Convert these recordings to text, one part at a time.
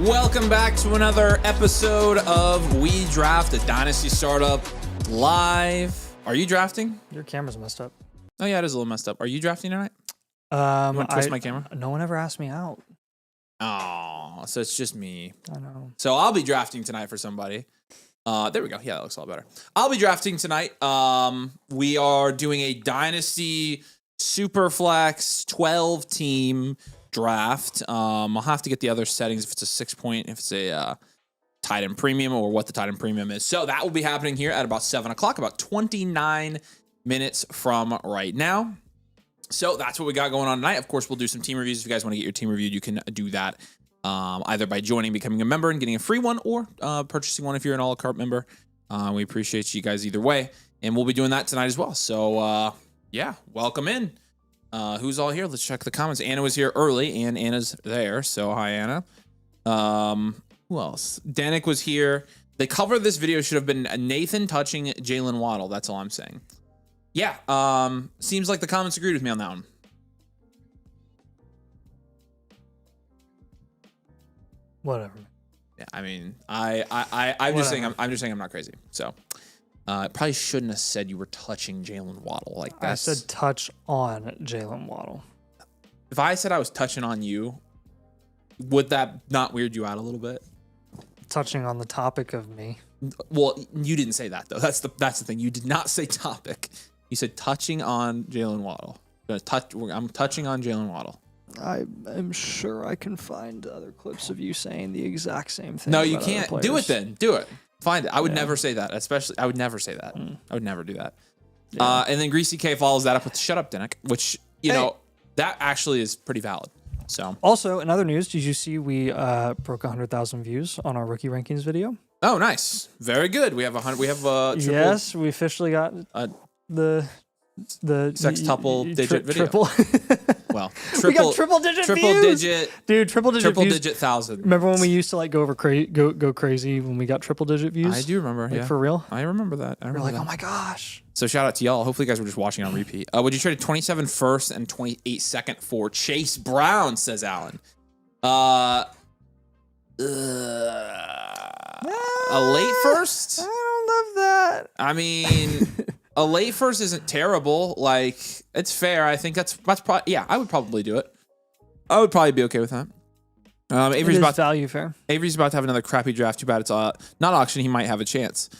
Welcome back to another episode of We Draft, a Dynasty startup live. Are you drafting? Your camera's messed up. Oh yeah, it is a little messed up. Are you drafting tonight? You want to twist my camera? No one ever asked me out. Oh, so it's just me. I know. So I'll be drafting tonight for somebody. There we go. Yeah, that looks a lot better. I'll be drafting tonight. We are doing a Dynasty Superflex 12-team draft. I'll have to get the other settings if it's a 6-point, if it's a tight end premium, or what the tight end premium is. So that will be happening here at about 7 o'clock, about 29 minutes from right now. So that's what we got going on tonight. Of course, we'll do some team reviews. If you guys want to get your team reviewed, you can do that either by joining, becoming a member, and getting a free one, or purchasing one if you're an a la carte member. We appreciate you guys either way, and we'll be doing that tonight as well. So yeah, welcome in. Who's all here? Let's check the comments. Anna was here early, and Anna's there. So hi, Anna. Who else? Danik was here. The cover of this video should have been Nathan touching Jalen Waddle. That's all I'm saying. Yeah. Seems like the comments agreed with me on that one. Whatever. Yeah. I mean, I'm just saying. I'm just saying I'm not crazy. So. Probably shouldn't have said you were touching Jalen Waddle. Like that. I said touch on Jalen Waddle. If I said I was touching on you, would that not weird you out a little bit? Touching on the topic of me. Well, you didn't say that though. That's the thing. You did not say topic. You said touching on Jalen Waddle. I'm touching on Jalen Waddle. I am sure I can find other clips of you saying the exact same thing. No, you can't. Do it then. Do it. Find it. I would Yeah. never say that. Especially, I would never say that. I would never do that. Yeah. And then Greasy K follows that up with "Shut up, Dinnick," which you know that actually is pretty valid. So Also, in other news, did you see we broke 100,000 views on our rookie rankings video? oh, nice, very good. We have triple, Yes, we officially got the sextuple digit video. Triple. Well, We got triple digit views. Dude, triple digit views. digit thousand. Remember when we used to like go crazy when we got triple digit views? I do remember. Like, yeah, for real. I remember that. I We're remember like, that. oh my gosh. So shout out to y'all. Hopefully you guys were just watching on repeat. Would you trade a 27 first and 28 second for Chase Brown, says Alan. A late first? I don't love that. I mean, a late first isn't terrible. Like, it's fair. I think that's probably, yeah, I would probably do it. I would probably be okay with that. Avery's about value fair. Avery's about to have another crappy draft. Too bad it's not auction. He might have a chance.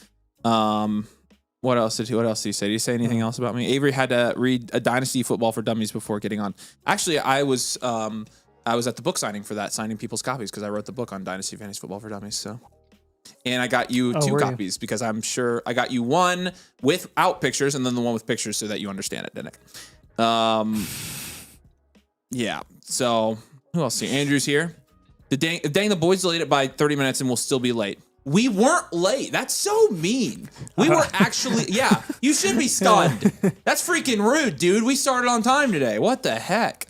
What else did he say? Did he say anything else about me? Avery had to read a Dynasty Football for Dummies before getting on. Actually, I was at the book signing for that, signing people's copies because I wrote the book on Dynasty Fantasy Football for Dummies. So, and I got you 2 copies because I'm sure I got you one without pictures and then the one with pictures so that you understand it, didn't it? Yeah. So who else? Here? Andrew's here. Dang, the boys delayed it by 30 minutes and we'll still be late. We weren't late. That's so mean. We were actually, yeah, you should be stunned. That's freaking rude, dude. We started on time today. What the heck?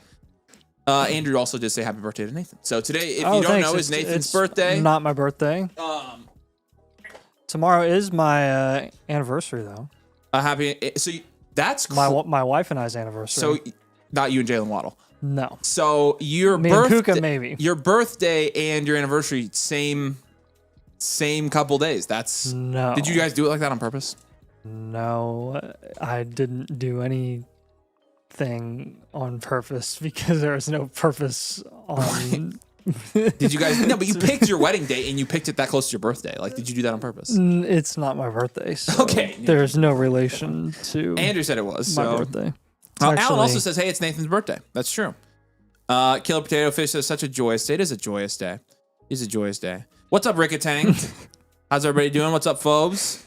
Andrew also did say happy birthday to Nathan. So today, if you don't know, is Nathan's birthday. Not my birthday. Tomorrow is my anniversary, though. That's my wife and I's anniversary. So not you and Jalen Waddle. No. So your Me birthday, and Puka, maybe. Your birthday and your anniversary, same couple days. That's no. Did you guys do it like that on purpose? No, I didn't do anything on purpose because there was no purpose on. Did you guys? No, but you picked your wedding date and you picked it that close to your birthday. Like, did you do that on purpose? It's not my birthday. So okay. There's no relation to. Andrew said it was my so. birthday. Alan also says, "Hey, it's Nathan's birthday." That's true. Killer Potato Fish says, "Such a joyous day." It is a joyous day. It's a joyous day. What's up, Rickatang? How's everybody doing? What's up, Phobes?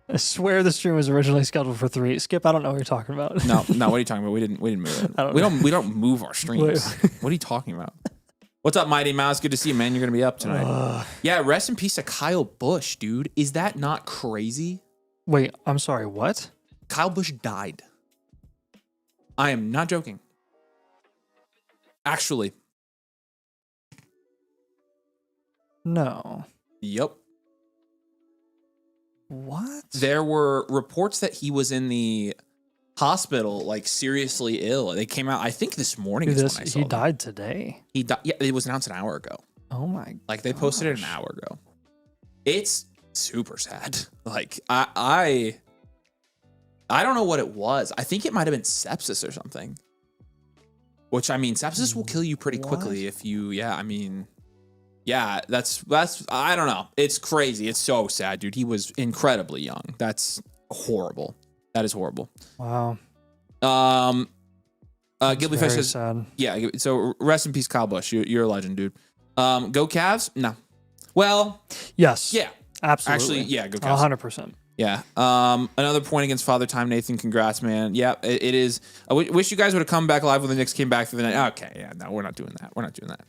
I swear the stream was originally scheduled for 3. Skip, I don't know what you're talking about. No. What are you talking about? We didn't move it. We don't move our streams. What are you talking about? What's up, Mighty Mouse? Good to see you, man. You're gonna be up tonight. Yeah. Rest in peace to Kyle Busch, dude. Is that not crazy? Wait, I'm sorry. What? Kyle Busch died. I am not joking. Actually. No. Yep. What? There were reports that he was in the hospital, like seriously ill. They came out, I think this morning is when I saw He them. died today. He died. Yeah, it was announced an hour ago. Oh my! Like they posted it an hour ago. It's super sad. Like I don't know what it was. I think it might have been sepsis or something. Which I mean, sepsis will kill you pretty quickly if you. Yeah, I mean, yeah, that's. I don't know. It's crazy. It's so sad, dude. He was incredibly young. That's horrible. That is horrible. Wow. Gilby Fish says, sad. yeah. So rest in peace, Kyle Busch. You're a legend, dude. Go Cavs? No. Well, yes. yeah. Absolutely. Actually, yeah. Go Cavs. 100%. Yeah. Another point against Father Time, Nathan. Congrats, man. Yeah, it is. I wish you guys would have come back live when the Knicks came back for the night. Okay, yeah, no, we're not doing that. We're not doing that.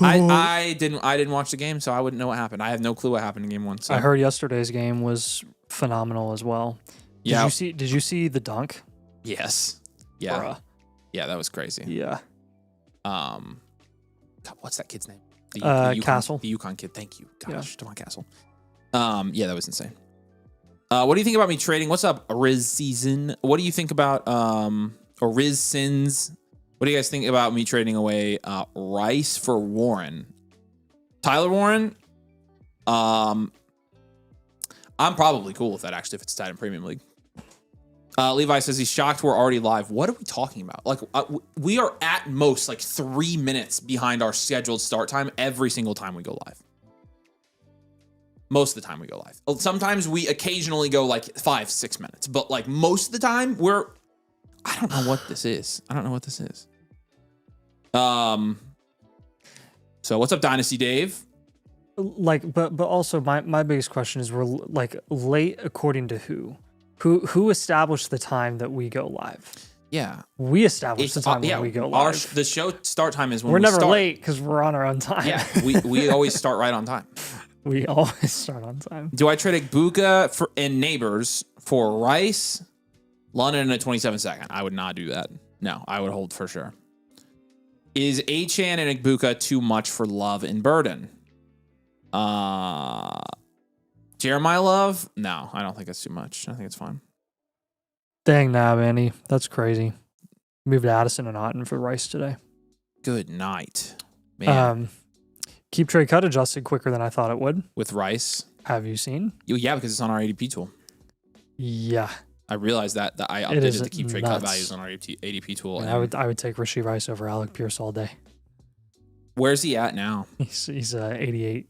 I didn't watch the game, so I wouldn't know what happened. I have no clue what happened in game one. So. I heard yesterday's game was phenomenal as well. Yeah. Did you see the dunk? Yes. Yeah. Bruh. Yeah, that was crazy. Yeah. God, what's that kid's name? The UConn, Castle. The UConn kid. Thank you. Gosh, Yeah. Devon Castle. Yeah, that was insane. What do you think about me trading? What's up, Riz Season? What do you think about or Riz Sins? What do you guys think about me trading away Rice for Warren? Tyler Warren? I'm probably cool with that actually if it's tied in Premium League. Levi says he's shocked we're already live. What are we talking about? Like we are at most like 3 minutes behind our scheduled start time every single time we go live. Most of the time we go live. Sometimes we occasionally go like 5-6 minutes, but like most of the time I don't know what this is. So what's up, Dynasty Dave? Like, but also my biggest question is we're like late according to who? Who established the time that we go live? Yeah, we established the time when we go live. The show start time is when we're we never start. late because we're on our own time. Yeah, we always start right on time. We always start on time. Do I trade Igbuka and Neighbors for Rice, London in a 27-second? I would not do that. No, I would hold for sure. Is Achan and Igbuka too much for Love and Burden? Jeremiah Love? No, I don't think it's too much. I think it's fine. Dang, Andy. That's crazy. Moved Addison and Otten for Rice today. Good night, man. Keep trade cut adjusted quicker than I thought it would. With Rice? Have you seen? Yeah, because it's on our ADP tool. Yeah. I realized that I updated the keep trade cut values on our ADP tool. And I would take Rashee Rice over Alec Pierce all day. Where's he at now? He's 88.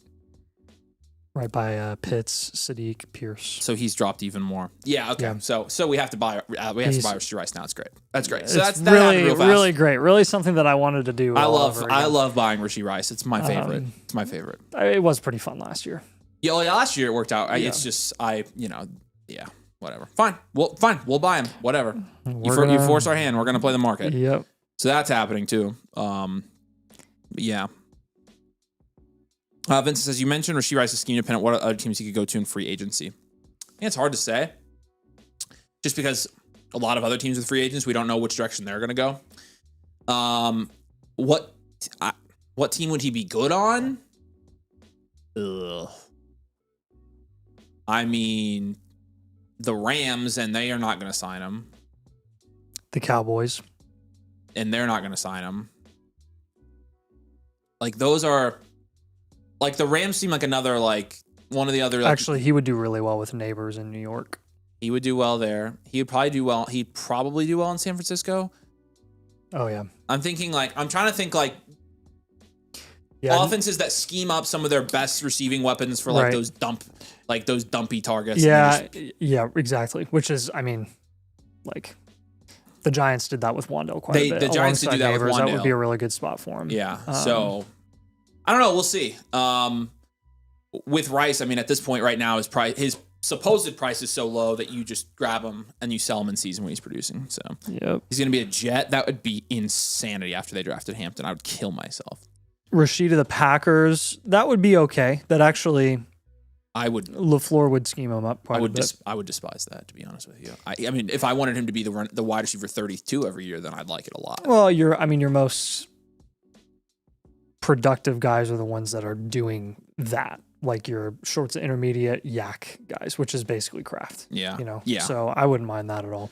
Right by Pitts, Sadiq, Pierce. So he's dropped even more. Yeah. Okay. Yeah. So we have to buy Rashee Rice now. It's great. That's great. So that's really great. Really something that I wanted to do. I love buying Rashee Rice. It's my favorite. It's my favorite. It was pretty fun last year. Yeah. Last year it worked out. Yeah. It's just yeah. Whatever. Fine. We'll buy him. Whatever. You force our hand. We're gonna play the market. Yep. So that's happening too. Yeah. Vincent says, you mentioned Rashee Rice is scheme dependent. What other teams he could go to in free agency? I think it's hard to say. Just because a lot of other teams with free agents, we don't know which direction they're going to go. What team would he be good on? Ugh. I mean, the Rams, and they are not going to sign him. The Cowboys. And they're not going to sign him. Like, those are... Like, the Rams seem like another, like, one of the other... Like, actually, he would do really well with Neighbors in New York. He would do well there. He'd probably do well in San Francisco. Oh, yeah. I'm trying to think, offenses that scheme up some of their best receiving weapons for, like, those dumpy targets. Yeah, exactly. Which is, I mean, like... The Giants did that with Wandale quite a bit. The Giants did do that with Wandale. That would be a really good spot for him. Yeah, so... I don't know. We'll see. With Rice, I mean, at this point right now, his supposed price is so low that you just grab him and you sell him in season when he's producing. So he's going to be a Jet. That would be insanity after they drafted Hampton. I would kill myself. Rashid to the Packers, that would be okay. That actually, LaFleur would scheme him up quite a bit. I would despise that, to be honest with you. I mean, if I wanted him to be the wide receiver 32 every year, then I'd like it a lot. Well, your most productive guys are the ones that are doing that, like your shorts to intermediate yak guys, which is basically Kraft. Yeah. Yeah. So I wouldn't mind that at all.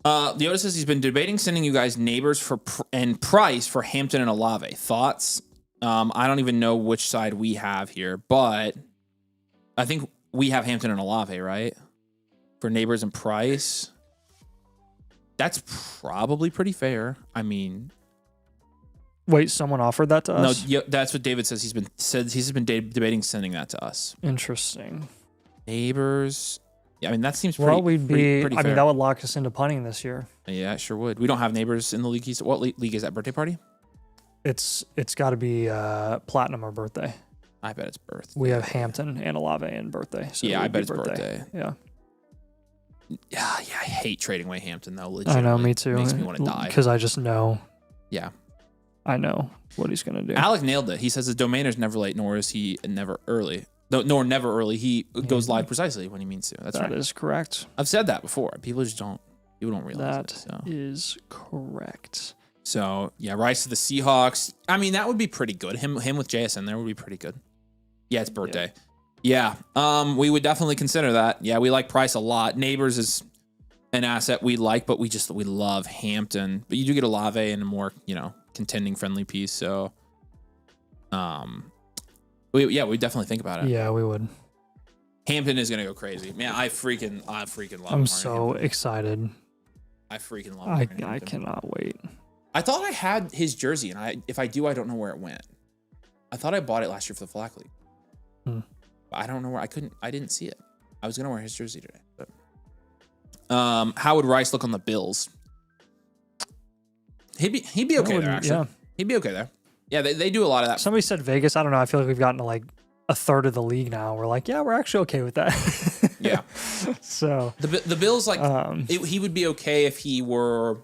Leota says he's been debating sending you guys Neighbors and Price for Hampton and Olave. Thoughts? I don't even know which side we have here, but I think we have Hampton and Olave, right? For Neighbors and Price. That's probably pretty fair. I mean, wait, someone offered that to us? No, that's what David says. He's been debating sending that to us. Interesting. Neighbors. Yeah, I mean that seems pretty. Well, we'd be. Pretty I fair. mean, that would lock us into punting this year. Yeah, it sure would. We don't have Neighbors in the league. What league is that? Birthday party? It's got to be Platinum or Birthday. I bet it's Birthday. We have Hampton and Olave and Birthday. So yeah, I bet it's Birthday. Yeah. Yeah, I hate trading away Hampton though. I know, me too. Makes me want to die because I just know. Yeah, I know what he's gonna do. Alec nailed it. He says the domainer never late, nor is he never early. No, nor never early. He goes live precisely when he means to. That's right. That is correct. I've said that before. People don't realize that is correct. So yeah, Rice to the Seahawks. I mean, that would be pretty good. Him with JSN there would be pretty good. Yeah, it's Birthday. Yeah. We would definitely consider that. Yeah, we like Price a lot. Neighbors is an asset we like, but we love Hampton. But you do get Olave in a more, contending friendly piece. So we definitely think about it. Yeah, we would. Hampton is gonna go crazy. Man, I freaking love I'm so excited. I freaking love I cannot wait. I thought I had his jersey, and if I do, I don't know where it went. I thought I bought it last year for the Flag League. But I don't know where. I didn't see it. I was gonna wear his jersey today. But how would Rice look on the Bills? He'd be okay there, actually. Yeah. He'd be okay there. Yeah, they do a lot of that. Somebody said Vegas. I don't know. I feel like we've gotten to like a third of the league now. We're like, yeah, we're actually okay with that. Yeah. So the Bills, he would be okay if he were.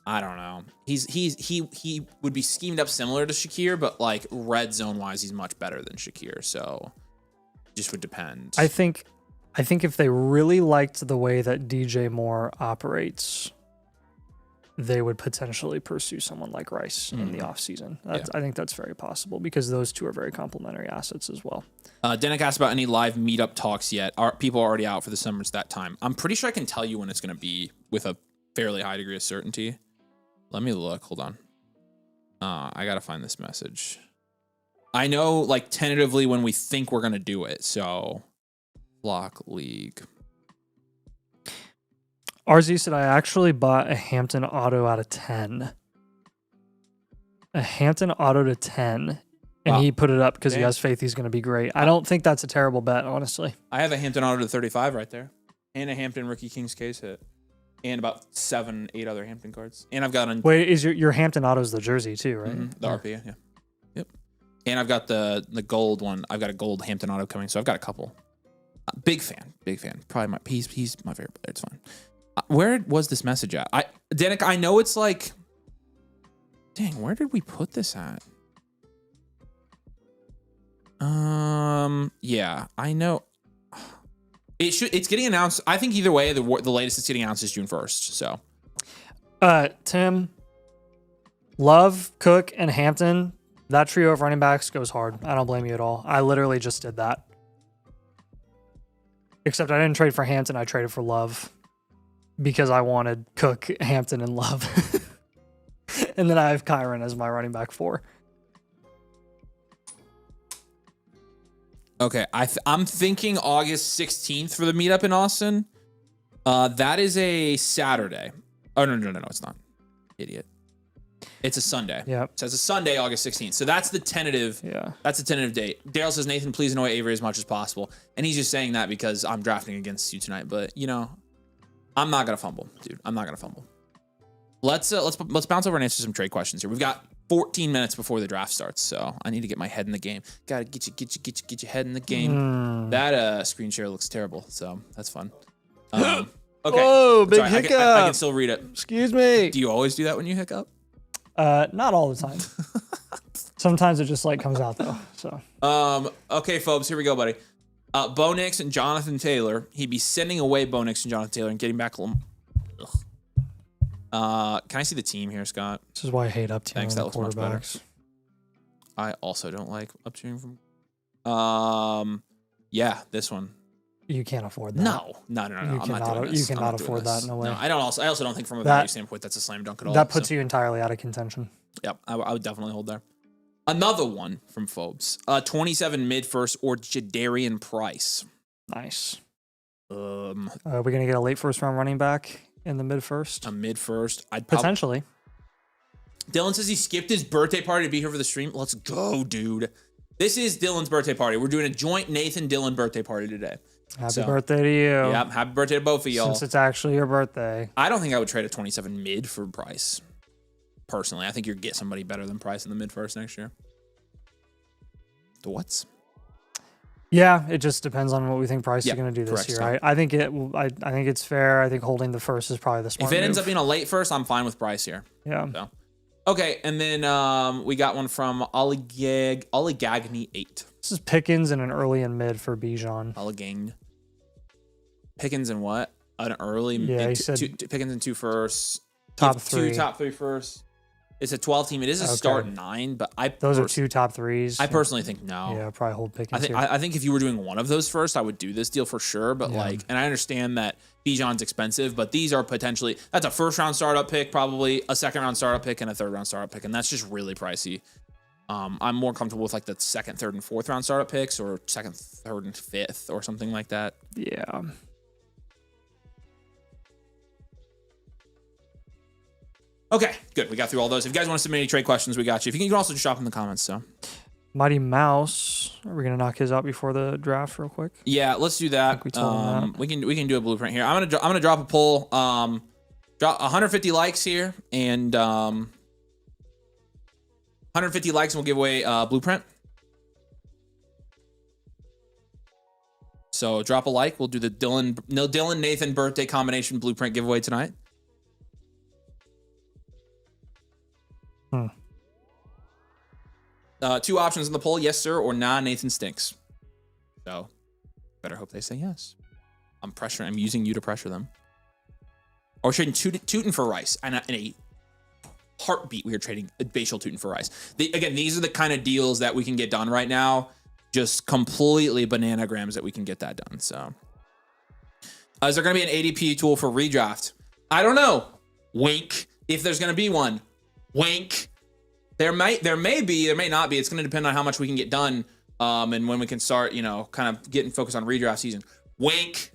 I don't know. He would be schemed up similar to Shakir, but like red zone wise, he's much better than Shakir. So just would depend. I think if they really liked the way that DJ Moore operates, they would potentially pursue someone like Rice in the offseason. I think that's very possible because those two are very complementary assets as well. Denick asked about any live meetup talks yet. Are people already out for the summer? It's that time. I'm pretty sure I can tell you when it's going to be with a fairly high degree of certainty. Let me look. Hold on. I got to find this message. I know like tentatively when we think we're going to do it. So Flock League. RZ said, I actually bought a Hampton auto out of 10. A Hampton auto to 10. And he put it up because he has faith he's going to be great. I don't think that's a terrible bet, honestly. I have a Hampton auto to 35 right there. And a Hampton rookie King's case hit. And about 7-8 other Hampton cards. And I've got Wait, is your Hampton autos the jersey too, right? Mm-hmm, the RP, yeah. Yep. And I've got the gold one. I've got a gold Hampton auto coming, so I've got a couple. Big fan. Probably he's my favorite player. It's fine. Where was this message at? Denick, I know it's like, dang, where did we put this at? Yeah, I know. It's getting announced. I think either way, the latest it's getting announced is June 1st. So, Tim, Love, Cook, and Hampton, that trio of running backs goes hard. I don't blame you at all. I literally just did that. Except I didn't trade for Hampton. I traded for Love because I wanted Cook, Hampton, and Love. And then I have Kyron as my running back 4. Okay, I'm thinking August 16th for the meetup in Austin. That is a Saturday. Oh, no, it's not. Idiot. It's a Sunday. Yeah. So it's a Sunday, August 16th. So that's the tentative. Yeah. That's the tentative date. Daryl says, Nathan, please annoy Avery as much as possible. And he's just saying that because I'm drafting against you tonight. But, I'm not going to fumble, dude. I'm not going to fumble. Let's bounce over and answer some trade questions here. We've got 14 minutes before the draft starts, so I need to get my head in the game. Gotta get your head in the game. That screen share looks terrible, so that's fun. Okay. Whoa, big hiccup. I can still read it. Excuse me. Do you always do that when you hiccup? Not all the time. Sometimes it just comes out though. So. Okay, folks, here we go, buddy. Bo Nix and Jonathan Taylor. He'd be sending away Bo Nix and Jonathan Taylor and getting back. Can I see the team here, Scott? This is why I hate up tiering. Thanks, that looks much better. I also don't like up tiering from. Yeah, this one. You can't afford that. No. You cannot afford that. No way. No, I also don't think from a value standpoint that's a slam dunk at all. That puts you entirely out of contention. Yep, I would definitely hold there. Another one from Phobes. 27 mid first or Jadarian Price. Nice. Are Are we going to get a late first round running back in the mid first? A mid first. Potentially. Dylan says he skipped his birthday party to be here for the stream. Let's go, dude. This is Dylan's birthday party. We're doing a joint Nathan Dylan birthday party today. Happy birthday to you. Yeah, happy birthday to both of y'all. Since it's actually your birthday. I don't think I would trade a 27 mid for Price. Personally, I think you'd get somebody better than Price in the mid first next year. Thoughts? Yeah, it just depends on what we think Price is going to do this correct, year. so. I think it's fair. I think holding the first is probably the smart If it move. ends up being a late first, I'm fine with Price here. Yeah. So. Okay, and then we got one from Oligagny 8. This is Pickens and an early and mid for Bijan. Oligang. Pickens and what? An early Yeah, he said Pickens and 2 firsts. top 3. 2 top 3 firsts. It's a 12 team. It is a start 9, but those are 2 top 3s. I personally think no. Yeah, probably hold Pickens. I think if you were doing one of those first, I would do this deal for sure. But and I understand that Bijan's expensive, but these are potentially that's a first round startup pick, probably a second round startup pick, and a third round startup pick, and that's just really pricey. I'm more comfortable with like the second, third, and fourth round startup picks, or second, third, and fifth, or something like that. Yeah. Okay, good. We got through all those. If you guys want to submit any trade questions, we got you. If you can also just drop in the comments. So, Mighty Mouse. Are we gonna knock his out before the draft, real quick? Yeah, let's do that. We told him that. We can do a blueprint here. I'm gonna drop a poll. Drop 150 likes here, and 150 likes, and we'll give away a blueprint. So drop a like. We'll do the Dylan Nathan birthday combination blueprint giveaway tonight. Two options in the poll: yes, sir, or nah, Nathan stinks. So, better hope they say yes. I'm using you to pressure them. Or we're trading Tootin for Rice, and in a heartbeat, we are trading Bashal Tootin for Rice. Again, these are the kind of deals that we can get done right now. Just completely bananagrams that we can get that done. So, is there going to be an ADP tool for redraft? I don't know. Wink. If there's going to be one, wink. There may be, there may not be. It's going to depend on how much we can get done, and when we can start, kind of getting focused on redraft season. Wink.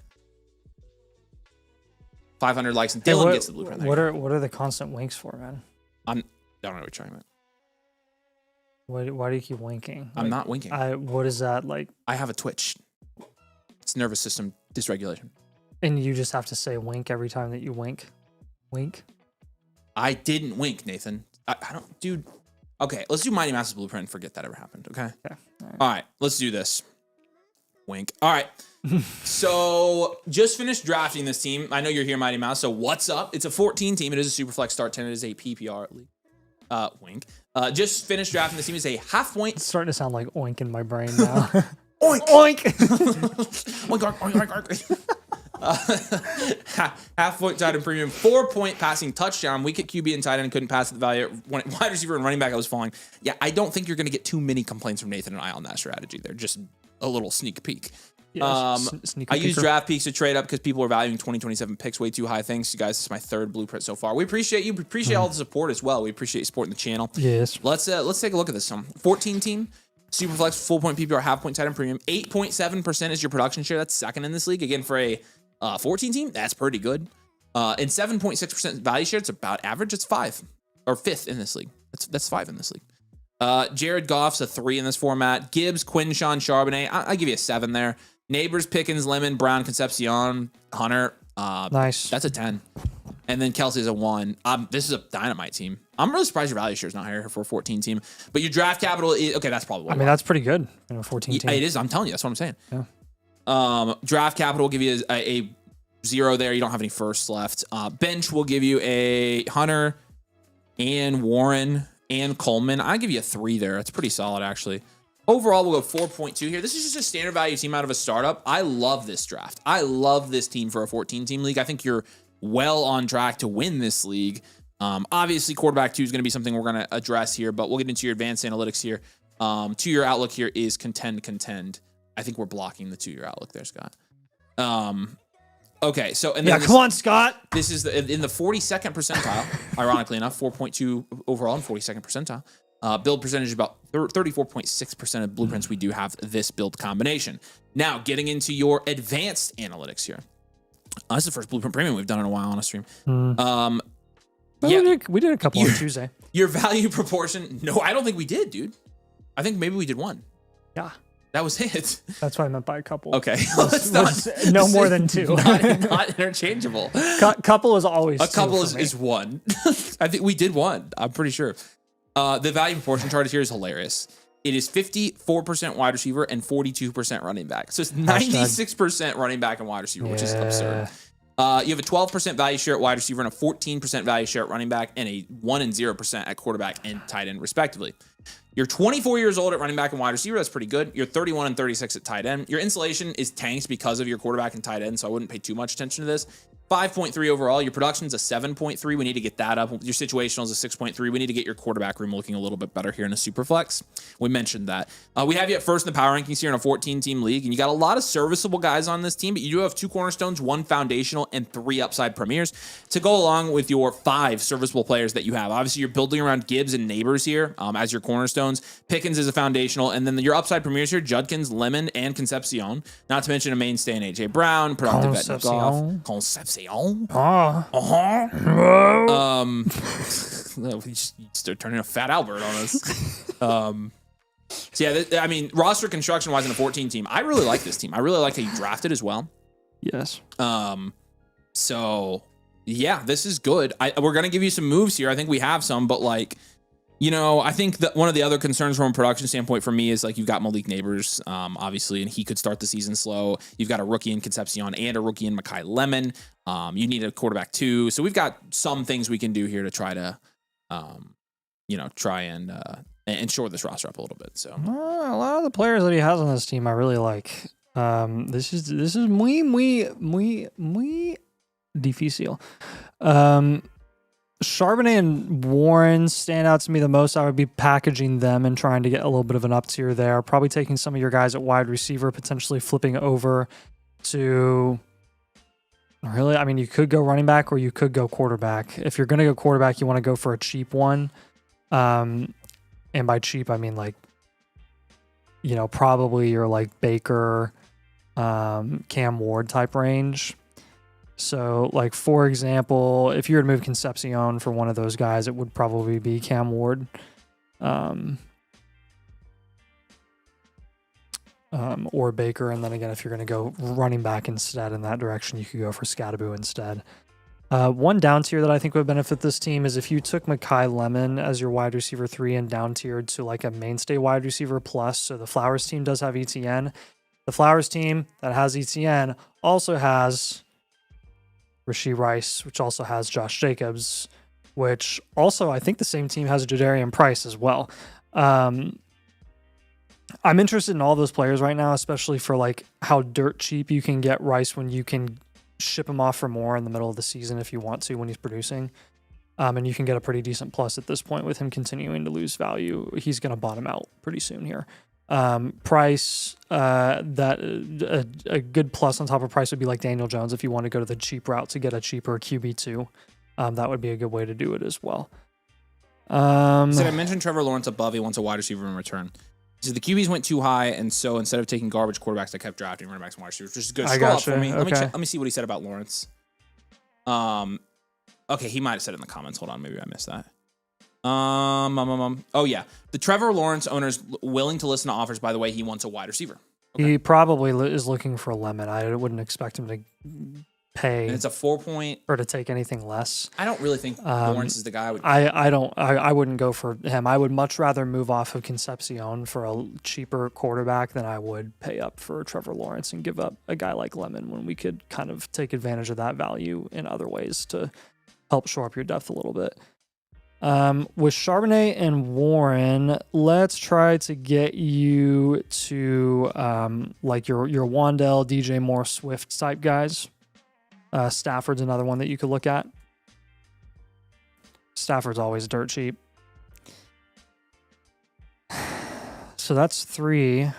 500 likes and Dylan gets the blueprint. What are the constant winks for, man? I don't know what you're talking about. Why do you keep winking? I'm not winking. What is that like? I have a twitch. It's nervous system dysregulation. And you just have to say wink every time that you wink? Wink? I didn't wink, Nathan. I don't, dude. Okay, let's do Mighty Mouse's blueprint and forget that ever happened, okay? Okay. All right, let's do this. Wink. All right. So just finished drafting this team. I know you're here, Mighty Mouse. So what's up? It's a 14 team. It is a Superflex start 10. It is a PPR league. Wink. Just finished drafting this team. It's a half point. It's starting to sound like oink in my brain now. Oink. Oink. Oink, oink, half point tight end premium, 4-point passing touchdown. Weak at QB and tight end, couldn't pass the value. When wide receiver and running back, I was falling. Yeah, I don't think you're going to get too many complaints from Nathan and I on that strategy. They're just a little sneak peek. Yeah, I use draft peaks to trade up because people are valuing 2027 picks way too high. Thanks, you guys. This is my third blueprint so far. We appreciate you. We appreciate all the support as well. We appreciate you supporting the channel. Yes. Let's take a look at this. 14 team. Superflex, full point PPR, half point tight end premium. 8.7% is your production share. That's second in this league. Again, for a 14 team, that's pretty good. And 7.6% value share, it's about average. It's 5 or 5th in this league. That's 5 in this league. Jared Goff's a 3 in this format. Gibbs, Quinshawn, Charbonnet. I give you a 7 there. Neighbors, Pickens, Lemon, Brown, Concepcion, Hunter. Nice. That's a 10. And then Kelsey's a 1. This is a dynamite team. I'm really surprised your value share is not higher for a 14 team. But your draft capital is okay. That's probably. That's pretty good in a 14 team. It is. I'm telling you. That's what I'm saying. Yeah. Draft capital will give you a 0 there. You don't have any firsts left. Bench will give you a Hunter and Warren and Coleman. I give you a 3 there. That's pretty solid, actually. Overall, we'll go 4.2 here. This is just a standard value team out of a startup. I love this draft. I love this team for a 14-team league. I think you're well on track to win this league. Obviously, quarterback 2 is going to be something we're going to address here, but we'll get into your advanced analytics here. 2-year outlook here is contend. I think we're blocking the 2-year outlook there, Scott. Okay, so and then come on, Scott. This is in the 42nd percentile. Ironically enough, 4.2 overall and 42nd percentile. Build percentage is about 34.6% of blueprints we do have this build combination. Now, getting into your advanced analytics here. This is the first Blueprint Premium we've done in a while on a stream. We did a couple on Tuesday. Your value proportion. No, I don't think we did, dude. I think maybe we did one. Yeah. That was it. That's what I meant by a couple. Okay. No more than two. Not interchangeable. Couple is always a couple is one. I think we did one. I'm pretty sure. The value proportion chart here is hilarious. It is 54% wide receiver and 42% running back. So it's 96% running back and wide receiver, which is absurd. You have a 12% value share at wide receiver and a 14% value share at running back and a 1 and 0% at quarterback and tight end, respectively. You're 24 years old at running back and wide receiver. That's pretty good. You're 31 and 36 at tight end. Your insulation is tanked because of your quarterback and tight end, so I wouldn't pay too much attention to this. 5.3 overall. Your production's a 7.3. We need to get that up. Your situational is a 6.3. We need to get your quarterback room looking a little bit better here in a super flex. We mentioned that. We have you at first in the power rankings here in a 14-team league, and you got a lot of serviceable guys on this team, but you do have 2 cornerstones, 1 foundational, and 3 upside premiers to go along with your 5 serviceable players that you have. Obviously, you're building around Gibbs and Neighbors here as your cornerstones. Pickens is a foundational, and then your upside premiers here, Judkins, Lemon, and Concepcion. Not to mention a mainstay in A.J. Brown, productive vet Goff. Concepcion. We just start turning a fat Albert on us. So yeah, I mean, roster construction wise in a 14 team, I really like this team. I really like how you drafted as well. Yes. So yeah, this is good. We're gonna give you some moves here. I think we have some, but like, you know, I think that one of the other concerns from a production standpoint for me is like you've got Malik Neighbors, obviously, and he could start the season slow. You've got a rookie in Concepcion and a rookie in Mekhi Lemon. You need a quarterback too. So we've got some things we can do here to try to, try and shore this roster up a little bit. So a lot of the players that he has on this team, I really like. This is muy difícil. Charbonnet and Warren stand out to me the most. I would be packaging them and trying to get a little bit of an up tier there. Probably taking some of your guys at wide receiver, potentially flipping over to really, I mean, you could go running back or you could go quarterback. If you're going to go quarterback, you want to go for a cheap one. And by cheap, I mean like, probably your like Baker, Cam Ward type range. So, like, for example, if you were to move Concepcion for one of those guys, it would probably be Cam Ward. Or Baker. And then again, if you're going to go running back instead in that direction, you could go for Scadaboo instead. One down tier that I think would benefit this team is if you took Mekhi Lemon as your wide receiver 3 and down tiered to like a mainstay wide receiver plus. So the Flowers team does have ETN. The Flowers team that has ETN also has Rashee Rice, which also has Josh Jacobs, which also I think the same team has Jadarian Price as well. I'm interested in all those players right now, especially for like how dirt cheap you can get Rice when you can ship him off for more in the middle of the season if you want to when he's producing. And you can get a pretty decent plus at this point with him continuing to lose value. He's going to bottom out pretty soon here. Price, a good plus on top of Price would be like Daniel Jones if you want to go to the cheap route to get a cheaper QB2. That would be a good way to do it as well. So I mentioned Trevor Lawrence above. He wants a wide receiver in return. So the QBs went too high, and so instead of taking garbage quarterbacks, I kept drafting running backs and wide receivers, which is good. Scroll up for me. Okay. Let me see what he said about Lawrence. Okay, he might have said it in the comments. Hold on, maybe I missed that. Oh yeah, the Trevor Lawrence owner's willing to listen to offers. By the way, he wants a wide receiver. Okay. He probably is looking for a lemon. I wouldn't expect him to pay. And it's a 4-point or to take anything less. I don't really think Lawrence is the guy. I wouldn't go for him. I would much rather move off of Concepcion for a cheaper quarterback than I would pay up for Trevor Lawrence and give up a guy like Lemon when we could kind of take advantage of that value in other ways to help shore up your depth a little bit. With Charbonnet and Warren, let's try to get you to like your Wandell, DJ Moore, Swift type guys. Stafford's another one that you could look at. Stafford's always dirt cheap. So that's 3.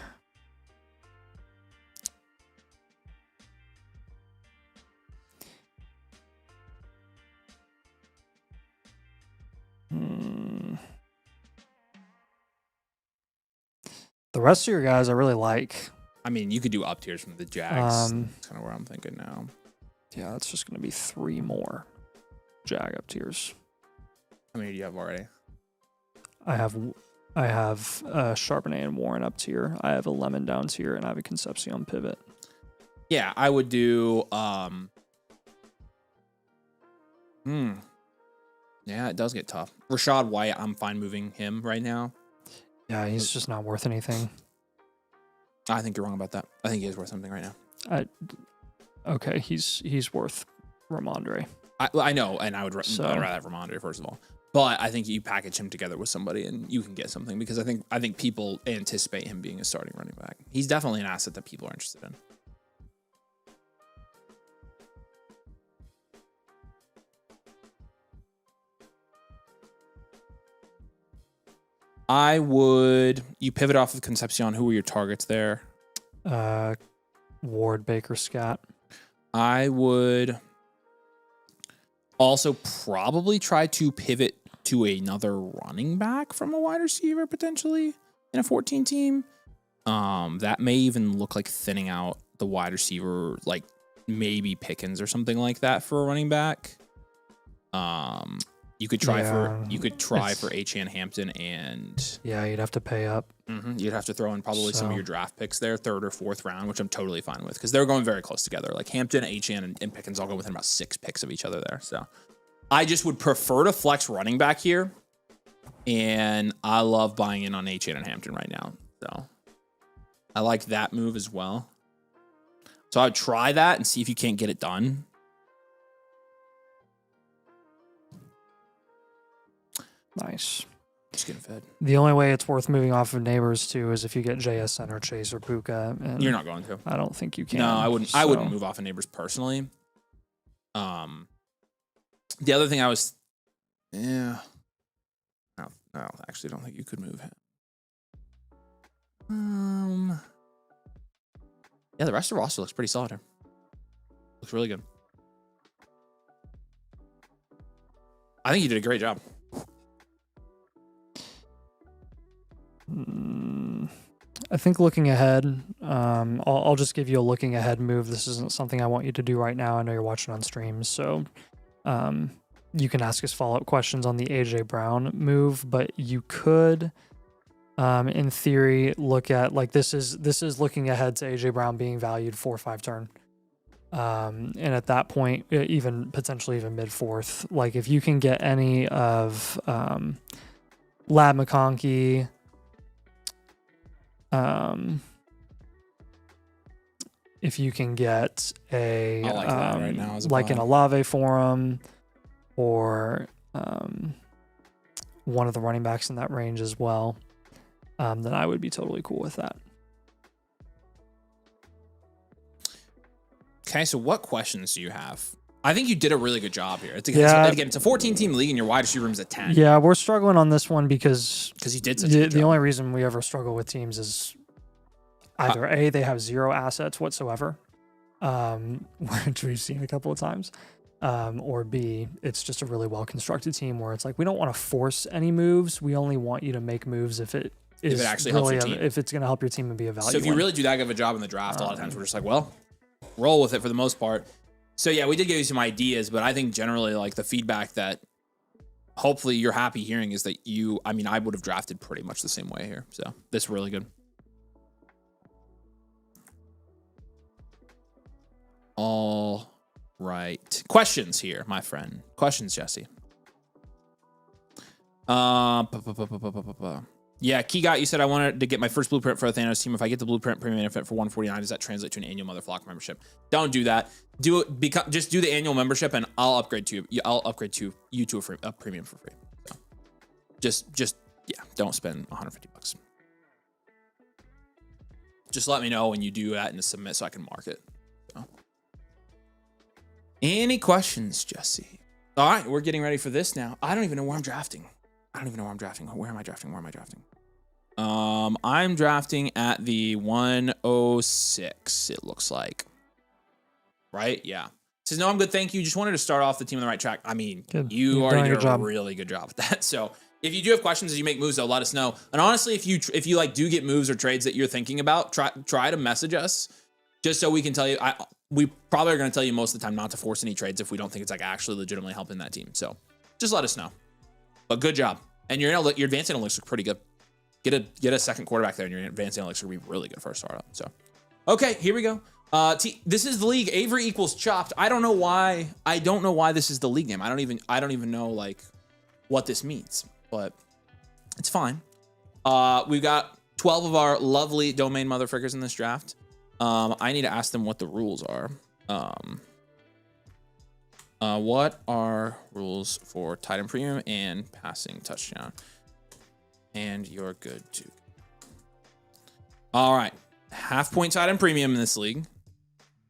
The rest of your guys I really like. I mean, you could do up tiers from the Jags. That's kind of where I'm thinking now. Yeah, it's just going to be 3 more Jag up tiers. How many do you have already? I have Charbonnet and Warren up tier. I have a Lemon down tier, and I have a Concepcion pivot. Yeah, I would do. Yeah, it does get tough. Rashad White, I'm fine moving him right now. Yeah, he's just not worth anything. I think you're wrong about that. I think he is worth something right now. Okay, he's worth Ramondre. I know, and I'd rather have Ramondre first of all. But I think you package him together with somebody and you can get something because I think people anticipate him being a starting running back. He's definitely an asset that people are interested in. You pivot off of Concepcion. Who were your targets there? Ward, Baker, Scott. I would also probably try to pivot to another running back from a wide receiver potentially in a 14 team. That may even look like thinning out the wide receiver, like maybe Pickens or something like that for a running back. You could try for H.N. Hampton and you'd have to pay up. You'd have to throw in probably some of your draft picks there, 3rd or 4th round, which I'm totally fine with because they're going very close together. Like Hampton, H.N. and Pickens all go within about 6 picks of each other there. So I just would prefer to flex running back here, and I love buying in on H.N. and Hampton right now. So I like that move as well. So I would try that and see if you can't get it done. Nice. Just getting fed. The only way it's worth moving off of Neighbors too is if you get JSN or Chase or Puka. And you're not going to. I don't think you can. No, I wouldn't. I wouldn't move off of Neighbors personally. The other thing I actually don't think you could move him. Yeah, the rest of the roster looks pretty solid here. Looks really good. I think you did a great job. I think looking ahead, I'll just give you a looking ahead move. This isn't something I want you to do right now. I know you're watching on streams, so you can ask us follow-up questions on the AJ Brown move, but you could, in theory, look at like this is looking ahead to AJ Brown being valued 4 or 5 turn, and at that point, even potentially even mid 4th. Like if you can get any of Lab McConkey. If you can get a right now as a like an Olave for him, or one of the running backs in that range as well, then I would be totally cool with that. Okay, so what questions do you have? I think you did a really good job here. It's a 14-team league, and your wide receiver room is at 10. Yeah, we're struggling on this one because you did such a good job. The only reason we ever struggle with teams is either A, they have 0 assets whatsoever, which we've seen a couple of times, or B, it's just a really well-constructed team where it's like, we don't want to force any moves. We only want you to make moves if it actually helps your team. If it's going to help your team and be a value. So if you really do that good of a job in the draft, a lot of times we're just like, well, roll with it for the most part. So yeah, we did give you some ideas, but I think generally like the feedback that hopefully you're happy hearing is that I would have drafted pretty much the same way here. So this is really good. All right. Questions here, my friend. Questions, Jesse. Yeah, Keygot, you said I wanted to get my first blueprint for a Thanos team. If I get the blueprint premium benefit for 149, does that translate to an annual Motherflock membership? Don't do that. Do it. Just do the annual membership, and I'll upgrade you to a premium for free. So just don't spend $150. Just let me know when you do that and submit so I can mark it. So. Any questions, Jesse? All right, we're getting ready for this now. I don't even know where I'm drafting. Where am I drafting? I'm drafting at the 106, it looks like. Right? Yeah. Says, no, I'm good. Thank you. Just wanted to start off the team on the right track. I mean, you already did a really good job with that. So If you do have questions as you make moves, though, let us know. And honestly, if you like do get moves or trades that you're thinking about, try to message us just so we can tell you. We probably are going to tell you most of the time not to force any trades if we don't think it's like actually legitimately helping that team. So just let us know. But good job. And your advanced analytics look pretty good. Get a second quarterback there, and your advanced analytics will be really good for a startup. So okay, here we go. This is the league. Avery equals chopped. I don't know why this is the league name. I don't even know like what this means, but it's fine. We've got 12 of our lovely domain motherfuckers in this draft. I need to ask them what the rules are. What are rules for tight end premium and passing touchdown? And you're good too. All right. Half-point tight end premium in this league.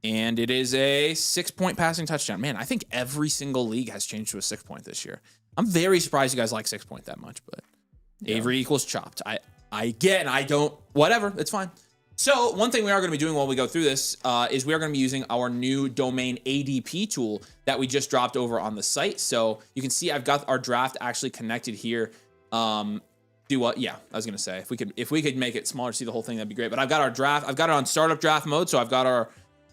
And it is a 6-point passing touchdown. Man, I think every single league has changed to a 6-point this year. I'm very surprised you guys like 6-point that much, but yeah. Avery equals chopped. Whatever, it's fine. So one thing we are going to be doing while we go through this is we are going to be using our new domain ADP tool that we just dropped over on the site. So you can see I've got our draft actually connected here. Do what? Yeah, I was going to say if we could make it smaller, see the whole thing, that'd be great. But I've got our draft. I've got it on startup draft mode. So I've got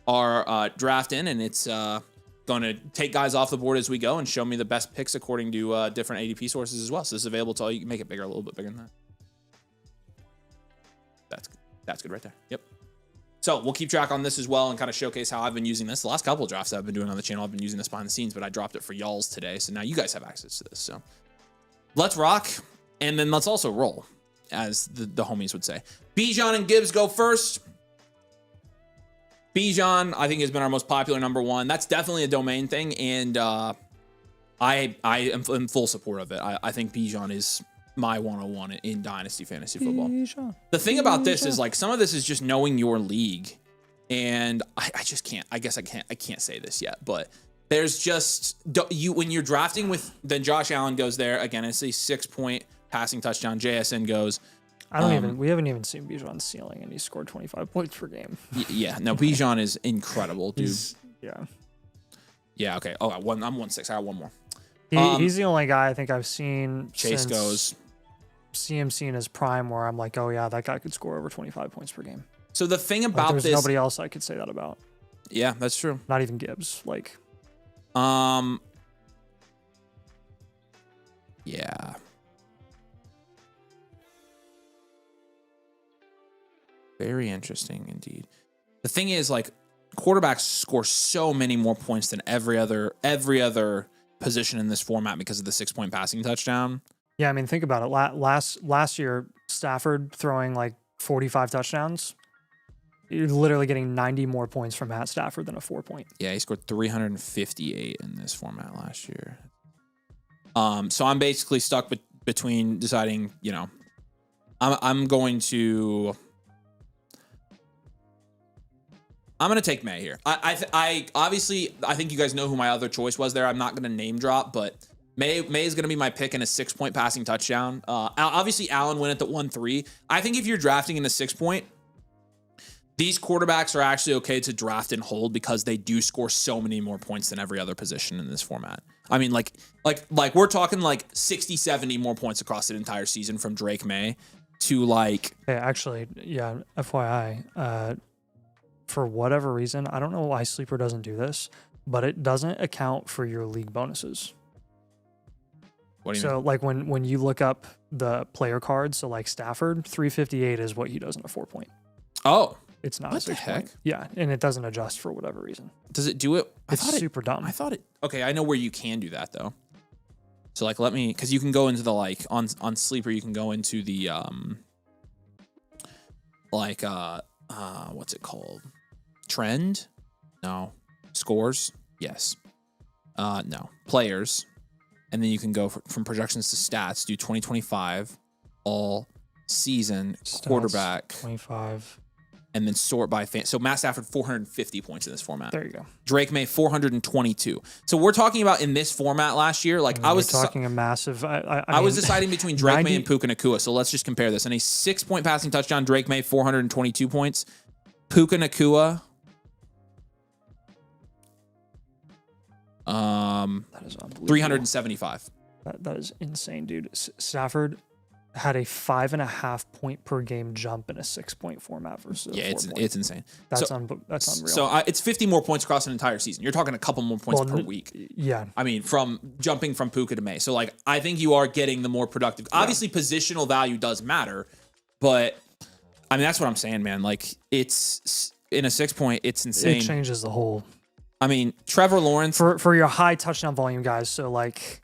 our draft in, and it's going to take guys off the board as we go and show me the best picks according to different ADP sources as well. So this is available to all. You can make it bigger, a little bit bigger than that. That's good right there. Yep. So we'll keep track on this as well and kind of showcase how I've been using this. The last couple of drafts that I've been doing on the channel, I've been using this behind the scenes, but I dropped it for y'all's today. So now you guys have access to this. So let's rock. And then let's also roll, as the homies would say. Bijan and Gibbs go first. Bijan, I think, has been our most popular number one. That's definitely a domain thing. And I am in full support of it. I think Bijan is my 101 in Dynasty fantasy football. The thing about this is like some of this is just knowing your league, and I just can't. I guess I can't say this yet, but there's just when you're drafting with then Josh Allen goes there again. It's a 6-point passing touchdown. JSN goes. We haven't even seen Bijan's ceiling, and he scored 25 points per game. Yeah, no, Bijan is incredible, dude. Yeah. Okay. Oh, I'm 1-6. I got one more. He's the only guy I think I've seen. Chase goes. CMC in his prime where I'm like, oh yeah, that guy could score over 25 points per game. So the thing about there's nobody else I could say that about. Yeah, that's true. Not even Gibbs. Like, yeah. Very interesting indeed. The thing is, like, quarterbacks score so many more points than every other position in this format because of the 6-point passing touchdown. Yeah, I mean, think about it. Last year, Stafford throwing like 45 touchdowns. You're literally getting 90 more points from Matt Stafford than a 4-point. Yeah, he scored 358 in this format last year. So I'm basically stuck between deciding, I'm going to take May here. I obviously think you guys know who my other choice was there. I'm not going to name drop, but May is going to be my pick in a 6-point passing touchdown. Obviously, Allen went at the 1-3. I think if you're drafting in a 6-point, these quarterbacks are actually okay to draft and hold because they do score so many more points than every other position in this format. I mean, like we're talking like 60, 70 more points across the entire season from Drake May to like. Hey, actually, yeah, FYI, for whatever reason, I don't know why Sleeper doesn't do this, but it doesn't account for your league bonuses. What do you mean? Like when you look up the player cards, so like Stafford, 358 is what he does in a 4-point. Oh. It's not what a 6-point. Yeah, and it doesn't adjust for whatever reason. Does it do it? It's super dumb. I thought it. Okay, I know where you can do that though. So like, because you can go into the like on Sleeper, you can go into the what's it called? Trend? No. Scores? Yes. No. Players. And then you can go from projections to stats, do 2025, all season, stats, quarterback. 25. And then sort by fan. So Matt Stafford, 450 points in this format. There you go. Drake May, 422. So we're talking about in this format last year. Like I was talking a massive. I was deciding between Drake May and Puka Nacua. So let's just compare this. In a 6-point passing touchdown, Drake May, 422 points. Puka Nacua. That is unbelievable. 375. That is insane, dude. Stafford had a 5.5 point per game jump in a 6-point format versus it's insane. That's unreal. So it's 50 more points across an entire season. You're talking a couple more points per week. Yeah. I mean, from jumping from Puka to May. So like, I think you are getting the more productive. Obviously, positional value does matter, but I mean, that's what I'm saying, man. Like, it's in a 6-point, it's insane. It changes the whole. I mean, Trevor Lawrence for your high touchdown volume guys. So like,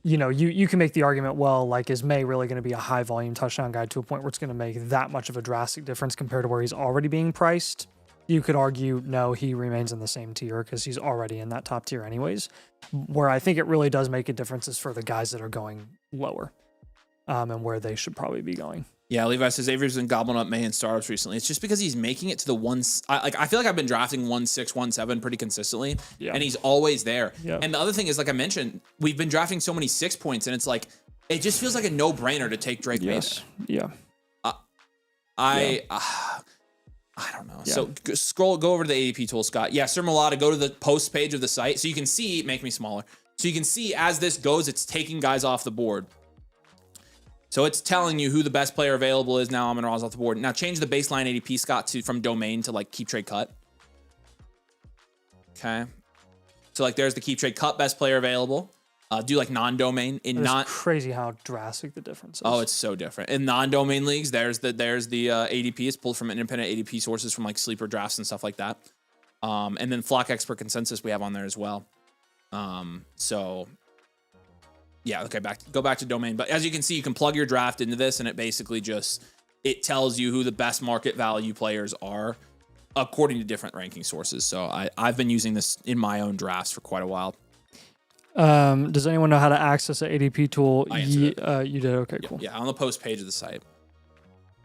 you can make the argument, well, like, is May really going to be a high volume touchdown guy to a point where it's going to make that much of a drastic difference compared to where he's already being priced? You could argue, no, he remains in the same tier because he's already in that top tier anyways. Where I think it really does make a difference is for the guys that are going lower, and where they should probably be going. Yeah, Levi says Avery's been gobbling up May in startups recently. It's just because he's making it to the ones. I feel like I've been drafting 1.6, 1.7 pretty consistently, and he's always there. Yeah. And the other thing is, like I mentioned, we've been drafting so many 6 points, and it's like it just feels like a no-brainer to take Drake May. Yeah. I don't know. Yeah. So go over to the ADP tool, Scott. Yeah, Sir Mulata, go to the post page of the site so you can see. Make me smaller. So you can see as this goes, it's taking guys off the board. So it's telling you who the best player available is now. Amon-Ra's off the board. Now change the baseline ADP, Scott, from domain to like keep trade cut. Okay. So like there's the keep trade cut best player available. Do like non-domain in crazy how drastic the difference is. Oh, it's so different. In non-domain leagues, there's the ADP. It's pulled from independent ADP sources from like sleeper drafts and stuff like that. And then Flock Expert Consensus we have on there as well. So yeah, okay, go back to domain. But as you can see, you can plug your draft into this, and it basically it tells you who the best market value players are according to different ranking sources. So I've been using this in my own drafts for quite a while. Does anyone know how to access the ADP tool? You did? Okay, cool. Yeah, on the post page of the site.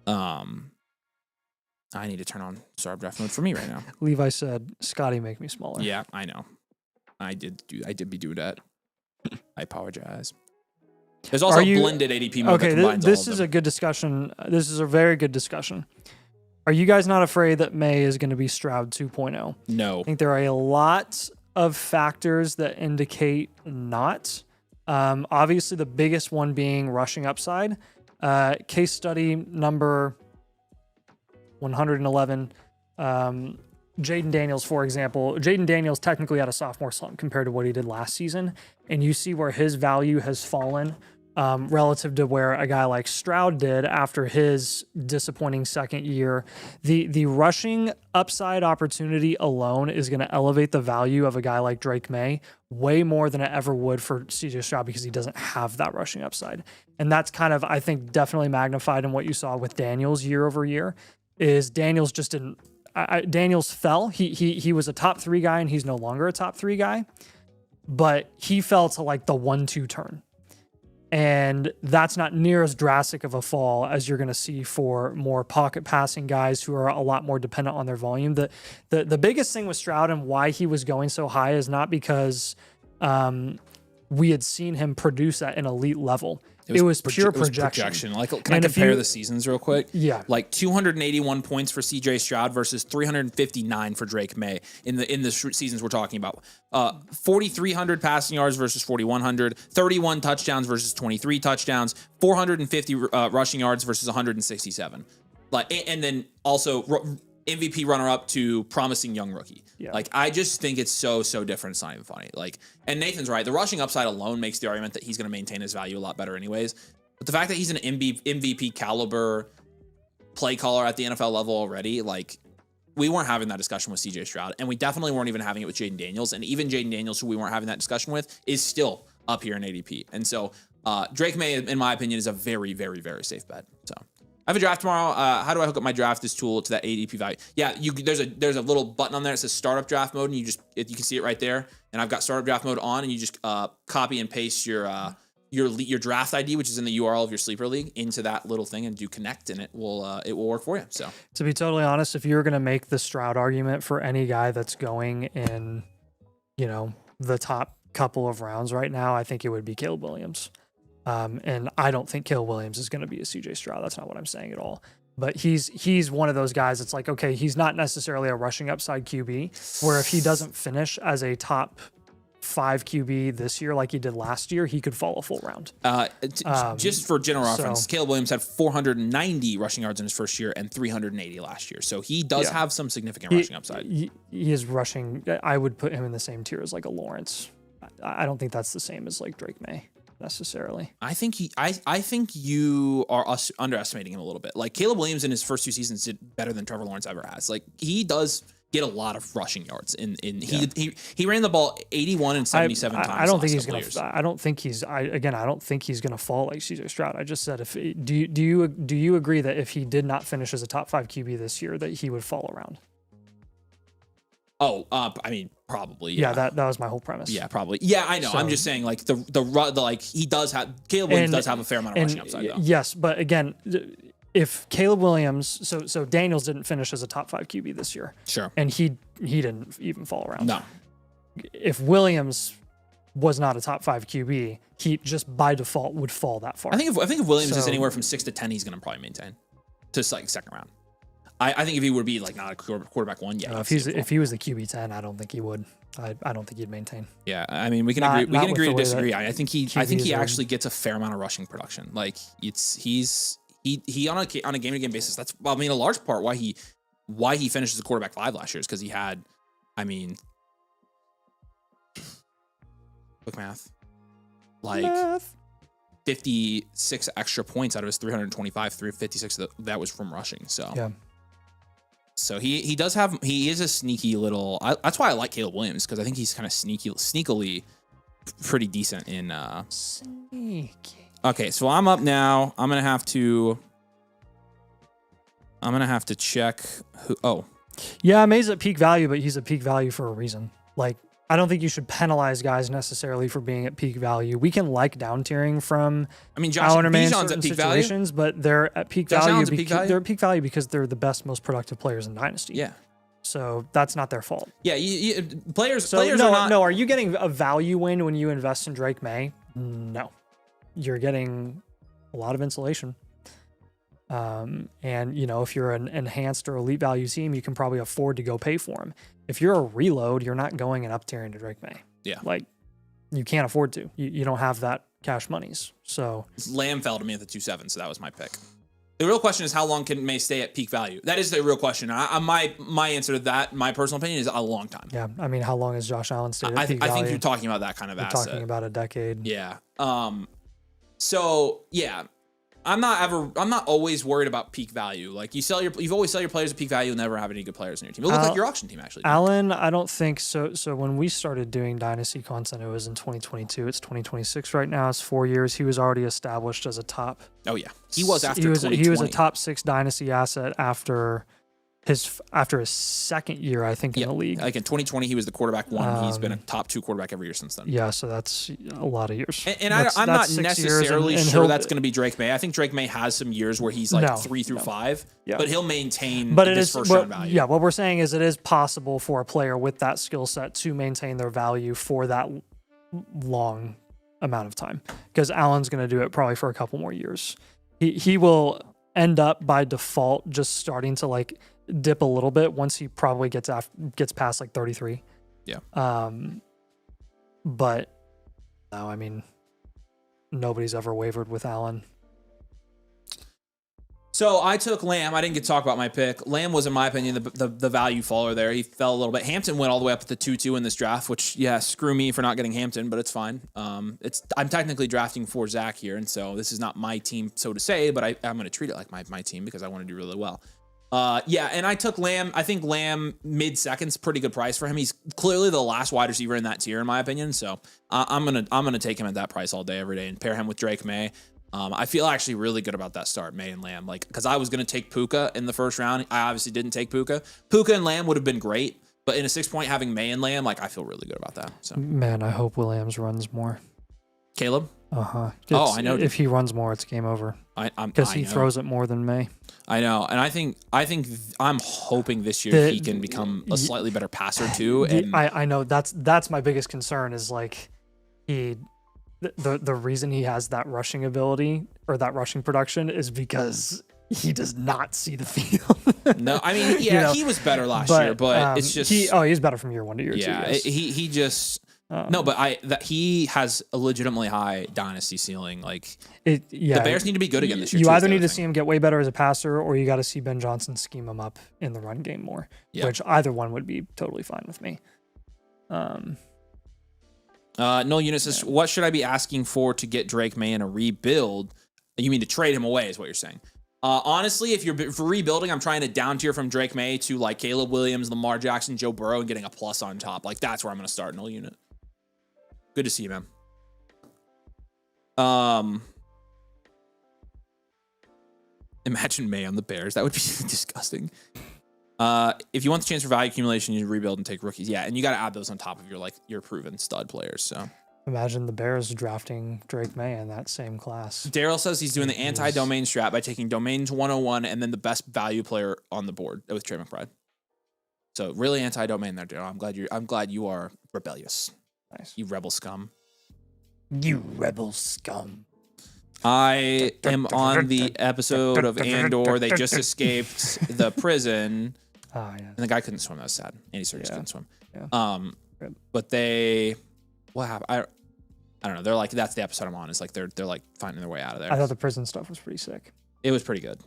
I need to turn on startup draft mode for me right now. Levi said, Scotty, make me smaller. Yeah, I know. I did be doing that. I apologize. There's also a blended ADP mode that combines this is a good discussion. This is a very good discussion. Are you guys not afraid that May is going to be Stroud 2.0? No. I think there are a lot of factors that indicate not. Obviously, the biggest one being rushing upside. Case study number 111. Jaden Daniels, for example. Jaden Daniels technically had a sophomore slump compared to what he did last season, and you see where his value has fallen relative to where a guy like Stroud did after his disappointing second year. The rushing upside opportunity alone is going to elevate the value of a guy like Drake May way more than it ever would for CJ Stroud because he doesn't have that rushing upside. And that's kind of, I think, definitely magnified in what you saw with Daniels year over year, is Daniels just didn't Daniels fell. He was a top 3 guy and he's no longer a top 3 guy, but he fell to like the 1-2 turn. And that's not near as drastic of a fall as you're going to see for more pocket passing guys who are a lot more dependent on their volume. The biggest thing with Stroud and why he was going so high is not because we had seen him produce at an elite level. It was pure projection. Like, can I compare the seasons real quick? Yeah. Like 281 points for CJ Stroud versus 359 for Drake May in the seasons we're talking about. 4,300 passing yards versus 4,100. 31 touchdowns versus 23 touchdowns. 450 rushing yards versus 167. And then also MVP runner-up to promising young rookie. Yeah. Like, I just think it's so different. It's not even funny. Like, and Nathan's right. The rushing upside alone makes the argument that he's going to maintain his value a lot better anyways. But the fact that he's an MVP caliber play caller at the NFL level already, like, we weren't having that discussion with CJ Stroud, and we definitely weren't even having it with Jaden Daniels. And even Jaden Daniels, who we weren't having that discussion with, is still up here in ADP. And so Drake May, in my opinion, is a very, very, very safe bet. So I have a draft tomorrow. How do I hook up my draft this tool to that ADP value? Yeah, there's a little button on there that says startup draft mode, and you can see it right there. And I've got startup draft mode on, and you just copy and paste your draft ID, which is in the URL of your sleeper league, into that little thing, and do connect, and it will work for you. So to be totally honest, if you're going to make the Stroud argument for any guy that's going in, the top couple of rounds right now, I think it would be Caleb Williams. And I don't think Caleb Williams is going to be a CJ Stroud. That's not what I'm saying at all. But he's one of those guys that's like, okay, he's not necessarily a rushing upside QB, where if he doesn't finish as a top 5 QB this year like he did last year, he could fall a full round. Just for general reference, Caleb Williams had 490 rushing yards in his first year and 380 last year. So he does have some significant rushing upside. He is rushing. I would put him in the same tier as like a Lawrence. I don't think that's the same as like Drake May necessarily. I think you are underestimating him a little bit. Like Caleb Williams in his first 2 seasons did better than Trevor Lawrence ever has. Like he does get a lot of rushing yards. He ran the ball 81 and 77 times. I don't think he's gonna. I don't think he's. I don't think he's gonna fall like CJ Stroud. I just said do you agree that if he did not finish as a top 5 QB this year, that he would fall around? Oh, I mean, probably. Yeah, that was my whole premise. Yeah, probably. Yeah, I know. So, I'm just saying, like he does have Caleb Williams does have a fair amount of rushing upside, though. Yes, but again, if Caleb Williams, so Daniels didn't finish as a top 5 QB this year, sure, and he didn't even fall around. No. If Williams was not a top 5 QB, he just by default would fall that far. I think if Williams is anywhere from 6 to 10, he's going to probably maintain to like second round. I think if he would be like not a quarterback 1, yeah. If he was the QB 10, I don't think he would. I don't think he'd maintain. Yeah, I mean we can agree. We can agree to disagree. I think he actually gets a fair amount of rushing production. Like he's on a game to game basis. That's a large part why he finished as a quarterback 5 last year is because he had, I mean, quick math, like 56 extra points out of his 325, 356 that was from rushing. So yeah. So he is a sneaky little. That's why I like Caleb Williams, because I think he's kind of sneakily pretty decent in. Sneaky. Okay, so I'm up now. I'm gonna have to check who. Oh, yeah, May's at peak value, but he's at peak value for a reason. Like, I don't think you should penalize guys necessarily for being at peak value. We can like down tiering from. I mean, Bijan's at peak situations, value, but they're at peak Josh value. Allen's at peak value. They're at peak value because they're the best, most productive players in Dynasty. Yeah. So that's not their fault. Yeah, players are not. No, are you getting a value win when you invest in Drake May? No, you're getting a lot of insulation. And if you're an enhanced or elite value team, you can probably afford to go pay for him. If you're a reload, you're not going and up tiering to Drake May. Yeah, like you can't afford to. You don't have that cash monies. So Lamb fell to me at the 2.7, so that was my pick. The real question is how long can May stay at peak value? That is the real question. My answer to that, my personal opinion, is a long time. Yeah, I mean, how long has Josh Allen stayed at peak value? I think you're talking about that kind of asset. Talking about a decade. Yeah. So yeah, I'm not always worried about peak value. Like you've always sell your players at peak value and never have any good players in your team. It looks like your auction team actually. Allen, I don't think so. So when we started doing Dynasty content, it was in 2022. It's 2026 right now. It's 4 years. He was already established as a top. Oh yeah, he was after 2020. He was a top 6 Dynasty asset after his second year, I think, in the league. Like in 2020, he was the quarterback 1. He's been a top 2 quarterback every year since then. Yeah, so that's a lot of years. And I'm not necessarily sure that's going to be Drake May. I think Drake May has some years where he's like 3 through 5, but he'll maintain this first round value. Yeah, what we're saying is it is possible for a player with that skill set to maintain their value for that long amount of time, because Allen's going to do it probably for a couple more years. He will end up by default just starting to like dip a little bit once he probably gets past like 33. Yeah. But no, I mean, nobody's ever wavered with Allen. So I took Lamb. I didn't get to talk about my pick. Lamb was, in my opinion, the value faller there. He fell a little bit. Hampton went all the way up to the 2-2 in this draft, which, yeah, screw me for not getting Hampton, but it's fine. I'm technically drafting for Zach here, and so this is not my team, so to say, but I'm going to treat it like my team because I want to do really well. And I took Lamb. I think Lamb mid-second's pretty good price for him. He's clearly the last wide receiver in that tier, in my opinion. So I'm gonna take him at that price all day, every day, and pair him with Drake May. I feel actually really good about that start, May and Lamb. Like, because I was gonna take Puka in the first round. I obviously didn't take Puka. Puka and Lamb would have been great, but in a 6-point having May and Lamb, like I feel really good about that. So man, I hope Williams runs more. Caleb? I know. If he runs more, it's game over. Because he throws it more than May. I know, and I think I'm hoping this year he can become a slightly better passer too. And I know that's my biggest concern is like the reason he has that rushing ability or that rushing production is because he does not see the field. No, I mean, he was better last year, but it's just he's better from year 1 to year 2. Yes. He just. No, but that he has a legitimately high dynasty ceiling. Like the Bears need to be good again this year. You either need to see him get way better as a passer, or you got to see Ben Johnson scheme him up in the run game more. Yeah. Which either one would be totally fine with me. Noel Eunice says, what should I be asking for to get Drake May in a rebuild? You mean to trade him away is what you're saying. Honestly, if you're for rebuilding, I'm trying to down tier from Drake May to like Caleb Williams, Lamar Jackson, Joe Burrow, and getting a plus on top. Like that's where I'm going to start, Noel Unit. Good to see you, man. Imagine May on the Bears. That would be disgusting. If you want the chance for value accumulation, you need to rebuild and take rookies. Yeah, and you got to add those on top of your proven stud players. So imagine the Bears drafting Drake May in that same class. Daryl says he's doing the anti-domain strat by taking domains 101 and then the best value player on the board with Trey McBride. So really anti-domain there, Daryl. I'm glad you are rebellious. Nice. You rebel scum. You rebel scum. I am on the episode of Andor. They just escaped the prison. Oh, yeah. And the guy couldn't swim. That was sad. Andy Serkis couldn't swim. Yeah. But they, what happened? I don't know. They're like, that's the episode I'm on. It's like they're like finding their way out of there. I thought the prison stuff was pretty sick. It was pretty good.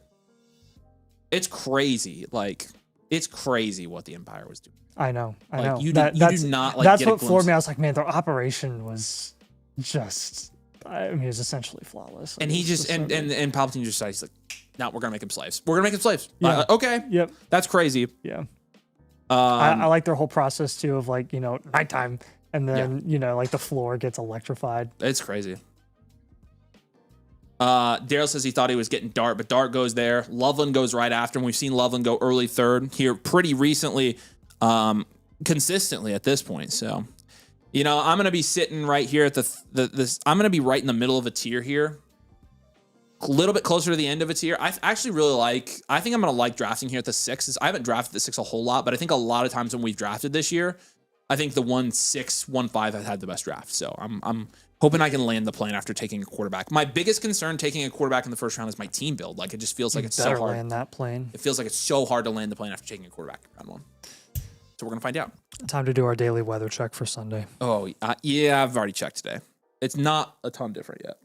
It's crazy. Like, it's crazy what the Empire was doing. I know. You do not like. That's what floored me. I was like, man, their operation was just. I mean, it was essentially flawless. And he just and Palpatine just decided, he's like, no, we're gonna make him slaves. We're gonna make him slaves. Yeah. Okay. Yep. That's crazy. Yeah. I like their whole process too of like, nighttime and then, like the floor gets electrified. It's crazy. Daryl says he thought he was getting Dart, but Dart goes there. Loveland goes right after him. We've seen Loveland go early third here pretty recently, consistently at this point. So, I'm going to be sitting right here at I'm going to be right in the middle of a tier here. A little bit closer to the end of a tier. I actually really I think I'm going to like drafting here at the 6. I haven't drafted the 6 a whole lot, but I think a lot of times when we've drafted this year, I think the 1-6, 1-5 has had the best draft. So I'm hoping I can land the plane after taking a quarterback. My biggest concern taking a quarterback in the first round is my team build. Like, it just feels like it's so hard. Land that plane. It feels like it's so hard to land the plane after taking a quarterback in round 1. So we're going to find out. Time to do our daily weather check for Sunday. Oh, yeah, I've already checked today. It's not a ton different yet.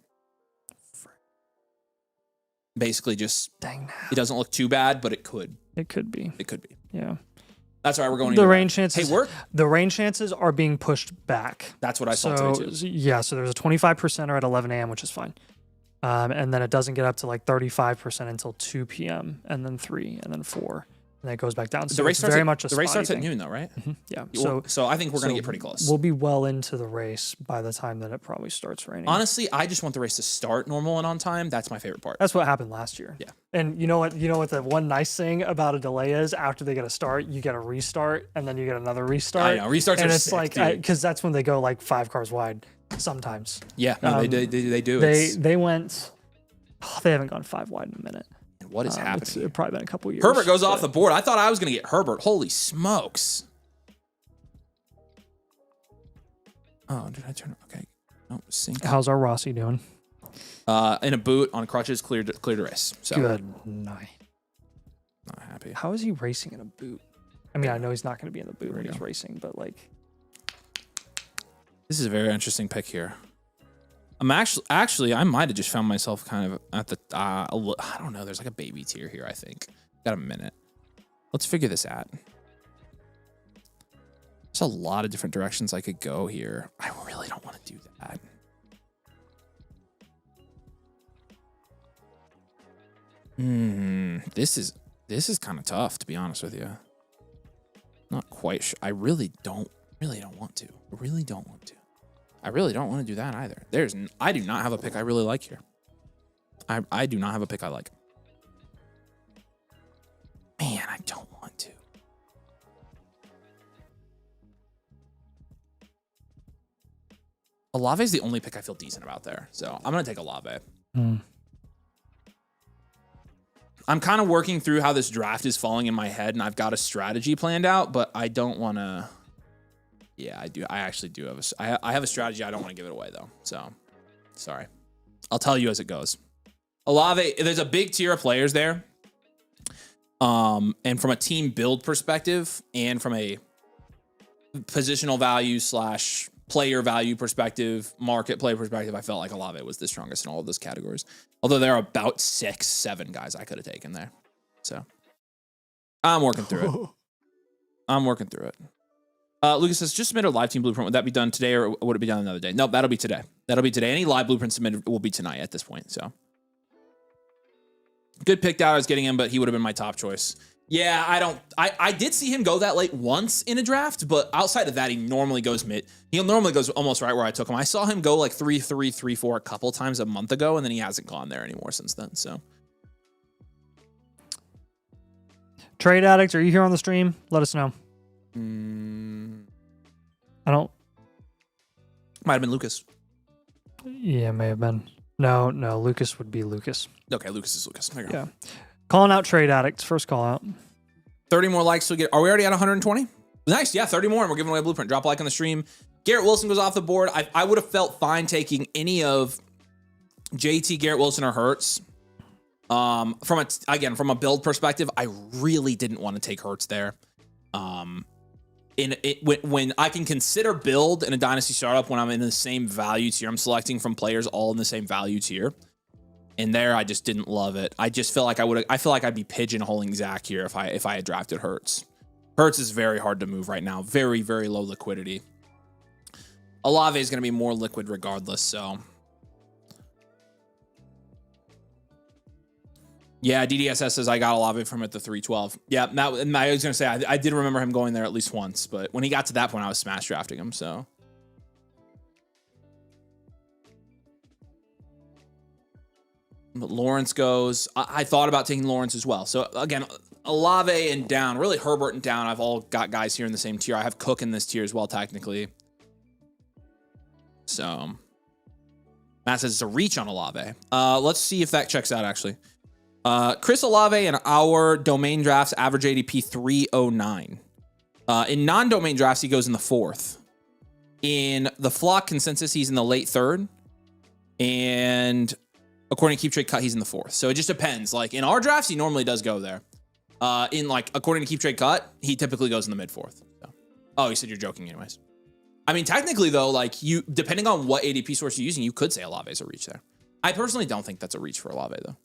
Basically just, it doesn't look too bad, but it could. It could be. It could be. Yeah. That's why we're going the rain chances. Hey, the rain chances are being pushed back. That's what I saw today too. Yeah, so there's a 25% at 11 a.m., which is fine. And then it doesn't get up to like 35% until 2 p.m. and then 3 and then 4. And then it goes back down. So the race starts very much a the race starts at noon though, right? Mm-hmm. Yeah. So I think we're going to get pretty close. We'll be well into the race by the time that it probably starts raining. Honestly, I just want the race to start normal and on time. That's my favorite part. That's what happened last year. Yeah. And you know what the one nice thing about a delay is, after they get a start, you get a restart and then you get another restart. I know, restarts and are it's sick, like, because that's when they go like 5 cars wide sometimes. Yeah, no, they do. They went, they haven't gone 5 wide in a minute. What is happening? It's probably been a couple years. Herbert goes off the board. I thought I was going to get Herbert. Holy smokes. Oh, did I turn? Okay. No, sync. How's our Rossi doing? In a boot on crutches, cleared to race. So good night. Not happy. How is he racing in a boot? I mean, I know he's not going to be in the boot when he's racing, but like. This is a very interesting pick here. I'm actually, I might have just found myself kind of at the, I don't know. There's like a baby tier here, I think. Got a minute. Let's figure this out. There's a lot of different directions I could go here. I really don't want to do that. This is kind of tough, to be honest with you. Not quite sure. I really don't want to. I really don't want to. I really don't want to do that either. I do not have a pick I really like here. I do not have a pick I like. Man, I don't want to. Olave is the only pick I feel decent about there. So I'm going to take Olave. I'm kind of working through how this draft is falling in my head, and I've got a strategy planned out, but I don't want to. Yeah, I do. I actually do have I have a strategy. I don't want to give it away though. So, sorry. I'll tell you as it goes. Olave, there's a big tier of players there. And from a team build perspective and from a positional value / player value perspective, market play perspective, I felt like Olave was the strongest in all of those categories. Although there are about 6-7 guys I could have taken there. So I'm working through it. Lucas says, just submit a live team blueprint. Would that be done today or would it be done another day? No, that'll be today. Any live blueprint submitted will be tonight at this point. So good pick out I was getting him, but he would have been my top choice. Yeah, I did see him go that late once in a draft, but outside of that, he normally goes mid. He normally goes almost right where I took him. I saw him go like 3-3, 3-4 a couple times a month ago, and then he hasn't gone there anymore since then. So, Trade Addict, are you here on the stream? Let us know. I don't. Might have been Lucas. Yeah, may have been. No, Lucas would be Lucas. Okay, Lucas is Lucas. There you go. Yeah. Calling out Trade Addicts. First call out. 30 more likes. So are we already at 120? Nice. Yeah, 30 more, and we're giving away a blueprint. Drop a like on the stream. Garrett Wilson goes off the board. I would have felt fine taking any of JT, Garrett Wilson, or Hurts. From a build perspective, I really didn't want to take Hurts there. When I can consider build in a dynasty startup when I'm in the same value tier, I'm selecting from players all in the same value tier. And there, I just didn't love it. I just feel like I feel like I'd be pigeonholing Zach here if I had drafted Hurts. Hurts is very hard to move right now. Very, very low liquidity. Olave is going to be more liquid regardless, so. Yeah, DDSS says I got Olave from at the 312. Yeah, I was going to say, I did remember him going there at least once, but when he got to that point, I was smash drafting him, so. But Lawrence goes. I thought about taking Lawrence as well. So again, Olave and down, really Herbert and down. I've all got guys here in the same tier. I have Cook in this tier as well, technically. So Matt says it's a reach on Olave. Let's see if that checks out, actually. Chris Olave in our domain drafts average ADP 309. In non-domain drafts, he goes in the 4th. In the flock consensus, he's in the late 3rd. And according to Keep Trade Cut, he's in the 4th. So it just depends. Like in our drafts, he normally does go there. According to Keep Trade Cut, he typically goes in the mid 4th. So. Oh, you said you're joking anyways. I mean, technically though, like depending on what ADP source you're using, you could say Olave is a reach there. I personally don't think that's a reach for Olave though.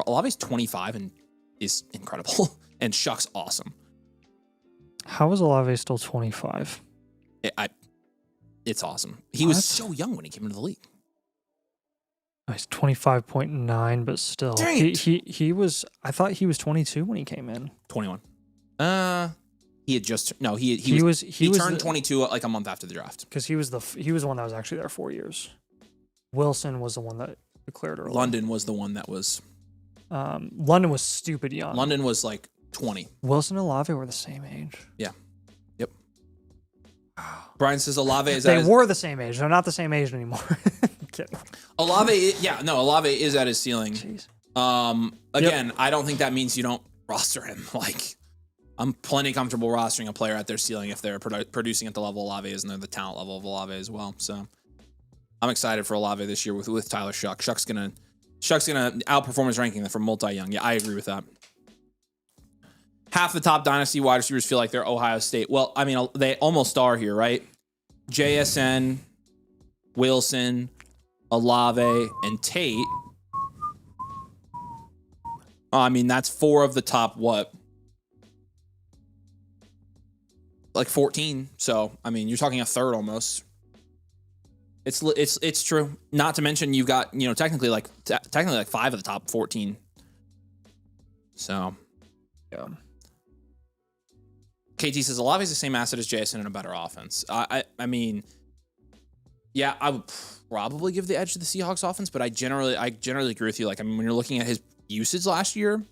Olave's 25 and is incredible, and Shuck's awesome. How is Olave still 25? It's awesome. He was so young when he came into the league. He's 25.9, but still. He was, I thought he was 22 when he came in. 21. He had just, no, he turned 22 like a month after the draft. Because he was the one that was actually there 4 years. Wilson was the one that declared early. London was the one that was. London was stupid young. London was like 20. Wilson and Olave were the same age. Yeah. Yep. Brian says Olave is. They were the same age. They're not the same age anymore. I'm kidding. Olave, Olave is at his ceiling. Jeez. Again, I don't think that means you don't roster him. Like, I'm plenty comfortable rostering a player at their ceiling if they're producing at the level Olave is and they're the talent level of Olave as well. So I'm excited for Olave this year with Tyler Shuck. Shuck's gonna outperform his ranking from multi-young. Yeah, I agree with that. Half the top dynasty wide receivers feel like they're Ohio State. Well, I mean, they almost are here, right? JSN, Wilson, Olave, and Tate. I mean, that's 4 of the top, like 14. So, I mean, you're talking a third almost. It's true. Not to mention you've got, technically like 5 of the top 14. So, yeah. KT says Olave is the same asset as Jason in a better offense. I mean, yeah, I would probably give the edge to the Seahawks offense, but I generally agree with you. Like, I mean, when you're looking at his usage last year,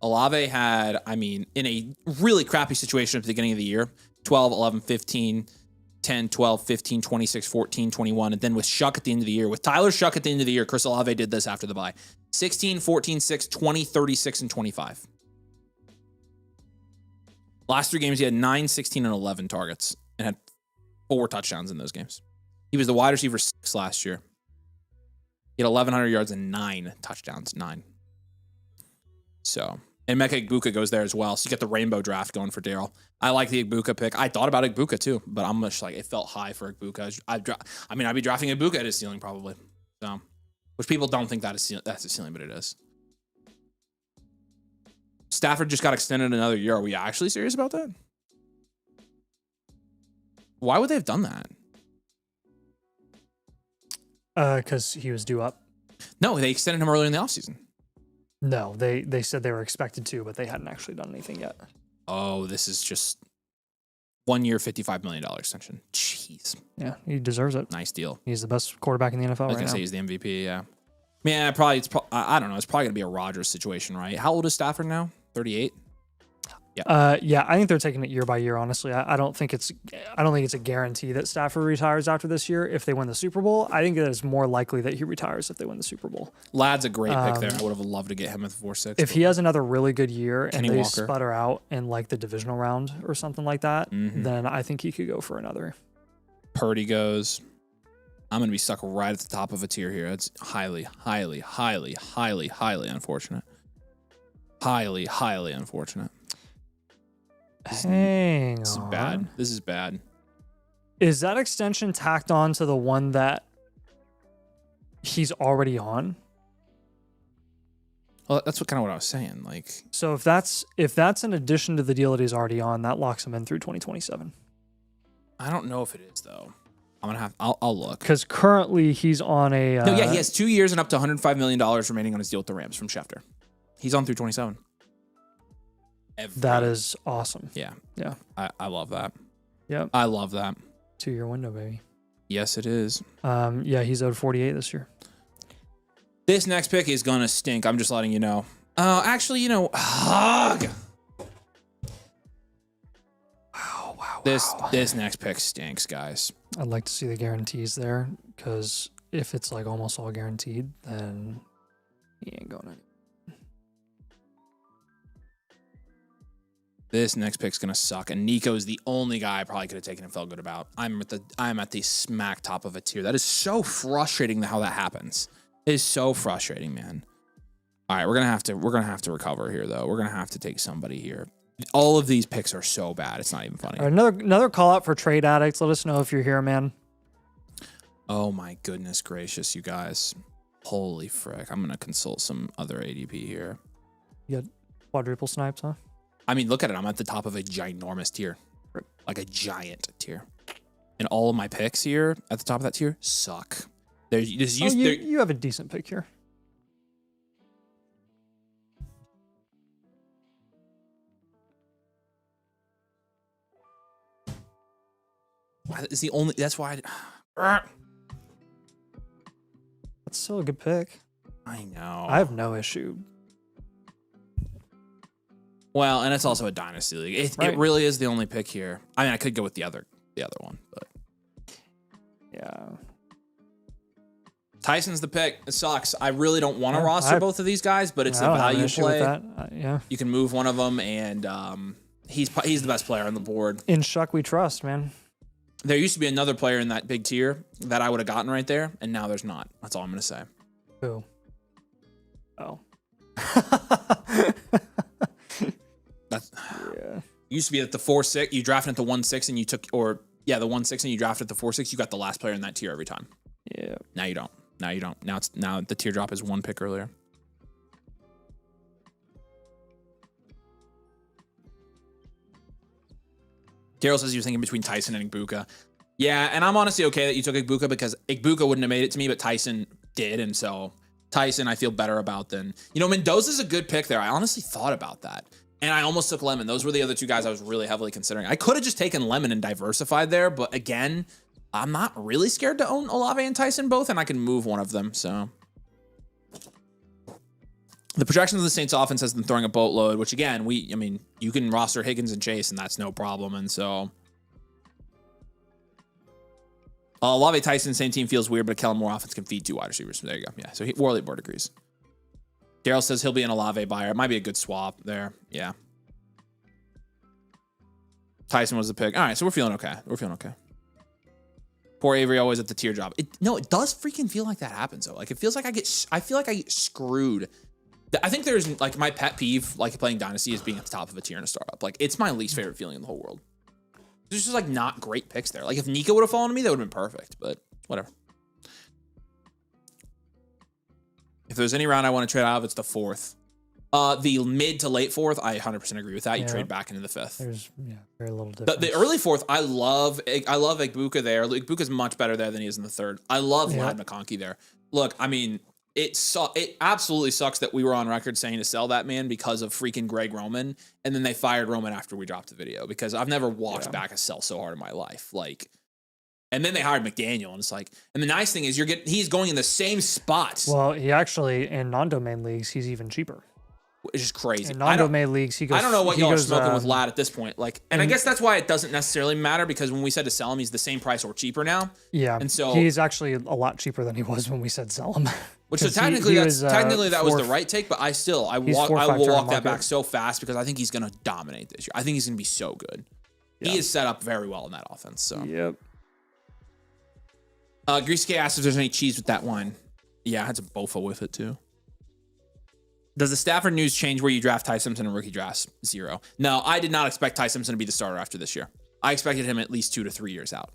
Olave had, I mean, in a really crappy situation at the beginning of the year, 12, 11, 15, 10, 12, 15, 26, 14, 21. And then with Shuck at the end of the year, with Tyler Shuck at the end of the year, Chris Olave did this after the bye. 16, 14, 6, 20, 36, and 25. Last 3 games, he had 9, 16, and 11 targets and had 4 touchdowns in those games. He was the wide receiver 6 last year. He had 1,100 yards and 9 touchdowns. 9. So, And Meka Igbokwe goes there as well. So you get the rainbow draft going for Daryl. I like the Igbokwe pick. I thought about Igbokwe too, but I'm just like, it felt high for Igbokwe. I'd be drafting Igbokwe at his ceiling probably. So, which people don't think that's a ceiling, but it is. Stafford just got extended another year. Are we actually serious about that? Why would they have done that? Because he was due up. No, they extended him earlier in the offseason. No, they said they were expected to, but they hadn't actually done anything yet. Oh, this is just 1 year, $55 million extension. Jeez. Yeah, he deserves it. Nice deal. He's the best quarterback in the NFL right now. I was going to say he's the MVP, yeah. Man, I don't know. It's probably going to be a Rodgers situation, right? How old is Stafford now? 38? Yeah, I think they're taking it year by year. Honestly, I don't think it's a guarantee that Stafford retires after this year if they win the Super Bowl. I think it is more likely that he retires if they win the Super Bowl. Ladd's a great pick there. I would have loved to get him at the 4-6. If he has another really good year and they Walker. sputter out in like the divisional round or something like that, then I think he could go for another. Purdy goes. I'm going to be stuck right at the top of a tier here. It's highly, highly, highly, highly, highly unfortunate. Highly, highly unfortunate. Hang on. This is bad. This is bad. Is that extension tacked on to the one that he's already on? Well, that's what I was saying. Like, so if that's in addition to the deal that he's already on, that locks him in through 2027. I don't know if it is though. I'll look. Because currently he's on a no, yeah, he has 2 years and up to $105 million remaining on his deal with the Rams from Schefter. He's on through 27. That is awesome. Yeah. Yeah. I love that. Yep. I love that. 2-year window, baby. Yes, it is. Yeah, he's owed 48 this year. This next pick is gonna stink. I'm just letting you know. Actually, hug. Wow. This next pick stinks, guys. I'd like to see the guarantees there, because if it's like almost all guaranteed, then he ain't going to. This next pick's gonna suck, and Nico's the only guy I probably could have taken and felt good about. I'm at the smack top of a tier. That is so frustrating how that happens. It is so frustrating, man. All right, we're gonna have to recover here though. We're gonna have to take somebody here. All of these picks are so bad. It's not even funny. All right, another call out for trade addicts. Let us know if you're here, man. Oh my goodness gracious, you guys. Holy frick. I'm gonna consult some other ADP here. You got quadruple snipes, huh? I mean, look at it. I'm at the top of a ginormous tier. Like a giant tier. And all of my picks here at the top of that tier suck. You have a decent pick here. It's the only. That's why. That's still a good pick. I know. I have no issue. Well, and it's also a dynasty league. It really is the only pick here. I mean, I could go with the other one, but yeah. Tyson's the pick. It sucks. I really don't want to roster both of these guys, but it's a value play. Yeah. You can move one of them, and he's the best player on the board. In Shuck we trust, man. There used to be another player in that big tier that I would have gotten right there, and now there's not. That's all I'm gonna say. Who? Oh. Yeah. Used to be at the 4-6. You drafted at the 1-6 and you took, the 1-6 and you drafted at the 4-6. You got the last player in that tier every time. Yeah. Now you don't. Now the tier drop is one pick earlier. Daryl says he was thinking between Tyson and Igbokwe. Yeah, and I'm honestly okay that you took Igbokwe because Igbokwe wouldn't have made it to me, but Tyson did, and so Tyson I feel better about than Mendoza's a good pick there. I honestly thought about that. And I almost took Lemon. Those were the other two guys I was really heavily considering. I could have just taken Lemon and diversified there, but again, I'm not really scared to own Olave and Tyson both, and I can move one of them, so. The projections of the Saints offense has them throwing a boatload, which again, you can roster Higgins and Chase, and that's no problem, and so. Olave, Tyson, same team feels weird, but Kellen Moore offense can feed two wide receivers. There you go. Yeah, so Warley board agrees. Daryl says he'll be an Olave buyer. It might be a good swap there. Yeah. Tyson was the pick. All right, so we're feeling okay. Poor Avery always at the tier drop. It does freaking feel like that happens though. Like it feels like I feel like I get screwed I think there's like my pet peeve, like playing Dynasty, is being at the top of a tier in a startup. Like it's my least favorite feeling in the whole world. There's just like not great picks there. Like if Nico would have fallen to me, that would have been perfect, but whatever. If there's any round I want to trade out of, it's the 4th. The mid to late 4th, I 100% agree with that. You trade back into the 5th. There's very little difference. The early 4th, I love Igbuka there. Igbuka's much better there than he is in the 3rd. I love Vlad McConkey there. Look, I mean, it absolutely sucks that we were on record saying to sell that man because of freaking Greg Roman, and then they fired Roman after we dropped the video because I've never walked back a sell so hard in my life. Like, and then they hired McDaniel, and it's like, and the nice thing is he's going in the same spots. Well, he actually in non-domain leagues he's even cheaper. It's just crazy. In non-domain leagues, he goes. I don't know what y'all are smoking with Lad at this point. Like, and I guess that's why it doesn't necessarily matter because when we said to sell him, he's the same price or cheaper now. Yeah, and so he's actually a lot cheaper than he was when we said sell him. Which so technically, that was the right take, but I will walk that back so fast because I think he's going to dominate this year. I think he's going to be so good. Yeah. He is set up very well in that offense. So yep. Greasy K asked if there's any cheese with that wine. Yeah, I had some Bofa with it too. Does the Stafford news change where you draft Ty Simpson in rookie drafts? 0. No, I did not expect Ty Simpson to be the starter after this year. I expected him at least 2 to 3 years out.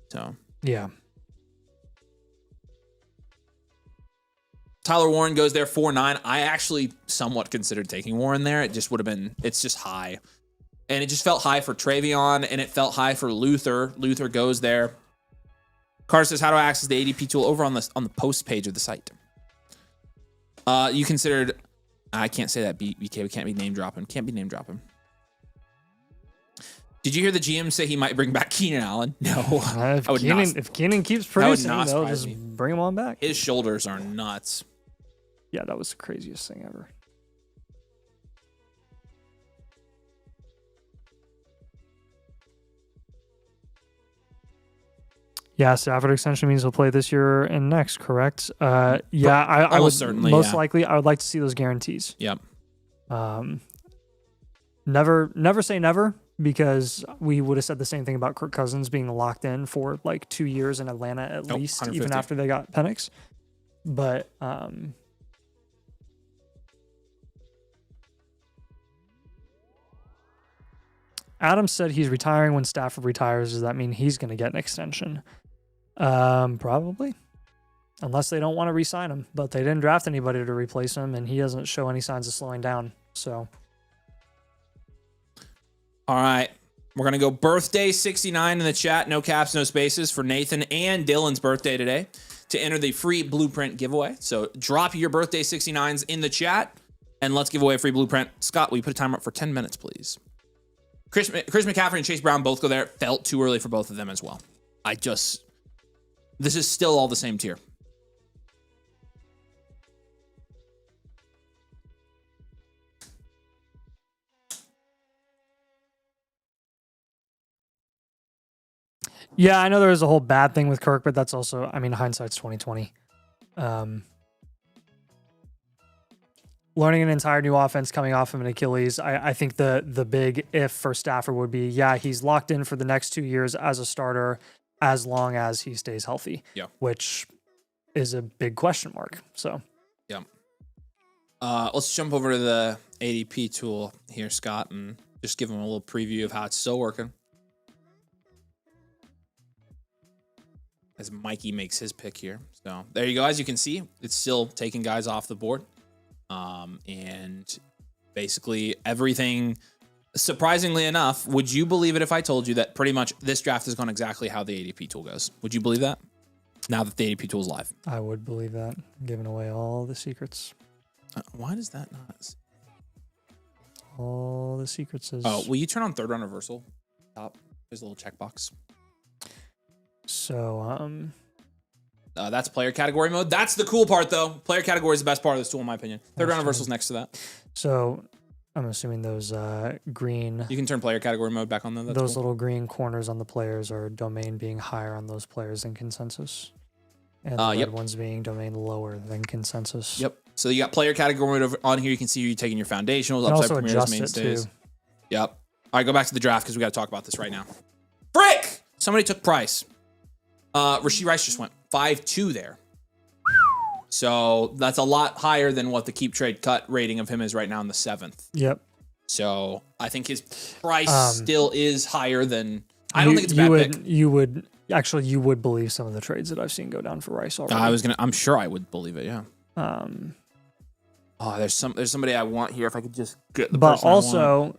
So yeah. Tyler Warren goes there 4-9. I actually somewhat considered taking Warren there. It just would have been, it's just high. And it just felt high for Travion, and it felt high for Luther. Luther goes there. Carter says, how do I access the ADP tool over on the post page of the site? You considered, I can't say that, BK, we can't be name dropping. Can't be name dropping. Did you hear the GM say he might bring back Keenan Allen? No. If Keenan keeps producing, they'll just bring him on back. His shoulders are nuts. Yeah, that was the craziest thing ever. Yeah, Stafford extension means he'll play this year and next, correct? Yeah, I would certainly most likely. I would like to see those guarantees. Yep. Never say never, because we would have said the same thing about Kirk Cousins being locked in for like 2 years in Atlanta at least, 150. Even after they got Penix. But Adam said he's retiring when Stafford retires. Does that mean he's going to get an extension? Probably, unless they don't want to re-sign him. But they didn't draft anybody to replace him, and he doesn't show any signs of slowing down. So, all right, we're gonna go birthday 69 in the chat. No caps, no spaces for Nathan and Dylan's birthday today to enter the free blueprint giveaway. So drop your birthday 69s in the chat, and let's give away a free blueprint. Scott, will you put a timer up for 10 minutes, please? Chris McCaffrey and Chase Brown both go there. Felt too early for both of them as well. This is still all the same tier. Yeah, I know there was a whole bad thing with Kirk, but that's also, I mean, hindsight's 2020. Learning an entire new offense coming off of an Achilles, I think the big if for Stafford would be, yeah, he's locked in for the next 2 years as a starter as long as he stays healthy. Yeah. Which is a big question mark. So, yeah. Let's jump over to the ADP tool here, Scott, and just give him a little preview of how it's still working. As Mikey makes his pick here. So there you go. As you can see, it's still taking guys off the board. And basically everything, surprisingly enough, would you believe it if I told you that pretty much this draft has gone exactly how the ADP tool goes? Would you believe that? Now that the ADP tool is live. I would believe that. Giving away all the secrets. Why does that not? All the secrets is... Oh, will you turn on third round reversal? Top. There's a little checkbox. So, that's player category mode. That's the cool part, though. Player category is the best part of this tool, in my opinion. Third round reversal is next to that. So, I'm assuming those green... You can turn player category mode back on, though. That's those cool. Little green corners on the players are domain being higher on those players than consensus. And the red ones being domain lower than consensus. Yep. So, you got player category mode over on here. You can see you're taking your foundationals, upside premieres, mainstays. Yep. All right, go back to the draft because we got to talk about this right now. Frick! Somebody took Price. Rashee Rice just went 5-2 there. So that's a lot higher than what the keep trade cut rating of him is right now in the 7th. Yep. So I think his price still is higher than. I don't think it's a bad pick. You would believe some of the trades that I've seen go down for Rice already. I'm sure I would believe it. Yeah. There's somebody I want here. If I could just get the. But also,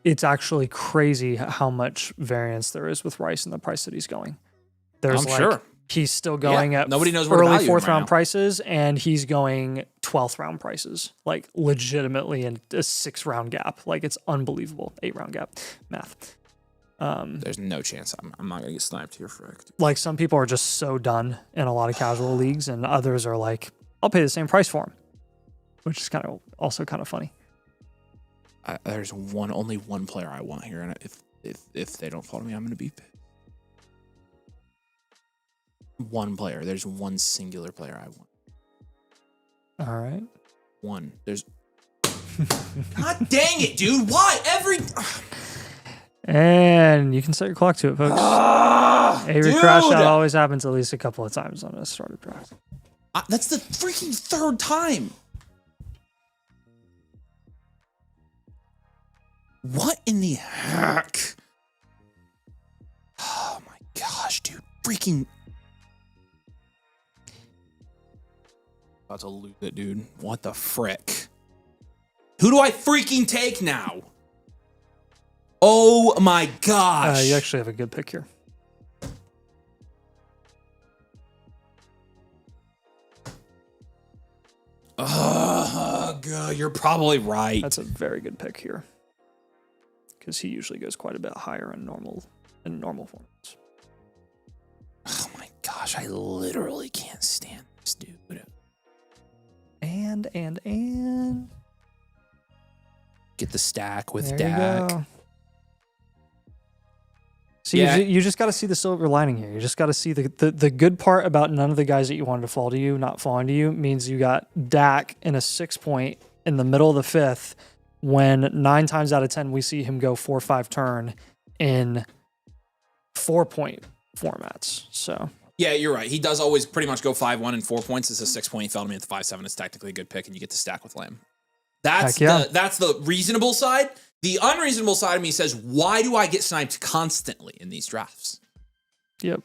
it's actually crazy how much variance there is with Rice and the price that he's going. There's sure. He's still going at nobody knows early 4th round prices, and he's going 12th round prices, like legitimately in a 6 round gap. Like it's unbelievable. 8 round gap math. There's no chance I'm not gonna get sniped here for it. Like some people are just so done in a lot of casual leagues, and others are like, I'll pay the same price for him, which is also kind of funny. There's only one player I want here, and if they don't follow me, I'm gonna be pissed. One player. There's one singular player I want. All right. One. There's. God dang it, dude! Why And you can set your clock to it, folks. Avery crash out always happens at least a couple of times on a starter draft. That's the freaking 3rd time. What in the heck? Oh my gosh, dude! Freaking. About to lose it, dude. What the frick? Who do I freaking take now? Oh my gosh. You actually have a good pick here. God, you're probably right. That's a very good pick here. Because he usually goes quite a bit higher in normal formats. Oh my gosh, I literally can't stand this dude. And get the stack with there Dak. You go. So you just got to see the silver lining here. You just got to see the good part about none of the guys that you wanted to fall to you not falling to you means you got Dak in a 6 point in the middle of the 5th when 9 times out of 10 we see him go 4-5 turn in 4 point formats. So yeah, you're right. He does always pretty much go 5-1 and 4 points. It's a 6 point. He fell to me at the 5-7. It's technically a good pick, and you get to stack with Lamb. That's the reasonable side. The unreasonable side of me says, why do I get sniped constantly in these drafts? Yep.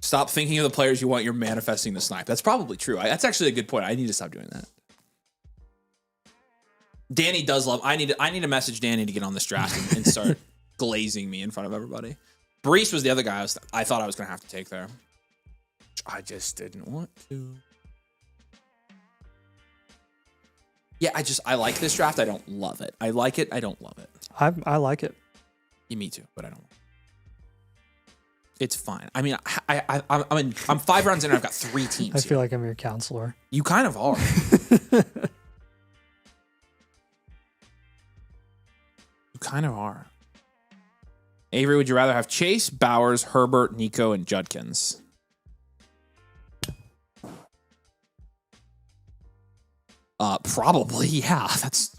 Stop thinking of the players you want. You're manifesting the snipe. That's probably true. That's actually a good point. I need to stop doing that. Danny does love. I need to message Danny to get on this draft and start glazing me in front of everybody. Brees was the other guy I thought I was going to have to take there. I just didn't want to. Yeah, I like this draft. I don't love it. I like it. I don't love it. I like it. Yeah, me too, but I don't. It's fine. I mean, I'm 5 rounds in and I've got 3 teams. I feel like I'm your counselor. You kind of are. You kind of are. Avery, would you rather have Chase, Bowers, Herbert, Nico, and Judkins? Probably, yeah. That's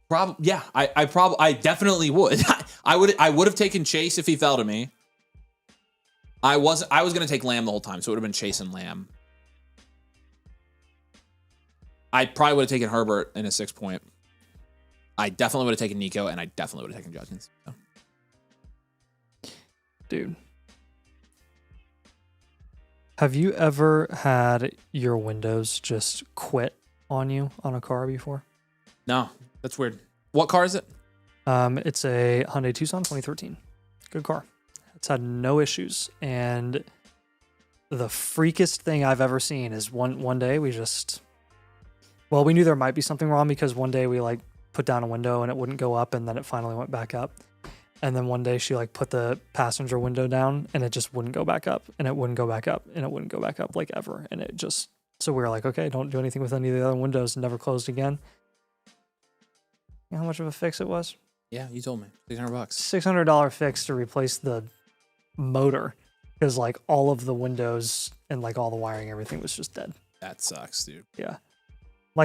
probably, yeah. I definitely would. I would have taken Chase if he fell to me. I was gonna take Lamb the whole time, so it would have been Chase and Lamb. I probably would have taken Herbert in a 6 point. I definitely would have taken Nico, and I definitely would have taken Judkins. So. Dude. Have you ever had your Windows just quit on you on a car before? No, that's weird. What car is it? It's a Hyundai Tucson 2013. Good car. It's had no issues. And the freakest thing I've ever seen is one day we knew there might be something wrong because one day we put down a window and it wouldn't go up and then it finally went back up. And then one day she put the passenger window down and it just wouldn't go back up and it wouldn't go back up and it wouldn't go back up ever. And it just, so we were like, okay, don't do anything with any of the other windows and never closed again. You know how much of a fix it was? Yeah, you told me. $600. $600 fix to replace the motor because all of the windows and all the wiring, everything was just dead. That sucks, dude. Yeah.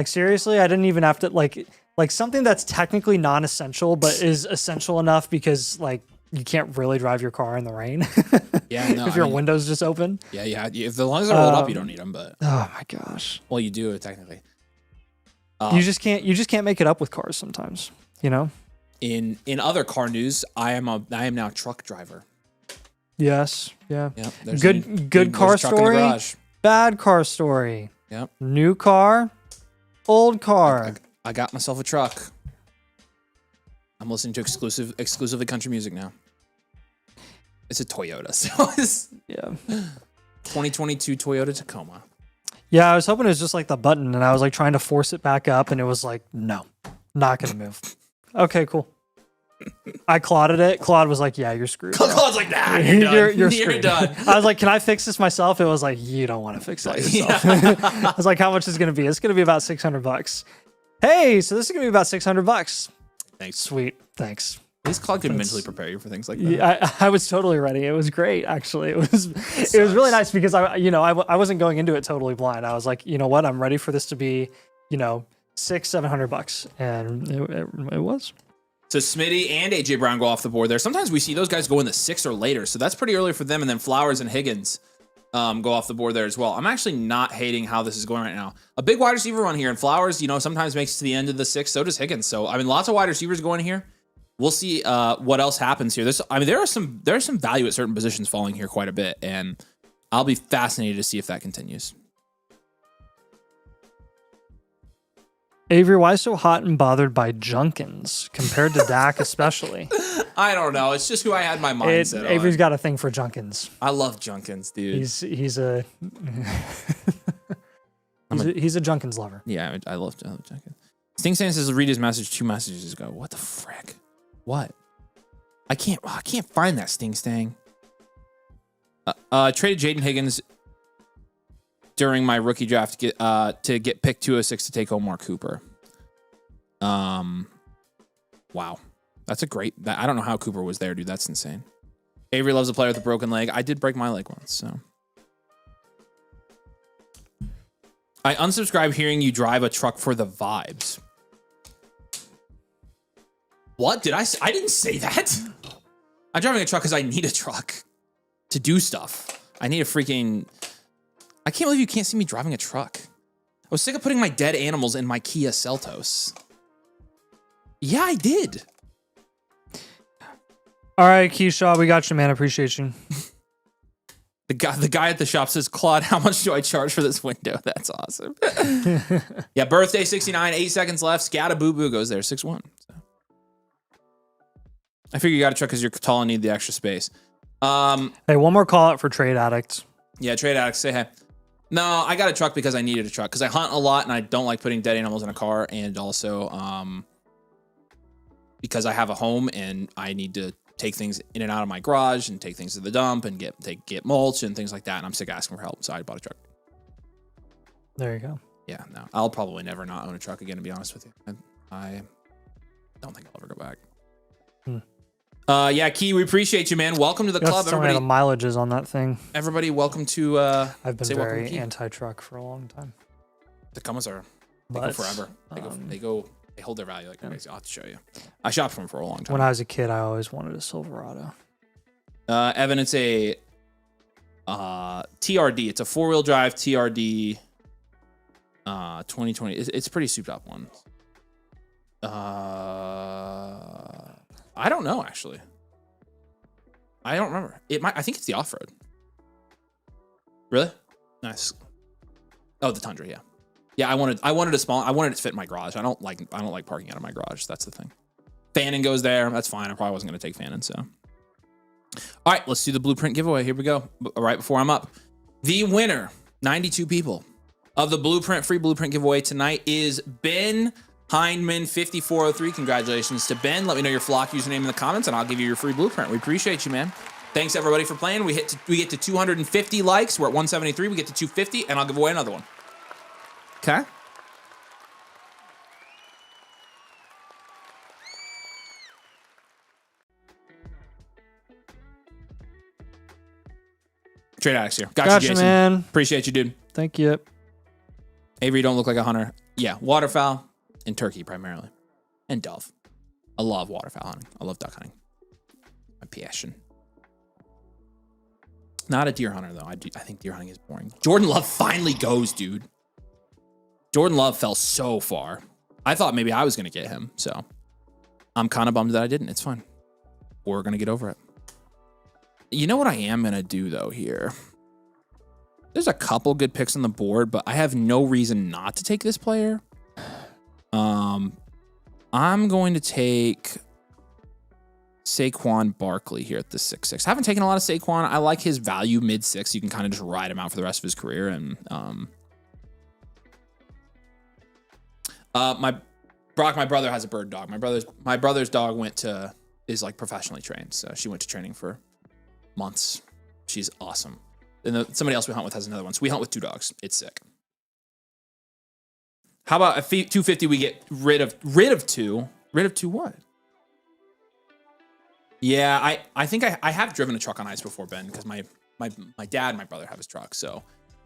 Seriously, I didn't even have to something that's technically non-essential, but is essential enough because you can't really drive your car in the rain. Yeah, no, if your window's just open. Yeah. If the lungs are rolled up, you don't need them. But oh my gosh. Well, you do technically. You just can't make it up with cars sometimes. You know. In other car news, I am now a truck driver. Yes. Yeah. Yep. Good car story. Bad car story. Yep. New car. Old car. I got myself a truck. I'm listening to exclusively country music now. It's a Toyota. So it's 2022 Toyota Tacoma. Yeah, I was hoping it was just like the button, and I was like trying to force it back up, and it was like, no, not gonna move. Okay, cool. I clawed it. Claude was like, yeah, you're screwed. Claude's like, nah, you're done. You're screwed. You're done. I was like, can I fix this myself? It was like, you don't want to fix that yourself. I was like, how much is it going to be? It's going to be about $600. Hey, so this is going to be about $600. Thanks. Sweet. Thanks. At least Claude could mentally prepare you for things like that. Yeah, I was totally ready. It was great, actually. It was really nice because I wasn't going into it totally blind. I was like, you know what? I'm ready for this to be, $600-700, and it was. So Smitty and AJ Brown go off the board there. Sometimes we see those guys go in the 6 or later, so that's pretty early for them. And then Flowers and Higgins go off the board there as well. I'm actually not hating how this is going right now. A big wide receiver run here, and Flowers, sometimes makes it to the end of the 6. So does Higgins. So lots of wide receivers going here. We'll see what else happens here. There is some value at certain positions falling here quite a bit, and I'll be fascinated to see if that continues. Avery, why so hot and bothered by Junkins compared to Dak especially? I don't know. It's just who I had my mindset on. Avery's got a thing for Junkins. I love Junkins, dude. He's a he's a Junkins lover. Yeah, I love Junkins. Sting says read his message 2 messages ago. What the frick? What? I can't find that Sting. Traded Jaden Higgins during my rookie draft to get pick 206 to take Omar Cooper. Wow. That's a great... I don't know how Cooper was there, dude. That's insane. Avery loves a player with a broken leg. I did break my leg once, so... I unsubscribe hearing you drive a truck for the vibes. What? I didn't say that. I'm driving a truck because I need a truck to do stuff. I need a freaking... I can't believe you can't see me driving a truck. I was sick of putting my dead animals in my Kia Seltos. Yeah, I did. All right, Keyshaw, we got you, man. Appreciate you. The guy at the shop says, Claude, how much do I charge for this window? That's awesome. Yeah, birthday 69, 8 seconds left. Scatta Boo Boo goes there, 6-1. So. I figure you got a truck because you're tall and need the extra space. Hey, one more call out for Trade Addicts. Yeah, Trade Addicts, say hey. No, I got a truck because I needed a truck because I hunt a lot and I don't like putting dead animals in a car, and also because I have a home and I need to take things in and out of my garage and take things to the dump and get mulch and things like that, and I'm sick of asking for help, so I bought a truck. There you go. Yeah, no, I'll probably never not own a truck again, to be honest with you. I don't think I'll ever go back. Yeah, Key, we appreciate you, man. Welcome to the club, everybody. The mileages on that thing. Everybody, welcome to. I've been very anti-truck for a long time. Tacomas go forever. They hold their value like crazy. I'll have to show you. I shopped for them for a long time. When I was a kid, I always wanted a Silverado. Evan, it's a TRD. It's a 4-wheel drive TRD. 2020. It's a pretty souped up one. I don't know, actually. I don't remember. I think it's the off-road. Really? Nice. Oh, the Tundra, yeah. Yeah, I wanted a small. I wanted it to fit in my garage. I don't like parking out of my garage. That's the thing. Fannin goes there. That's fine. I probably wasn't going to take Fannin, so. All right, let's do the blueprint giveaway. Here we go. Right before I'm up. The winner, 92 people, of the free blueprint giveaway tonight is Ben Hindman 5403. Congratulations to Ben. Let me know your flock username in the comments, and I'll give you your free blueprint. We appreciate you, man. Thanks everybody for playing. We get to 250 likes. We're at 173. We get to 250, and I'll give away another one. Okay. Trade Addicts here. Gotcha, Jason. Man. Appreciate you, dude. Thank you. Avery, you don't look like a hunter. Yeah, waterfowl and turkey primarily, and dove. I love waterfowl hunting. I love duck hunting. My passion. Not a deer hunter, though. I think deer hunting is boring. Jordan Love finally goes, dude. Jordan Love fell so far. I thought maybe I was going to get him, so I'm kind of bummed that I didn't. It's fine. We're going to get over it. You know what I am going to do, though, here? There's a couple good picks on the board, but I have no reason not to take this player. I'm going to take Saquon Barkley here at the 6'6". I haven't taken a lot of Saquon. I like his value mid-6. You can kind of just ride him out for the rest of his career. And my brother has a bird dog. My brother's dog is like professionally trained. So she went to training for months. She's awesome. And somebody else we hunt with has another one. So we hunt with 2 dogs. It's sick. How about a 250? We get rid of 2. Rid of 2 what? Yeah, I think I have driven a truck on ice before, Ben, because my dad and my brother have his truck. So,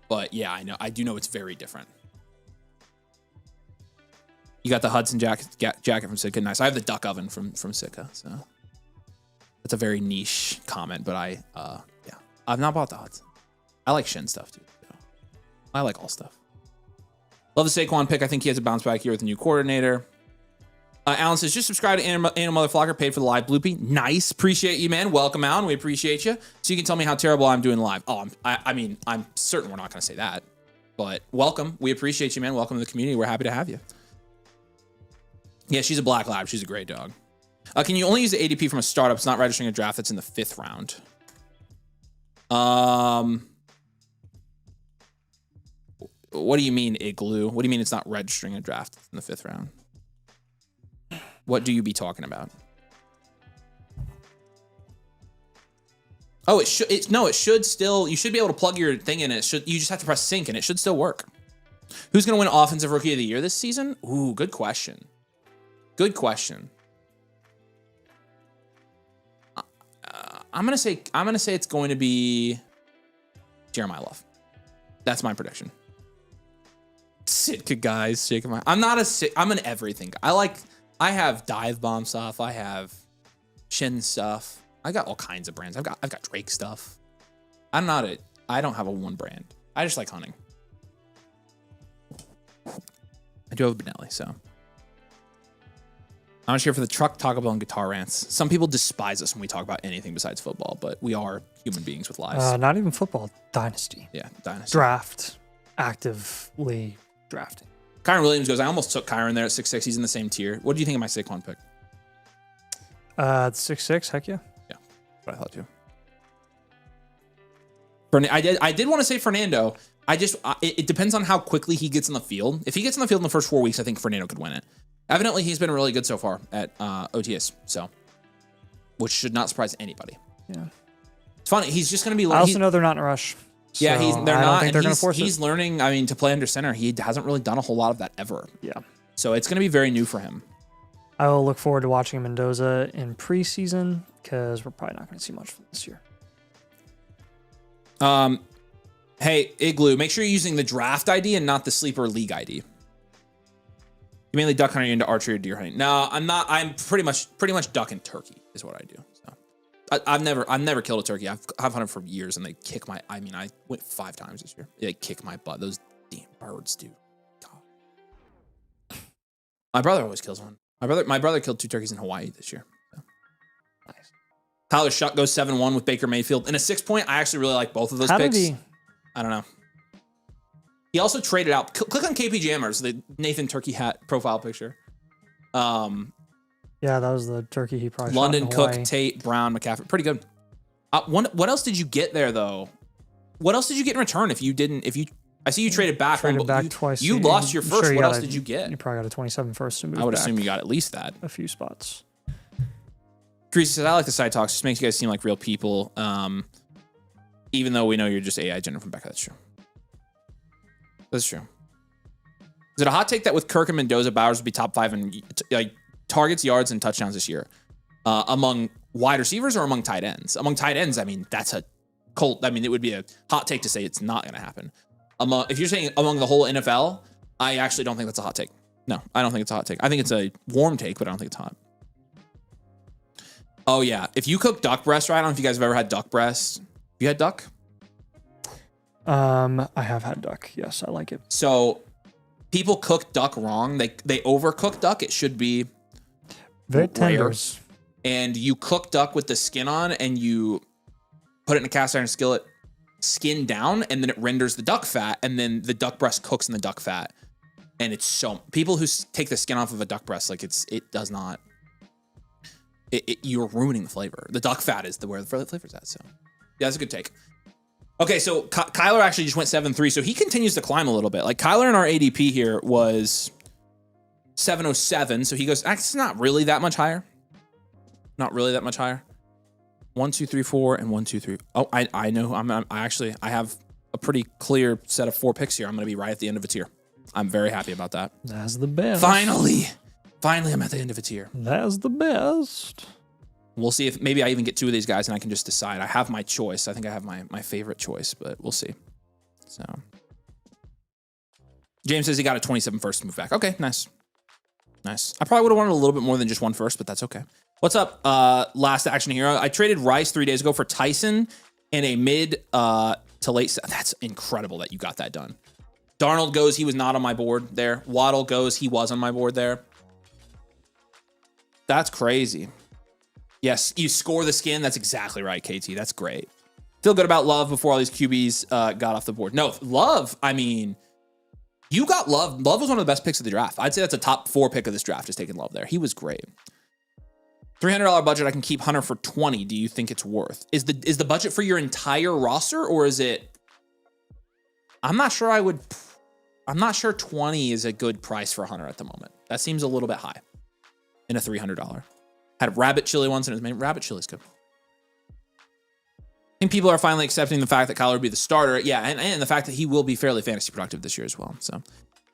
but yeah, I do know it's very different. You got the Hudson jacket from Sitka. Nice. I have the duck oven from Sitka. So that's a very niche comment, but I've not bought the Hudson. I like Shin stuff, dude. So I like all stuff. Love the Saquon pick. I think he has a bounce back here with a new coordinator. Alan says, just subscribe to Animal Motherflocker, paid for the live bloopy. Nice. Appreciate you, man. Welcome, Alan. We appreciate you. So you can tell me how terrible I'm doing live. Oh, I'm certain we're not going to say that. But welcome. We appreciate you, man. Welcome to the community. We're happy to have you. Yeah, she's a black lab. She's a great dog. Can you only use the ADP from a startup? It's not registering a draft that's in the 5th round. What do you mean, Igloo? What do you mean it's not registering a draft in the 5th round? What do you be talking about? Oh, it should still, you should be able to plug your thing in. You just have to press sync and it should still work. Who's going to win Offensive Rookie of the Year this season? Ooh, good question. Good question. I'm going to say it's going to be Jeremiah Love. That's my prediction. Sitka guys, shaking my. I'm an everything guy. I have dive bomb stuff. I have Shin stuff. I got all kinds of brands. I've got Drake stuff. I don't have a one brand. I just like hunting. I do have a Benelli, so I'm just here for the truck, Taco Bell, and guitar rants. Some people despise us when we talk about anything besides football, but we are human beings with lives. Not even football. Dynasty. Yeah, Dynasty. Draft. Actively drafting. Kyron Williams goes, I almost took Kyron there at 6'6". He's in the same tier. What do you think of my Saquon pick? 6'6", heck yeah. Yeah, that's what I thought too. I did want to say Fernando. It depends on how quickly he gets in the field. If he gets in the field in the first 4 weeks, I think Fernando could win it. Evidently, he's been really good so far at OTS, so which should not surprise anybody. Yeah, it's funny. He's just going to be. I also know they're not in a rush. Yeah, they're not. Think they're going to force he's learning. I mean, to play under center, he hasn't really done a whole lot of that ever. Yeah. So it's going to be very new for him. I will look forward to watching Mendoza in preseason because we're probably not going to see much from this year. Hey, Igloo, make sure you're using the draft ID and not the sleeper league ID. You mainly duck hunting into archery or deer hunting. No, I'm not. I'm pretty much duck and turkey is what I do. So I've never killed a turkey. I've hunted for years and they kick my. I mean, I went 5 times this year. They kick my butt. Those damn birds, dude. God. My brother always kills one. My brother killed 2 turkeys in Hawaii this year. So. Nice. Tyler Shuck goes 7-1 with Baker Mayfield in a 6-point. I actually really like both of those picks. I don't know. He also traded out. Click on KP Jammers, the Nathan Turkey hat profile picture. Yeah, that was the turkey he probably London, shot in Hawaii. Cook, Tate, Brown, McCaffrey. Pretty good. What else did you get there though? What else did you get in return? I see you traded back. Twice. You lost your first. What else did you get? You probably got a 27 first to move I would back assume you got at least that. a few spots. Greasy says, I like the side talks. Just makes you guys seem like real people. Even though we know you're just AI generated from Becca. That's true. That's true. Is it a hot take that with Kirk and Mendoza, Bowers would be top 5 in like targets, yards, and touchdowns this year? Among wide receivers or among tight ends? Among tight ends, I mean, that's a cold. I mean, it would be a hot take to say it's not going to happen. If you're saying among the whole NFL, I actually don't think that's a hot take. No, I don't think it's a hot take. I think it's a warm take, but I don't think it's hot. Oh, yeah. If you cook duck breast, right? I don't know if you guys have ever had duck breast. You had duck? I have had duck. Yes, I like it. So people cook duck wrong. They overcook duck. It should be Very rare. tenders. And you cook duck with the skin on, and you put it in a cast iron skillet, skin down, and then it renders the duck fat, and then the duck breast cooks in the duck fat. And it's so people who take the skin off of a duck breast, like it does not. You're ruining the flavor. The duck fat is where the flavor's at. So yeah, that's a good take. Okay, so Kyler actually just went 7-3, so he continues to climb a little bit. Like Kyler in our ADP here was 707, so he goes. It's not really that much higher. Not really that much higher. 1, 2, 3, 4, and 1, 2, 3. Oh, I know. I have a pretty clear set of 4 picks here. I'm going to be right at the end of a tier. I'm very happy about that. That's the best. Finally, I'm at the end of a tier. That's the best. We'll see if maybe I even get 2 of these guys and I can just decide. I have my choice. I think I have my favorite choice, but we'll see. So James says he got a 27 first to move back. Okay, nice. I probably would have wanted a little bit more than just 1 first, but that's okay. What's up, Last Action Hero? I traded Rice 3 days ago for Tyson and a mid to late. That's incredible that you got that done. Darnold goes, he was not on my board there. Waddle goes, he was on my board there. That's crazy. Yes, you score the skin. That's exactly right, KT. That's great. Feel good about Love before all these QBs got off the board. No, Love, I mean, you got Love. Love was one of the best picks of the draft. I'd say that's a top 4 pick of this draft, just taking Love there. He was great. $300 budget, I can keep Hunter for 20. Do you think it's worth? Is the budget for your entire roster, or is it? I'm not sure 20 is a good price for Hunter at the moment. That seems a little bit high in a $300. Had rabbit chili once in his main. Rabbit chili's good. I think people are finally accepting the fact that Kyler will be the starter. Yeah, and the fact that he will be fairly fantasy productive this year as well. So,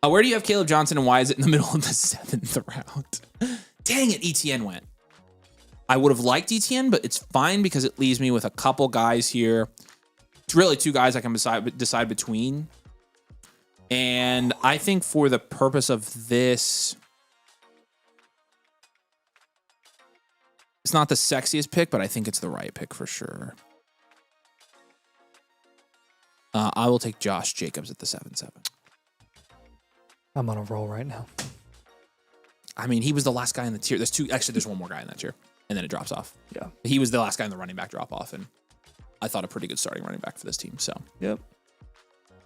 where do you have Caleb Johnson, and why is it in the middle of the 7th round? Dang it, ETN went. I would have liked ETN, but it's fine because it leaves me with a couple guys here. It's really 2 guys I can decide between. And I think for the purpose of this, it's not the sexiest pick, but I think it's the right pick for sure. I will take Josh Jacobs at the 7-7. I'm on a roll right now. I mean, he was the last guy in the tier. There's one more guy in that tier, and then it drops off. Yeah. He was the last guy in the running back drop off, and I thought a pretty good starting running back for this team. So. Yep.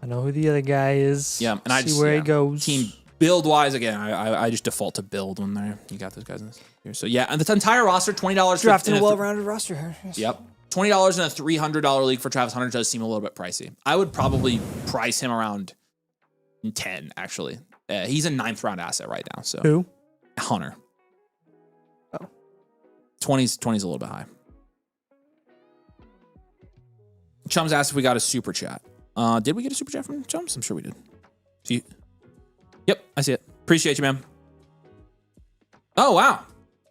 I know who the other guy is. Yeah, and I just see where he goes. Team build wise, again, I just default to build when you got those guys in this here. So yeah, and the entire roster, $20. Drafting a well-rounded roster here. Yes. Yep. $20 in a $300 league for Travis Hunter does seem a little bit pricey. I would probably price him around 10, actually. He's a 9th round asset right now. So who? Hunter. Oh. 20's a little bit high. Chums asked if we got a super chat. Did we get a super chat from Chums? I'm sure we did. Yep, I see it. Appreciate you, man. Oh, wow.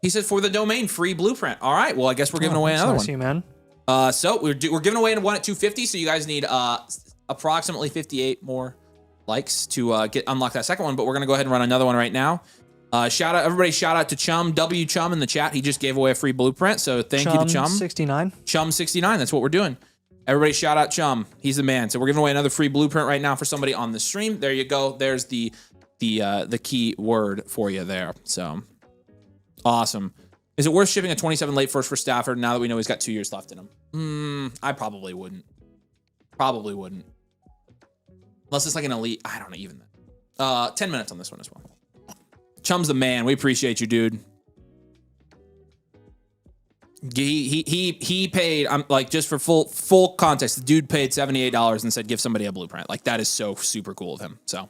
He said for the domain, free blueprint. All right. Well, I guess we're giving away another one. You, man. So we're giving away one at 250. So you guys need approximately 58 more likes to unlock that second one. But we're gonna go ahead and run another one right now. Shout out to Chum W Chum in the chat. He just gave away a free blueprint. So thank you to Chum. 69. Chum 69. That's what we're doing. Everybody shout out Chum. He's the man. So we're giving away another free blueprint right now for somebody on the stream. There you go. There's the key word for you there. So awesome. Is it worth shipping a 27 late first for Stafford now that we know he's got 2 years left in him? I probably wouldn't. Probably wouldn't. Unless it's like an elite. I don't know even that. 10 minutes on this one as well. Chum's the man. We appreciate you, dude. He paid. I'm like, just for full context, the dude paid $78 and said give somebody a blueprint. Like, that is so super cool of him. So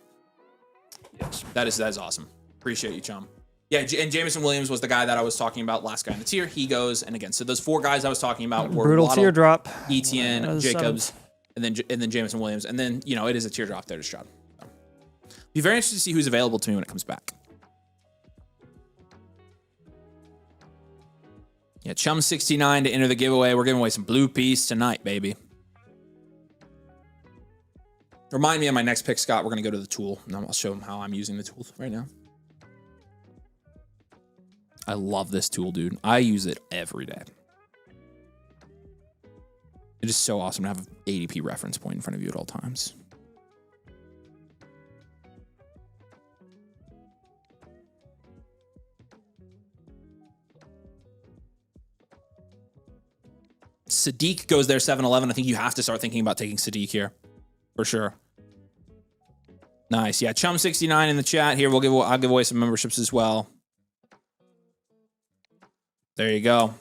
yes, that is awesome. Appreciate you, Chum. Yeah, and Jameson Williams was the guy that I was talking about, last guy in the tier. He goes, and again, so those 4 guys I was talking about were brutal Waddle, teardrop, ETN, Jacobs, and then Jameson Williams, and then it is a teardrop there to Stroud. So, be very interested to see who's available to me when it comes back. Yeah, Chum 69 to enter the giveaway. We're giving away some blue piece tonight, baby. Remind me of my next pick, Scott. We're going to go to the tool, and I'll show them how I'm using the tool right now. I love this tool, dude. I use it every day. It is so awesome to have an ADP reference point in front of you at all times. Sadiq goes there 7-11. I think you have to start thinking about taking Sadiq here for sure. Nice. Yeah, Chum69 in the chat here. I'll give away some memberships as well. There you go.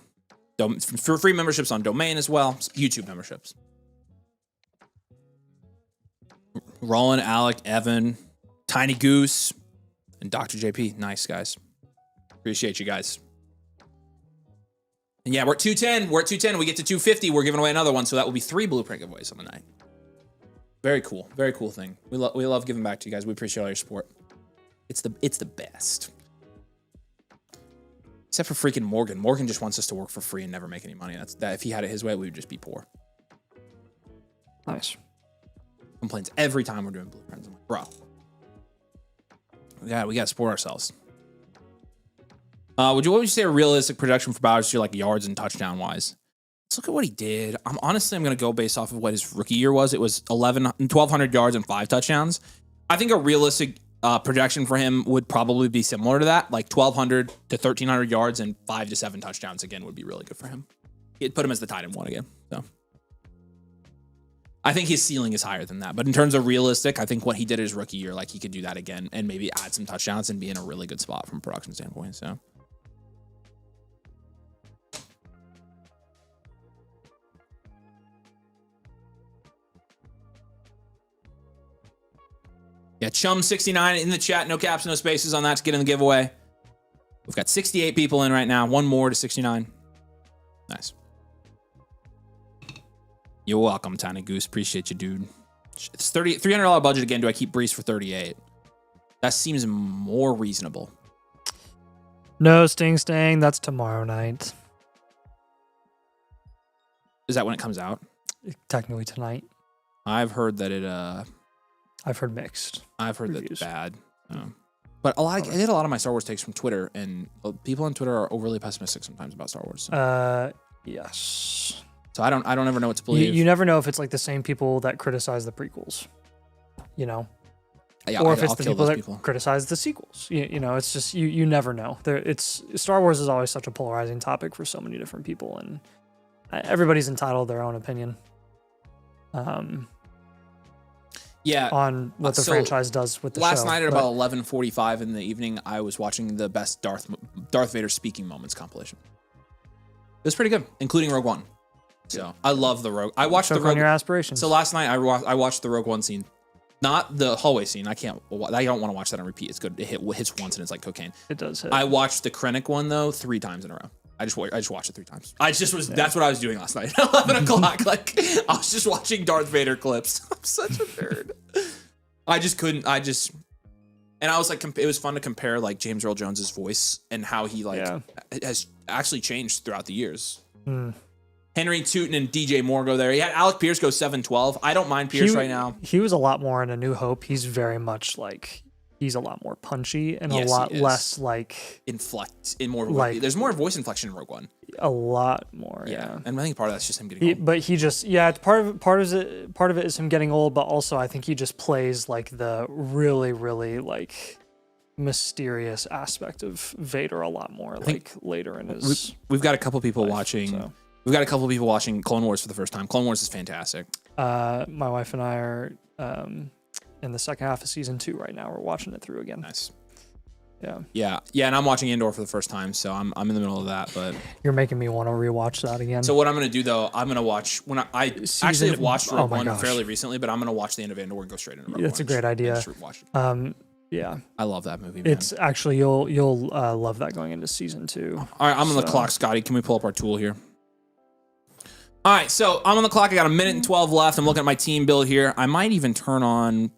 For free memberships on Domain as well. YouTube memberships. Roland, Alec, Evan, Tiny Goose, and Dr. JP. Nice, guys. Appreciate you guys. And yeah, we're at 210. We're at 210. We get to 250. We're giving away another one. So that will be 3 blueprint giveaways on the night. Very cool. Very cool thing. We love giving back to you guys. We appreciate all your support. It's the best. Except for freaking Morgan. Morgan just wants us to work for free and never make any money. That if he had it his way, we would just be poor. Nice. Complains every time we're doing blueprints. I'm like, bro. We got to support ourselves. What would you say a realistic projection for Bowers this year, like yards and touchdown wise? Let's look at what he did. I'm going to go based off of what his rookie year was. It was 1,200 yards and 5 touchdowns. I think a realistic projection for him would probably be similar to that, like 1,200 to 1,300 yards and 5 to 7 touchdowns again would be really good for him. He'd put him as the tight end one again. So I think his ceiling is higher than that. But in terms of realistic, I think what he did his rookie year, like he could do that again and maybe add some touchdowns and be in a really good spot from a production standpoint. So. Yeah, Chum69 in the chat. No caps, no spaces on that to get in the giveaway. We've got 68 people in right now. One more to 69. Nice. You're welcome, Tiny Goose. Appreciate you, dude. It's $300 budget again. Do I keep Brees for 38? That seems more reasonable. No, Sting. That's tomorrow night. Is that when it comes out? Technically tonight. I've heard that it... I've heard mixed. I've heard reviews. That bad. But I get a lot of my Star Wars takes from Twitter, and people on Twitter are overly pessimistic sometimes about Star Wars. So. Yes. So I don't ever know what to believe. You never know if it's like the same people that criticize the prequels, you know, yeah, or if it's the people that criticize the sequels. You know, it's just you never know. Star Wars is always such a polarizing topic for so many different people, and everybody's entitled to their own opinion. Yeah, on what the franchise does with the last show. Night at about 11:45 in the evening, I was watching the best Darth Vader speaking moments compilation. It was pretty good, including Rogue One. So I love the Rogue. I watched the Rogue. On your aspirations. So last night I watched the Rogue One scene, not the hallway scene. I don't want to watch that on repeat. It's good. It hits once and it's like cocaine. It does hit. I watched the Krennic one though 3 times in a row. I just watched it 3 times. That's what I was doing last night at 11 o'clock. Like I was just watching Darth Vader clips. I'm such a nerd. And I was like, it was fun to compare like James Earl Jones's voice and how he has actually changed throughout the years. Henry Tootin and DJ Moore go there. He had Alec Pierce go 7-12. I don't mind Pierce right now. He was a lot more in A New Hope. He's very much like, he's a lot more punchy and a lot less like there's more voice inflection in Rogue One. A lot more, yeah. And I think part of that's just him getting old. But he just part of it is him getting old, but also I think he just plays like the really, really like mysterious aspect of Vader a lot more like later in his we've got a couple people watching. We've got a couple people watching Clone Wars for the first time. Clone Wars is fantastic. My wife and I are in the second half of season 2 right now. We're watching it through again. Nice. Yeah, and I'm watching Andor for the first time, so I'm in the middle of that. But you're making me want to rewatch that again. So what I'm gonna do though, I'm gonna watch when I actually have watched Rogue One fairly recently, but I'm gonna watch the end of Andor and go straight into Rogue One. That's a great idea. Yeah, I love that movie, man. It's actually you'll love that going into season 2. All right, I'm on the clock, Scotty. Can we pull up our tool here? All right, so I'm on the clock. I got 1:12 left. I'm looking at my team build here. I might even turn on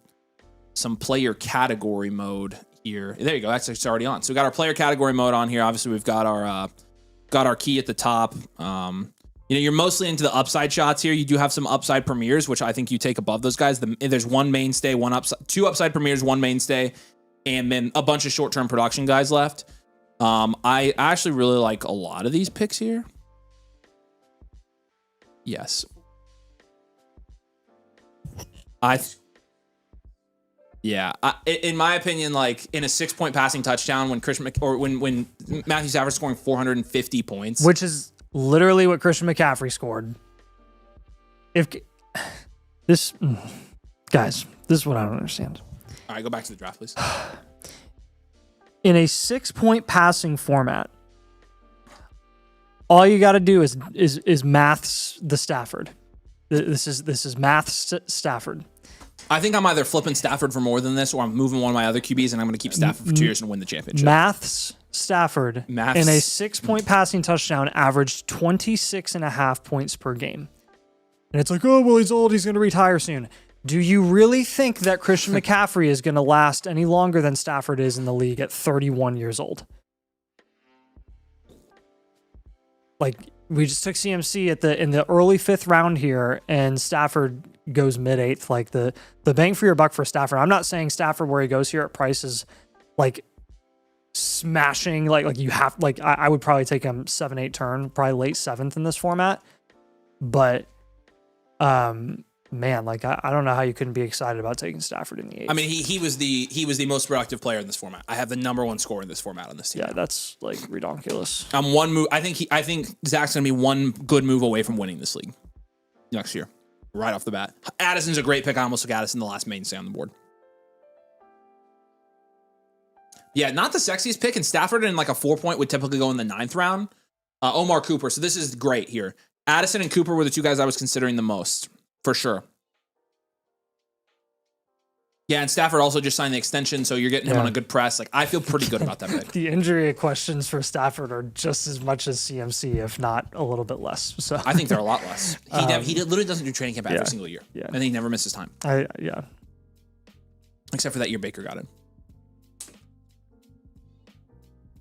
some player category mode here. There you go. It's already on. So we got our player category mode on here. Obviously, we've got our key at the top. You're mostly into the upside shots here. You do have some upside premieres, which I think you take above those guys. There's one mainstay, 2 upside premieres, 1 mainstay, and then a bunch of short-term production guys left. I actually really like a lot of these picks here. Yes. In my opinion, like in a 6-point passing touchdown when when Matthew Stafford's scoring 450 points, which is literally what Christian McCaffrey scored. If this, guys, this is what I don't understand. All right, go back to the draft, please. In a 6-point passing format, all you got to do is maths the Stafford. This is maths Stafford. I think I'm either flipping Stafford for more than this, or I'm moving one of my other QBs, and I'm going to keep Stafford for 2 years and win the championship. Maths Stafford in a 6-point passing touchdown averaged 26.5 points per game. And it's like, oh, well, he's old. He's going to retire soon. Do you really think that Christian McCaffrey is going to last any longer than Stafford is in the league at 31 years old? Like, we just took CMC in the early 5th round here, and Stafford goes mid-8th. Like, the bang for your buck for Stafford. I'm not saying Stafford where he goes here at price is like smashing. Like you have, like, I would probably take him 7-8 turn, probably late 7th in this format. But man, like I don't know how you couldn't be excited about taking Stafford in the 8th. I mean, he was the most productive player in this format. I have the #1 scorer in this format on this team. Yeah, that's like ridiculous. I'm one move. I think Zach's gonna be one good move away from winning this league next year, right off the bat. Addison's a great pick. I almost took Addison the last mainstay on the board. Yeah, not the sexiest pick, and Stafford in like a 4-point would typically go in the 9th round. Omar Cooper. So this is great here. Addison and Cooper were the 2 guys I was considering the most, for sure. Yeah, and Stafford also just signed the extension, so you're getting him on a good press. Like, I feel pretty good about that pick. The injury questions for Stafford are just as much as CMC, if not a little bit less. So I think they're a lot less. He literally doesn't do training camp every single year. Yeah. And he never misses time. Yeah. Except for that year Baker got it.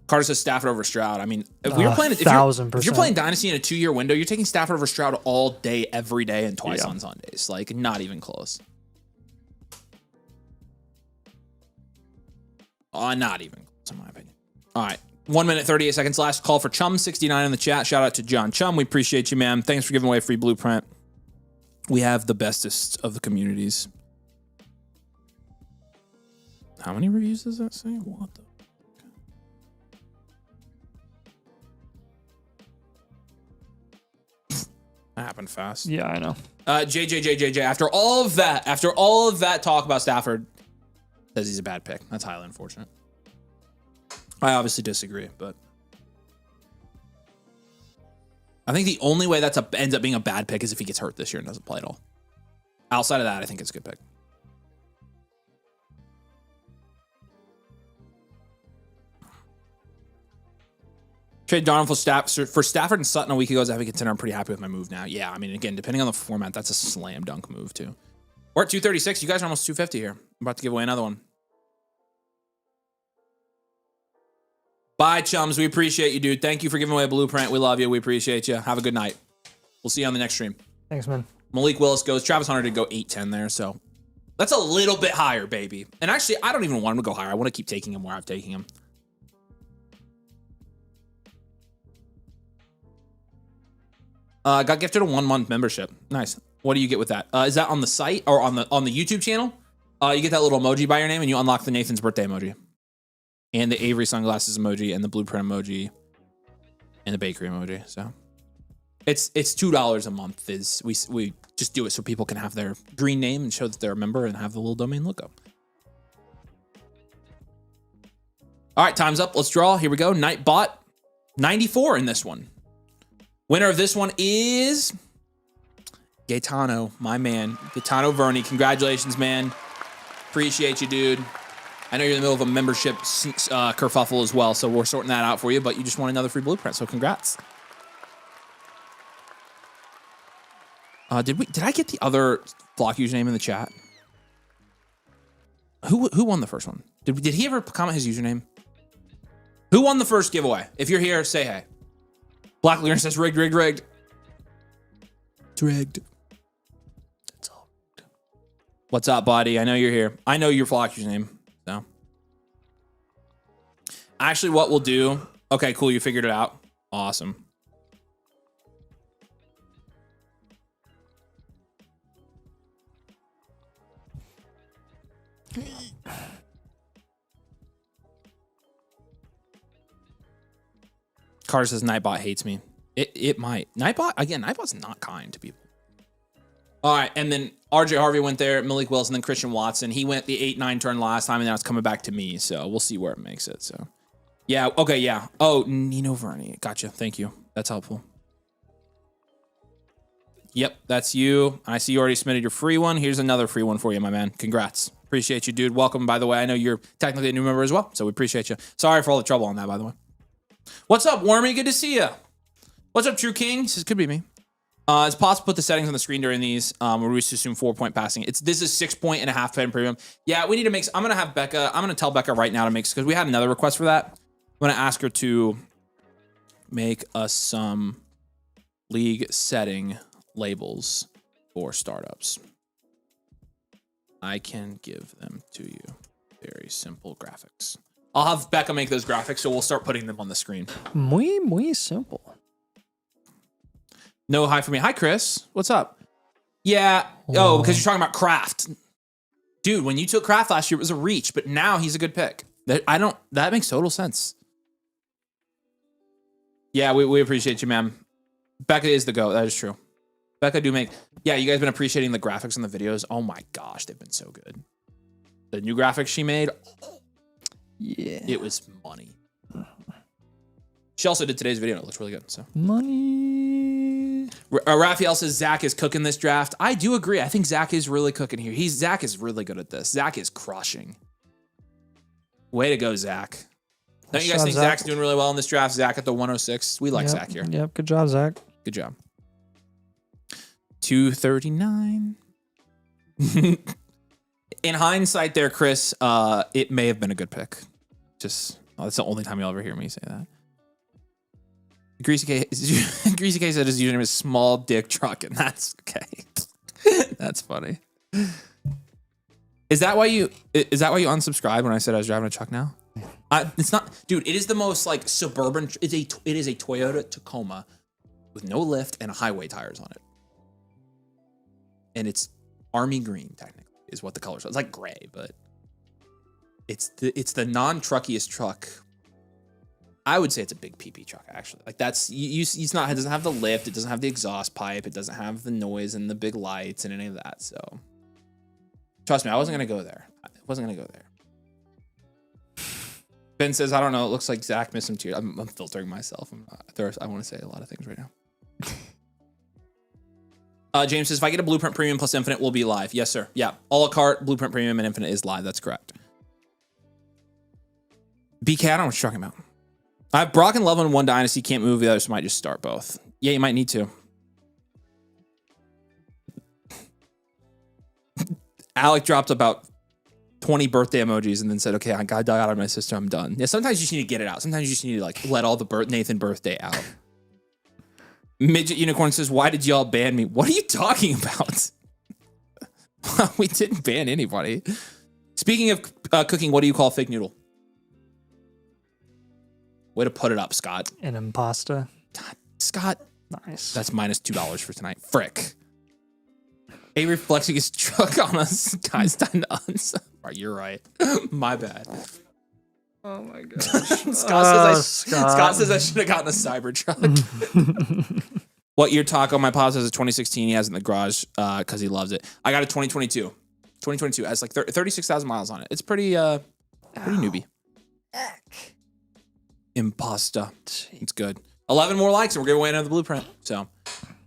Carter says Stafford over Stroud. I mean, if we were playing, if you're playing Dynasty in a 2-year window, you're taking Stafford over Stroud all day, every day, and twice on Sundays. Like, not even close. Not even close, in my opinion. All right. 1 minute, 38 seconds. Last call for Chum69 in the chat. Shout out to John Chum. We appreciate you, man. Thanks for giving away a free blueprint. We have the bestest of the communities. How many reviews does that say? What the? That happened fast. Yeah, I know. JJ. After all of that talk about Stafford, says he's a bad pick. That's highly unfortunate. I obviously disagree, but I think the only way that ends up being a bad pick is if he gets hurt this year and doesn't play at all. Outside of that, I think it's a good pick. Trade Donald for Stafford and Sutton a week ago as a heavy contender. I'm pretty happy with my move now. Yeah, I mean, again, depending on the format, that's a slam dunk move too. We're at 236. You guys are almost 250 here. I'm about to give away another one. Bye, chums. We appreciate you, dude. Thank you for giving away a blueprint. We love you. We appreciate you. Have a good night. We'll see you on the next stream. Thanks, man. Malik Willis goes. Travis Hunter did go 8-10 there, so that's a little bit higher, baby. And actually, I don't even want him to go higher. I want to keep taking him where I'm taking him. Got gifted a 1-month membership. Nice. What do you get with that? Is that on the site or on the YouTube channel? You get that little emoji by your name, and you unlock the Nathan's birthday emoji, and the Avery sunglasses emoji, and the blueprint emoji, and the bakery emoji. So it's $2 a month. We just do it so people can have their green name and show that they're a member and have the little domain logo. All right, time's up. Let's draw. Here we go. Nightbot 94 in this one. Winner of this one is Gaetano, my man. Gaetano Verni. Congratulations, man. Appreciate you, dude. I know you're in the middle of a membership kerfuffle as well, so we're sorting that out for you, but you just won another free blueprint, so congrats. Did I get the other block username in the chat? Who won the first one? Did he ever comment his username? Who won the first giveaway? If you're here, say hey. Black Lear says rigged. It's rigged. It's all rigged. What's up, buddy? I know you're here. I know your flock username. So, actually, what we'll do. Okay, cool. You figured it out. Awesome. Carter says Nightbot hates me. It might. Nightbot's not kind to people. All right, and then RJ Harvey went there, Malik Wilson, then Christian Watson. He went the 8-9 turn last time, and now it's coming back to me. So we'll see where it makes it. So, yeah, okay, yeah. Oh, Nino Verni. Gotcha. Thank you. That's helpful. Yep, that's you. I see you already submitted your free one. Here's another free one for you, my man. Congrats. Appreciate you, dude. Welcome, by the way. I know you're technically a new member as well, so we appreciate you. Sorry for all the trouble on that, by the way. What's up, Wormy? Good to see you. What's up, True King? This could be me. It's possible to put the settings on the screen during these. Where we used to assume 4-point passing. This is 6-point and a half pen premium. Yeah, we need to make. I'm gonna have Becca. I'm gonna tell Becca right now to make, because we had another request for that. I'm gonna ask her to make us some league setting labels for startups. I can give them to you. Very simple graphics. I'll have Becca make those graphics, so we'll start putting them on the screen. Muy simple. No hi for me. Hi, Chris. What's up? Yeah. Oh, because you're talking about Kraft. Dude, when you took Kraft last year, it was a reach, but now he's a good pick. That makes total sense. Yeah, we appreciate you, man. Becca is the GOAT. That is true. Becca do make... Yeah, you guys been appreciating the graphics on the videos. Oh my gosh, they've been so good. The new graphics she made... Yeah. It was money. She also did today's video and it looks really good. So money. Raphael says Zach is cooking this draft. I do agree. I think Zach is really cooking here. Zach is really good at this. Zach is crushing. Way to go, Zach. Don't you guys think Zach's doing really well in this draft? Zach at the 106. We like Zach here. Yep. Good job, Zach. Good job. 239. In hindsight there, Chris, it may have been a good pick. That's the only time you'll ever hear me say that. Greasy K said his username is Small Dick Truck, and that's okay. That's funny. Is that why you unsubscribed when I said I was driving a truck now? It's not, dude. It is the most like suburban. It is a Toyota Tacoma with no lift and highway tires on it, and it's army green. Technically, is what the color is. It's like gray, but it's the non-truckiest truck. I would say it's a big PP truck, actually. Like it doesn't have the lift, it doesn't have the exhaust pipe, it doesn't have the noise and the big lights and any of that. So trust me, I wasn't gonna go there. Ben says, I don't know, it looks like Zach missed some tears. I'm filtering myself. I want to say a lot of things right now. James says, if I get a Blueprint Premium plus Infinite, we'll be live. Yes, sir. Yeah, a la carte, Blueprint Premium, and Infinite is live. That's correct. BK, I don't know what you're talking about. I have Brock and Love on one Dynasty. Can't move the other, so might just start both. Yeah, you might need to. Alec dropped about 20 birthday emojis and then said, okay, I got out of my system. I'm done. Yeah, sometimes you just need to get it out. Sometimes you just need to like let all the Nathan birthday out. Midget Unicorn says, why did y'all ban me? What are you talking about? We didn't ban anybody. Speaking of cooking, what do you call a fake noodle? Way to put it up, Scott. An impasta. God, Scott. Nice. That's minus $2 for tonight. Frick. A reflexing his truck on us. Guys, time to unsub. Right, you're right. My bad. Oh my gosh. Scott says I should have gotten a Cybertruck. What year Taco? My pop says it's 2016. He has it in the garage because he loves it. I got a 2022. 2022 has like 36,000 miles on it. It's pretty newbie. Heck. Impasta. It's good. 11 more likes and we're giving away another blueprint. So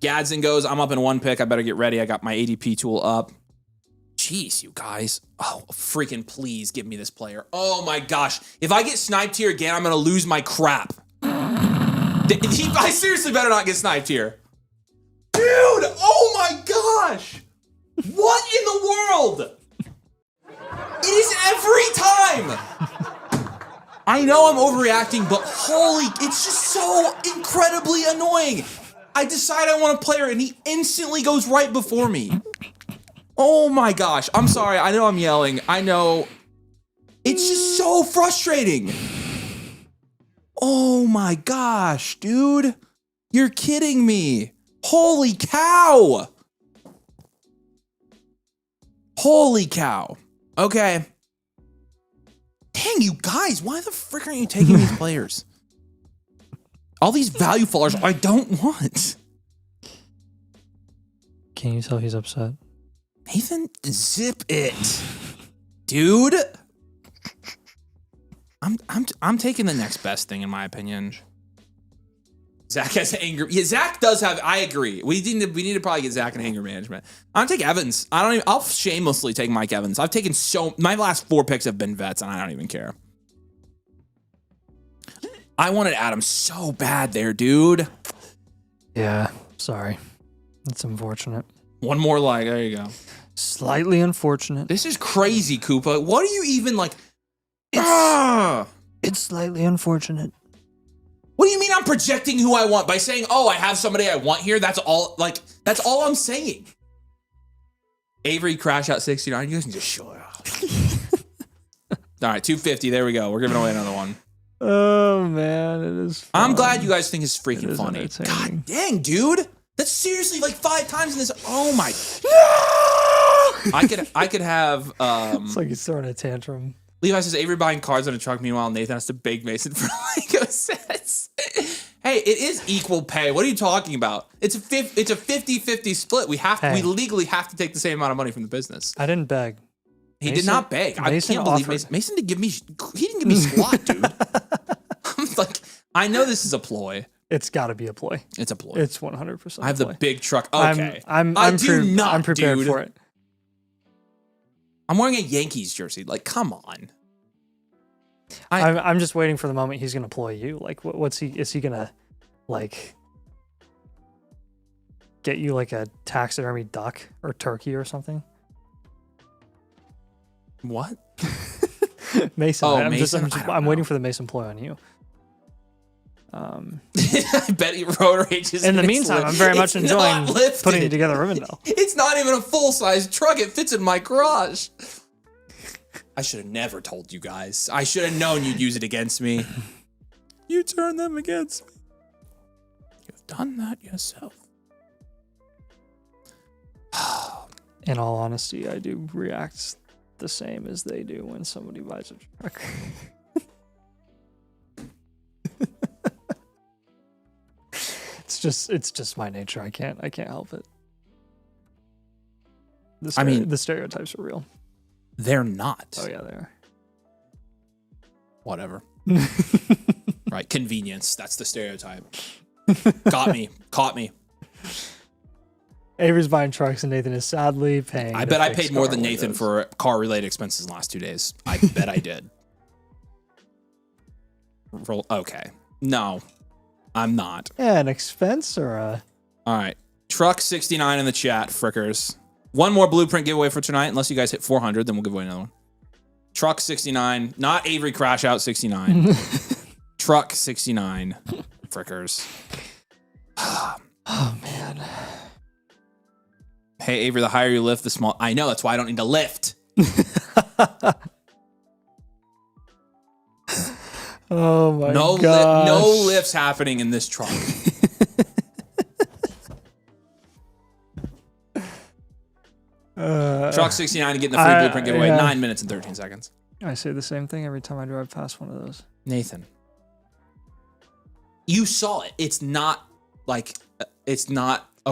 Gadsden goes, I'm up in one pick. I better get ready. I got my ADP tool up. Jeez, you guys. Oh, freaking please give me this player. Oh my gosh. If I get sniped here again, I'm going to lose my crap. I seriously better not get sniped here. Dude, oh my gosh. What in the world? It is every time. I know I'm overreacting, but it's just so incredibly annoying. I decide I want a player and he instantly goes right before me. Oh my gosh. I'm sorry. I know I'm yelling. I know. It's just so frustrating. Oh my gosh, dude. You're kidding me. Holy cow. Holy cow. Okay. Dang, you guys, why the frick aren't you taking these players? All these value fallers I don't want. Can you tell he's upset? Nathan, zip it. Dude. I'm taking the next best thing in my opinion. Zach has anger. Yeah, Zach does have. I agree. We need to probably get Zach in anger management. I'm gonna take Evans. I'll shamelessly take Mike Evans. I've taken my last 4 picks have been vets, and I don't even care. I wanted Adam so bad there, dude. Yeah, sorry. That's unfortunate. One more like. There you go. Slightly unfortunate. This is crazy, Koopa. What are you even like? It's slightly unfortunate. What do you mean I'm projecting who I want by saying, oh, I have somebody I want here? That's all I'm saying. Avery crash out 69. You guys can just show it off. All right, 250. There we go. We're giving away another one. Oh, man. It is fun. I'm glad you guys think it's freaking funny. Entertaining. God dang, dude. That's seriously like 5 times in this. Oh, my. No! I could have. It's like he's throwing a tantrum. Levi says Avery buying cards on a truck. Meanwhile, Nathan has to beg Mason for Lego sets. Hey, it is equal pay. What are you talking about? It's a 50-50 split. We legally have to take the same amount of money from the business. I didn't beg. He did not beg. I can't believe Mason. Mason didn't give me. He didn't give me squat, dude. I'm like, I know this is a ploy. It's got to be a ploy. It's a ploy. It's 100%. I have the big truck. Okay, I'm prepared for it. I'm wearing a Yankees jersey. Like, come on. I'm just waiting for the moment he's gonna ploy you. Like, is he gonna, like, get you like a taxidermy duck or turkey or something? What? Mason. Oh, I'm waiting for the Mason ploy on you. I bet he road rages. In the meantime, I'm very much enjoying putting together Rivendell. It's not even a full-size truck. It fits in my garage. I should have never told you guys. I should have known you'd use it against me. You turned them against me. You've done that yourself. In all honesty, I do react the same as they do when somebody buys a truck. It's just my nature. I can't help it. The stereotypes are real. They're not. Oh yeah, they are. Whatever. Right, convenience. That's the stereotype. Got me. Caught me. Avery's buying trucks and Nathan is sadly paying. I bet I paid more than Nathan for car-related expenses in the last 2 days. I bet I did. Okay. No, I'm not. Yeah, an expense or a... All right. Truck 69 in the chat, frickers. One more blueprint giveaway for tonight. Unless you guys hit 400, then we'll give away another one. Truck 69. Not Avery Crash Out 69. Truck 69. Frickers. Oh, man. Hey, Avery, the higher you lift, the small... I know, that's why I don't need to lift. Oh, my God. No lifts happening in this truck. Truck 69 to get in the free blueprint giveaway. Yeah. 9 minutes and 13 seconds. I say the same thing every time I drive past one of those. Nathan, you saw it. It's not a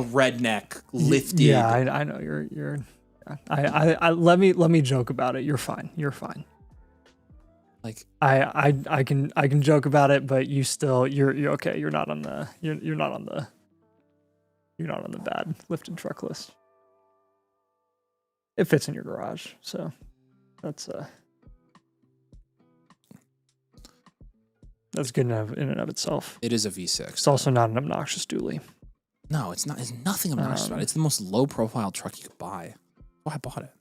redneck lifted. Yeah, I know you're. Let me joke about it. You're fine. You're fine. Like I can joke about it, but you're okay. You're not on the bad lifted truck list. It fits in your garage, so that's good enough in and of itself. It is a V6. It's also not an obnoxious dually. No, it's not. There's nothing obnoxious about it. It's the most low-profile truck you could buy. That's why I bought it.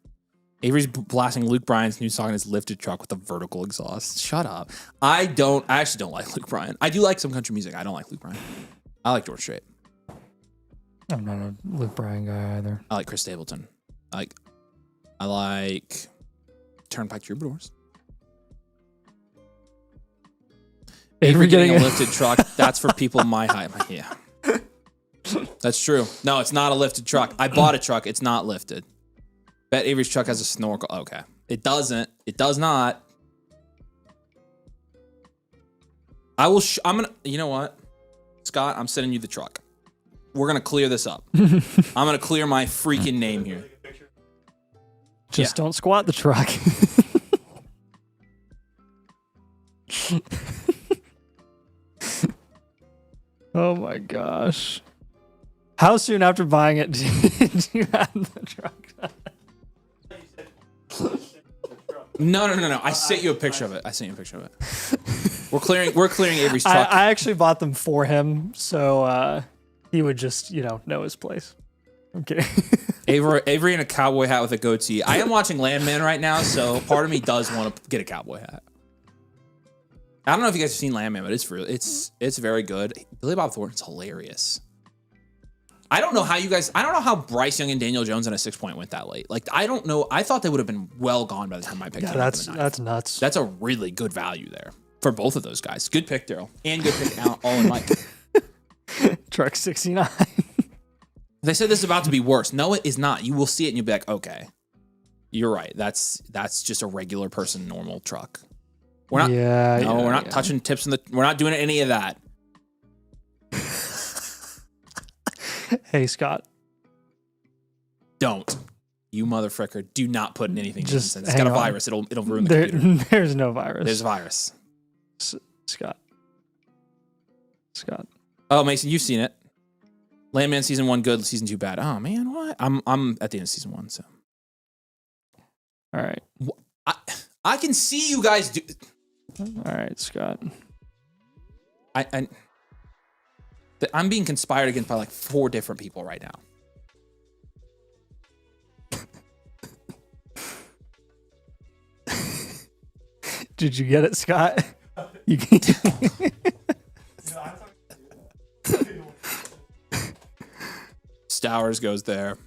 Avery's blasting Luke Bryan's new song in his lifted truck with a vertical exhaust. Shut up. I actually don't like Luke Bryan. I do like some country music. I don't like Luke Bryan. I like George Strait. I'm not a Luke Bryan guy either. I like Chris Stapleton. I like Turnpike Troubadours. Avery getting a lifted truck, that's for people my height. Yeah. That's true. No, it's not a lifted truck. I bought a truck. It's not lifted. Bet Avery's truck has a snorkel. Okay. It doesn't. It does not. I will. I'm going to. You know what? Scott, I'm sending you the truck. We're going to clear this up. I'm going to clear my freaking name here. Just don't squat the truck. Oh my gosh. How soon after buying it did you have the truck? No. I sent you a picture of it. We're clearing Avery's truck. I actually bought them for him, so he would just, know his place. I'm kidding. Avery in a cowboy hat with a goatee. I am watching Landman right now, so part of me does want to get a cowboy hat. I don't know if you guys have seen Landman, but it's very good. Billy Bob Thornton's hilarious. I don't know how Bryce Young and Daniel Jones on a 6-point went that late. Like, I don't know. I thought they would have been well gone by the time I picked them. That's nuts. That's a really good value there for both of those guys. Good pick, Daryl. And good pick all in Mike. Truck 69. They said this is about to be worse. No, it is not. You will see it and you'll be like, okay, you're right. That's just a regular person, normal truck. We're not. We're not touching tips we're not doing any of that. Hey, Scott. Don't. You motherfucker. Do not put in anything. Just it's got a virus. It'll ruin the computer. There's no virus. There's a virus. Scott. Oh, Mason, you've seen it. Landman season 1 good, season 2 bad. Oh man, what? I'm at the end of season 1, so. All right. I can see you guys do. All right, Scott. I'm being conspired against by like 4 different people right now. Did you get it, Scott? You Stowers goes there.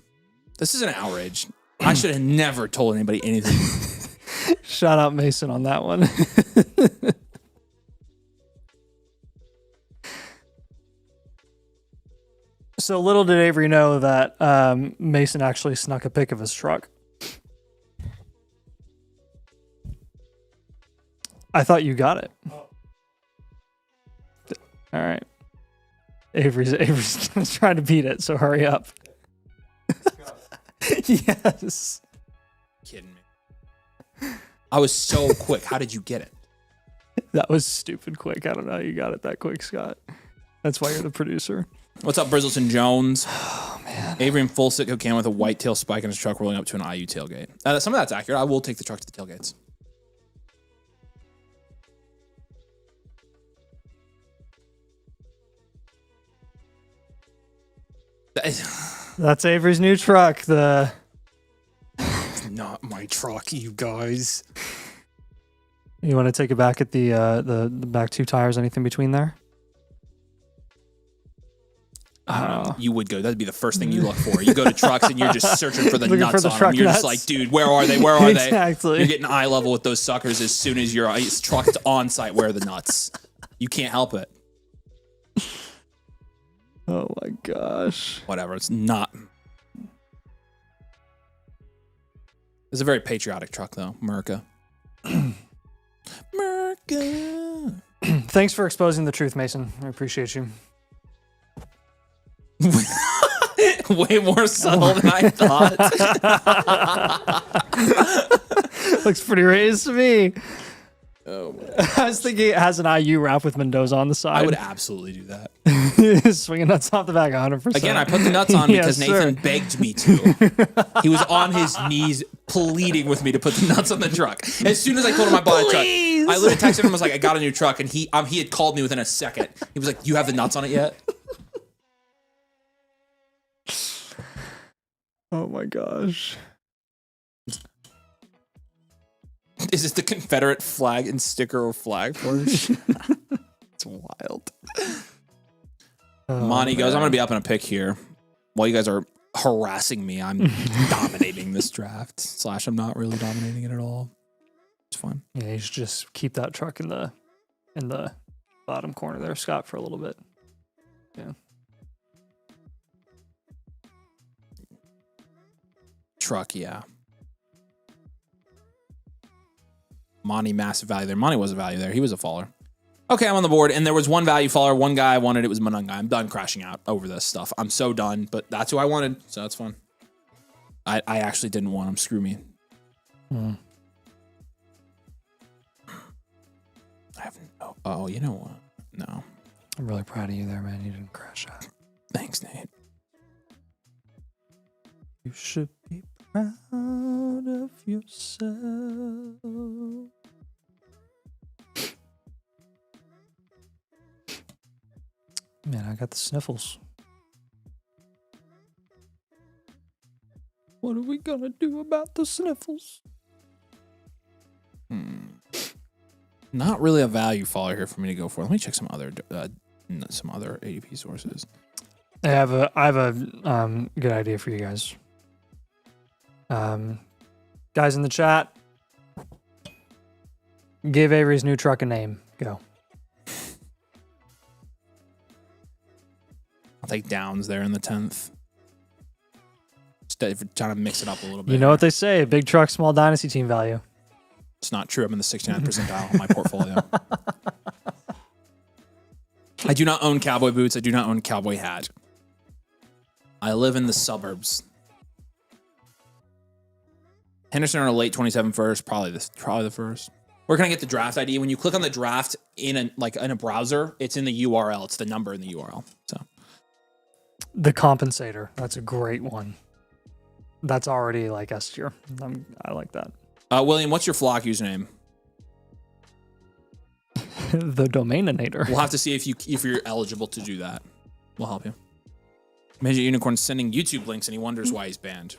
This is an outrage. I should have never told anybody anything. Shout out Mason on that one. So little did Avery know that Mason actually snuck a pic of his truck. I thought you got it. Oh. All right. Avery's trying to beat it, so hurry up. Yes. Kidding me. I was so quick. How did you get it? That was stupid quick. I don't know how you got it that quick, Scott. That's why you're the producer. What's up, Brizzleton Jones? Oh, man. Avery in full Sitco can with a white tail spike in his truck rolling up to an IU tailgate. Some of that's accurate. I will take the truck to the tailgates. That's Avery's new truck. Not my truck, you guys. You want to take it back at the back 2 tires? Anything between there? You would go. That'd be the first thing you look for. You go to trucks and you're just searching for the Looking nuts for the on truck them. You're nuts. just like, dude, where are they? Where are they? Exactly. You're getting eye level with those suckers as soon as your truck is on site. Where are the nuts? You can't help it. Oh my gosh. Whatever. It's not. It's a very patriotic truck, though. America. America. Thanks for exposing the truth, Mason. I appreciate you. Way more subtle than I thought. Looks pretty raised to me. Oh my. I was thinking it has an IU wrap with Mendoza on the side. I would absolutely do that. Swinging nuts off the back 100%. Again, I put the nuts on because Yes, Nathan sir. begged me to. He was on his knees pleading with me to put the nuts on the truck. As soon as I told him I bought a truck, I literally texted him and was like, I got a new truck. And he had called me within a second. He was like, you have the nuts on it yet? Oh my gosh. Is this the Confederate flag and sticker or flag Porsche? It's wild. Monty goes, I'm going to be up in a pick here. While you guys are harassing me, I'm dominating this draft. / I'm not really dominating it at all. It's fun. Yeah, you should just keep that truck in the bottom corner there, Scott, for a little bit. Yeah. Truck, yeah. Monty, massive value there. Monty was a value there. He was a faller. Okay, I'm on the board, and there was one value follower. One guy I wanted. It was Manunga. I'm done crashing out over this stuff. I'm so done, but that's who I wanted, so that's fun. I actually didn't want him. Screw me. Mm. I have no. Oh, you know what? No. I'm really proud of you there, man. You didn't crash out. Thanks, Nate. You should be proud of yourself. Man, I got the sniffles. What are we gonna do about the sniffles? Not really a value follower here for me to go for. Let me check some other ADP sources. I have a good idea for you guys. Guys in the chat, give Avery's new truck a name. Go. I'll take Downs there in the 10th. Just trying to mix it up a little bit. You know what they say, big truck, small dynasty team value. It's not true. I'm in the 69th percentile on my portfolio. I do not own cowboy boots. I do not own cowboy hat. I live in the suburbs. Henderson on a late 27 first, probably the first. Where can I get the draft ID? When you click on the draft in a browser, it's in the URL. It's the number in the URL. So the compensator. That's a great one. That's already like S tier. I like that. William, what's your flock username? The Domaininator. We'll have to see if you're eligible to do that. We'll help you. Midget Unicorn sending YouTube links and he wonders why he's banned.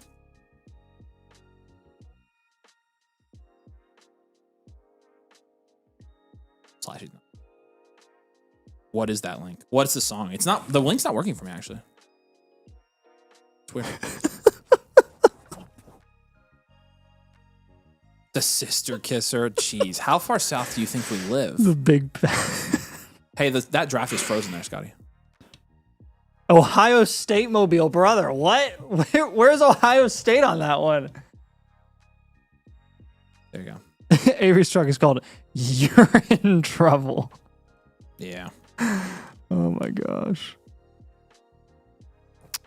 What is that link? What's the song? It's not, the link's not working for me actually. It's weird. The sister kisser. Jeez, how far south do you think we live? The big. Hey, that draft is frozen there, Scotty. Ohio State mobile, brother. What? Where's Ohio State on that one? There you go. Avery's truck is called You're in Trouble. Yeah. Oh my gosh.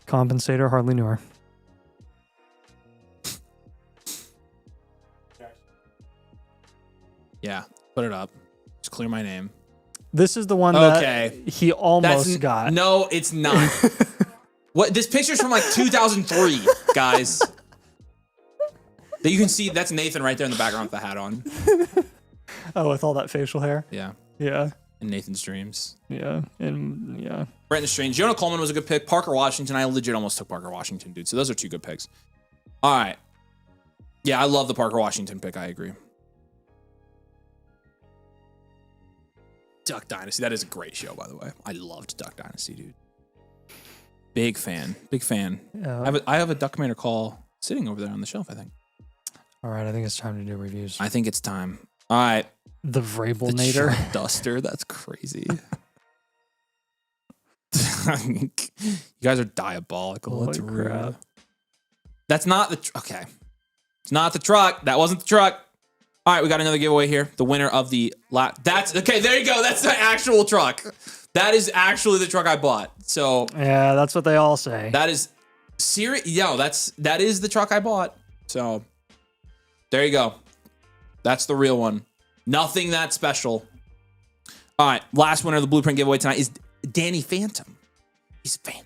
Compensator, hardly knew her. Yeah, put it up. Just clear my name. This is the one that he almost got. No, it's not. What? This picture's from like 2003, guys. That you can see, that's Nathan right there in the background with the hat on. Oh, with all that facial hair? Yeah. Yeah. In Nathan's dreams. Yeah. And yeah. Brenton Strange. Jonah Coleman was a good pick. Parker Washington. I legit almost took Parker Washington, dude. So those are two good picks. All right. Yeah, I love the Parker Washington pick. I agree. Duck Dynasty. That is a great show, by the way. I loved Duck Dynasty, dude. Big fan. Big fan. I have a Duck Commander call sitting over there on the shelf, I think. All right, I think it's time to do reviews. I think it's time. All right. The Vrabelnator. The Duster. That's crazy. You guys are diabolical. That's rude. That's not the... Okay. It's not the truck. That wasn't the truck. All right, we got another giveaway here. The winner of the that's okay. There you go. That's the actual truck. That is actually the truck I bought. So yeah, that's what they all say. That is serious. Yo, that is the truck I bought. So there you go. That's the real one. Nothing that special. All right, last winner of the blueprint giveaway tonight is Danny Phantom. He's Phantom.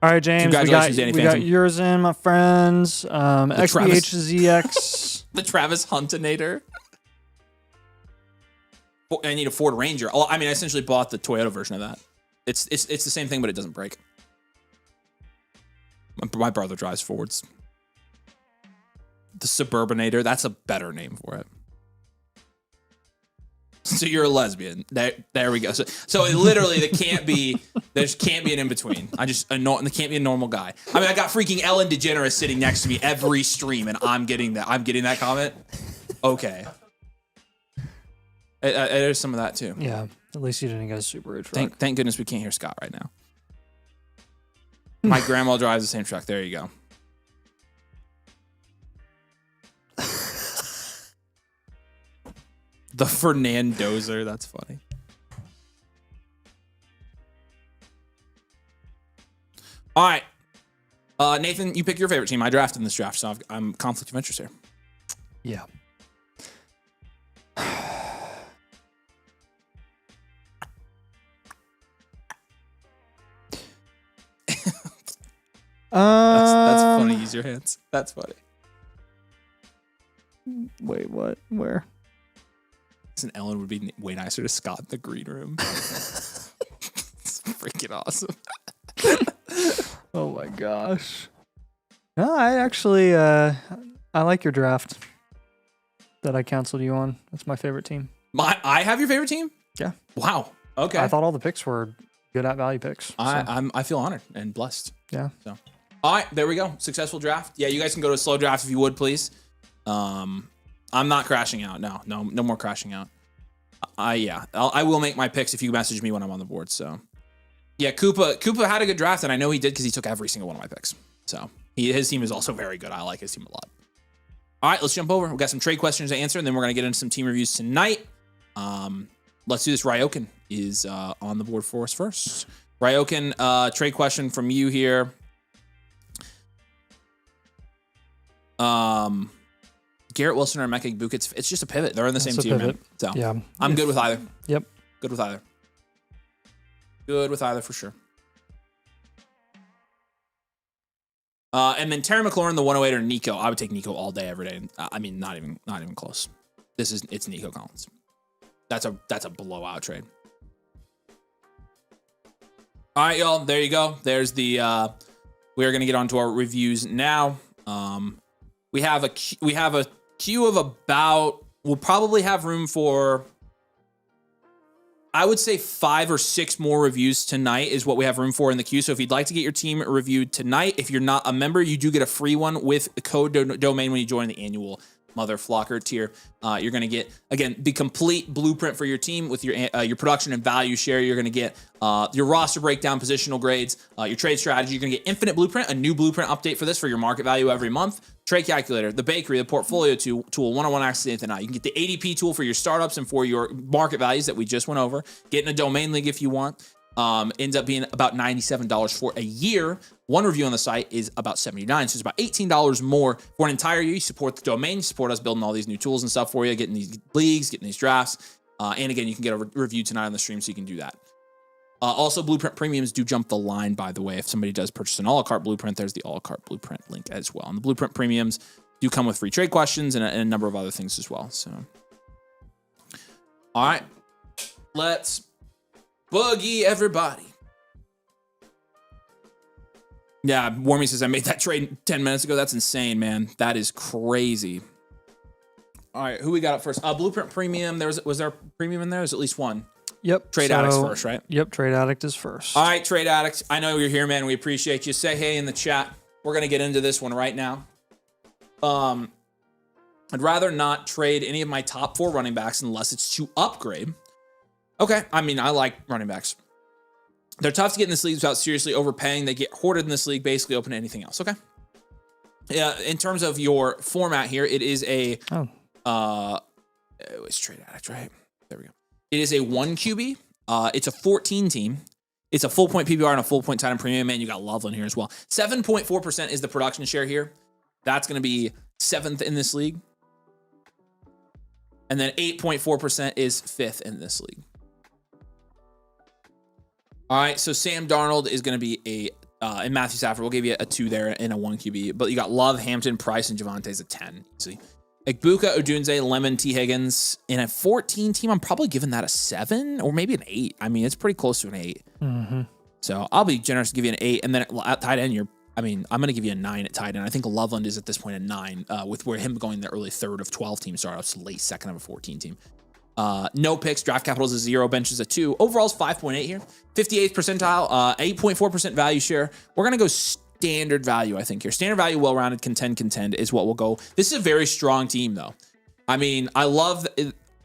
All right, James. Congratulations, Danny we Phantom. got yours in, my friends. XBHZX. The Travis Huntinator. I need a Ford Ranger. Oh, I mean, I essentially bought the Toyota version of that. It's the same thing, but it doesn't break. My brother drives Fords. The Suburbanator. That's a better name for it. So you're a lesbian. There we go. So it literally there can't be an in between. There can't be a normal guy. I mean, I got freaking Ellen DeGeneres sitting next to me every stream, and I'm getting that comment. Okay. There's some of that too. Yeah. At least you didn't get a Subaru truck. Thank goodness we can't hear Scott right now. My grandma drives the same truck. There you go. The Fernandozer. That's funny. All right. Nathan, you pick your favorite team. I drafted in this draft, so I'm conflict of interest here. Yeah. That's funny. Use your hands. That's funny. Wait, what? Where? And Ellen would be way nicer to Scott in the green room. It's freaking awesome. Oh my gosh. No, I actually I like your draft that I counseled you on. That's my favorite team. I have your favorite team? Yeah. Wow. Okay. I thought all the picks were good at value picks. So. I feel honored and blessed. Yeah. So, all right, there we go. Successful draft. Yeah, you guys can go to a slow draft if you would, please. I'm not crashing out. No more crashing out. I will make my picks if you message me when I'm on the board. So, yeah, Koopa had a good draft, and I know he did because he took every single one of my picks. So his team is also very good. I like his team a lot. All right, let's jump over. We've got some trade questions to answer, and then we're gonna get into some team reviews tonight. Let's do this. Ryoken is on the board for us first. Ryoken, trade question from you here. Garrett Wilson or Emeka Egbuka, it's just a pivot. They're in the same tier, man. So yeah, I'm good with either. Yep. Good with either. Good with either for sure. And then Terry McLaurin, the 108 or Nico. I would take Nico all day, every day. I mean, not even close. It's Nico Collins. That's a blowout trade. All right, y'all. There you go. There's the. We are gonna get onto our reviews now. We have a queue of about. We'll probably have room for. I would say 5 or 6 more reviews tonight is what we have room for in the queue. So if you'd like to get your team reviewed tonight, if you're not a member, you do get a free one with the code domain when you join the annual Mother Flocker tier. You're going to get, again, the complete blueprint for your team with your production and value share. You're going to get your roster breakdown, positional grades, your trade strategy. You're going to get infinite blueprint, a new blueprint update for this for your market value every month. Trade calculator, the bakery, the portfolio tool, one-on-one access to Nathan. You can get the ADP tool for your startups and for your market values that we just went over. Get in a domain league if you want. Ends up being about $97 for a year. One review on the site is about $79, so it's about $18 more for an entire year. You support the domain, you support us building all these new tools and stuff for you, getting these leagues, getting these drafts. And again, you can get a review tonight on the stream, so you can do that. Also, Blueprint Premiums do jump the line, by the way. If somebody does purchase an a la carte Blueprint, there's the a la carte Blueprint link as well. And the Blueprint Premiums do come with free trade questions and a number of other things as well. So, all right, let's boogie, everybody. Yeah, Warmy says I made that trade 10 minutes ago. That's insane, man. That is crazy. All right, who we got up first? Blueprint Premium. Was there a premium in there? There's at least one. Yep. Trade Addict's first, right? Yep, Trade Addict is first. All right, Trade Addict. I know you're here, man. We appreciate you. Say hey in the chat. We're gonna get into this one right now. I'd rather not trade any of my top 4 running backs unless it's to upgrade. Okay, I mean, I like running backs. They're tough to get in this league without seriously overpaying. They get hoarded in this league, basically open to anything else. Okay. Yeah, in terms of your format here, it is a it's Trade Addict, right? There we go. It is a 1 QB. It's a 14 team. It's a full point PPR and a full point tight end premium. Man, you got Loveland here as well. 7.4% is the production share here. That's going to be 7th in this league. And then 8.4% is 5th in this league. All right, so Sam Darnold is going to be and Matthew Stafford. We'll give you a 2 there in a 1 QB. But you got Love, Hampton, Price, and Javante's a 10. Easy. Egbuka, Odunze, Lemon, T. Higgins. In a 14 team, I'm probably giving that a 7 or maybe an 8. I mean, it's pretty close to an 8. Mm-hmm. So I'll be generous to give you an 8. And then at tight end, I'm going to give you a 9 at tight end. I think Loveland is at this point a 9 with where him going the early 3rd of 12 team startups, late 2nd of a 14 team. No picks, draft capital is a 0, bench is a 2. Overall is 5.8 here. 58th percentile, 8.4% value share. We're going to go standard value, I think, here. Standard value, well-rounded, contend is what we'll go. This is a very strong team, though. I mean, I love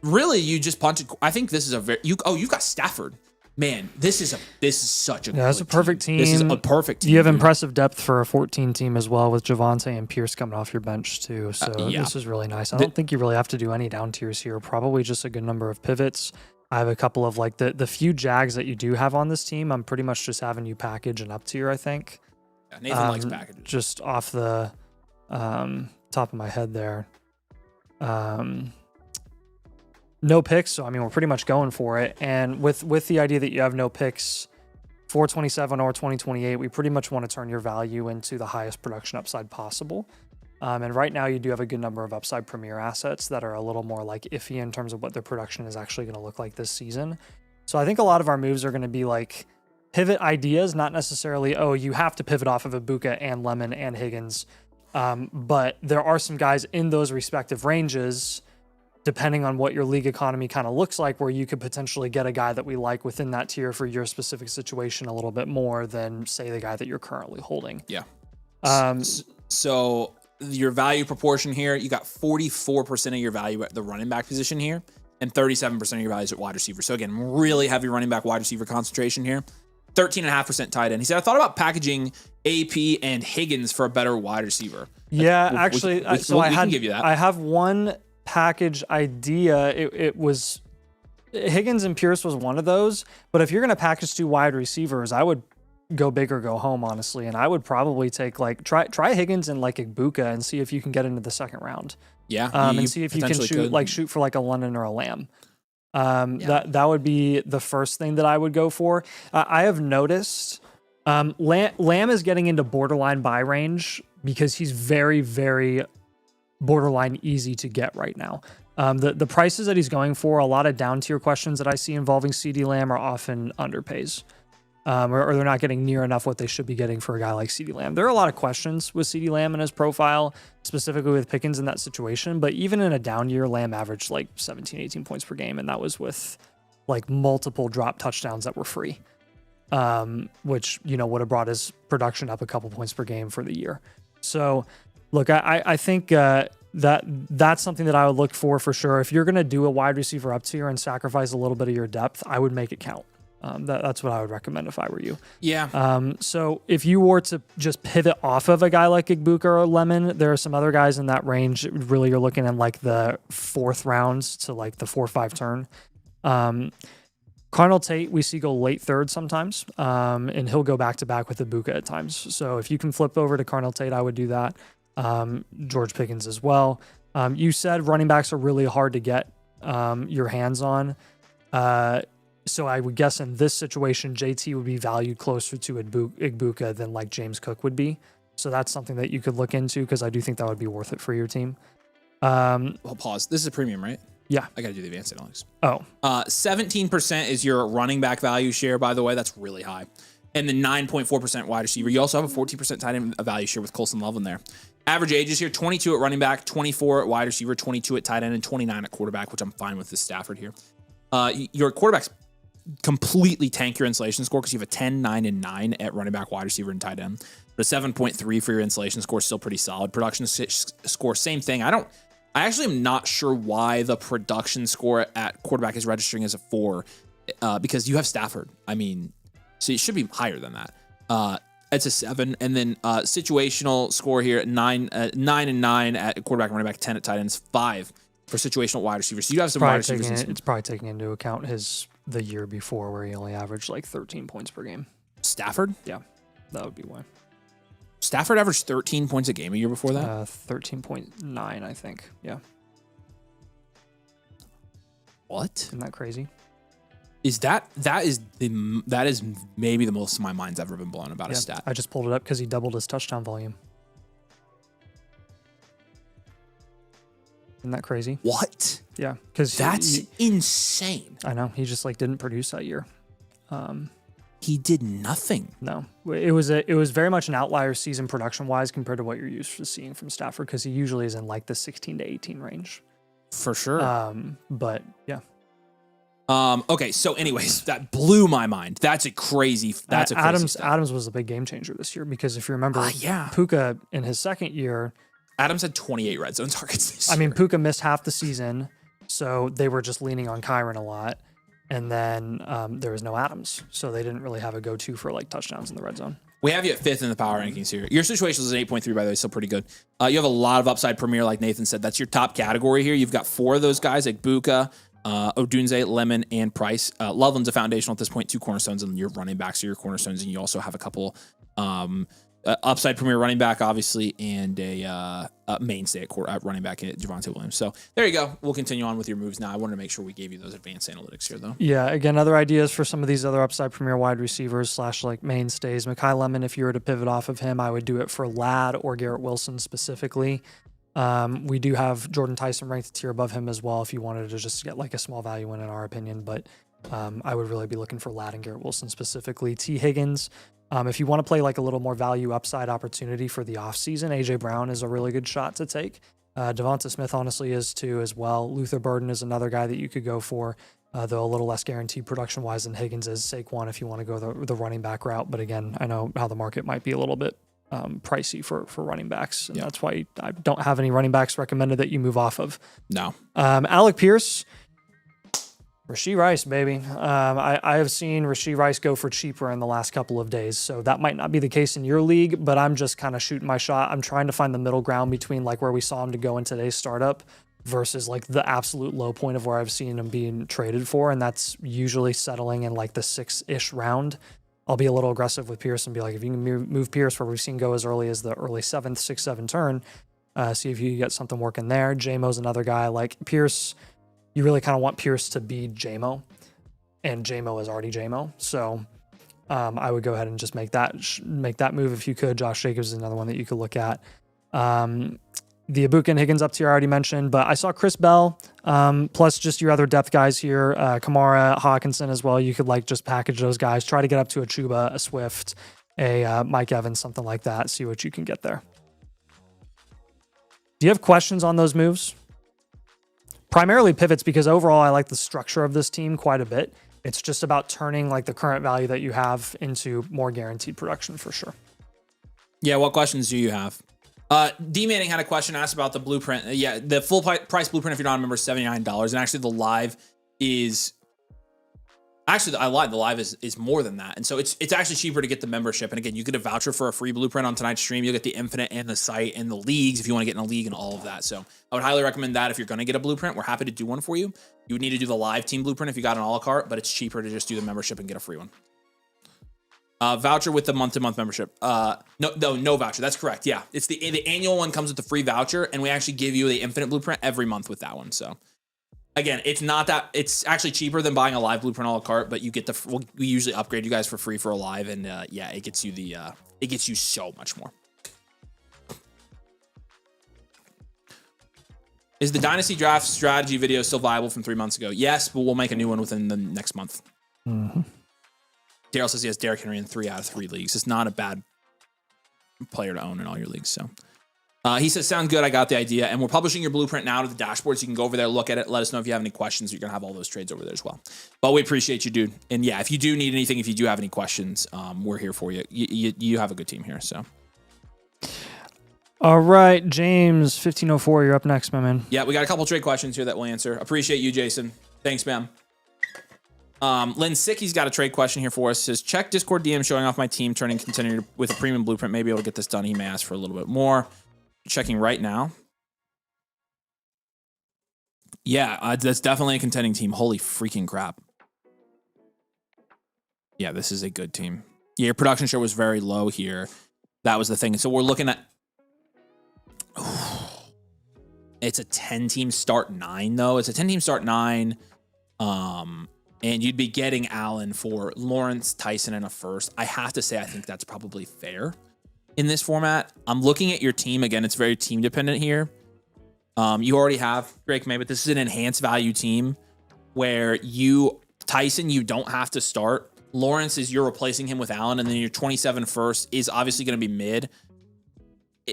really, you just punted. I think this is a very, you've got Stafford. Man, this is such a that's a perfect team. This is a perfect team. You have impressive depth for a 14 team as well with Javonte and Pierce coming off your bench too. So This is really nice. I don't think you really have to do any down tiers here. Probably just a good number of pivots. I have a couple of like the few Jags that you do have on this team. I'm pretty much just having you package an up tier, I think. Yeah, Nathan likes packages. Just off the top of my head there. No picks, so I mean we're pretty much going for it. And with the idea that you have no picks for 27 or 2028, we pretty much want to turn your value into the highest production upside possible. And right now you do have a good number of upside premier assets that are a little more like iffy in terms of what their production is actually going to look like this season. So I think a lot of our moves are going to be like pivot ideas, not necessarily, oh, you have to pivot off of Ibuka and Lemon and Higgins. But there are some guys in those respective ranges, depending on what your league economy kind of looks like, where you could potentially get a guy that we like within that tier for your specific situation a little bit more than, say, the guy that you're currently holding. Yeah. So your value proportion here, you got 44% of your value at the running back position here and 37% of your value is at wide receiver. So again, really heavy running back wide receiver concentration here. 13.5% tight end. He said, I thought about packaging AP and Higgins for a better wide receiver. Yeah, actually, we can give you that. I have one package idea. It was Higgins and Pierce was one of those, but if you're going to package 2 wide receivers, I would go big or go home, honestly. And I would probably take like try Higgins and like Ibuka and see if you can get into the second round. Yeah. And see if you can shoot for like a London or a Lamb. That would be the first thing that I would go for. I have noticed Lamb is getting into borderline buy range because he's very, very borderline easy to get right now. The prices that he's going for, a lot of down tier questions that I see involving CeeDee Lamb are often underpays. Or they're not getting near enough what they should be getting for a guy like CeeDee Lamb. There are a lot of questions with CeeDee Lamb in his profile, specifically with Pickens in that situation. But even in a down year, Lamb averaged like 17, 18 points per game. And that was with like multiple drop touchdowns that were free, which, would have brought his production up a couple points per game for the year. So look, I think that's something that I would look for sure. If you're going to do a wide receiver up tier and sacrifice a little bit of your depth, I would make it count. That's what I would recommend if I were you. Yeah. So if you were to just pivot off of a guy like Ibuka or Lemon, there are some other guys in that range. Really, you're looking at like the 4th rounds to like the 4-5 turn. Cardinal Tate, we see go late 3rd sometimes, and he'll go back to back with Ibuka at times. So if you can flip over to Cardinal Tate, I would do that. George Pickens as well. You said running backs are really hard to get your hands on. So I would guess in this situation, JT would be valued closer to Ibuka than like James Cook would be. So that's something that you could look into because I do think that would be worth it for your team. Well, pause. This is a premium, right? Yeah. I got to do the advanced analytics. Oh. 17% is your running back value share, by the way. That's really high. And then 9.4% wide receiver. You also have a 14% tight end value share with Colson Love in there. Average ages here, 22 at running back, 24 at wide receiver, 22 at tight end, and 29 at quarterback, which I'm fine with this Stafford here. Your quarterback's completely tank your installation score because you have a 10, 9, and 9 at running back, wide receiver, and tight end. But a 7.3 for your installation score is still pretty solid. Production score, same thing. I actually am not sure why the production score at quarterback is registering as a 4 because you have Stafford. I mean, so it should be higher than that. It's a 7. And then situational score here, 9 and 9 at quarterback and running back, 10 at tight ends, 5 for situational wide receivers. So you have some wide receivers. It's probably taking into account the year before where he only averaged like 13 points per game. Stafford? Yeah, that would be why. Stafford averaged 13 points a game a year before that? 13.9, I think. Yeah. What? Isn't that crazy? That is maybe the most my mind's ever been blown about a stat. I just pulled it up because he doubled his touchdown volume. Isn't that crazy? What? Yeah, because that's insane. I know he just like didn't produce that year. He did nothing. No, it was very much an outlier season production wise compared to what you're used to seeing from Stafford because he usually is in like the 16 to 18 range. For sure. But yeah. Okay. So, anyways, that blew my mind. That's a crazy stat. Adams was a big game changer this year because if you remember, Puka in his second year. Adams had 28 red zone targets this year. I mean, Puka missed half the season, so they were just leaning on Kyron a lot. And then there was no Adams, so they didn't really have a go-to for like touchdowns in the red zone. We have you at 5th in the power rankings here. Your situation is an 8.3, by the way, still pretty good. You have a lot of upside premier, like Nathan said. That's your top category here. You've got 4 of those guys, like Buka, Odunze, Lemon, and Price. Loveland's a foundational at this point, 2 cornerstones, and your running backs are your cornerstones, and you also have a couple upside premier running back, obviously, and a mainstay at running back, Javonte Williams. So there you go. We'll continue on with your moves now. I wanted to make sure we gave you those advanced analytics here, though. Yeah, again, other ideas for some of these other upside premier wide receivers / like mainstays. Mekhi Lemon, if you were to pivot off of him, I would do it for Ladd or Garrett Wilson specifically. We do have Jordan Tyson ranked a tier above him as well if you wanted to just get like a small value in our opinion, but I would really be looking for Ladd and Garrett Wilson specifically. T. Higgins, if you want to play like a little more value upside opportunity for the offseason, A.J. Brown is a really good shot to take. Devonta Smith honestly is too as well. Luther Burden is another guy that you could go for, though a little less guaranteed production-wise than Higgins is. Saquon if you want to go the running back route, but again, I know how the market might be a little bit pricey for running backs, and that's why I don't have any running backs recommended that you move off of. No. Alec Pierce, Rashee Rice, baby. I have seen Rashee Rice go for cheaper in the last couple of days, so that might not be the case in your league, but I'm just kind of shooting my shot. I'm trying to find the middle ground between like where we saw him to go in today's startup versus like the absolute low point of where I've seen him being traded for, and that's usually settling in like the 6-ish round. I'll be a little aggressive with Pierce and be like, if you can move Pierce where we've seen go as early as the early 7th, 6-7 turn, see if you get something working there. JMO's another guy. Like Pierce, you really kind of want Pierce to be JMO, and JMO is already JMO. So I would go ahead and just make that move if you could. Josh Jacobs is another one that you could look at. The Ibuka and Higgins up tier I already mentioned, but I saw Chris Bell, plus just your other depth guys here, Kamara, Hawkinson as well. You could like just package those guys, try to get up to a Chuba, a Swift, a Mike Evans, something like that. See what you can get there. Do you have questions on those moves? Primarily pivots, because overall I like the structure of this team quite a bit. It's just about turning like the current value that you have into more guaranteed production for sure. Yeah, what questions do you have? D Manning had a question asked about the blueprint. Yeah, the full price blueprint, if you're not a member, is $79. And actually the live is... Actually, I lied. The live is more than that. And so it's actually cheaper to get the membership. And again, you get a voucher for a free blueprint on tonight's stream. You'll get the infinite and the site and the leagues if you want to get in a league and all of that. So I would highly recommend that if you're going to get a blueprint. We're happy to do one for you. You would need to do the live team blueprint if you got an a la carte, but it's cheaper to just do the membership and get a free one. Voucher with the month-to-month membership. No voucher. That's correct. Yeah, it's the annual one comes with the free voucher, and we actually give you the infinite blueprint every month with that one. So again, it's not that, it's actually cheaper than buying a live blueprint a la carte, but you get we usually upgrade you guys for free for a live, and yeah, it gets you so much more. Is the Dynasty draft strategy video still viable from 3 months ago? Yes, but we'll make a new one within the next month. Mm-hmm. Daryl says he has Derrick Henry in 3 out of 3 leagues. It's not a bad player to own in all your leagues. So he says, sounds good. I got the idea. And we're publishing your blueprint now to the dashboard, so you can go over there, look at it. Let us know if you have any questions. You're going to have all those trades over there as well. But we appreciate you, dude. And yeah, if you do need anything, if you do have any questions, we're here for you. You have a good team here. So. All right, James, 1504, you're up next, my man. Yeah, we got a couple trade questions here that we'll answer. Appreciate you, Jason. Thanks, man. Lynn Sicky's got a trade question here for us. Says, check Discord DM showing off my team, turning contender with a premium blueprint. Maybe able to get this done. He may ask for a little bit more. Checking right now. Yeah, that's definitely a contending team. Holy freaking crap. Yeah, this is a good team. Yeah, your production share was very low here. That was the thing. So we're looking at... It's a 10-team start 9, though. It's a 10-team start 9. And you'd be getting Allen for Lawrence, Tyson, and a first. I have to say, I think that's probably fair in this format. I'm looking at your team. Again, it's very team dependent here. You already have Drake May, but this is an enhanced value team where Tyson, you don't have to start. Lawrence is you're replacing him with Allen, and then your 27 first is obviously going to be mid.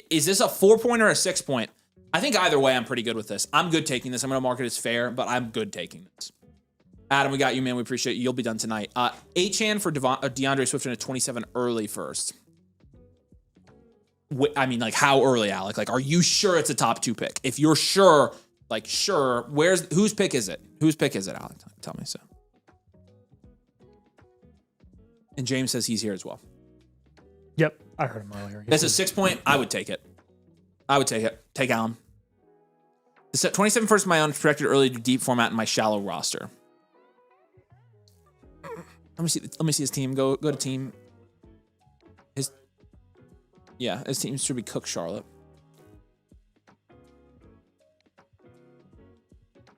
Is this a 4-point or a 6-point? I think either way, I'm pretty good with this. I'm good taking this. I'm going to mark it as fair, but I'm good taking this. Adam, we got you, man. We appreciate you. You'll be done tonight. Achane for DeAndre Swift in a 27 early first. I mean, like, how early, Alec? Like, are you sure it's a top 2 pick? If you're sure, like, sure, whose pick is it? Whose pick is it, Alec? Tell me so. And James says he's here as well. Yep, I heard him earlier. That's a 6-point. I would take it. Take Allen. The 27 first of my own projected early to deep format in my shallow roster. Let me see his team. Go to team. Yeah, his team should be Cook Charlotte.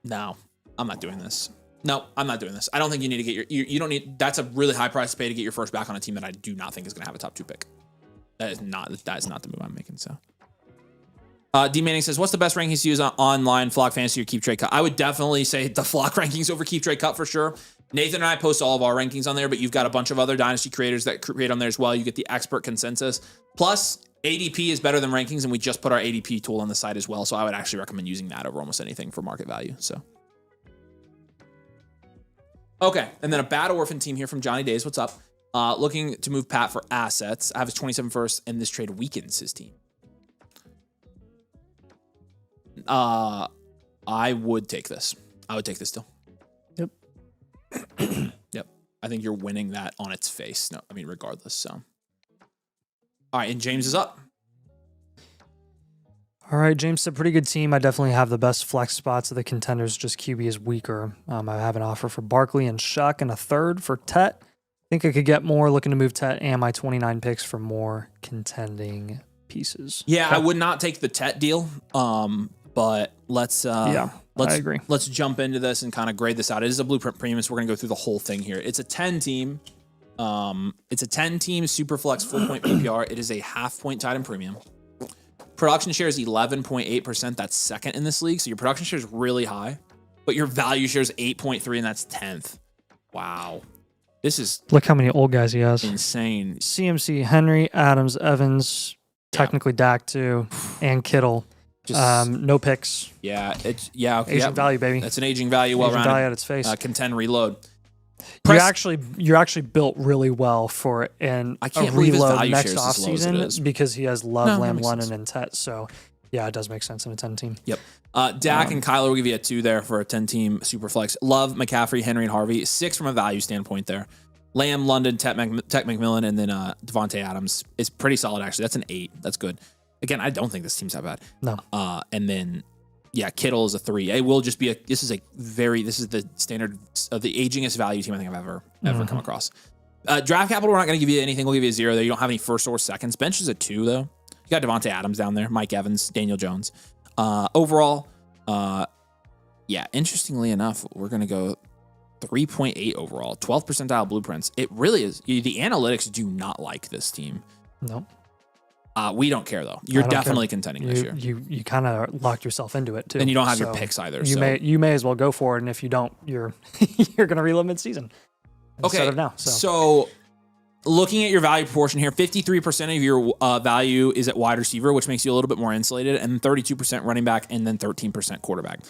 No, I'm not doing this. No, I'm not doing this. I don't think you need to get you don't need, that's a really high price to pay to get your first back on a team that I do not think is going to have a top 2 pick. That is not the move I'm making, so. D Manning says, what's the best rankings to use on online Flock Fantasy or Keep Trade Cut? I would definitely say the Flock rankings over Keep Trade Cut for sure. Nathan and I post all of our rankings on there, but you've got a bunch of other Dynasty creators that create on there as well. You get the expert consensus. Plus, ADP is better than rankings, and we just put our ADP tool on the site as well, so I would actually recommend using that over almost anything for market value. So, okay, and then a Bad Orphan team here from Johnny Days. What's up? Looking to move Pat for assets. I have his 27 first, and this trade weakens his team. I would take this. I would take this still. Yep. Yep. I think you're winning that on its face. No, I mean, regardless. So, all right. And James is up. All right, James, it's a pretty good team. I definitely have the best flex spots of the contenders. Just QB is weaker. I have an offer for Barkley and Shuck and a third for Tet. I think I could get more. Looking to move Tet and my 29 picks for more contending pieces. Yeah, okay. I would not take the Tet deal. But let's I agree. Let's jump into this and kind of grade this out. It is a Blueprint Premium, so we're gonna go through the whole thing here. It's a 10 team. It's a 10 team Superflex full point PPR. It is a half point tight end premium. Production share is 11.8%. That's second in this league. So your production share is really high, but your value share is 8.3, and that's 10th. Wow, this is look how many old guys he has. Insane. CMC, Henry, Adams, Evans, technically Dak too, and Kittle. No picks. Yeah, it's aging value, baby. That's an aging value. Well rounded. Value at its face. Contend reload. You're actually built really well for a reload next offseason because he has Love, Lamb, London, and Tet. So yeah, it does make sense in a 10 team. Yep. Dak and Kyler will give you a 2 there for a 10 team super flex. Love, McCaffrey, Henry, and Harvey. 6 from a value standpoint there. Lamb, London, Tet McMillan, and then Devontae Adams is pretty solid actually. That's an 8. That's good. Again, I don't think this team's that bad. No. And then, yeah, Kittle is a 3. It will just be this is the standard of the agingest value team I think I've ever come across. Draft capital, we're not going to give you anything. We'll give you a 0 there. You don't have any first or seconds. Bench is a 2 though. You got Devontae Adams down there, Mike Evans, Daniel Jones. Overall, yeah, interestingly enough, we're going to go 3.8 overall, 12th percentile blueprints. It really is. The analytics do not like this team. No. We don't care though. You're definitely contending this year. You kind of locked yourself into it too. And you don't have your picks either. You may as well go for it. And if you don't, you're going to reload mid-season instead of now. So looking at your value proportion here, 53% of your value is at wide receiver, which makes you a little bit more insulated, and 32% running back, and then 13% quarterback.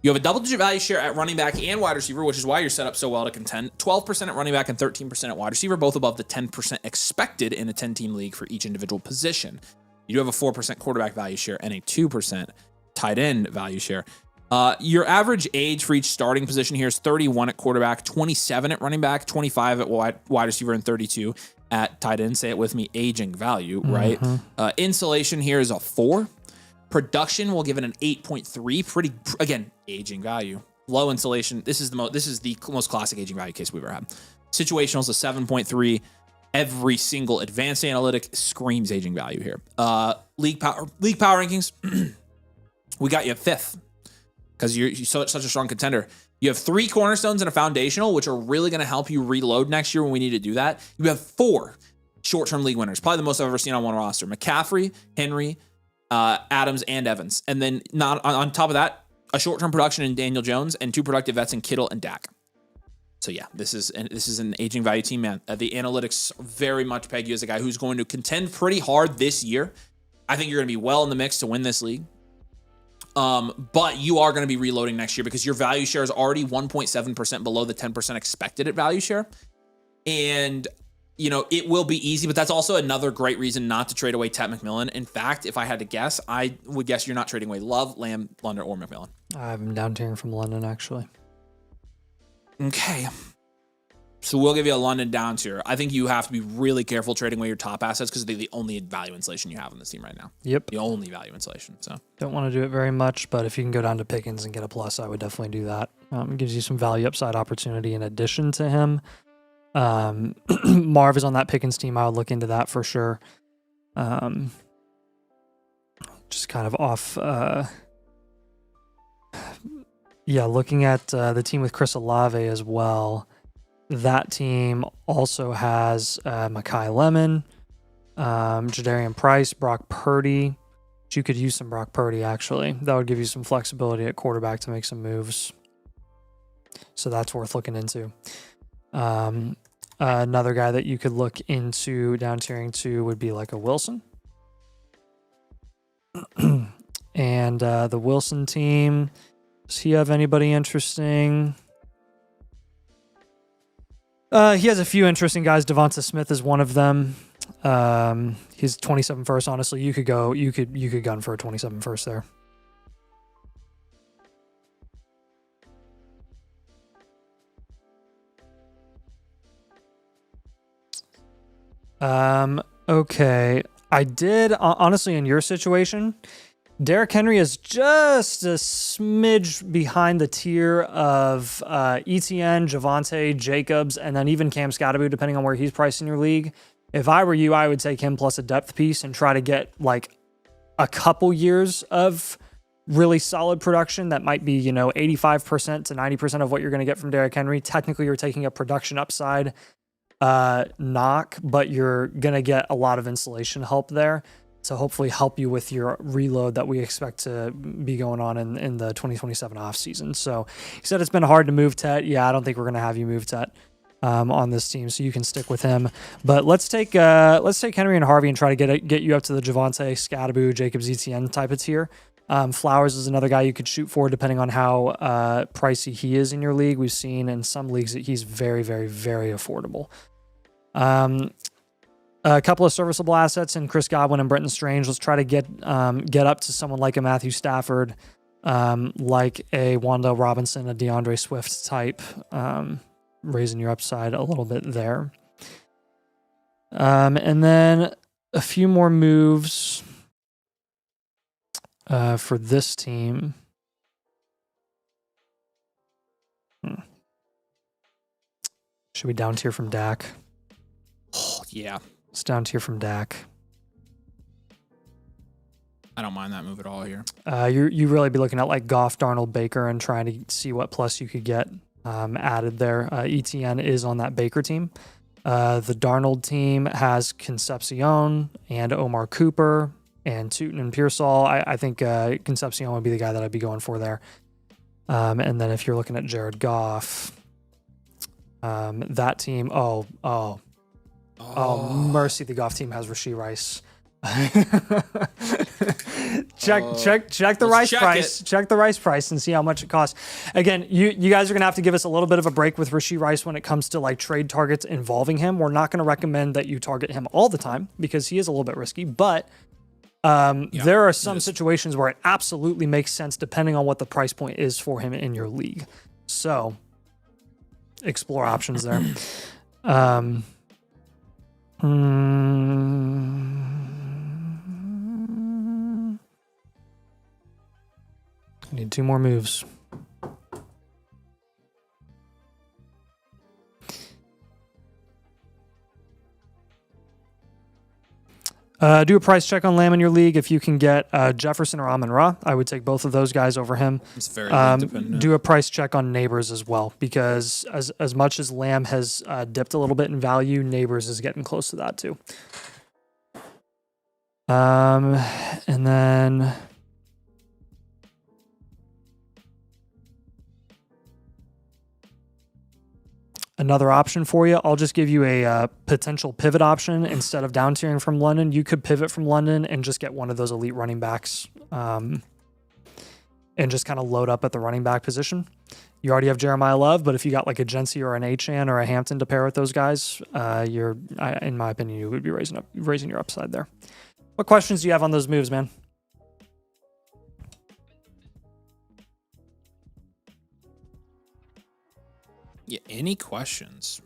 You have a double-digit value share at running back and wide receiver, which is why you're set up so well to contend. 12% at running back and 13% at wide receiver, both above the 10% expected in a 10-team league for each individual position. You do have a 4% quarterback value share and a 2% tight end value share. Your average age for each starting position here is 31 at quarterback, 27 at running back, 25 at wide receiver, and 32 at tight end. Say it with me, aging value, right? Insulation here is a 4. Production will give it an 8.3. Pretty, again, aging value. Low insulation. This is the most classic aging value case we've ever had. Situational is a 7.3. Every single advanced analytic screams aging value here. League power rankings. We got you 5th because you're such a strong contender. You have 3 cornerstones and a foundational, which are really going to help you reload next year when we need to do that. You have 4 short-term league winners, probably the most I've ever seen on one roster. McCaffrey, Henry, Adams, and Evans. And then not on top of that, a short-term production in Daniel Jones and 2 productive vets in Kittle and Dak. So yeah, this is an aging value team, man. The analytics very much peg you as a guy who's going to contend pretty hard this year. I think you're going to be well in the mix to win this league. But you are going to be reloading next year because your value share is already 1.7% below the 10% expected at value share. And you know, it will be easy, but that's also another great reason not to trade away Tet McMillan. In fact, if I had to guess, I would guess you're not trading away Love, Lamb, London, or McMillan. I'm down tiering from London, actually. Okay. So we'll give you a London down tier. I think you have to be really careful trading away your top assets because they're the only value insulation you have in this team right now. Yep. The only value insulation. So don't want to do it very much, but if you can go down to Pickens and get a plus, I would definitely do that. It gives you some value upside opportunity in addition to him. Marv is on that Pickens team. I would look into that for sure. Just kind of off. Looking at the team with Chris Olave as well. That team also has Mekhi Lemon, Jadarian Price, Brock Purdy. You could use some Brock Purdy, actually. That would give you some flexibility at quarterback to make some moves. So that's worth looking into. Another guy that you could look into down tiering to would be like a Wilson. And the Wilson team, does he have anybody interesting? He has a few interesting guys. Devonta Smith is one of them. He's 27 first. Honestly, you could gun for a 27 first there. Okay. I did honestly in your situation, Derrick Henry is just a smidge behind the tier of ETN, Javonte, Jacobs, and then even Cam Scatterby, depending on where he's priced in your league. If I were you, I would take him plus a depth piece and try to get like a couple years of really solid production that might be, 85% to 90% of what you're going to get from Derrick Henry. Technically, you're taking a production upside knock, but you're going to get a lot of insulation help there to hopefully help you with your reload that we expect to be going on in the 2027 offseason. So he said it's been hard to move Tet. Yeah, I don't think we're going to have you move Tet on this team, so you can stick with him. But let's take Henry and Harvey and try to get you up to the Javonte, Scatterby, Jacobs, ETN type of tier. Flowers is another guy you could shoot for depending on how pricey he is in your league. We've seen in some leagues that he's very, very, very affordable. A couple of serviceable assets in Chris Godwin and Brenton Strange. Let's try to get up to someone like a Matthew Stafford, like a Wanda Robinson, a DeAndre Swift type, raising your upside a little bit there. And then a few more moves for this team. Should we down tier from Dak? Oh, yeah. It's down tier from Dak. I don't mind that move at all here. You really be looking at like Goff, Darnold, Baker, and trying to see what plus you could get added there. ETN is on that Baker team. The Darnold team has Concepcion and Omar Cooper and Tootin and Pearsall. I think Concepcion would be the guy that I'd be going for there. And then if you're looking at Jared Goff, that team, mercy, the Goff team has Rashee Rice. check the Rice price. Check the Rice price and see how much it costs. Again, you guys are gonna have to give us a little bit of a break with Rashee Rice when it comes to like trade targets involving him. We're not gonna recommend that you target him all the time because he is a little bit risky, but there are some situations where it absolutely makes sense depending on what the price point is for him in your league. So explore options there. I need 2 more moves. Do a price check on Lamb in your league. If you can get Jefferson or Amon-Ra, I would take both of those guys over him. It's very dependent. Do a price check on Neighbors as well, because as much as Lamb has dipped a little bit in value, Neighbors is getting close to that too. And then another option for you, I'll just give you a potential pivot option. Instead of down tiering from London, you could pivot from London and just get one of those elite running backs and just kind of load up at the running back position. You already have Jeremiah Love, but if you got like a Jency or an Achane or a Hampton to pair with those guys, in my opinion, you would be raising your upside there. What questions do you have on those moves, man? Yeah, any questions?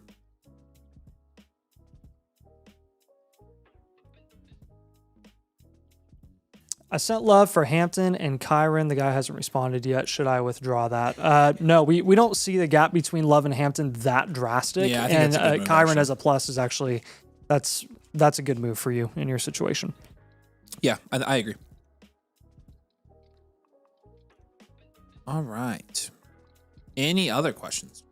I sent love for Hampton and Kyron. The guy hasn't responded yet. Should I withdraw that? No, we don't see the gap between Love and Hampton that drastic. Yeah, I think and that's a good move, Kyron actually. as a plus is actually that's that's a good move for you in your situation. Yeah, I agree. All right. Any other questions?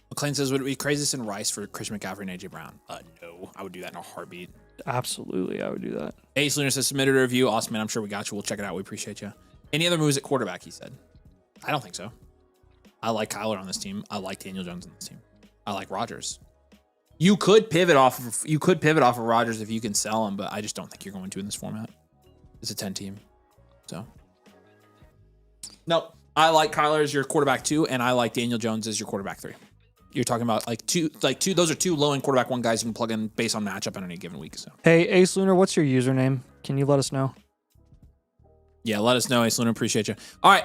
McLean says, would it be crazy to send Rice for Christian McCaffrey and AJ Brown? No, I would do that in a heartbeat. Absolutely, I would do that. Ace Lunar says, submitted a review. Awesome, man. I'm sure we got you. We'll check it out. We appreciate you. Any other moves at quarterback, he said? I don't think so. I like Kyler on this team. I like Daniel Jones on this team. I like Rodgers. You could pivot off of Rodgers if you can sell him, but I just don't think you're going to in this format. It's a 10 team. So no, I like Kyler as your quarterback 2, and I like Daniel Jones as your quarterback 3. You're talking about two. Those are 2 low-end quarterback 1 guys you can plug in based on matchup on any given week. So hey, Ace Lunar, what's your username? Can you let us know? Yeah, let us know, Ace Lunar. Appreciate you. All right.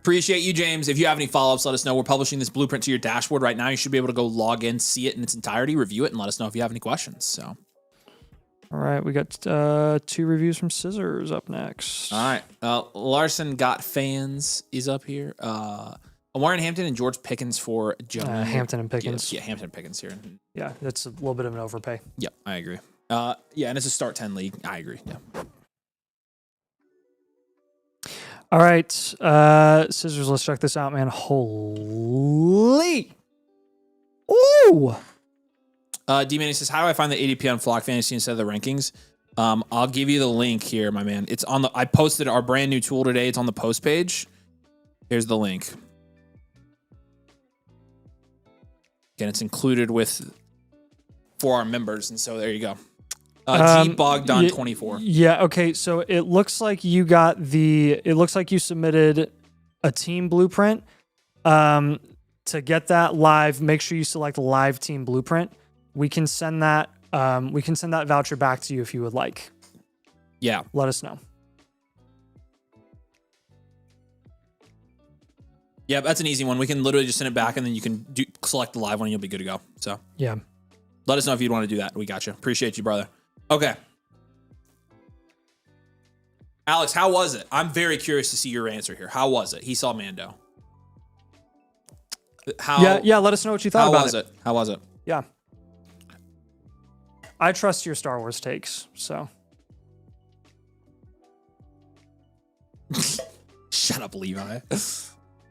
Appreciate you, James. If you have any follow-ups, let us know. We're publishing this blueprint to your dashboard right now. You should be able to go log in, see it in its entirety, review it, and let us know if you have any questions. So, all right, we got 2 reviews from Scissors up next. All right, Larson Got Fans is up here. Warren Hampton and George Pickens for Joe. Hampton and Pickens. Yeah, Hampton and Pickens here. Yeah, that's a little bit of an overpay. Yep, I agree. Yeah, and it's a start 10 league. I agree. Yeah. All right, Scissors, let's check this out, man. Holy. Ooh. D-Manny says, how do I find the ADP on Flock Fantasy instead of the rankings? I'll give you the link here, my man. It's on I posted our brand new tool today. It's on the post page. Here's the link. Again, it's included for our members, and so there you go. G Bogdan 24. Yeah, okay. So it looks like you submitted a team blueprint. To get that live, make sure you select live team blueprint. We can send that voucher back to you if you would like. Yeah. Let us know. Yeah, that's an easy one. We can literally just send it back, and then you can select the live one, and you'll be good to go. So yeah, let us know if you'd want to do that. We got you. Appreciate you, brother. Okay. Alex, how was it? I'm very curious to see your answer here. How was it? He saw Mando. Yeah. Let us know what you thought about it. How was it? Yeah. I trust your Star Wars takes, so. Shut up, Levi.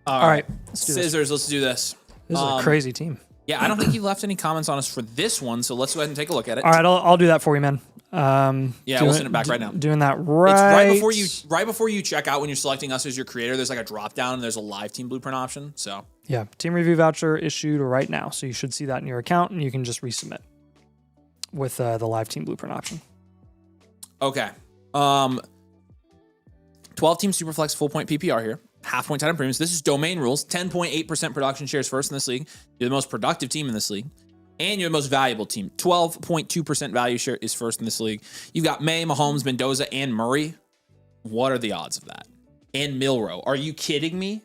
All right. Scissors, let's do this. This is a crazy team. Yeah, I don't think he left any comments on us for this one, so let's go ahead and take a look at it. All right, I'll do that for you, man. We'll send it back right now. Doing that right. It's right before you check out when you're selecting us as your creator. There's like a drop down and there's a live team blueprint option. So yeah, team review voucher issued right now, so you should see that in your account, and you can just resubmit with the live team blueprint option. Okay. 12 team Superflex full point PPR here. Half point tight premiums. This is domain rules. 10.8% production shares first in this league. You're the most productive team in this league. And you're the most valuable team. 12.2% value share is first in this league. You've got May, Mahomes, Mendoza, and Murray. What are the odds of that? And Milrow. Are you kidding me?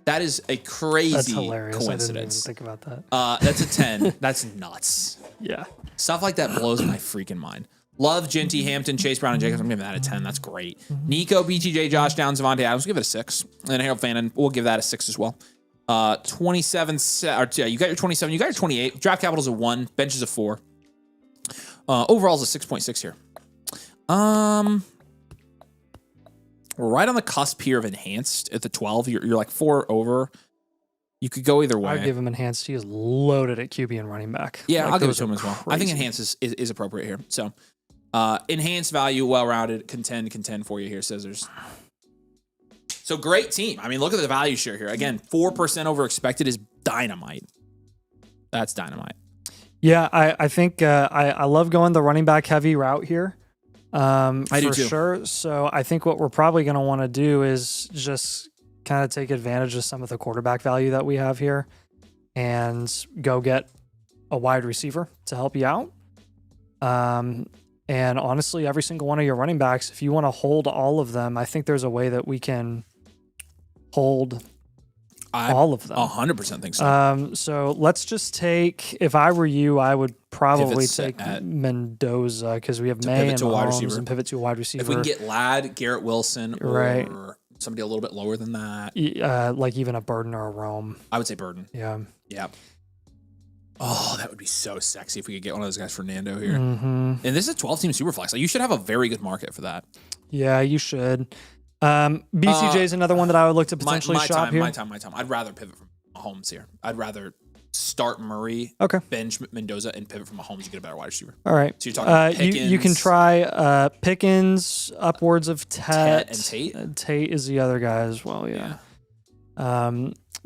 That is a crazy coincidence. I didn't even think about that. That's a 10. That's nuts. Yeah. Stuff like that blows my freaking mind. Love, Genty, Hampton, Chase Brown, and Jacobs. I'm giving that a 10. That's great. Nico, BTJ, Josh Downs, Devontae Adams. Give it a 6. And Harold Fannin, we'll give that a 6 as well. 27. You got your 27. You got your 28. Draft capital's a 1. Bench is a 4. Overall's a 6.6 here. We're right on the cusp here of enhanced at the 12. You're like 4 over. You could go either way. I'd give him enhanced. He is loaded at QB and running back. Yeah, I'll give it to him as well. Crazy. I think enhanced is appropriate here. So enhanced value, well-rounded, contend for you here, Scissors. So great team. I mean, look at the value share here. Again, 4% over expected is dynamite. That's dynamite. Yeah, I think I love going the running back heavy route here. I do too. For sure. So I think what we're probably going to want to do is just kind of take advantage of some of the quarterback value that we have here and go get a wide receiver to help you out. And honestly, every single one of your running backs, if you want to hold all of them, I think there's a way that we can hold all of them. 100% think so. So let's just take, if I were you, I would probably Pivots take at- Mendoza because we have May pivot and to a wide Mahomes receiver. and pivot to a wide receiver. If we can get Ladd, Garrett Wilson, or Right. somebody a little bit lower than that, like even a Burden or a Rome. I would say Burden. Yeah. Yeah. Oh, that would be so sexy if we could get one of those guys, Fernando, here. Mm-hmm. And this is a 12-team Superflex. Like, you should have a very good market for that. Yeah, you should. BCJ is another one that I would look to potentially shop here. My time. I'd rather pivot from Mahomes here. I'd rather start Murray, Okay. bench Mendoza, and pivot from Mahomes to get a better wide receiver. All right. So you're talking Pickens. You can try Pickens, upwards of Tet. And Tate? Tate is the other guy as well, yeah.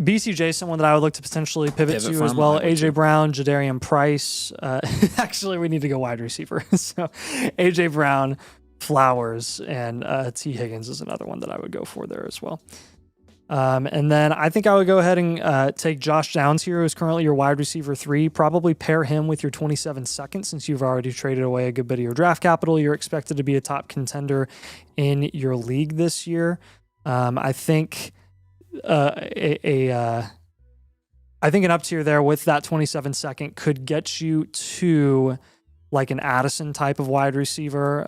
BCJ is someone that I would look to potentially pivot to as from, well. I would too. AJ Brown, Jadarian Price. Actually, we need to go wide receiver. So AJ Brown, Flowers, and T. Higgins is another one that I would go for there as well. And then I think I would go ahead and take Josh Downs here, who's currently your wide receiver 3. Probably pair him with your 27 seconds since you've already traded away a good bit of your draft capital. You're expected to be a top contender in your league this year. I think I think an up tier there with that 27 second could get you to like an Addison type of wide receiver,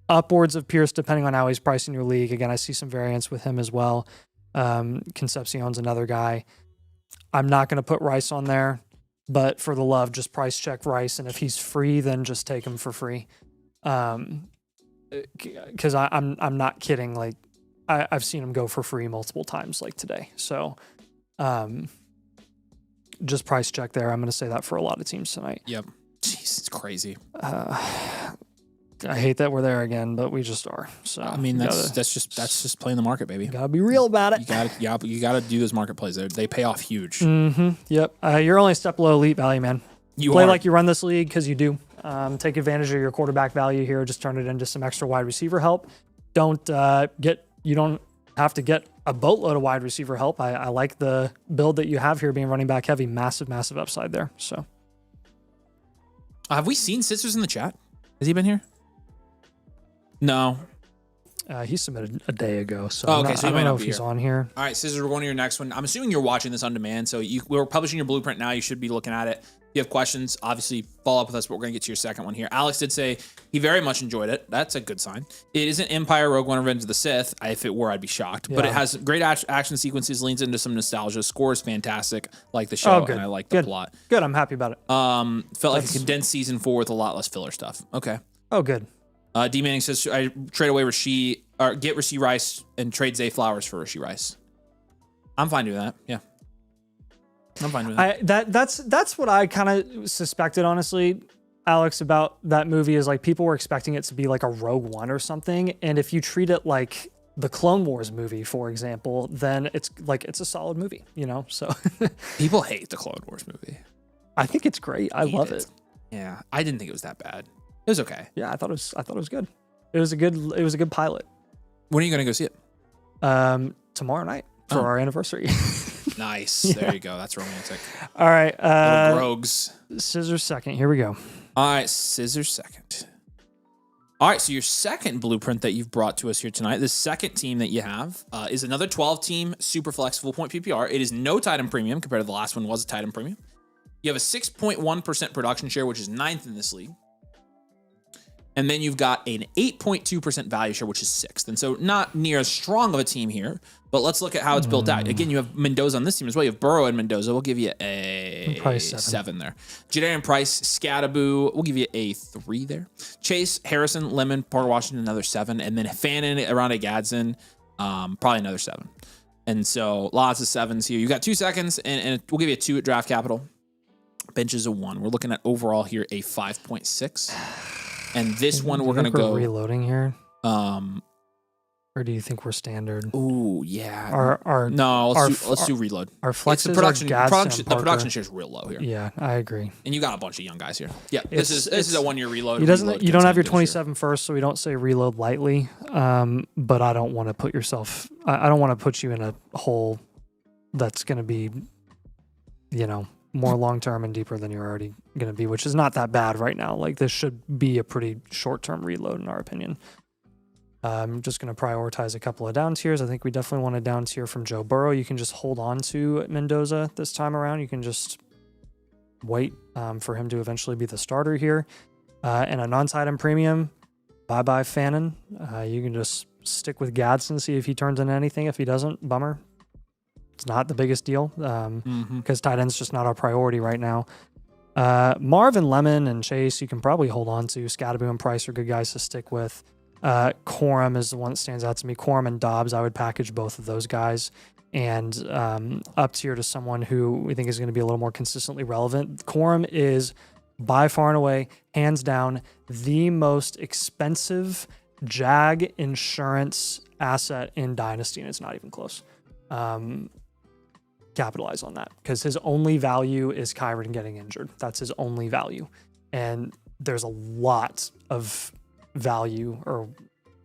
upwards of Pierce, depending on how he's priced in your league. Again, I see some variance with him as well. Concepcion's another guy. I'm not going to put Rice on there, but for the love, just price check Rice. And if he's free, then just take him for free. Because I'm not kidding. Like, I've seen him go for free multiple times like today. So just price check there. I'm going to say that for a lot of teams tonight. Yep. Jeez, it's crazy. I hate that we're there again, but we just are. So I mean, that's just playing the market, baby. Gotta be real about it. You gotta do those market plays. They pay off huge. Mm-hmm. Yep. You're only a step below elite value, man. You play are. like you run this league because you do. Take advantage of your quarterback value here. Just turn it into some extra wide receiver help. You don't have to get a boatload of wide receiver help. I like the build that you have here being running back heavy. Massive upside there. So have we seen Scissors in the chat? Has he been here? No. He submitted a day ago, so Oh, okay, I so he don't might know not if be he's here. on here. All right, Scissors, we're going to your next one. I'm assuming you're watching this on demand, so we're publishing your blueprint now. You should be looking at it. If you have questions, obviously follow up with us, but we're going to get to your second one here. Alex did say he very much enjoyed it. That's a good sign. It isn't Empire, Rogue One, Revenge of the Sith. If it were, I'd be shocked. But Yeah. it has great action sequences, leans into some nostalgia. Score is fantastic. Like the show, good. and I like the Good. plot. Good. I'm happy about it. Felt like a condensed season 4 with a lot less filler stuff. Okay. Oh, good. D Manning says I trade away Rasheed or get Rasheed Rice and trade Zay Flowers for Rasheed Rice. I'm fine doing that. Yeah. I'm fine with that. That's what I kind of suspected, honestly, Alex, about that movie is like people were expecting it to be like a Rogue One or something. And if you treat it like the Clone Wars movie, for example, then it's a solid movie, you know? So People hate the Clone Wars movie. I think it's great. I love it. Yeah. I didn't think it was that bad. It was okay. Yeah, I thought it was good. It was a good pilot. When are you going to go see it? Tomorrow night for our anniversary. Nice. There you go. That's romantic. All right. Little rogues. Scissors second. Here we go. All right. Scissors second. All right. So your second blueprint that you've brought to us here tonight, the second team that you have is another 12-team super flex full point PPR. It is no tight end premium compared to the last one was a tight end premium. You have a 6.1% production share, which is 9th in this league. And then you've got an 8.2% value share, which is 6th. And so not near as strong of a team here, but let's look at how it's built out. Again, you have Mendoza on this team as well. You have Burrow and Mendoza. We'll give you a 7 there. Jadarian Price, Scattaboo, we'll give you a 3 there. Chase, Harrison, Lemon, Porter Washington, another 7. And then Fannin, Aranda Gadsden, probably another 7. And so lots of 7s here. You got 2 seconds, and we'll give you a 2 at draft capital. Bench is a 1. We're looking at overall here a 5.6. And this one we're gonna go reloading here. Or do you think we're standard? Ooh, yeah. Let's do reload. Our flexes the production are the production share is real low here. Yeah, I agree. And you got a bunch of young guys here. Yeah, this is a 1 year reload. You don't have your 27 first, so we don't say reload lightly. But I don't want to put yourself. I don't want to put you in a hole that's going to be, more long term and deeper than you're already going to be, which is not that bad right now. Like this should be a pretty short term reload in our opinion. I'm just going to prioritize a couple of down tiers. I think we definitely want a down tier from Joe Burrow. You can just hold on to Mendoza this time around. You can just wait for him to eventually be the starter here. And a non-tight end premium, bye-bye Fannin. You can just stick with Gadsden, see if he turns into anything. If he doesn't, bummer. It's not the biggest deal because tight end's just not our priority right now. Marvin Lemon and Chase, you can probably hold on to. Scatterby and Price are good guys to stick with. Corum is the one that stands out to me. Corum and Dobbs, I would package both of those guys. And up tier to someone who we think is going to be a little more consistently relevant. Corum is by far and away, hands down, the most expensive JAG insurance asset in Dynasty, and it's not even close. Capitalize on that because his only value is Kyron getting injured. That's his only value. And there's a lot of value or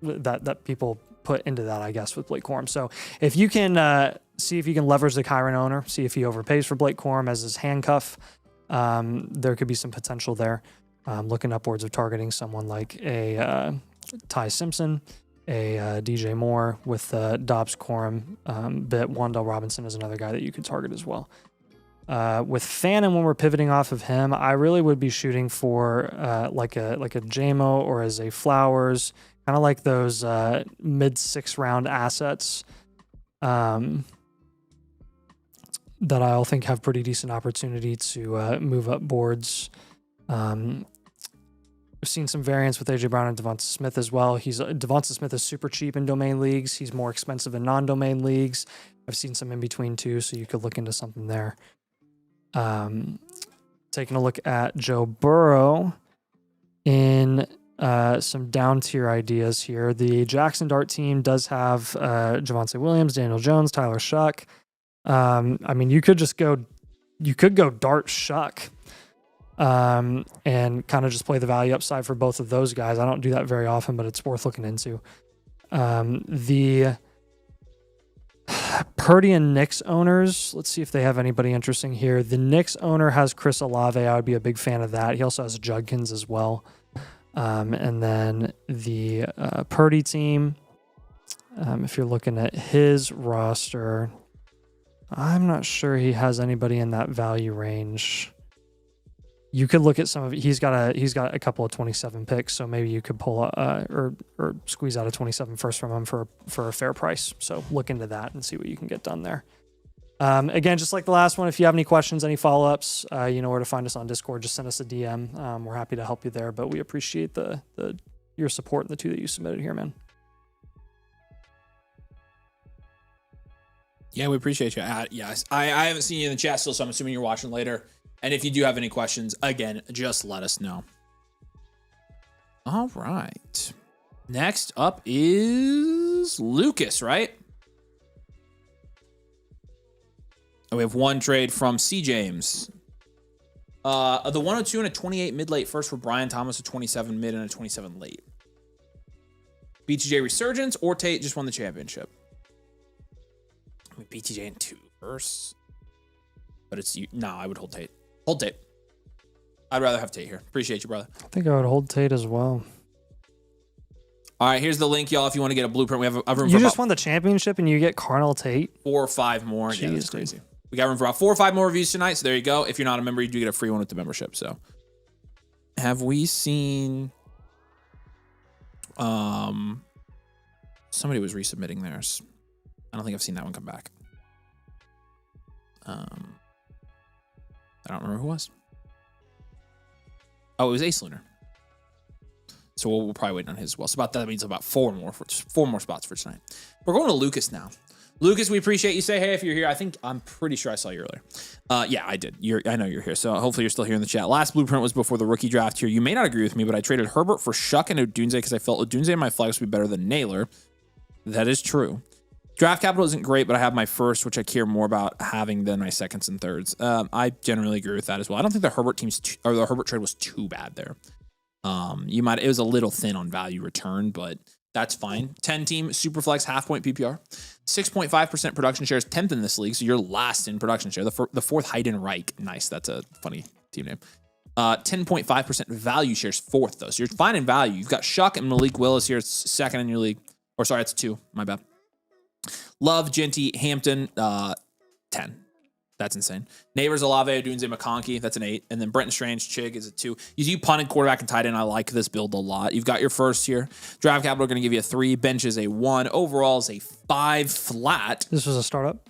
that people put into that, I guess, with Blake Corum. So if you can see if you can leverage the Kyron owner, see if he overpays for Blake Corum as his handcuff, there could be some potential there. Looking upwards of targeting someone like a Ty Simpson, a DJ Moore with Dobbs Corum bit. Wandell Robinson is another guy that you could target as well. With Fannin, when we're pivoting off of him, I really would be shooting for like a JMO or as a Flowers, kind of like those mid 6th round assets that I all think have pretty decent opportunity to move up boards. I've seen some variants with AJ Brown and Devonta Smith as well. Devonta Smith is super cheap in domain leagues. He's more expensive in non-domain leagues. I've seen some in between too, so you could look into something there. Taking a look at Joe Burrow in some down tier ideas here. The Jackson Dart team does have Javonte Williams, Daniel Jones, Tyler Shuck. I mean, you could go Dart Shuck. And kind of just play the value upside for both of those guys. I don't do that very often, but it's worth looking into. The Purdy and Knicks owners, let's see if they have anybody interesting here. The Knicks owner has Chris Olave. I would be a big fan of that. He also has Judkins as well. And then the Purdy team, if you're looking at his roster, I'm not sure he has anybody in that value range. You could look at some of it. He's got a couple of 27 picks, so maybe you could pull or squeeze out a 27 first from him for a fair price. So look into that and see what you can get done there. Again, just like the last one, if you have any questions, any follow-ups, you know where to find us on Discord. Just send us a DM. We're happy to help you there, but we appreciate your support and the 2 that you submitted here, man. Yeah, we appreciate you. Yes, I haven't seen you in the chat still, so I'm assuming you're watching later. And if you do have any questions, again, just let us know. All right. Next up is Lucas, right? And we have one trade from C. James. The 102 and a 28 mid-late first for Brian Thomas, a 27 mid and a 27 late. BTJ Resurgence or Tate just won the championship. I mean, BTJ in 2 firsts. But I would hold Tate. Hold Tate. I'd rather have Tate here. Appreciate you, brother. I think I would hold Tate as well. All right, here's the link, y'all. If you want to get a blueprint, we have a room for You just won the championship and you get Carnell Tate? 4 or 5 more. Jeez, yeah, that's crazy. Dude. We got room for about 4 or 5 more reviews tonight, so there you go. If you're not a member, you do get a free one with the membership. So, have we seen... somebody was resubmitting theirs. I don't think I've seen that one come back. I don't remember who it was. Oh, it was Ace Lunar. So we'll probably wait on his as well. So that means about 4 more spots for tonight. We're going to Lucas now. Lucas, we appreciate you. Say hey if you're here. I'm pretty sure I saw you earlier. Yeah, I did. I know you're here. So hopefully you're still here in the chat. Last blueprint was before the rookie draft here. You may not agree with me, but I traded Herbert for Shuck and Odunze because I felt Odunze and my flex would be better than Naylor. That is true. Draft capital isn't great, but I have my first, which I care more about having than my seconds and thirds. I generally agree with that as well. I don't think the Herbert the Herbert trade was too bad there. It was a little thin on value return, but that's fine. 10 team Superflex half point PPR, 6.5% production shares, 10th in this league. So you're last in production share. The 4th Heidenreich. Nice. That's a funny team name. 10.5% value shares, 4th though. So you're fine in value. You've got Shuck and Malik Willis here, 2nd in your league. Or sorry, it's 2. My bad. Love, Genty, Hampton, 10. That's insane. Neighbors, Olave, Odunze, McConkey. That's an 8. And then Brenton Strange, Chig is a 2. You punted, quarterback, and tight end. I like this build a lot. You've got your first here. Draft capital going to give you a 3. Bench is a 1. Overall is a 5 flat. This was a startup?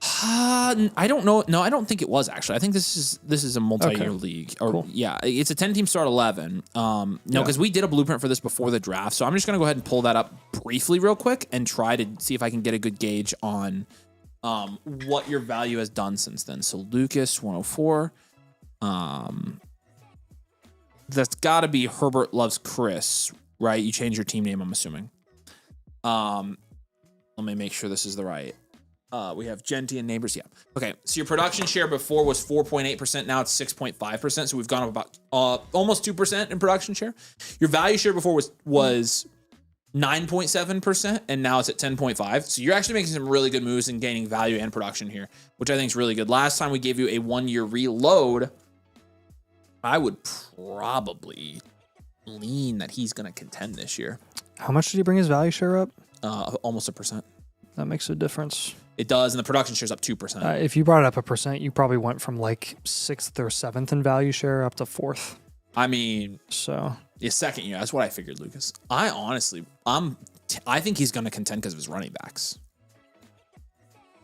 I don't know. No, I don't think it was actually. I think this is a multi-year league. Or cool. Yeah, it's a 10-team start 11. No, because we did a blueprint for this before the draft. So I'm just going to go ahead and pull that up briefly real quick and try to see if I can get a good gauge on what your value has done since then. So Lucas 104. That's got to be Herbert Loves Chris, right? You changed your team name, I'm assuming. Let me make sure this is the right. We have Genty and Neighbors. Yeah. Okay. So your production share before was 4.8%. Now it's 6.5%. So we've gone up about almost 2% in production share. Your value share before was 9.7%, and now it's at 10.5. So you're actually making some really good moves and gaining value and production here, which I think is really good. Last time we gave you a 1-year reload, I would probably lean that he's going to contend this year. How much did he bring his value share up? Almost 1%. That makes a difference. It does, and the production share's up 2%. If you brought it up 1%, you probably went from like 6th or 7th in value share up to 4th. I mean, so his second year, that's what I figured, Lucas. I think he's going to contend because of his running backs.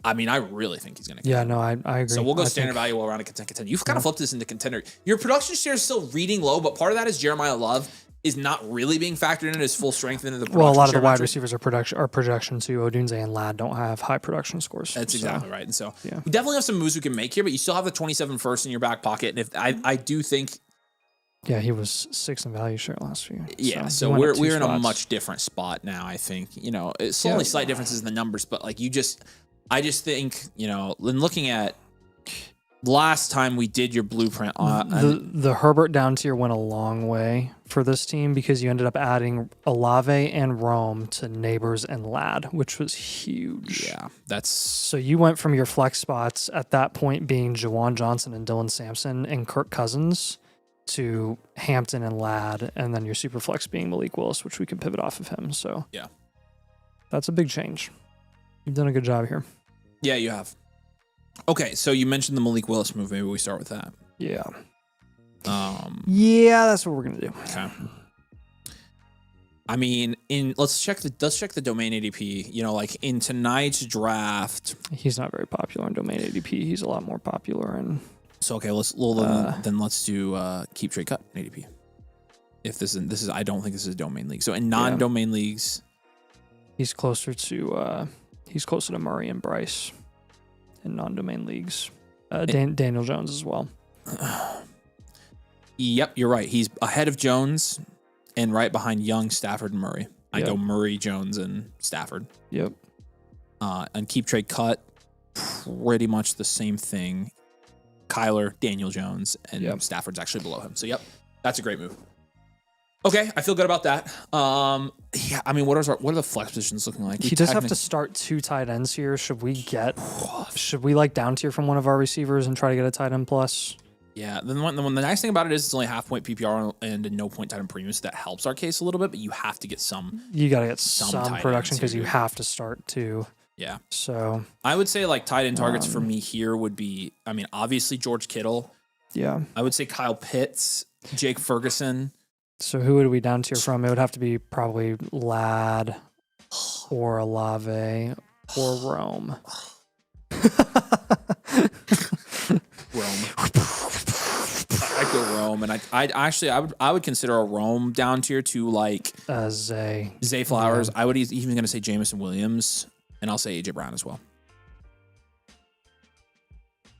I mean, I really think he's going to contend. Yeah, no, I agree. So we'll go standard value around a contend. You've kind of flipped this into contender. Your production share is still reading low, but part of that is Jeremiah Love is not really being factored in his full strength into the production. Well, a lot of the wide receivers are projection too. Odunze and Ladd don't have high production scores. That's exactly right. And so we definitely have some moves we can make here, but you still have the 27 first in your back pocket. And if I do think, he was 6th in value share last year. Yeah, so we're in a much different spot now. I think it's only slight differences in the numbers, but like I just think in looking at last time we did your blueprint on the Herbert down tier went a long way for this team because you ended up adding Olave and Rome to Neighbors and Ladd, which was huge. Yeah, so you went from your flex spots at that point being Jawan Johnson and Dylan Sampson and Kirk Cousins to Hampton and Ladd, and then your super flex being Malik Willis, which we can pivot off of him. So yeah, that's a big change. You've done a good job here. Yeah, you have. Okay, so you mentioned the Malik Willis move. Maybe we start with that. Yeah. That's what we're gonna do. Okay. I mean, let's check the domain ADP. Like in tonight's draft, he's not very popular in domain ADP. He's a lot more popular in. So okay, let's do keep trade cut ADP. If this is, I don't think this is a domain league. So in non-domain leagues, he's closer to Murray and Bryce. In non-domain leagues, Daniel Jones as well. Yep, you're right. He's ahead of Jones and right behind Young, Stafford, and Murray. I go Murray, Jones, and Stafford. Yep. And keep trade cut, pretty much the same thing. Kyler, Daniel Jones, and Stafford's actually below him. So that's a great move. Okay, I feel good about that. I mean, what are the flex positions looking like? He does have to start 2 tight ends here. Should we like down tier from one of our receivers and try to get a tight end plus? Yeah. Then the nice thing about it is it's only half point PPR and a no point tight end premium, so that helps our case a little bit. But you have to get some. You got to get some production because you have to start 2. Yeah. So I would say like tight end targets for me here would be, I mean, obviously George Kittle. Yeah. I would say Kyle Pitts, Jake Ferguson. So who would we down tier from? It would have to be probably Ladd or Olave or Rome. I'd go Rome, and I would consider a Rome down tier to like Zay Flowers. Yeah. I would even going to say Jameson Williams, and I'll say AJ Brown as well.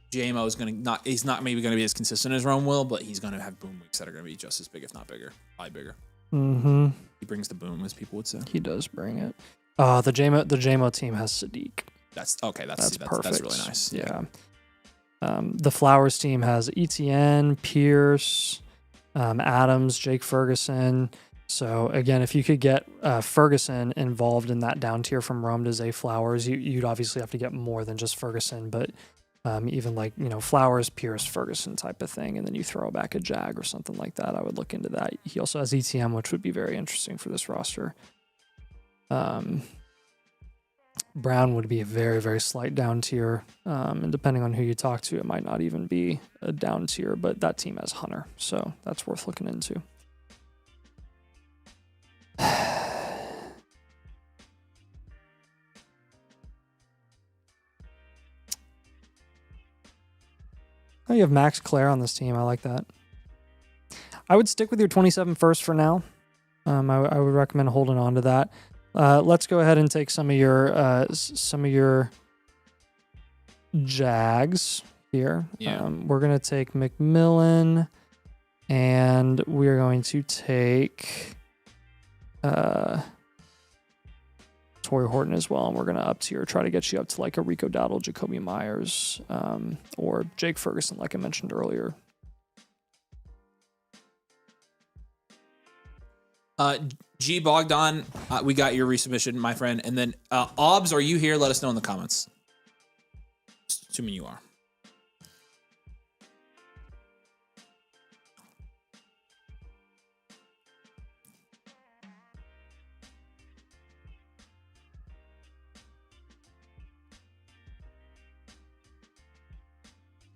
JMO is he's not maybe going to be as consistent as Rome will, but he's going to have boom weeks that are going to be just as big, if not bigger. Probably bigger. Mm-hmm. He brings the boom, as people would say. He does bring it. The JMO team has Sadiq. That's perfect. That's really nice. Yeah. The Flowers team has Etienne, Pierce, Adams, Jake Ferguson. So again, if you could get Ferguson involved in that down tier from Rome to Zay Flowers, you'd obviously have to get more than just Ferguson, but even like, Flowers, Pierce, Ferguson type of thing, and then you throw back a Jag or something like that. I would look into that. He also has ETM, which would be very interesting for this roster. Brown would be a very, very slight down tier. And depending on who you talk to, it might not even be a down tier, but that team has Hunter. So that's worth looking into. Oh, you have Max Clare on this team. I like that. I would stick with your 27 first for now. I would recommend holding on to that. Let's go ahead and take some of your Jags here. Yeah. We're gonna take McMillan, and we're going to take Torrey Horton as well, and we're gonna try to get you up to like a Rico Dowdle, Jacoby Myers, or Jake Ferguson, like I mentioned earlier. G Bogdan, we got your resubmission, my friend. And then Obs, are you here? Let us know in the comments. Assuming you are.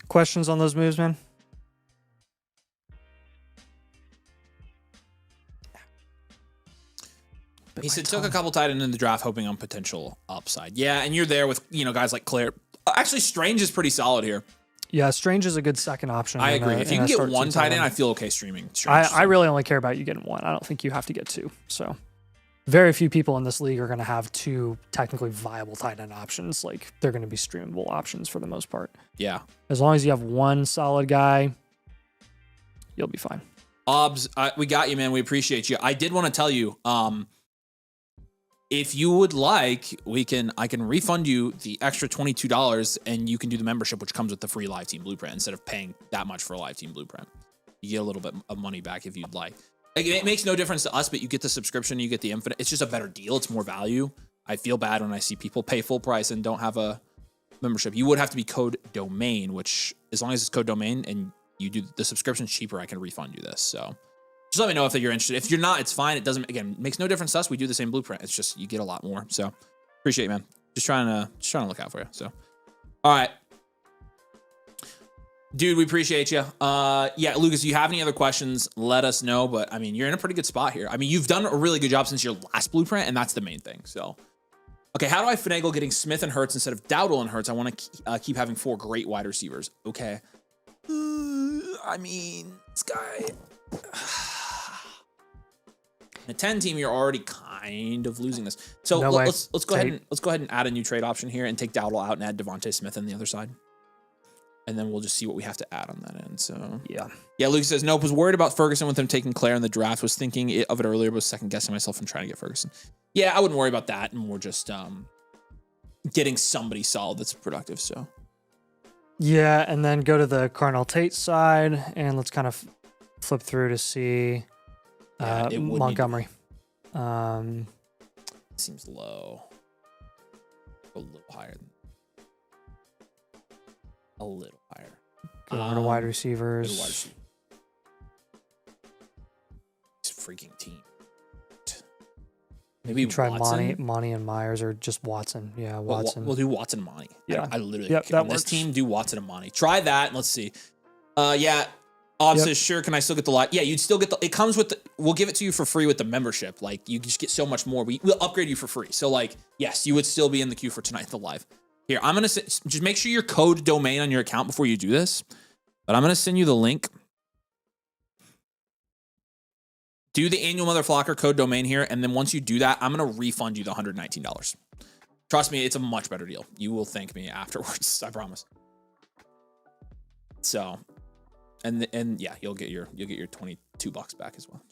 Questions on those moves, man? He said took a couple tight end in the draft, hoping on potential upside. Yeah, and you're there with guys like Claire. Actually, Strange is pretty solid here. Yeah, Strange is a good second option. I agree. If you can get one tight end, I feel okay streaming. I really only care about you getting one. I don't think you have to get two. So very few people in this league are going to have two technically viable tight end options. Like they're going to be streamable options for the most part. Yeah. As long as you have one solid guy, you'll be fine. Obs, we got you, man. We appreciate you. I did want to tell you, if you would like, I can refund you the extra $22 and you can do the membership, which comes with the free live team blueprint instead of paying that much for a live team blueprint. You get a little bit of money back if you'd like. It makes no difference to us, but you get the subscription, you get the infinite. It's just a better deal. It's more value. I feel bad when I see people pay full price and don't have a membership. You would have to be code domain, which as long as it's code domain and you do the subscription cheaper, I can refund you this. So just let me know if you're interested. If you're not, it's fine. It doesn't, again, makes no difference to us. We do the same blueprint. It's just, you get a lot more. So appreciate it, man. Just trying to look out for you. So, all right. Dude, we appreciate you. Yeah, Lucas, if you have any other questions, let us know. But I mean, you're in a pretty good spot here. I mean, you've done a really good job since your last blueprint, and that's the main thing. So, okay, how do I finagle getting Smith and Hurts instead of Dowdle and Hurts? I want to keep having 4 great wide receivers. Okay. I mean, this guy. In a 10 team, you're already kind of losing this. So let's go ahead and add a new trade option here and take Dowdle out and add Devontae Smith on the other side. And then we'll just see what we have to add on that end. So yeah. Lucas says nope. Was worried about Ferguson with him taking Claire in the draft. Was thinking of it earlier, but was second guessing myself and trying to get Ferguson. Yeah, I wouldn't worry about that, and more just getting somebody solid that's productive. So yeah, and then go to the Carnell Tate side, and let's kind of flip through to see Montgomery. Seems low. A little higher. A little higher. Go over to wide receivers. This freaking team. Maybe try Watson? Monty and Myers, or just Watson. Yeah, Watson. We'll do Watson and Monty. Yeah, I literally. Yep, that this works. team do Watson and Monty. Try that. And let's see. Yeah. Ob says, sure, can I still get the lot? Yeah, you'd still get it comes with we'll give it to you for free with the membership. Like, you just get so much more. We'll upgrade you for free. So, like, yes, you would still be in the queue for tonight the live. Here, I'm going to just make sure your code domain on your account before you do this. But I'm going to send you the link. Do the annual Mother Flocker code domain here. And then once you do that, I'm going to refund you the $119. Trust me, it's a much better deal. You will thank me afterwards. I promise. So... And yeah, you'll get your $22 back as well.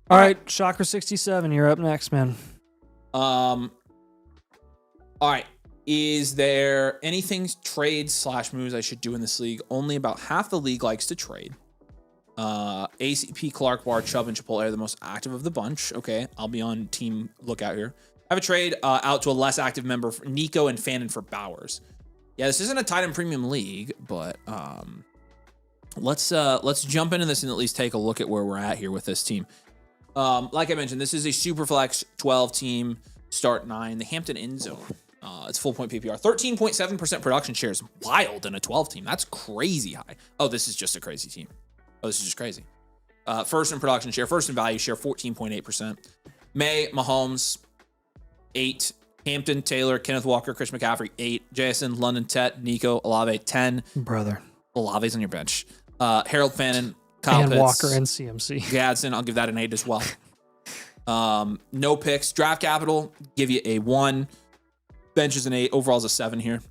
All right, Shocker 67, you're up next, man. All right. Is there anything trade/moves I should do in this league? Only about half the league likes to trade. ACP, Clark, Bar, Chubb, and Chipotle are the most active of the bunch. Okay, I'll be on team lookout here. I have a trade out to a less active member, for Nico and Fannin for Bowers. Yeah, this isn't a tight end premium league, but let's jump into this and at least take a look at where we're at here with this team. Like I mentioned, this is a super flex 12 team start 9. The Hampton end zone. It's full point PPR. 13.7% production share is wild in a 12 team. That's crazy high. Oh, this is just a crazy team. Oh, this is just crazy. First in production share, first in value share, 14.8%. May, Mahomes, 8. Hampton, Taylor, Kenneth Walker, Chris McCaffrey, 8. Jason, London, Tet, Nico, Olave, 10. Brother. Olave's on your bench. Harold Fannin, Kyle And Pitts, Walker and CMC. Gadsden, I'll give that an 8 as well. No picks. Draft capital, give you a 1. Bench is an 8. Overall's a 7 here.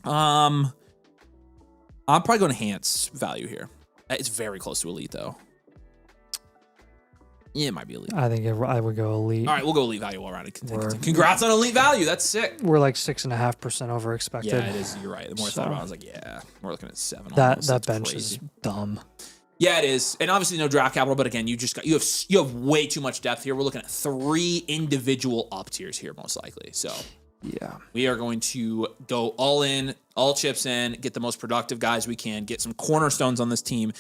I'm probably going to enhance value here. It's very close to elite, though. Yeah, it might be elite. I think I would go elite. All right, we'll go elite value all around. Congrats on elite value. That's sick. We're like 6.5% over expected. Yeah, it is. You're right. The more I thought about it, I was like, yeah, we're looking at 7. That bench is dumb. Yeah, it is. And obviously no draft capital, but again, you have way too much depth here. We're looking at 3 individual up tiers here, most likely. So yeah, we are going to go all in, all chips in, get the most productive guys we can, get some cornerstones on this team,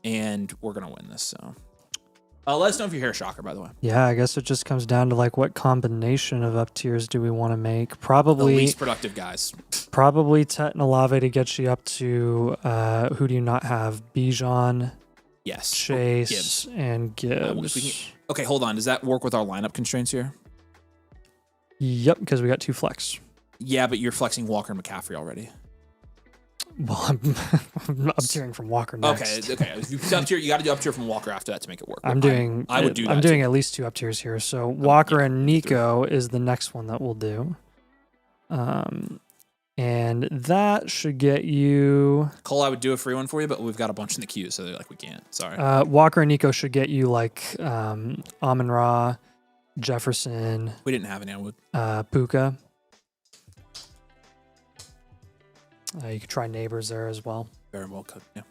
and we're gonna win this. So let us know if you're here, Shocker, by the way. Yeah, I guess it just comes down to like what combination of up tiers do we want to make? Probably the least productive guys. Probably Tet and Olave to get you up to who do you not have? Bijan, yes, Chase, Gibbs. And Gibbs. Okay, hold on. Does that work with our lineup constraints here? Yep, because we got 2 flex. Yeah, but you're flexing Walker and McCaffrey already. Well, I'm up tiering from Walker next. Okay. If you up tier, you got to do up tier from Walker after that to make it work. I would do that. I'm doing at least 2 up tiers here. So Walker and Nico is the next one that we'll do. And that should get you... Cole, I would do a free one for you, but we've got a bunch in the queue, so they're like, we can't. Sorry. Walker and Nico should get you like Amon-Ra, Jefferson. We didn't have any, I would. Puka. You could try Neighbors there as well. Very well cooked, yeah.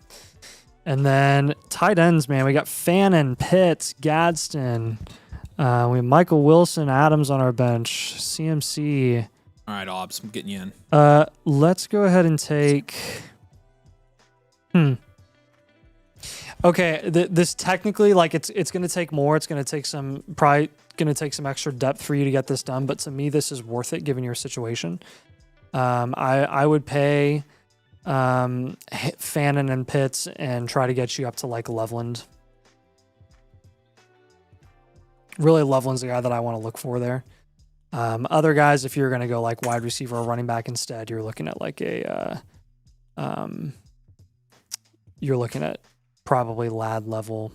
And then tight ends, man. We got Fannin, Pitts, Gadsden. We have Michael Wilson, Adams on our bench. CMC. All right, Obbs, I'm getting you in. Let's go ahead and take... Okay, this technically, like, it's going to take more. It's going to take probably going to take some extra depth for you to get this done. But to me, this is worth it given your situation. I would pay Fannin and Pitts and try to get you up to like Loveland. Really, Loveland's the guy that I want to look for there. Other guys, if you're going to go like wide receiver or running back instead, you're looking at like you're looking at probably Ladd level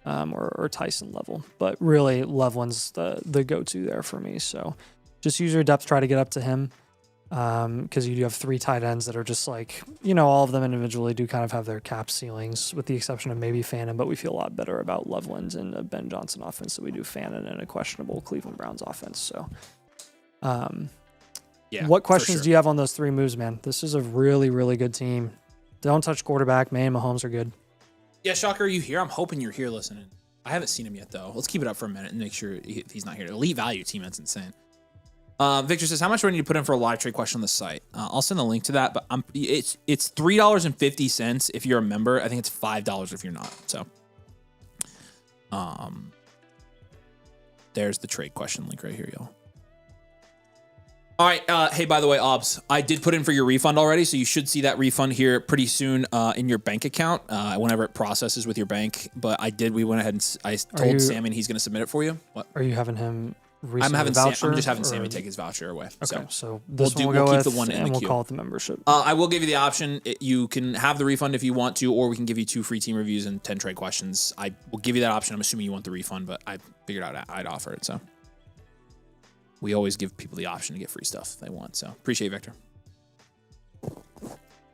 or Tyson level. But really, Loveland's the go-to there for me. So just use your depth, try to get up to him. Because you do have 3 tight ends that are just like, all of them individually do kind of have their cap ceilings, with the exception of maybe Fannin, but we feel a lot better about Loveland and a Ben Johnson offense than we do Fannin and a questionable Cleveland Browns offense. So, yeah. What questions do you have on those 3 moves, man? This is a really, really good team. Don't touch quarterback. May and Mahomes are good. Yeah, Shocker, are you here? I'm hoping you're here listening. I haven't seen him yet, though. Let's keep it up for a minute and make sure he's not here. Elite value team, that's insane. Victor says, how much do I need to put in for a live trade question on the site? I'll send a link to that, but it's $3.50 if you're a member. I think it's $5 if you're not. So, there's the trade question link right here, y'all. All right. Hey, by the way, Obs, I did put in for your refund already, so you should see that refund here pretty soon in your bank account whenever it processes with your bank. But we went ahead and I told Sammy and he's going to submit it for you. What? Are you having him? I'm just having Sammy take his voucher away. Okay, so this we'll keep the one in the queue. We'll call it the membership. I will give you the option. You can have the refund if you want to, or we can give you 2 free team reviews and 10 trade questions. I will give you that option. I'm assuming you want the refund, but I figured out I'd offer it. So we always give people the option to get free stuff if they want. So appreciate it, Victor.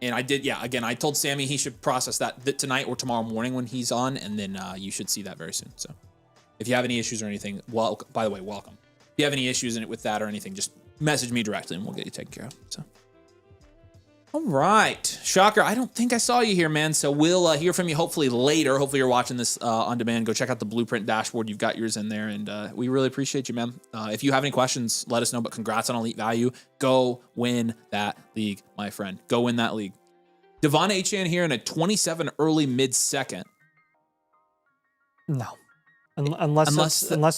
And I did, again, I told Sammy he should process that tonight or tomorrow morning when he's on, and then you should see that very soon. So if you have any issues or anything, by the way, welcome. If you have any issues in it with that or anything, just message me directly and we'll get you taken care of. So, all right, Shocker, I don't think I saw you here, man. So we'll hear from you hopefully later. Hopefully you're watching this on demand. Go check out the Blueprint dashboard. You've got yours in there, and we really appreciate you, man. If you have any questions, let us know. But congrats on elite value. Go win that league, my friend. Go win that league. Devon Achane here in a 27 early mid-second. No. Unless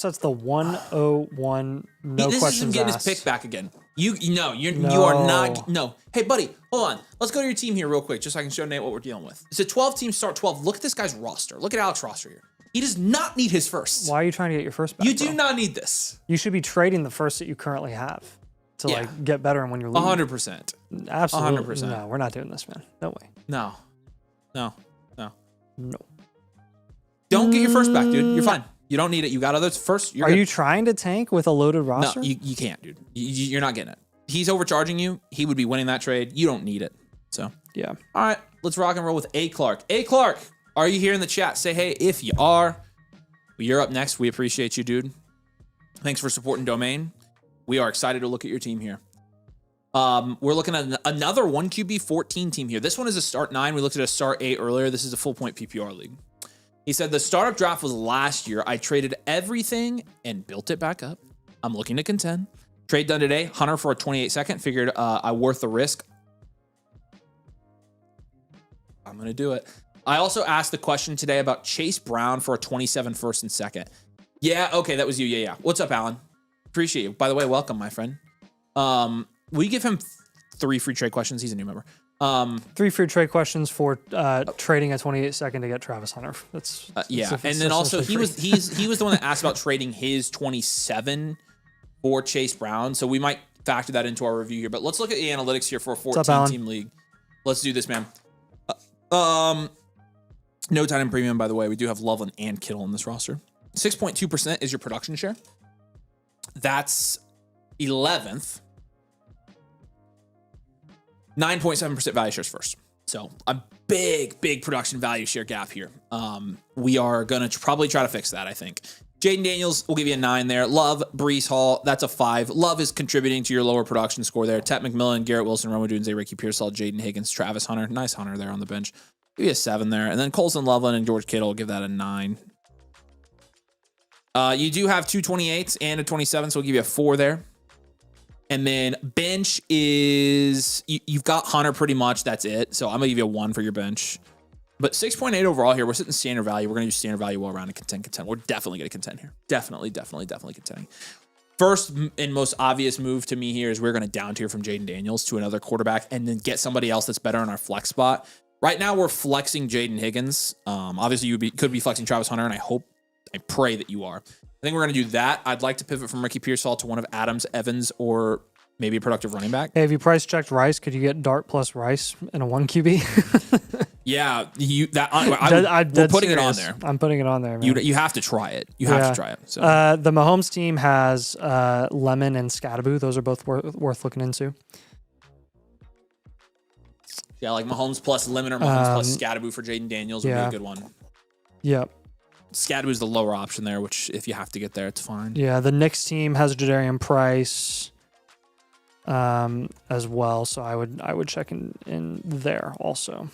that's the 101 no this questions is him getting asked. his pick back again. You are not. No. Hey, buddy, hold on. Let's go to your team here real quick, just so I can show Nate what we're dealing with. It's a 12 team start 12. Look at this guy's roster. Look at Alex's roster here. He does not need his first. Why are you trying to get your first back? You do not need this. You should be trading the first that you currently have to like get better and when you're leaving. 100%. Absolutely. 100%. No, we're not doing this, man. No way. No. Don't get your first back, dude. You're fine. You don't need it. You got others first. Are you trying to tank with a loaded roster? No, you can't, dude. You're not getting it. He's overcharging you. He would be winning that trade. You don't need it. So, yeah. All right, let's rock and roll with A. Clark. A. Clark, are you here in the chat? Say hey if you are. Well, you're up next. We appreciate you, dude. Thanks for supporting Domain. We are excited to look at your team here. We're looking at another 1QB 14 team here. This one is a start 9. We looked at a start 8 earlier. This is a full point PPR league. He said the startup draft was last year. I traded everything and built it back up. I'm looking to contend. Trade done today. Hunter for a 28 second. Figured I worth the risk. I'm going to do it. I also asked the question today about Chase Brown for a 27 first and second. Yeah, okay, that was you. Yeah. What's up, Alan? Appreciate you. By the way, welcome, my friend. Will you give him 3 free trade questions? He's a new member. 3 free trade questions for trading a 28 second to get Travis Hunter. That's and then also he was the one that asked about trading his 27 for Chase Brown. So we might factor that into our review here. But let's look at the analytics here for a 14 team league. Let's do this, man. No tight end premium, by the way. We do have Loveland and Kittle in this roster. 6.2% is your production share. That's 11th. 9.7% value shares first. So a big production value share gap here. We are going to probably try to fix that, I think. Jaden Daniels will give you a 9 there. Love, Breece Hall, that's a 5. Love is contributing to your lower production score there. Tet McMillan, Garrett Wilson, Roma Dunze, Ricky Pearsall, Jaden Higgins, Travis Hunter. Nice Hunter there on the bench. Give you a 7 there. And then Colson Loveland and George Kittle will give that a 9. You do have 2 28s and a 27, so we'll give you a 4 there. And then bench is, you've got Hunter pretty much. That's it. So I'm going to give you a 1 for your bench. But 6.8 overall here. We're sitting standard value. We're going to do standard value all around and contend. We're definitely going to contend here. Definitely contending. First and most obvious move to me here is we're going to down tier from Jaden Daniels to another quarterback and then get somebody else that's better in our flex spot. Right now, we're flexing Jaden Higgins. Obviously, you could be flexing Travis Hunter, and I pray that you are. I think we're going to do that. I'd like to pivot from Ricky Pearsall to one of Adams, Evans, or maybe a productive running back. Hey, have you price checked Rice? Could you get Dart plus Rice in a 1 QB? Yeah, we're putting it on there. I'm putting it on there, man. You have to try it. You have to try it. So. The Mahomes team has Lemon and Scattaboo. Those are both worth looking into. Yeah, like Mahomes plus Lemon or Mahomes plus Scattaboo for Jaden Daniels would be a good one. Yep. Scattaboo's the lower option there, which if you have to get there, it's fine. Yeah, the Knicks team has Jadarian Price as well, so I would check in there also.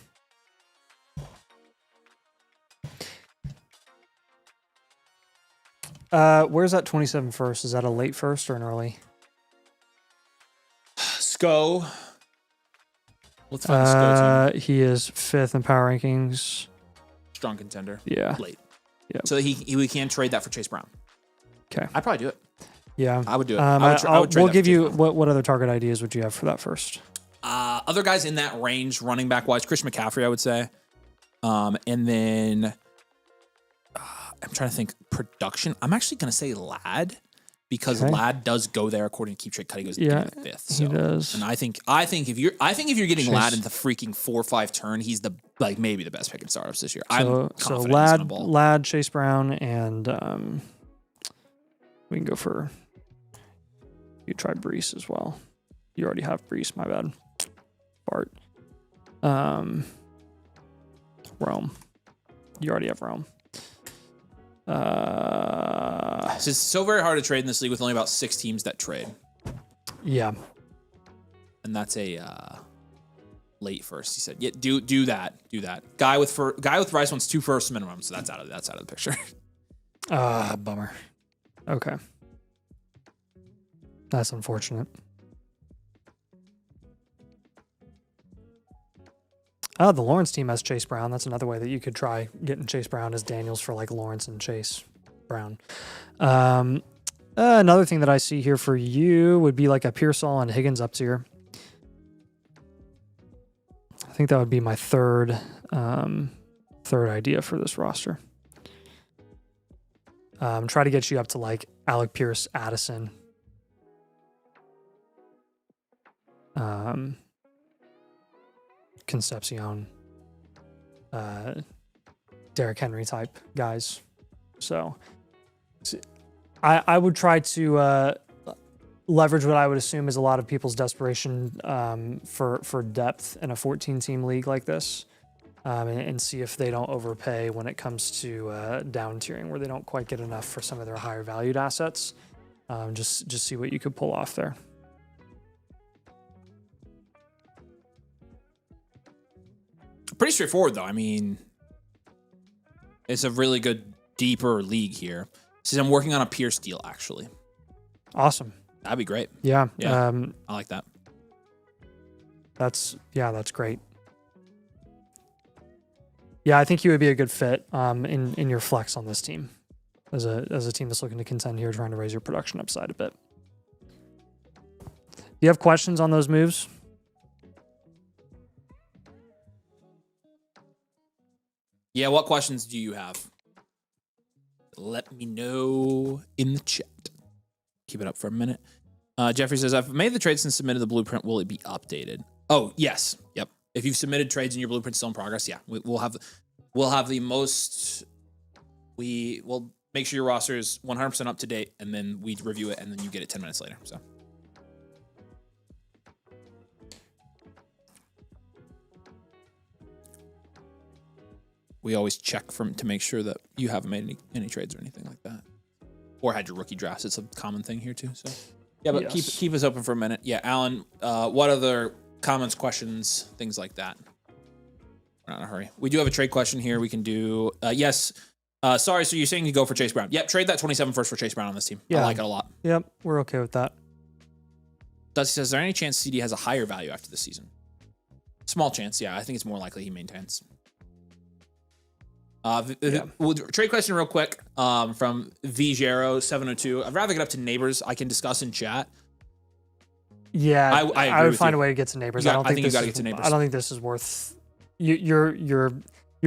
Where's that 27 first? Is that a late first or an early? Sco. Let's find the Sco team. He is 5th in power rankings. Strong contender. Yeah. Late. Yeah. So we can trade that for Chase Brown. Okay. I'd probably do it. Yeah. I would do it. I would trade we'll give you what other target ideas would you have for that first? Other guys in that range, running back wise, Chris McCaffrey, I would say. And then I'm trying to think production. I'm actually going to say Ladd because Ladd does go there according to Keep Trade Cut. He goes 5th. So. He does. And I think if you're getting Ladd in the freaking 4 or 5 turn, he's maybe the best pick in startups this year. So Ladd, Chase Brown, and we can go for. You try Breece as well. You already have Breece. My bad. Bart. Rome. You already have Rome. It's so very hard to trade in this league with only about 6 teams that trade. Yeah. And that's a late first. He said, "Yeah, do that. Guy with Rice wants 2 firsts minimum, so that's out of the picture." Bummer. Okay. That's unfortunate. The Lawrence team has Chase Brown. That's another way that you could try getting Chase Brown as Daniels for like Lawrence and Chase. Brown. Another thing that I see here for you would be like a Pearsall and Higgins up tier. I think that would be my third idea for this roster. Try to get you up to like Alec Pierce, Addison. Concepcion. Derrick Henry type guys. So I would try to leverage what I would assume is a lot of people's desperation for depth in a 14-team league like this, and see if they don't overpay when it comes to down tiering, where they don't quite get enough for some of their higher valued assets. Just see what you could pull off there. Pretty straightforward, though. I mean, it's a really good, deeper league here. Says I'm working on a Pierce deal, actually. Awesome. That'd be great. Yeah. I like that. That's great. Yeah, I think you would be a good fit in your flex on this team as a team that's looking to contend here, trying to raise your production upside a bit. Do you have questions on those moves? Yeah, what questions do you have? Let me know in the chat. Keep it up for a minute. Jeffrey says, I've made the trades and submitted the blueprint. Will it be updated? Oh, yes. Yep. If you've submitted trades and your blueprint's still in progress, yeah. We'll have the most... We'll make sure your roster is 100% up to date, and then we review it, and then you get it 10 minutes later. So... we always check to make sure that you haven't made any trades or anything like that, or had your rookie drafts. It's a common thing here too. So yeah, but yes. keep us open for a minute. Yeah, Alan, what other comments, questions, things like that? We're not in a hurry. We do have a trade question here. We can do yes. Sorry, so you're saying you go for Chase Brown? Yep, trade that 27 first for Chase Brown on this team. Yeah. I like it a lot. Yep, we're okay with that. Dusty says, is there any chance CD has a higher value after the season? Small chance, yeah. I think it's more likely he maintains. Trade question real quick from Vjero702. I'd rather get up to neighbors. I can discuss in chat. Yeah, I would find a way to get to neighbors. I think you got to get to neighbors. I don't think this is worth. You're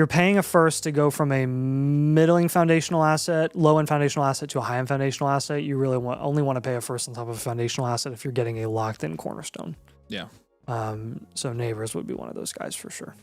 paying a first to go from a middling foundational asset, low end foundational asset to a high end foundational asset. You really only want to pay a first on top of a foundational asset if you're getting a locked in cornerstone. Yeah. So neighbors would be one of those guys for sure.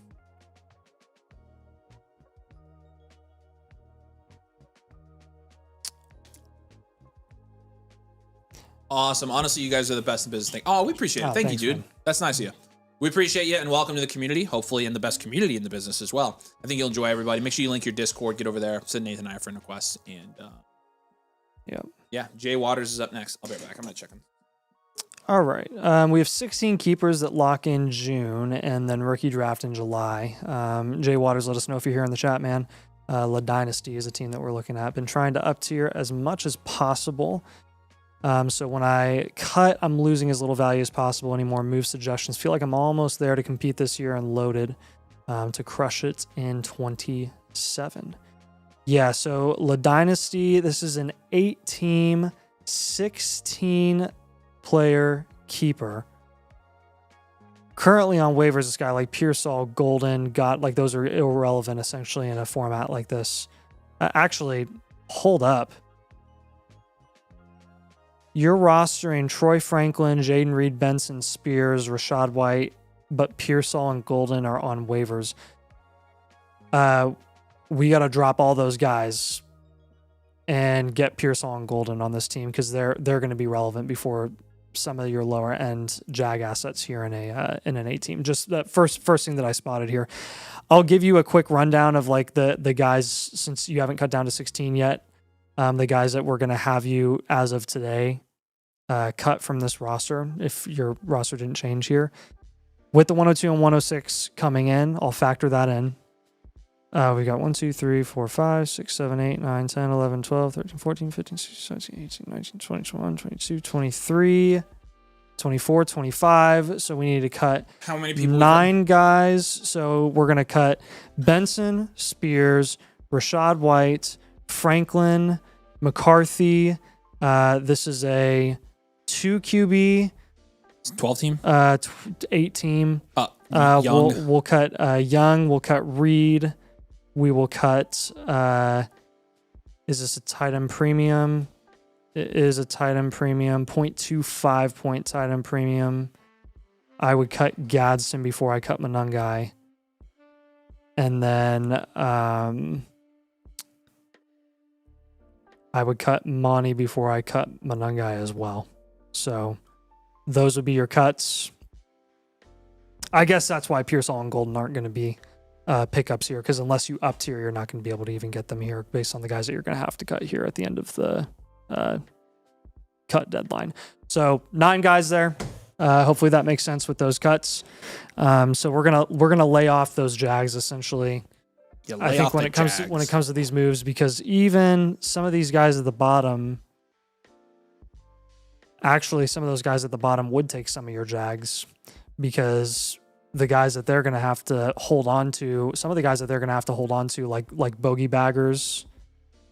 Awesome. Honestly, you guys are the best in business thing. Oh, we appreciate it. Thank you, dude. Man. That's nice of you. We appreciate you and welcome to the community. Hopefully in the best community in the business as well. I think you'll enjoy everybody. Make sure you link your Discord, get over there, send Nathan and I a friend request. And yeah, Jay Waters is up next. I'll be right back. I'm going to check him. All right. We have 16 keepers that lock in June and then rookie draft in July. Jay Waters, let us know if you're here in the chat, man. Dynasty is a team that we're looking at. Been trying to up tier as much as possible. So when I cut, I'm losing as little value as possible. Any more move suggestions? Feel like I'm almost there to compete this year and loaded to crush it in 27. Yeah, so La Dynasty, this is an 8-team, 16-player keeper. Currently on waivers, this guy like Pearsall, Golden, those are irrelevant essentially in a format like this. Actually, hold up. You're rostering Troy Franklin, Jaden Reed, Benson, Spears, Rashad White, but Pearsall and Golden are on waivers. We got to drop all those guys and get Pearsall and Golden on this team because they're going to be relevant before some of your lower end Jag assets here in an 8 team. Just the first thing that I spotted here. I'll give you a quick rundown of like the guys since you haven't cut down to 16 yet. The guys that we're going to have you as of today cut from this roster if your roster didn't change here. With the 102 and 106 coming in, I'll factor that in. We got 1, 2, 3, 4, 5, 6, 7, 8, 9, 10, 11, 12, 13, 14, 15, 16, 17, 18, 19, 20, 21, 22, 23, 24, 25. So we need to cut how many people? 9 guys. So we're going to cut Benson, Spears, Rashad White, Franklin, McCarthy. This is a 2 QB, 12 team. 8 team. Young. We'll cut Young. We'll cut Reed. We will cut. Is this a tight end premium? It is a tight end premium. 0.25 point tight end premium. I would cut Gadsden before I cut Monangai. And then I would cut Monty before I cut Monangai as well. So those would be your cuts. I guess that's why Pearsall and Golden aren't going to be pickups here, because unless you up tier, you're not going to be able to even get them here based on the guys that you're going to have to cut here at the end of the cut deadline. So 9 guys there. Hopefully that makes sense with those cuts. So we're gonna lay off those Jags essentially. I think when it comes to these moves, because even some of these guys at the bottom, actually some of those guys at the bottom would take some of your Jags, because the guys that they're gonna have to hold on to, like bogey baggers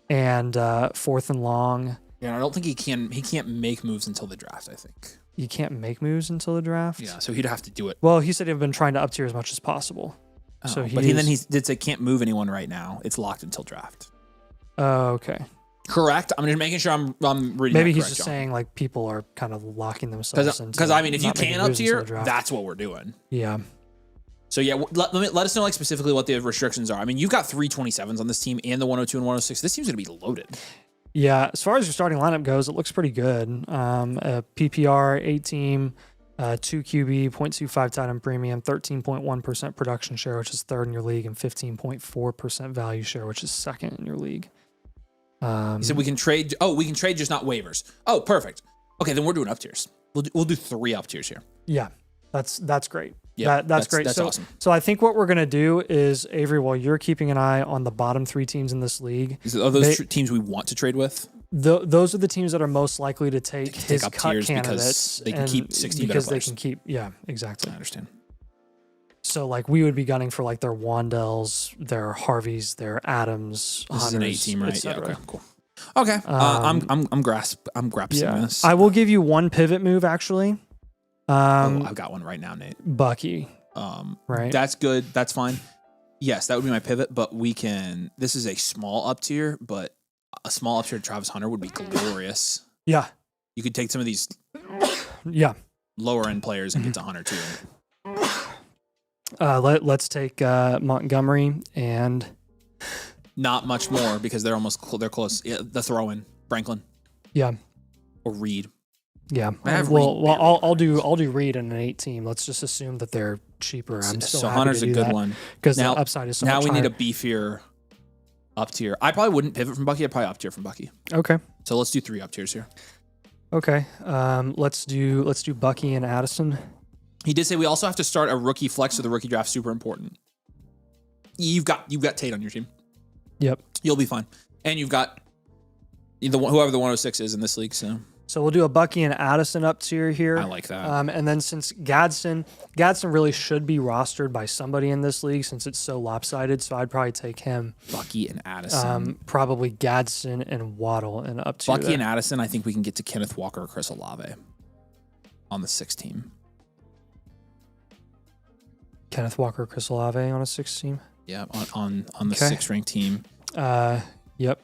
and 4th and long. Yeah, I don't think he can't make moves until the draft, I think. You can't make moves until the draft? Yeah, so he'd have to do it. Well, he said he'd been trying to up tier as much as possible. Oh, so he did say can't move anyone right now. It's locked until draft. Oh, okay. Correct? I'm just making sure I'm reading. Maybe that he's correct, just John. saying like people are kind of locking themselves into. Because I mean, if you not making can up moves tier, until the draft. that's what we're doing. Yeah. So yeah, let us know like specifically what the restrictions are. I mean, you've got 3 27s on this team and the 102 and 106. This team's gonna be loaded. Yeah, as far as your starting lineup goes, it looks pretty good. A PPR 8 team, 2 QB, 0.25 tight end premium, 13.1% production share, which is 3rd in your league, and 15.4% value share, which is 2nd in your league. He said we can trade. Oh, we can trade, just not waivers. Oh, perfect. Okay, then we're doing up tiers. We'll do 3 up tiers here. Yeah, that's great. Yeah, that's great. That's awesome. So I think what we're gonna do is, Avery, while you're keeping an eye on the bottom 3 teams in this league, are those teams we want to trade with? Those are the teams that are most likely to take his up cut tiers candidates. because they can keep 16 because better they players. can keep. Yeah, exactly. I understand. So like we would be gunning for like their Wandells, their Harveys, their Adams, This Hunters, is an 8 team, right? Yeah. etc. Okay. Cool. Okay. I'm grasping this. I will give you one pivot move actually. I've got one right now, Nate. Bucky. Right. That's good. That's fine. Yes, that would be my pivot, but we can. This is a small up tier, but a small up tier Travis Hunter would be glorious. Yeah. You could take some of these lower end players and get to Hunter too. Let's take Montgomery and not much more because they're close. Yeah, the throw in Franklin. Yeah. Or Reed. Yeah. Well, I'll do Reed in an 8 team. Let's just assume that they're cheaper. I'm still so happy Hunter's to a do good that one because the upside is so now much we higher. need a beefier up tier. I probably wouldn't pivot from Bucky. I'd probably up tier from Bucky. Okay. So let's do 3 up tiers here. Okay. Let's do Bucky and Addison. He did say we also have to start a rookie flex, so the rookie draft super important. You've got Tate on your team. Yep. You'll be fine, and you've got whoever the 106 is in this league. So we'll do a Bucky and Addison up tier here. I like that. And then since Gadsden really should be rostered by somebody in this league since it's so lopsided, so I'd probably take him. Bucky and Addison. Probably Gadsden and Waddle and up tier. Bucky and Addison. I think we can get to Kenneth Walker or Chris Olave on the 6 team. Kenneth Walker, Chris Olave on a 6 team. Yeah, on the 6th ranked team. Yep.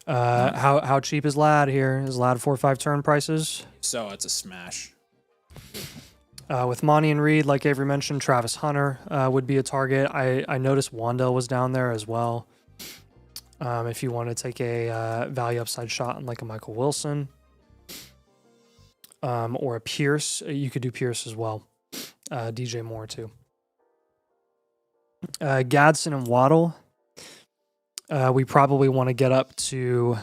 How cheap is Ladd here? Is Ladd 4 or 5 turn prices? So it's a smash. With Monty and Reed, like Avery mentioned, Travis Hunter would be a target. I noticed Wandell was down there as well. If you want to take a value upside shot on like a Michael Wilson or a Pierce, you could do Pierce as well. DJ Moore too. Gadsden and Waddle. We probably want to get up to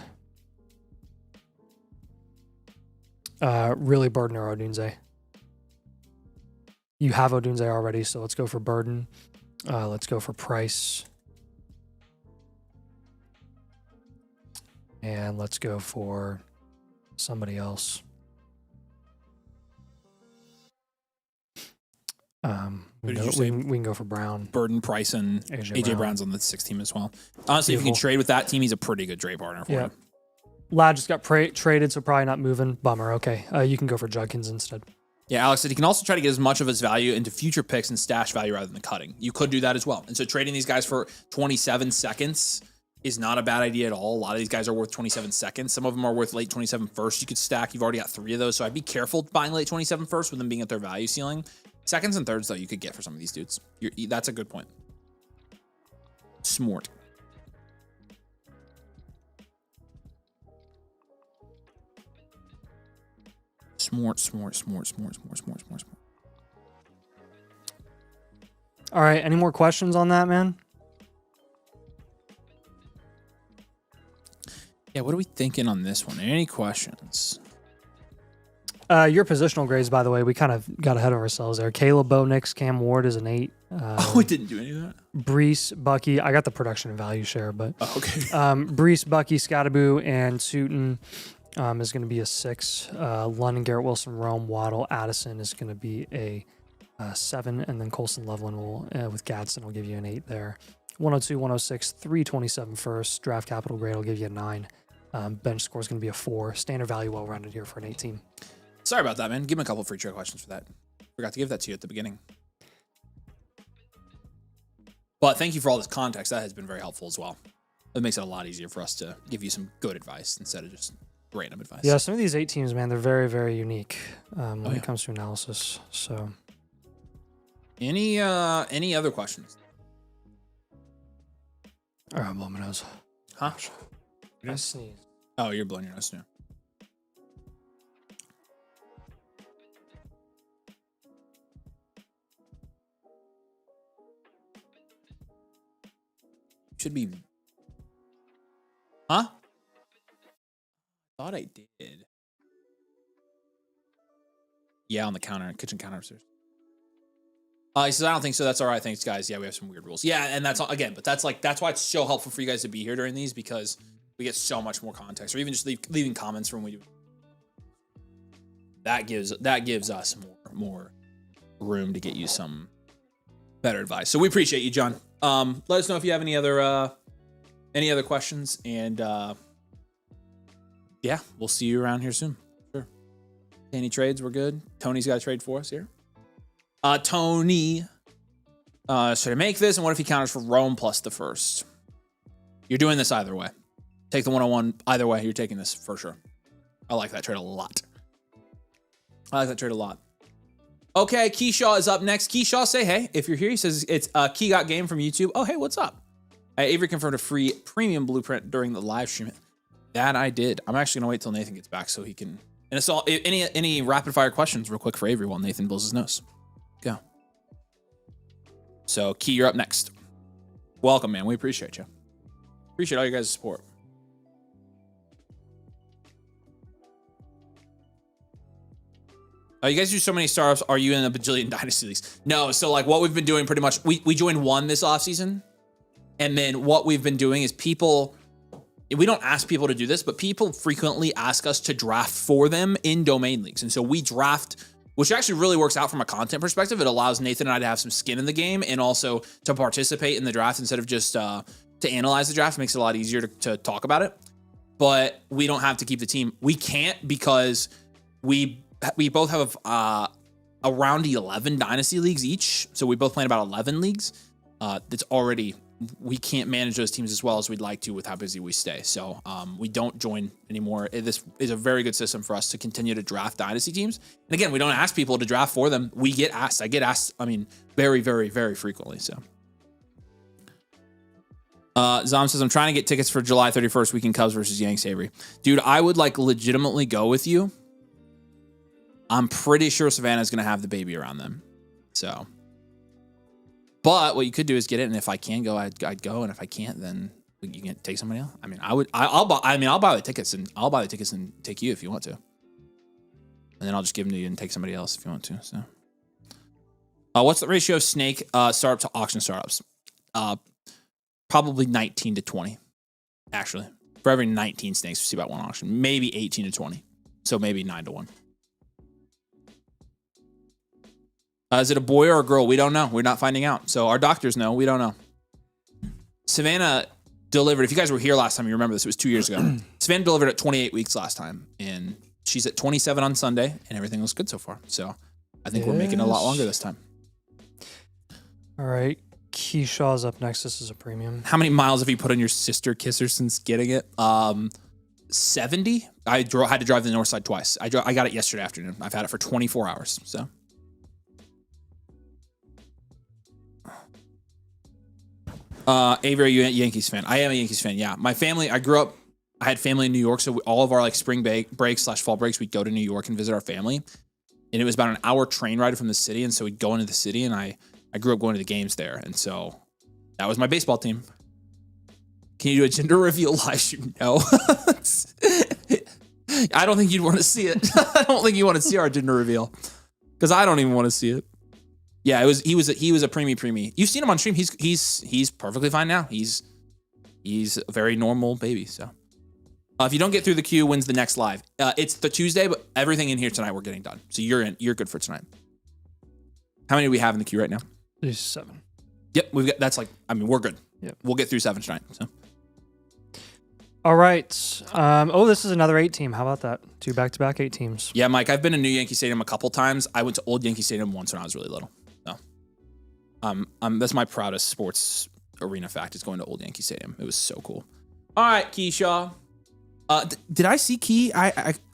really Burden or Odunze. You have Odunze already, so let's go for Burden. Let's go for Price. And let's go for somebody else. We can go for Brown. Burden, Price, and AJ Brown's on the 6 team as well. Honestly, if you can trade with that team, he's a pretty good trade partner for you. Lad just got traded, so probably not moving. Bummer. Okay, you can go for Judkins instead. Yeah, Alex said he can also try to get as much of his value into future picks and stash value rather than cutting. You could do that as well. And so trading these guys for 27 seconds is not a bad idea at all. A lot of these guys are worth 27 seconds. Some of them are worth late 27 first. You could stack. You've already got 3 of those. So I'd be careful buying late 27 first with them being at their value ceiling. Seconds and thirds, though, you could get for some of these dudes. That's a good point. Smart. Smart. All right. Any more questions on that, man? Yeah, what are we thinking on this one? Any questions? Your positional grades, by the way, we kind of got ahead of ourselves there. Caleb Bonix, Cam Ward is an 8. We didn't do any of that. Brees, Bucky. I got the production and value share, but okay. Brees, Bucky, Scottaboo, and Sutton is going to be a 6. London, Garrett Wilson, Rome, Waddle, Addison is going to be a 7, and then Colson Loveland will with Gadsden will give you an 8 there. 102, 106, 327 first. Draft capital grade will give you a 9. Bench score is going to be a 4. Standard value well rounded here for an 18. Sorry about that, man. Give him a couple free trade questions for that. Forgot to give that to you at the beginning. But thank you for all this context. That has been very helpful as well. It makes it a lot easier for us to give you some good advice instead of just random advice. Yeah, some of these 8 teams, man, they're very, very unique when it comes to analysis. So, any other questions? Oh, I'm blowing my nose. Huh? I sneeze. Oh, you're blowing your nose now. Should be. Huh? Thought I did. Yeah, on the counter, kitchen counter upstairs. He says, I don't think so. That's all right. Thanks, guys. Yeah, we have some weird rules. Yeah, and that's again, but that's why it's so helpful for you guys to be here during these because we get so much more context, or even just leaving comments from when we do. That gives us more room to get you some better advice. So we appreciate you, John. Let us know if you have any other questions, and yeah, we'll see you around here soon. Sure. Any trades? We're good. Tony's got a trade for us here. Tony, so to make this, and what if he counters for Rome plus the first? You're doing this either way. Take the 101 either way. You're taking this for sure. I like that trade a lot. Okay, Keyshaw is up next. Keyshaw, say hey. If you're here, he says it's Key Got Game from YouTube. Oh, hey, what's up? Avery confirmed a free premium blueprint during the live stream. That I did. I'm actually gonna wait till Nathan gets back so he can. And it's all any rapid fire questions real quick for Avery while Nathan blows his nose. Go. So Key, you're up next. Welcome, man. We appreciate you. Appreciate all you guys' support. Oh, you guys do so many startups. Are you in a bajillion Dynasty leagues? No. So like what we've been doing pretty much, we joined one this offseason. And then what we've been doing is we don't ask people to do this, but people frequently ask us to draft for them in domain leagues. And so we draft, which actually really works out from a content perspective. It allows Nathan and I to have some skin in the game and also to participate in the draft instead of just to analyze the draft. It makes it a lot easier to talk about it. But we don't have to keep the team. We can't because we both have around 11 Dynasty leagues each. So we both play in about 11 leagues. We can't manage those teams as well as we'd like to with how busy we stay. So we don't join anymore. This is a very good system for us to continue to draft Dynasty teams. And again, we don't ask people to draft for them. We get asked. I get asked, very, very, very frequently. So Zom says, I'm trying to get tickets for July 31st weekend Cubs versus Yanks, Avery. Dude, I would legitimately go with you. I'm pretty sure Savannah's going to have the baby around them. So, but what you could do is get it. And if I can go, I'd go. And if I can't, then you can take somebody else. I'll buy the tickets and take you if you want to. And then I'll just give them to you and take somebody else if you want to. So, what's the ratio of snake startup to auction startups? Probably 19 to 20, actually. For every 19 snakes, we see about one auction. Maybe 18 to 20. So maybe 9 to 1. Is it a boy or a girl? We don't know. We're not finding out. So our doctors know. We don't know. Savannah delivered. If you guys were here last time, you remember this. It was 2 years ago. Savannah delivered at 28 weeks last time. And she's at 27 on Sunday. And everything looks good so far. So I think we're making it a lot longer this time. All right. Keishaw's up next. This is a premium. How many miles have you put on your sister kisser since getting it? 70. I had to drive the north side twice. I got it yesterday afternoon. I've had it for 24 hours. So. Avery, are you a Yankees fan? I am a Yankees fan. Yeah, my family. I had family in New York, so all of our like spring breaks / fall breaks, we'd go to New York and visit our family. And it was about an hour train ride from the city, and so we'd go into the city, and I grew up going to the games there, and so that was my baseball team. Can you do a gender reveal live stream? No. I don't think you'd want to see it. I don't think you want to see our gender reveal because I don't even want to see it. Yeah, he was a preemie. You've seen him on stream. He's perfectly fine now. He's a very normal baby. So if you don't get through the queue, wins the next live. It's the Tuesday, but everything in here tonight we're getting done. So you're good for tonight. How many do we have in the queue right now? There's 7. Yep, we've got. That's like. I mean, we're good. Yep. We'll get through 7 tonight. So. All right. This is another 8 team. How about that? 2 back-to-back 8 teams. Yeah, Mike. I've been to New Yankee Stadium a couple times. I went to Old Yankee Stadium once when I was really little. That's my proudest sports arena fact is going to Old Yankee Stadium. It was so cool. All right, Keyshaw. Did I see Key?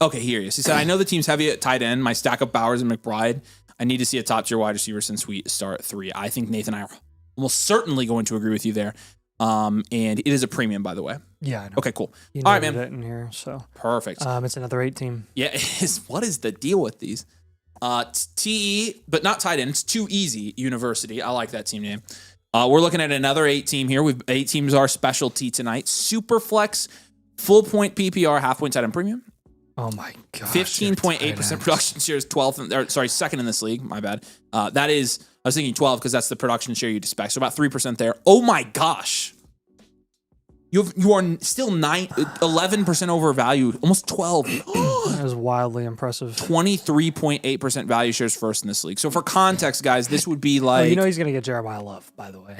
Okay, here he is. He said, I know the team's heavy at tight end. My stack of Bowers and McBride. I need to see a top tier wide receiver since we start at 3. I think Nathan and I are almost certainly going to agree with you there. And it is a premium, by the way. Yeah, I know. Okay, cool. You all right, man. It in here, so perfect. It's another 8 team. Yeah, what is the deal with these? TE, but not tight end. It's Too Easy University. I like that team name. We're looking at another 8 team here. 8 teams are specialty tonight. Superflex, full point PPR, half point tight end premium. Oh my god. 15.8% production share is 12th. Second in this league. My bad. That is. I was thinking 12 because that's the production share you'd expect. So about 3% there. Oh my gosh. You are still 11% overvalued, almost 12. That is wildly impressive. 23.8% value shares first in this league. So for context, guys, this would be like... you know he's going to get Jeremiah Love, by the way.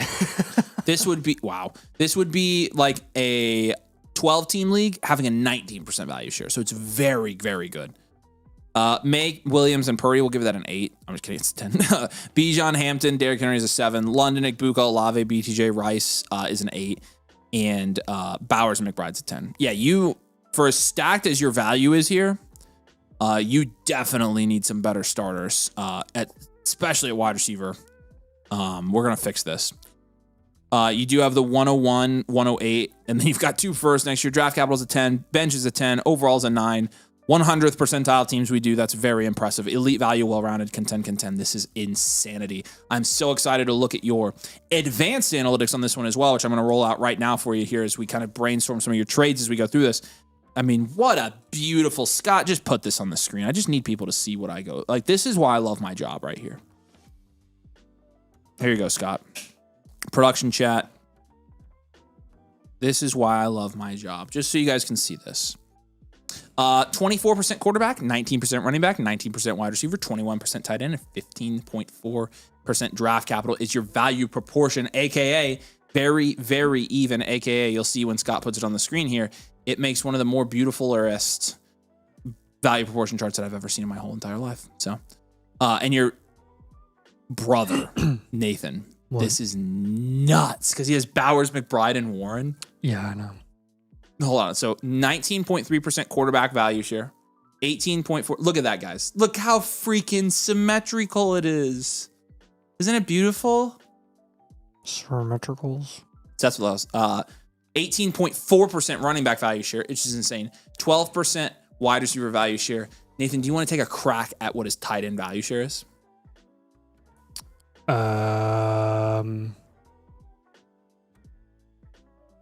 This would be... Wow. This would be like a 12-team league having a 19% value share. So it's very, very good. May, Williams, and Purdy, we'll give that an 8. I'm just kidding, it's 10. Bijan, Hampton, Derrick Henry is a 7. London, Igbuka, Olave, BTJ, Rice is an 8. And Bowers and McBride's a 10. Yeah, for as stacked as your value is here, you definitely need some better starters, especially at wide receiver. We're going to fix this. You do have the 101, 108, and then you've got 2 firsts next year. Draft capital's a 10, bench is a 10, overall's a 9. 100th percentile teams we do. That's very impressive. Elite value, well-rounded, contend. This is insanity. I'm so excited to look at your advanced analytics on this one as well, which I'm going to roll out right now for you here as we kind of brainstorm some of your trades as we go through this. I mean, what a beautiful... Scott, just put this on the screen. I just need people to see what I go... Like, this is why I love my job right here. Here you go, Scott. Production chat. This is why I love my job. Just so you guys can see this. 24% quarterback, 19% running back, 19% wide receiver, 21% tight end, and 15.4% draft capital is your value proportion, aka very, very even, aka you'll see when Scott puts it on the screen here, it makes one of the more beautifulest value proportion charts that I've ever seen in my whole entire life. So, and your brother, Nathan, this is nuts because he has Bowers, McBride, and Warren. Yeah, I know. Hold on. So 19.3% quarterback value share. 18.4. Look at that, guys. Look how freaking symmetrical it is. Isn't it beautiful? Symmetricals. That's what else. 18.4% running back value share, which is insane. 12% wide receiver value share. Nathan, do you want to take a crack at what his tight end value share is?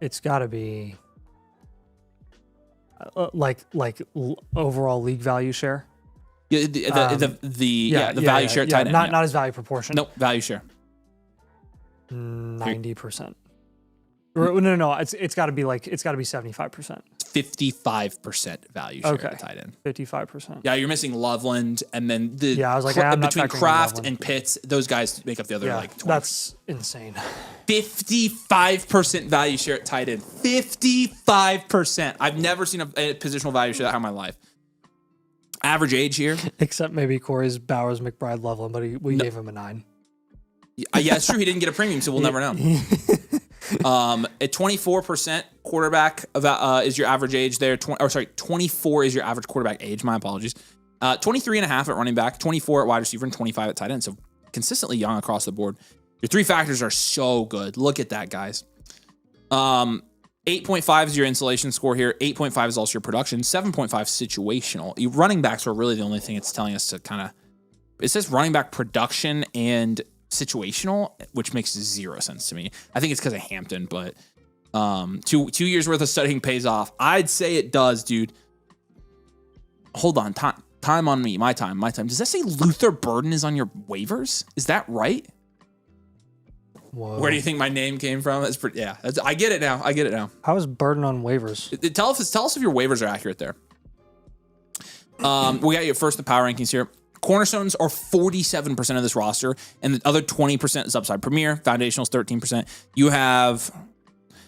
It's got to be... like overall league value share. Yeah, the value share tight end. Not his value proportion. Nope, value share. 90%. No. It's got to be 75%. 55% value share at tight end. 55%. Yeah, you're missing Loveland, and then I was like, I'm not between factoring in Kraft Loveland. and Pitts, those guys make up the other like 20. That's insane. 55% value share at tight end. 55%. I've never seen a positional value share that high in my life. Average age here. Except maybe Corey's Bowers, McBride, Loveland, but we gave him a 9. Yeah, it's true. He didn't get a premium, so we'll never know. At 24% quarterback is your average age there. 24 is your average quarterback age. My apologies. 23.5 at running back, 24 at wide receiver, and 25 at tight end. So consistently young across the board. Your 3 factors are so good. Look at that, guys. 8.5 is your insulation score here. 8.5 is also your production. 7.5 situational. Your running backs are really the only thing it's telling us to kind of. It says running back production and situational, which makes 0 sense to me. I think it's because of Hampton, but 2 years worth of studying pays off. I'd say it does, dude. Hold on, time on me. My time. Does that say Luther Burden is on your waivers? Is that right? Whoa. Where do you think my name came from? That's pretty. Yeah, I get it now. How is Burden on waivers? Tell us if your waivers are accurate there. We got you first the power rankings here. Cornerstones are 47% of this roster, and the other 20% is upside premier. Foundational is 13%. You have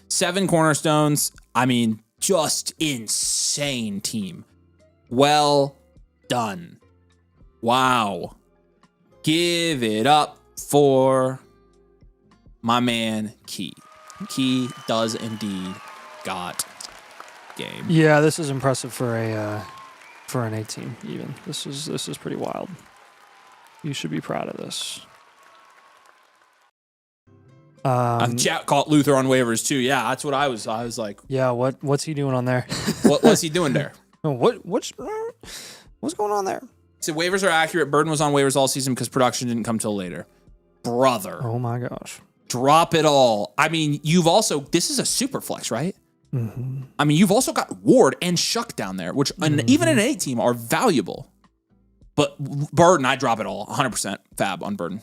7 cornerstones. I mean, just insane team. Well done. Wow. Give it up for my man Key. Key does indeed got game. Yeah, this is impressive for an 18 even. This is pretty wild. You should be proud of this. Chat caught Luther on waivers too. Yeah, that's what I was like. Yeah, what's he doing on there? What's he doing there? What's going on there? So waivers are accurate. Burden was on waivers all season because production didn't come till later. Brother. Oh my gosh. Drop it all. I mean, this is a super flex, right? Mm-hmm. I mean, you've also got Ward and Shuck down there, which even an A team are valuable. But Burden, I drop it all. 100% fab on Burden.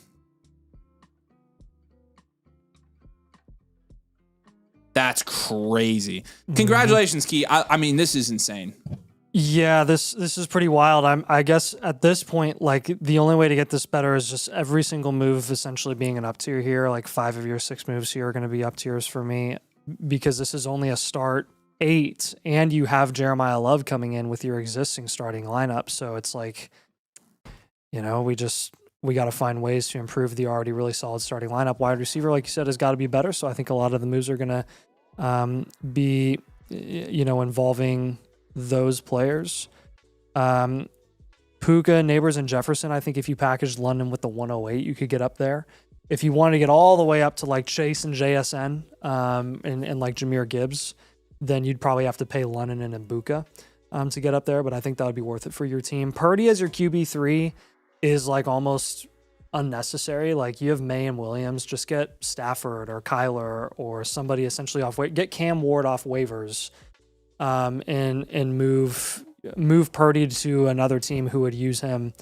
That's crazy. Congratulations, Key. I mean, this is insane. Yeah, this is pretty wild. I guess at this point, like the only way to get this better is just every single move essentially being an up tier here. Like 5 of your 6 moves here are going to be up tiers for me because this is only a start 8, and you have Jeremiah Love coming in with your existing starting lineup. So it's like, we got to find ways to improve the already really solid starting lineup. Wide receiver, like you said, has got to be better. So I think a lot of the moves are going to be, involving those players. Puka, Neighbors, and Jefferson, I think if you packaged London with the 108, you could get up there. If you wanted to get all the way up to like Chase and JSN and like Jahmyr Gibbs, then you'd probably have to pay London and Ibuka to get up there, but I think that would be worth it for your team. Purdy as your QB3 is like almost unnecessary. Like you have May and Williams, just get Stafford or Kyler or somebody essentially off. Get Cam Ward off waivers, and move Purdy to another team who would use him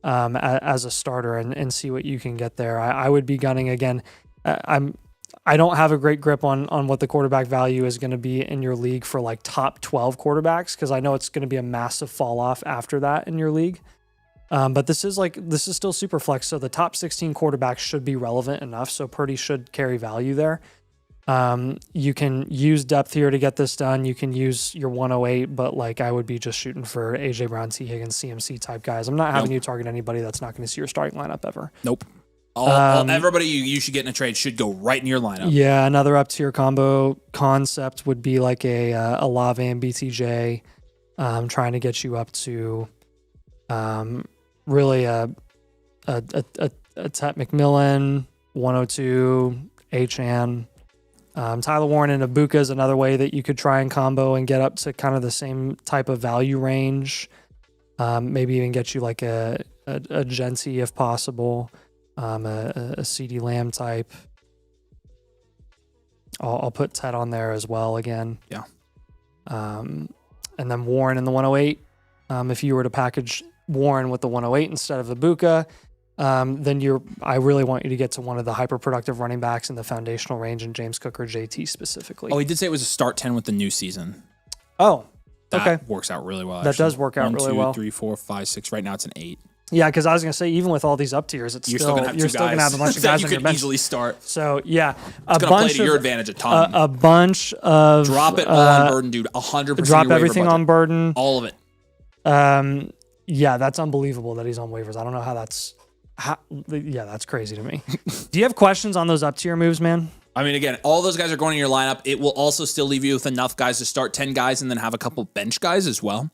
as a starter and see what you can get there. I would be gunning again. I don't have a great grip on what the quarterback value is going to be in your league for like top 12 quarterbacks, because I know it's going to be a massive fall off after that in your league. But this is still super flex, so the top 16 quarterbacks should be relevant enough. So Purdy should carry value there. You can use depth here to get this done. You can use your 108, but like I would be just shooting for AJ Brown, T Higgins, CMC type guys. I'm not having you target anybody that's not going to see your starting lineup ever. Nope. Everybody you should get in a trade should go right in your lineup. Yeah, another up tier combo concept would be like a Olave and BTJ, trying to get you up to really a Tet McMillan, 102, Achan. Tyler Warren and Ibuka is another way that you could try and combo and get up to kind of the same type of value range. Maybe even get you like a Genty if possible, a CD Lamb type. I'll put Ted on there as well again. Yeah. And then Warren in the 108. If you were to package Warren with the 108 instead of Ibuka, then I really want you to get to one of the hyper productive running backs in the foundational range, and James Cook or JT specifically. Oh, he did say it was a start 10 with the new season. Oh, That okay. works out really well. That does work out 1, really 2, well. 3, 4, 5, 6. Right now it's an 8. Yeah, because I was gonna say even with all these up tiers, it's You're still gonna have you're two still gonna have a bunch of that guys you on your could bench. easily start. So yeah, It's gonna play to your advantage a ton. a bunch of Drop it all on Burden, dude. 100%. drop your waiver everything budget. on Burden. All of it. Yeah, that's unbelievable that he's on waivers. I don't know how that's. Yeah, that's crazy to me. Do you have questions on those up tier moves, man? I mean, again, all those guys are going in your lineup. It will also still leave you with enough guys to start 10 guys and then have a couple bench guys as well.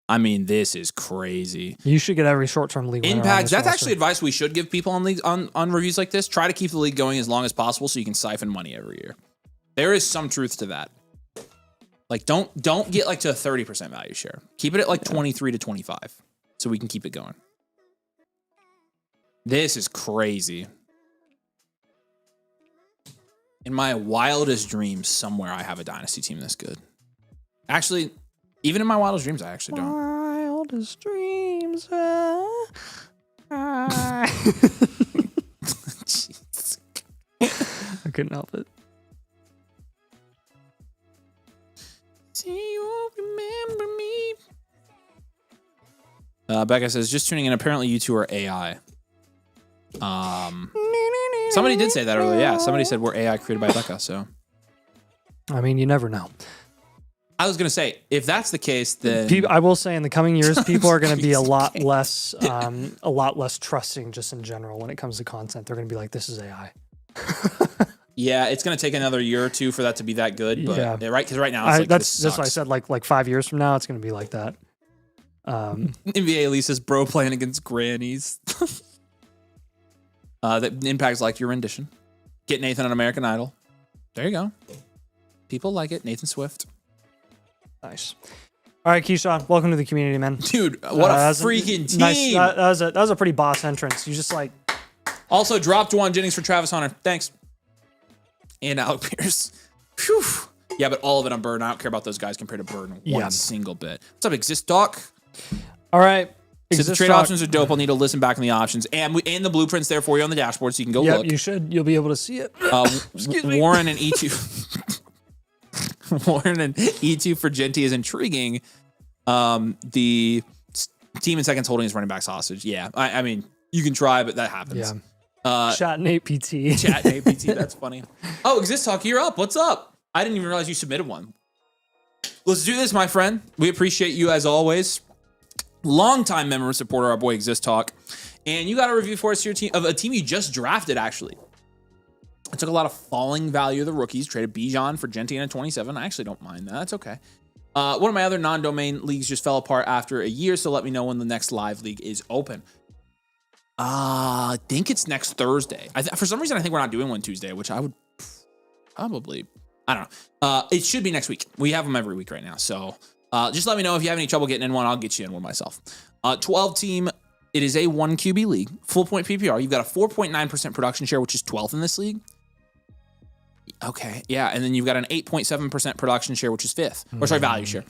I mean, this is crazy. You should get every short-term league winner on Impacts. this That's roster. actually advice we should give people on leagues on reviews like this. Try to keep the league going as long as possible so you can siphon money every year. There is some truth to that. Like, don't get like to a 30% value share. Keep it at like 23 to 25 so we can keep it going. This is crazy. In my wildest dreams, somewhere I have a Dynasty team this good. Actually, even in my wildest dreams, I actually don't. Wildest dreams. Jeez. I couldn't help it. See, you won't remember me. Becca says, just tuning in. Apparently, you two are AI. Somebody did say that earlier. Yeah, somebody said we're AI created by Becca. So, I mean, you never know. I was gonna say, if that's the case, then I will say in the coming years, people are going to be a lot less trusting just in general when it comes to content. They're going to be like, "This is AI." yeah, it's gonna take another year or two for that to be that good. But Yeah. right, because right now it's like that's what I said. Like 5 years from now, it's going to be like that. NBA Elise says, bro playing against grannies. That impacts like your rendition. Get Nathan on American Idol. There you go. People like it. Nathan Swift. Nice. All right, Keyshawn, welcome to the community, man. Dude, what a freaking team. Nice. That was a pretty boss entrance. You just like. Also, dropped one Jennings for Travis Hunter. Thanks. And Alec Pierce. Phew. Yeah, but all of it on Burden. I don't care about those guys compared to Burden. One single bit. What's up, Exist Doc? All right. Since the trade options are dope, I'll need to listen back on the options. And the blueprints there for you on the dashboard so you can go look. You should. You'll be able to see it. Warren and E2. Warren and E2 for Genty is intriguing. The team in seconds holding his running back hostage. Yeah, I mean, you can try, but that happens. Yeah. Chat and APT. Chat and APT. That's funny. Oh, Exist Talk, you're up. What's up? I didn't even realize you submitted one. Let's do this, my friend. We appreciate you as always. Longtime member and supporter, our boy Exist Talk. And you got a review for us here of a team you just drafted, actually. I took a lot of falling value of the rookies, traded Bijan for Genty and a 27. I actually don't mind that. That's okay. One of my other non-domain leagues just fell apart after a year, so let me know when the next live league is open. I think it's next Thursday. For some reason, I think we're not doing one Tuesday, which I would probably... I don't know. It should be next week. We have them every week right now, so... just let me know if you have any trouble getting in one. I'll get you in one myself. 12 team. It is a 1 QB league. Full point PPR. You've got a 4.9% production share, which is 12th in this league. Okay. Yeah. And then you've got an 8.7% production share, which is 5th. Or sorry, value share.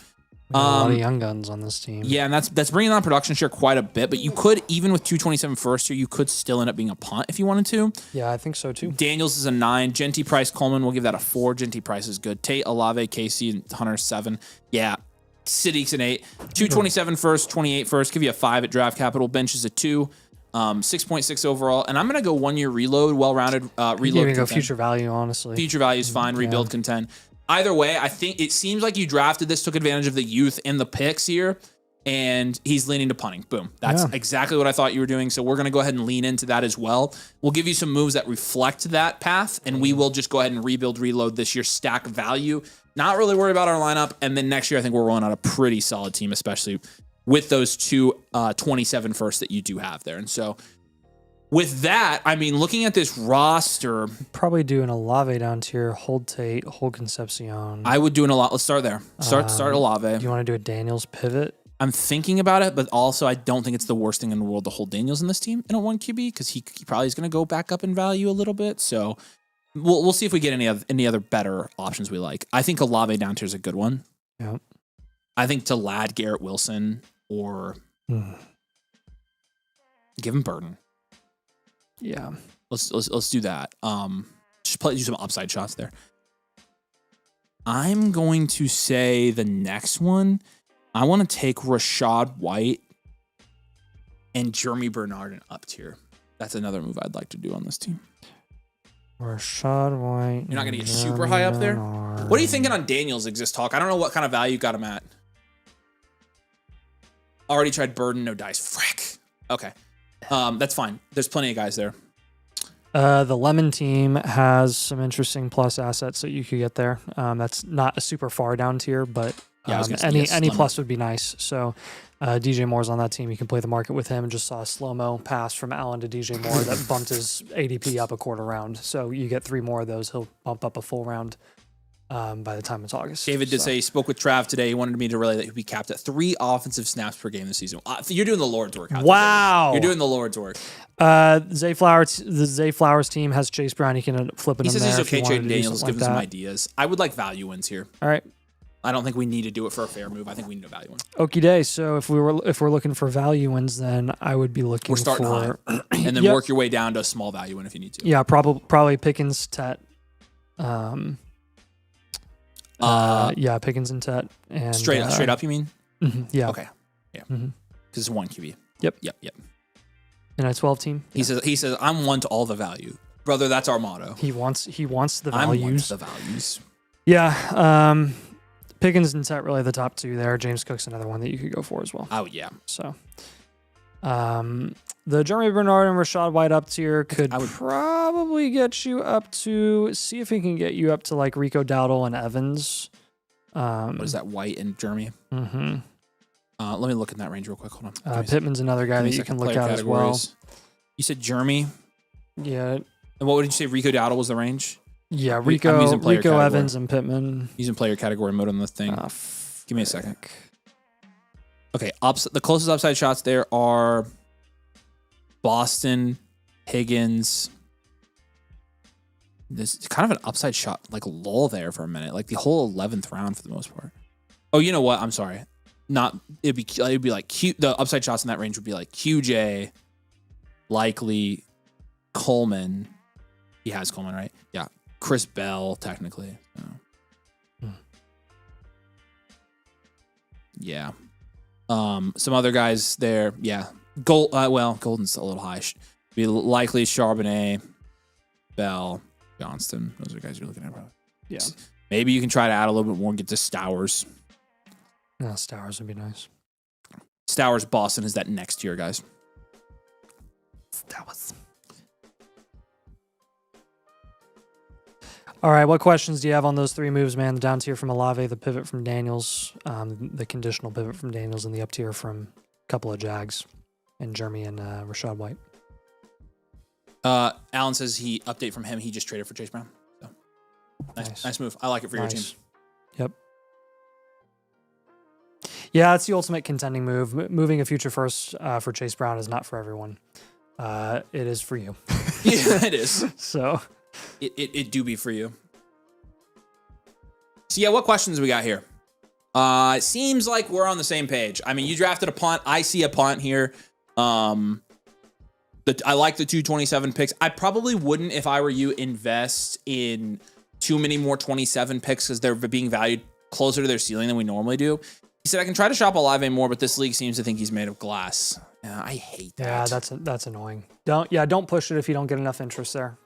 A lot of young guns on this team. Yeah. And that's bringing on production share quite a bit. But you could, even with 227 first year, you could still end up being a punt if you wanted to. Yeah, I think so too. Daniels is a 9. Genty, Price, Coleman, we'll give that a 4. Genty, Price is good. Tate, Olave, Casey, and Hunter 7. Yeah. Siddiq's an 8, 227 first, 28 first, give you a 5 at draft capital. Bench is a 2, 6.6 overall. And I'm going to go 1 year reload, well-rounded reload. You can go future value, honestly. Future value is fine, rebuild contend. Either way, I think it seems like you drafted this, took advantage of the youth and the picks here, and he's leaning to punting. Boom. That's exactly what I thought you were doing. So we're going to go ahead and lean into that as well. We'll give you some moves that reflect that path, and we will just go ahead and rebuild, reload this year, stack value. Not really worried about our lineup. And then next year, I think we're rolling out a pretty solid team, especially with those two 27 first that you do have there. And so with that, I mean, looking at this roster, probably do an Olave down tier, hold Tate, hold Concepcion. I would do let's start there. Start Olave. Do you want to do a Daniels pivot? I'm thinking about it, but also I don't think it's the worst thing in the world to hold Daniels in this team in a 1 QB because he probably is going to go back up in value a little bit. So we'll see if we get any other better options we like. I think Olave down tier is a good one. Yeah. I think to Ladd, Garrett Wilson, or give him Burden. Yeah. Let's do that. Just do some upside shots there. I'm going to say the next one. I want to take Rashad White and Jeremy Bernard in up tier. That's another move I'd like to do on this team. Rashad White. You're not going to get super high up there? What are you thinking on Daniels exist talk? I don't know what kind of value you got him at. Already tried Burden, no dice. Frick. Okay. That's fine. There's plenty of guys there. The Lemon team has some interesting plus assets that you could get there. That's not a super far down tier, but any plus would be nice. So DJ Moore's on that team. You can play the market with him. And just saw a slow-mo pass from Allen to DJ Moore that bumped his ADP up a quarter round. So you get 3 more of those. He'll bump up a full round by the time it's August. David did say he spoke with Trav today. He wanted me to relay that he'd be capped at 3 offensive snaps per game this season. You're doing the Lord's work. Wow. You're doing the Lord's work. The Zay Flowers team has Chase Brown. He can end up flipping him there. He says he's okay trading Daniels. Like Give him some ideas. I would like value wins here. All right. I don't think we need to do it for a fair move. I think we need a value win. Okie day. So if we're looking for value wins, then I would be looking. We're starting for high, and then work your way down to a small value win if you need to. Yeah, probably Pickens, Tet. Pickens and Tet, and straight up. You mean? Yeah. Okay. Yeah. Because it's 1 QB. Yep. In a 12 team. He says I'm one to all the value, brother. That's our motto. He wants the values. I'm one to the values. Yeah. Pickens and Tet really the top 2 there. James Cook's another one that you could go for as well. Oh yeah. So, the Jeremy Bernard and Rashad White up tier could probably get you up to, see if he can get you up to like Rico Dowdle and Evans. What is that, White and Jeremy? Mm-hmm. Let me look in that range real quick. Hold on. Pittman's another guy that you can look at as well. You said Jeremy? Yeah. And what would you say Rico Dowdle was the range? Yeah, Rico Evans and Pittman. Using player category mode on the thing. Give me a second. Okay, the closest upside shots there are Boston, Higgins. There's kind of an upside shot, like lull there for a minute, like the whole 11th round for the most part. Oh, you know what? I'm sorry. It'd be like the upside shots in that range would be like QJ, likely Coleman. He has Coleman, right? Yeah. Chris Bell, technically. Yeah. Some other guys there. Yeah. Golden's a little high. Be likely Charbonnet, Bell, Johnston. Those are the guys you're looking at, probably. Yeah. Maybe you can try to add a little bit more and get to Stowers. No, Stowers would be nice. Stowers, Boston is that next tier, guys. Stowers. All right, what questions do you have on those 3 moves, man? The down tier from Olave, the pivot from Daniels, the conditional pivot from Daniels, and the up tier from a couple of Jags, and Jeremy and Rashad White. Alan says update from him. He just traded for Chase Brown. So nice move. I like it for your team. Yep. Yeah, it's the ultimate contending move. Moving a future first for Chase Brown is not for everyone. It is for you. Yeah, it is. So. It do be for you. So yeah, what questions we got here? It seems like we're on the same page. I mean, you drafted a punt. I see a punt here. I like the 227 picks. I probably wouldn't, if I were you, invest in too many more 27 picks because they're being valued closer to their ceiling than we normally do. He said I can try to shop Olave more, but this league seems to think he's made of glass. Yeah, I hate that. Yeah, that's annoying. Don't push it if you don't get enough interest there.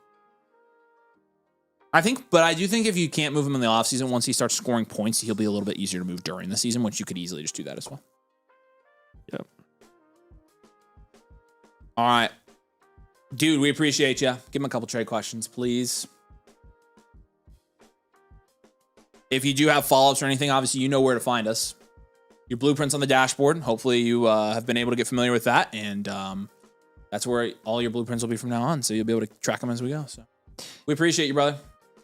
But I do think if you can't move him in the offseason, once he starts scoring points, he'll be a little bit easier to move during the season, which you could easily just do that as well. Yep. All right. Dude, we appreciate you. Give him a couple trade questions, please. If you do have follow-ups or anything, obviously you know where to find us. Your blueprints on the dashboard. Hopefully you have been able to get familiar with that, and that's where all your blueprints will be from now on, so you'll be able to track them as we go. So we appreciate you, brother.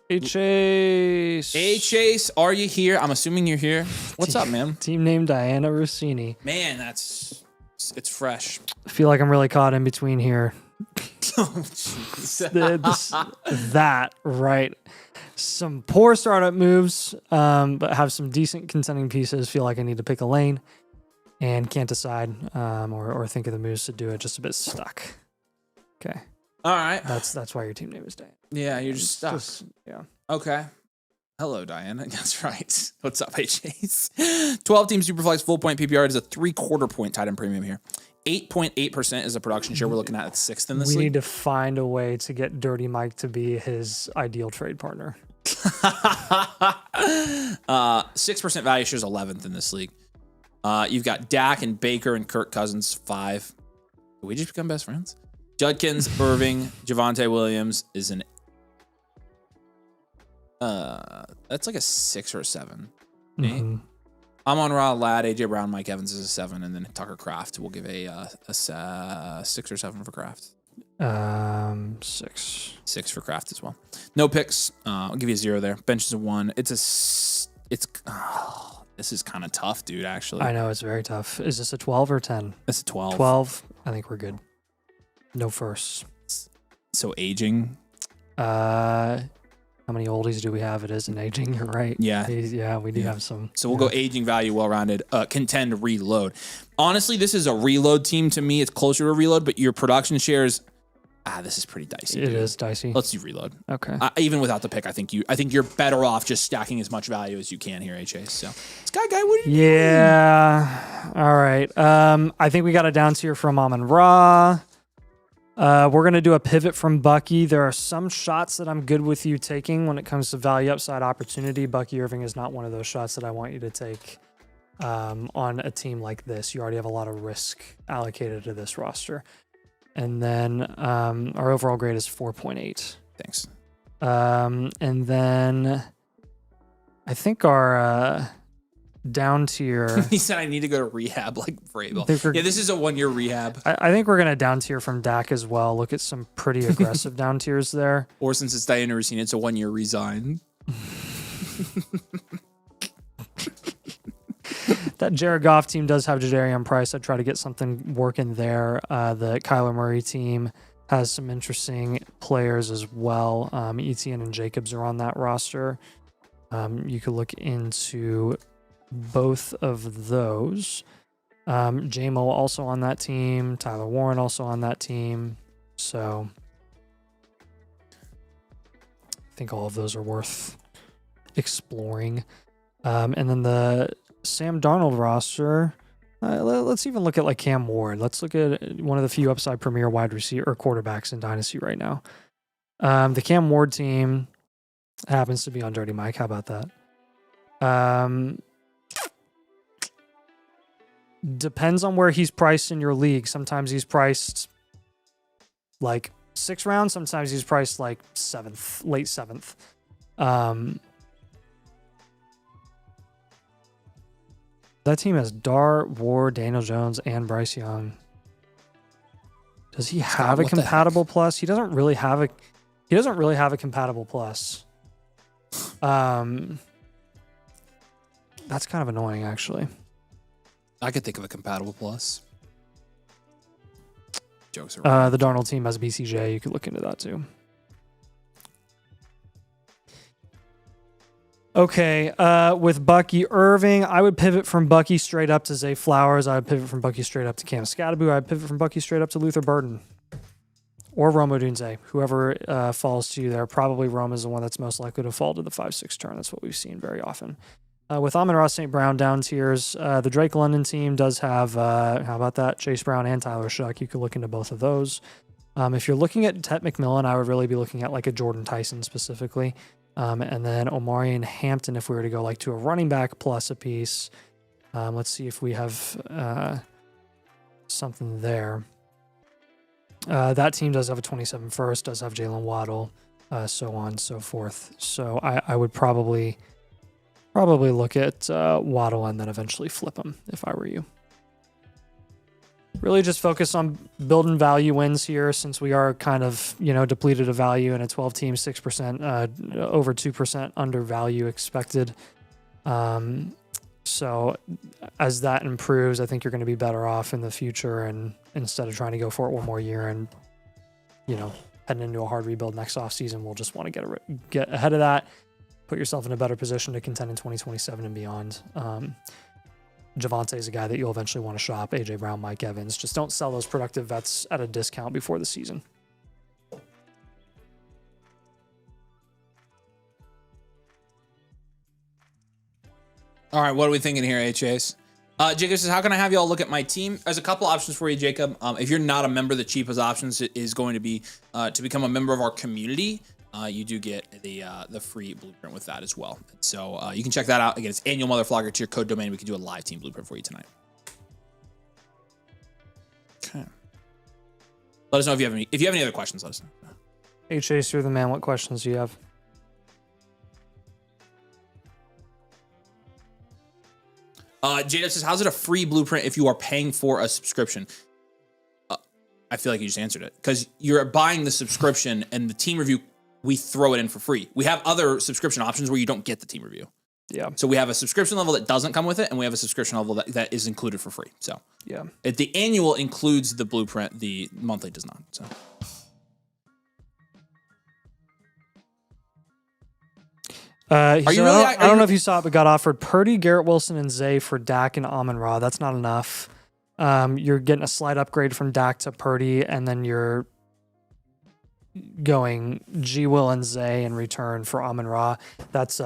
Hey, Chase. Hey, Chase, are you here? I'm assuming you're here. What's up, man? Team name Diana Rossini. Man, it's fresh. I feel like I'm really caught in between here. Oh, that, right. Some poor startup moves, but have some decent contending pieces. Feel like I need to pick a lane and can't decide or think of the moves to do it. Just a bit stuck. Okay. All right. That's why your team name is Diana. Yeah, you're just stuck. Yeah. Okay. Hello, Diana. That's right. What's up, HAs? 12-team Superflex full point PPR is a 3/4 point tight end premium here. 8.8% is a production share. We're looking at 6th in this We league. need to find a way to get Dirty Mike to be his ideal trade partner. 6% value shares 11th in this league. You've got Dak and Baker and Kirk Cousins 5. Did we just become best friends? Judkins, Irving, Javonte Williams is an that's like a 6 or a 7. Mm-hmm. Amon-Ra, Ladd, AJ Brown, Mike Evans is a 7, and then Tucker Kraft will give a 6 or 7 for Kraft. 6. 6 for Kraft as well. No picks. I'll give you a 0 there. Bench is a 1. This is kind of tough, dude. Actually, I know it's very tough. Is this a 12 or 10? It's a 12. 12. I think we're good. No firsts. So aging. How many oldies do we have? It is an aging. You're right. Yeah. Yeah, we do have some. So we'll go aging, value, well-rounded, contend, reload. Honestly, this is a reload team to me. It's closer to a reload, but your production shares, this is pretty dicey. It is dicey. Let's do reload. Okay. Even without the pick, I think you're better off just stacking as much value as you can here, HA. So, Sky Guy, what are you doing? Yeah. All right. I think we got a down tier from Amon-Ra. We're going to do a pivot from Bucky. There are some shots that I'm good with you taking when it comes to value upside opportunity. Bucky Irving is not one of those shots that I want you to take on a team like this. You already have a lot of risk allocated to this roster. And then our overall grade is 4.8. Thanks. And then I think our down tier. He said I need to go to rehab like Vrabel. Yeah, this is a 1-year rehab. I think we're going to down tier from Dak as well. Look at some pretty aggressive down tiers there. Or since it's Diana Racine, it's a 1-year resign. That Jared Goff team does have Jadarian Price. I'd try to get something working there. The Kyler Murray team has some interesting players as well. Etienne and Jacobs are on that roster. You could look into both of those. J-Mo also on that team. Tyler Warren also on that team. So I think all of those are worth exploring. And then the Sam Darnold roster. Let's even look at like Cam Ward. Let's look at one of the few upside premier wide receiver or quarterbacks in Dynasty right now. The Cam Ward team happens to be on Dirty Mike. How about that? Depends on where he's priced in your league. Sometimes he's priced like 6th round. Sometimes he's priced like 7th, late 7th. That team has Dart, Ward, Daniel Jones, and Bryce Young. Does he have a compatible plus? He doesn't really have a. He doesn't really have a compatible plus. That's kind of annoying, actually. I could think of a compatible plus. Jokes are the Darnold team has BCJ. You could look into that too. Okay, with Bucky Irving, I would pivot from Bucky straight up to Zay Flowers. I would pivot from Bucky straight up to Cam Scatterby. I would pivot from Bucky straight up to Luther Burden. Or Rome Odunze. Whoever falls to you there. Probably Rome is the one that's most likely to fall to the 5-6 turn. That's what we've seen very often. With Amon-Ra St. Brown down tiers, the Drake London team does have, how about that, Chase Brown and Tyler Shuck. You could look into both of those. If you're looking at Tet McMillan, I would really be looking at like a Jordan Tyson specifically. And then Omari and Hampton, if we were to go like to a running back plus a piece. Let's see if we have something there. That team does have a 27 first, does have Jalen Waddle, so on and so forth. So I would probably look at Waddle and then eventually flip him if I were you. Really just focus on building value wins here since we are kind of, depleted of value in a 12 team, 6%, over 2% under value expected. So as that improves, I think you're going to be better off in the future. And instead of trying to go for it one more year and, heading into a hard rebuild next offseason, we'll just want to get ahead of that, put yourself in a better position to contend in 2027 and beyond. Javonte is a guy that you'll eventually want to shop. AJ Brown, Mike Evans. Just don't sell those productive vets at a discount before the season. All right, what are we thinking here, Chase? Jacob says, how can I have y'all look at my team? There's a couple options for you, Jacob. If you're not a member, the cheapest options is going to be to become a member of our community. You do get the free blueprint with that as well. So you can check that out. Again, it's annual Motherflogger to your code domain. We can do a live team blueprint for you tonight. Okay. Let us know if you have any other questions. Let us know. Hey Chase, you're the man. What questions do you have? Jada says, how's it a free blueprint if you are paying for a subscription? I feel like you just answered it. Because you're buying the subscription and the team review, we throw it in for free. We have other subscription options where you don't get the team review. Yeah. So we have a subscription level that doesn't come with it, and we have a subscription level that is included for free. So yeah, the annual includes the blueprint. The monthly does not. So. I don't know if you saw it, but got offered Purdy, Garrett Wilson, and Zay for Dak and Amon-Ra. That's not enough. You're getting a slight upgrade from Dak to Purdy, and then you're going G. Will and Zay in return for Amon-Ra. That's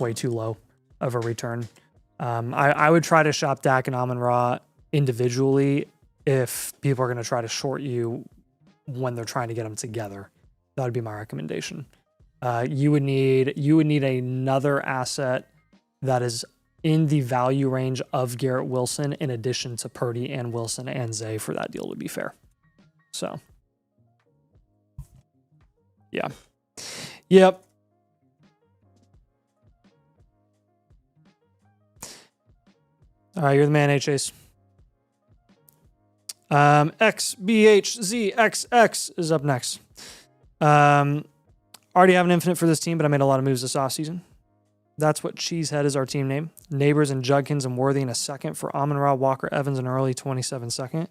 way too low of a return. I would try to shop Dak and Amon-Ra individually if people are going to try to short you when they're trying to get them together. That would be my recommendation. You would need another asset that is in the value range of Garrett Wilson in addition to Purdy and Wilson and Zay for that deal to be fair. So, yeah. Yep. All right, you're the man, Chase. XBHZXX is up next. Already have an infinite for this team, but I made a lot of moves this offseason. That's what Cheesehead is our team name. Neighbors and Judkins and Worthy in a second for Amon-Ra, Walker, Evans, and early 27 second.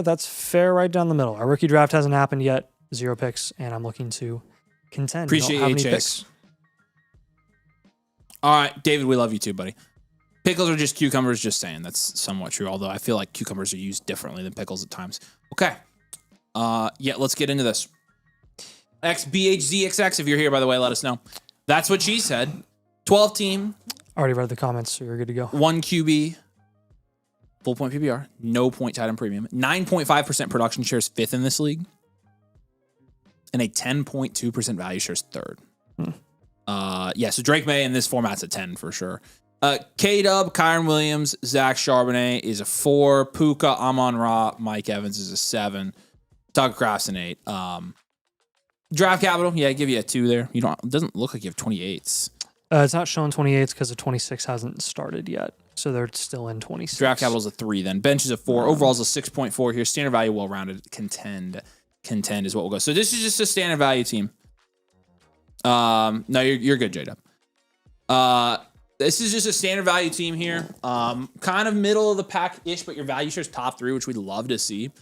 That's fair right down the middle. Our rookie draft hasn't happened yet. 0 picks, and I'm looking to contend. Appreciate you, Chase. All right, David, we love you too, buddy. Pickles are just cucumbers, just saying. That's somewhat true, although I feel like cucumbers are used differently than pickles at times. Okay. Yeah, let's get into this. XBHZXX, if you're here, by the way, let us know. That's what she said. 12 team. Already read the comments, so you're good to go. 1 QB. Full point PPR. No point tight end premium. 9.5% production shares 5th in this league. And a 10.2% value shares 3rd. Yeah, so Drake May in this format's a 10 for sure. K-Dub, Kyron Williams, Zach Charbonnet is a 4. Puka, Amon-Ra, Mike Evans is a 7. Tucker Kraft's an 8. Draft capital, yeah, I give you a 2 there. It doesn't look like you have 28s. It's not showing 28s because the 26 hasn't started yet. So they're still in 26. Draft capital's a 3 then. Bench is a 4. Overall's a 6.4 here. Standard value, well-rounded. Contend is what we'll go. So this is just a standard value team. No, you're good, J-Dub. This is just a standard value team here. Kind of middle of the pack-ish, but your value share's top 3, which we'd love to see.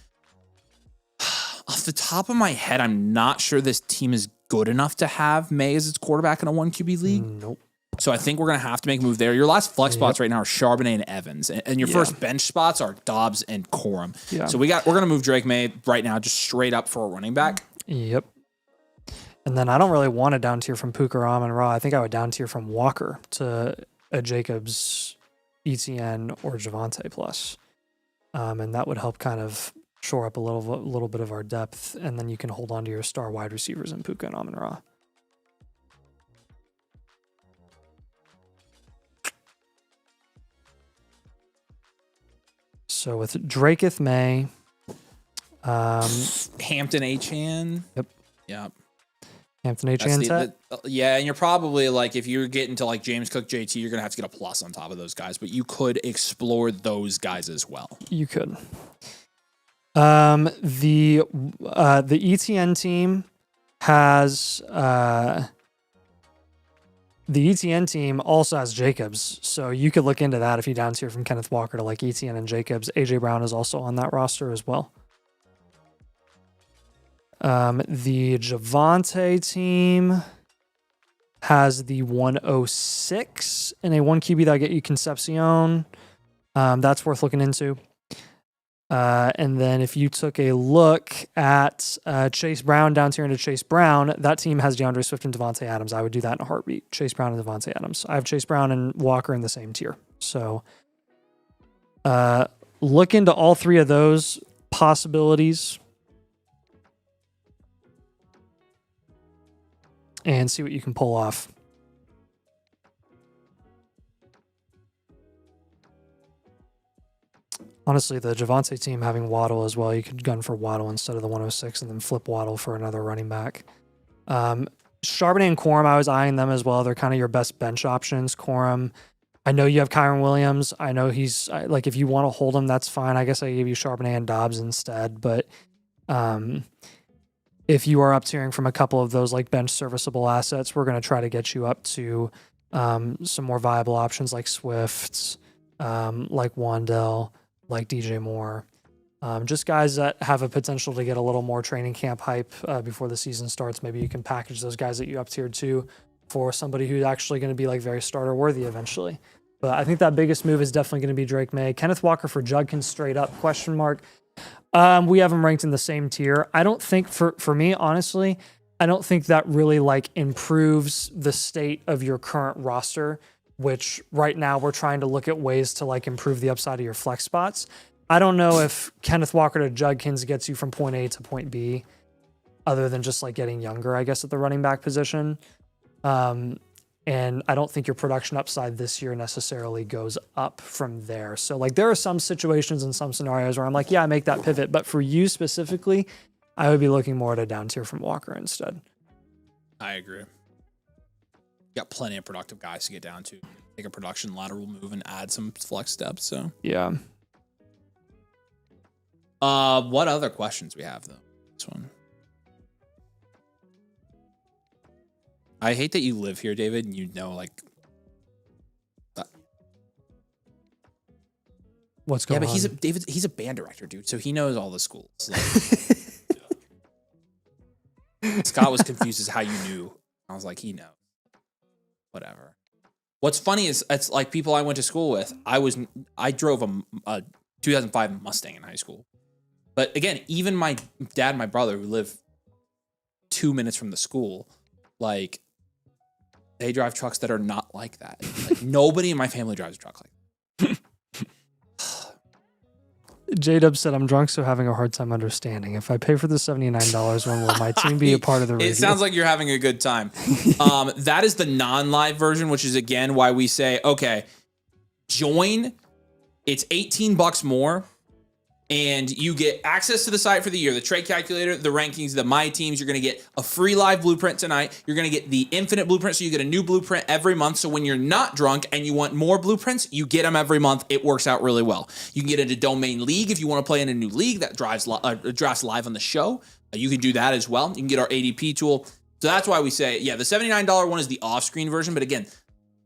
Off the top of my head, I'm not sure this team is good enough to have May as its quarterback in a 1 QB league. Nope. So I think we're going to have to make a move there. Your last flex spots right now are Charbonnet and Evans. And your first bench spots are Dobbs and Corum. Yeah. So we're going to move Drake May right now just straight up for a running back. Yep. And then I don't really want a down tier from Puka or Amon-Ra. I think I would down tier from Walker to a Jacobs, ETN, or Javonte plus. And that would help kind of shore up a little bit of our depth, and then you can hold on to your star wide receivers in Puka and Amon-Ra. So with Draketh May, Hampton Achan. Yep. Hampton Achan set. Yeah, and you're probably like, if you're getting to like James Cook, JT, you're gonna have to get a plus on top of those guys, but you could explore those guys as well. You could. The ETN team has the ETN team also has Jacobs, so you could look into that if you down tier from Kenneth Walker to like ETN and Jacobs. AJ Brown is also on that roster as well. The Javonte team has the 106 and a 1 QB that'll get you Concepcion. That's worth looking into. And then if you took a look at Chase Brown down tier into Chase Brown, that team has DeAndre Swift and Devontae Adams. I would do that in a heartbeat. Chase Brown and Devontae Adams. I have Chase Brown and Walker in the same tier. So look into all three of those possibilities and see what you can pull off. Honestly, the Javonte team having Waddle as well, you could gun for Waddle instead of the 106 and then flip Waddle for another running back. Charbonnet and Corum, I was eyeing them as well. They're kind of your best bench options. Corum, I know you have Kyron Williams. I know he's like, if you want to hold him, that's fine. I guess I gave you Charbonnet and Dobbs instead. But if you are up tiering from a couple of those like bench serviceable assets, we're going to try to get you up to some more viable options like Swift, like Wandell, like DJ Moore. Just guys that have a potential to get a little more training camp hype before the season starts. Maybe you can package those guys that you up tiered to for somebody who's actually going to be like very starter worthy eventually. But I think that biggest move is definitely going to be Drake May. Kenneth Walker for Judkins straight up ? We have him ranked in the same tier. I don't think for me, honestly, I don't think that really like improves the state of your current roster, which right now we're trying to look at ways to like improve the upside of your flex spots. I don't know if Kenneth Walker to Judkins gets you from point A to point B, other than just like getting younger, I guess, at the running back position. And I don't think your production upside this year necessarily goes up from there. So like there are some situations and some scenarios where I'm like, yeah, I make that pivot. But for you specifically, I would be looking more at a down tier from Walker instead. I agree. You got plenty of productive guys to get down to. Take a production lateral move and add some flex steps. So yeah. What other questions we have though? This one. I hate that you live here, David, and you know like what's going on. Yeah, but he's a band director, dude, so he knows all the schools. Like, Scott was confused as how you knew. I was like, he knows. Whatever. What's funny is it's like people I went to school with. I drove a 2005 Mustang in high school. But again, even my dad and my brother who live 2 minutes from the school, like they drive trucks that are not like that. Like nobody in my family drives a truck like that. J-Dub said, I'm drunk, so having a hard time understanding. If I pay for the $79, when will my team be a part of the review? It sounds like you're having a good time. That is the non-live version, which is, again, why we say, okay, join. It's $18 more, and you get access to the site for the year, the trade calculator, the rankings, the My Teams. You're going to get a free live blueprint tonight. You're going to get the infinite blueprint, so you get a new blueprint every month. So when you're not drunk and you want more blueprints, you get them every month. It works out really well. You can get into Domain League if you want to play in a new league that drafts live on the show. You can do that as well. You can get our ADP tool. So that's why we say, yeah, the $79 one is the off-screen version. But again,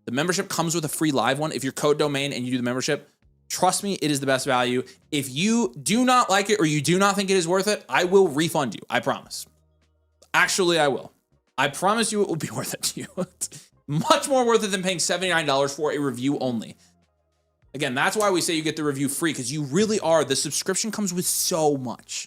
the membership comes with a free live one. If you're code domain and you do the membership, trust me, it is the best value. If you do not like it or you do not think it is worth it, I will refund you. I promise. Actually, I will. I promise you it will be worth it to you. Much more worth it than paying $79 for a review only. Again, that's why we say you get the review free, because you really are. The subscription comes with so much.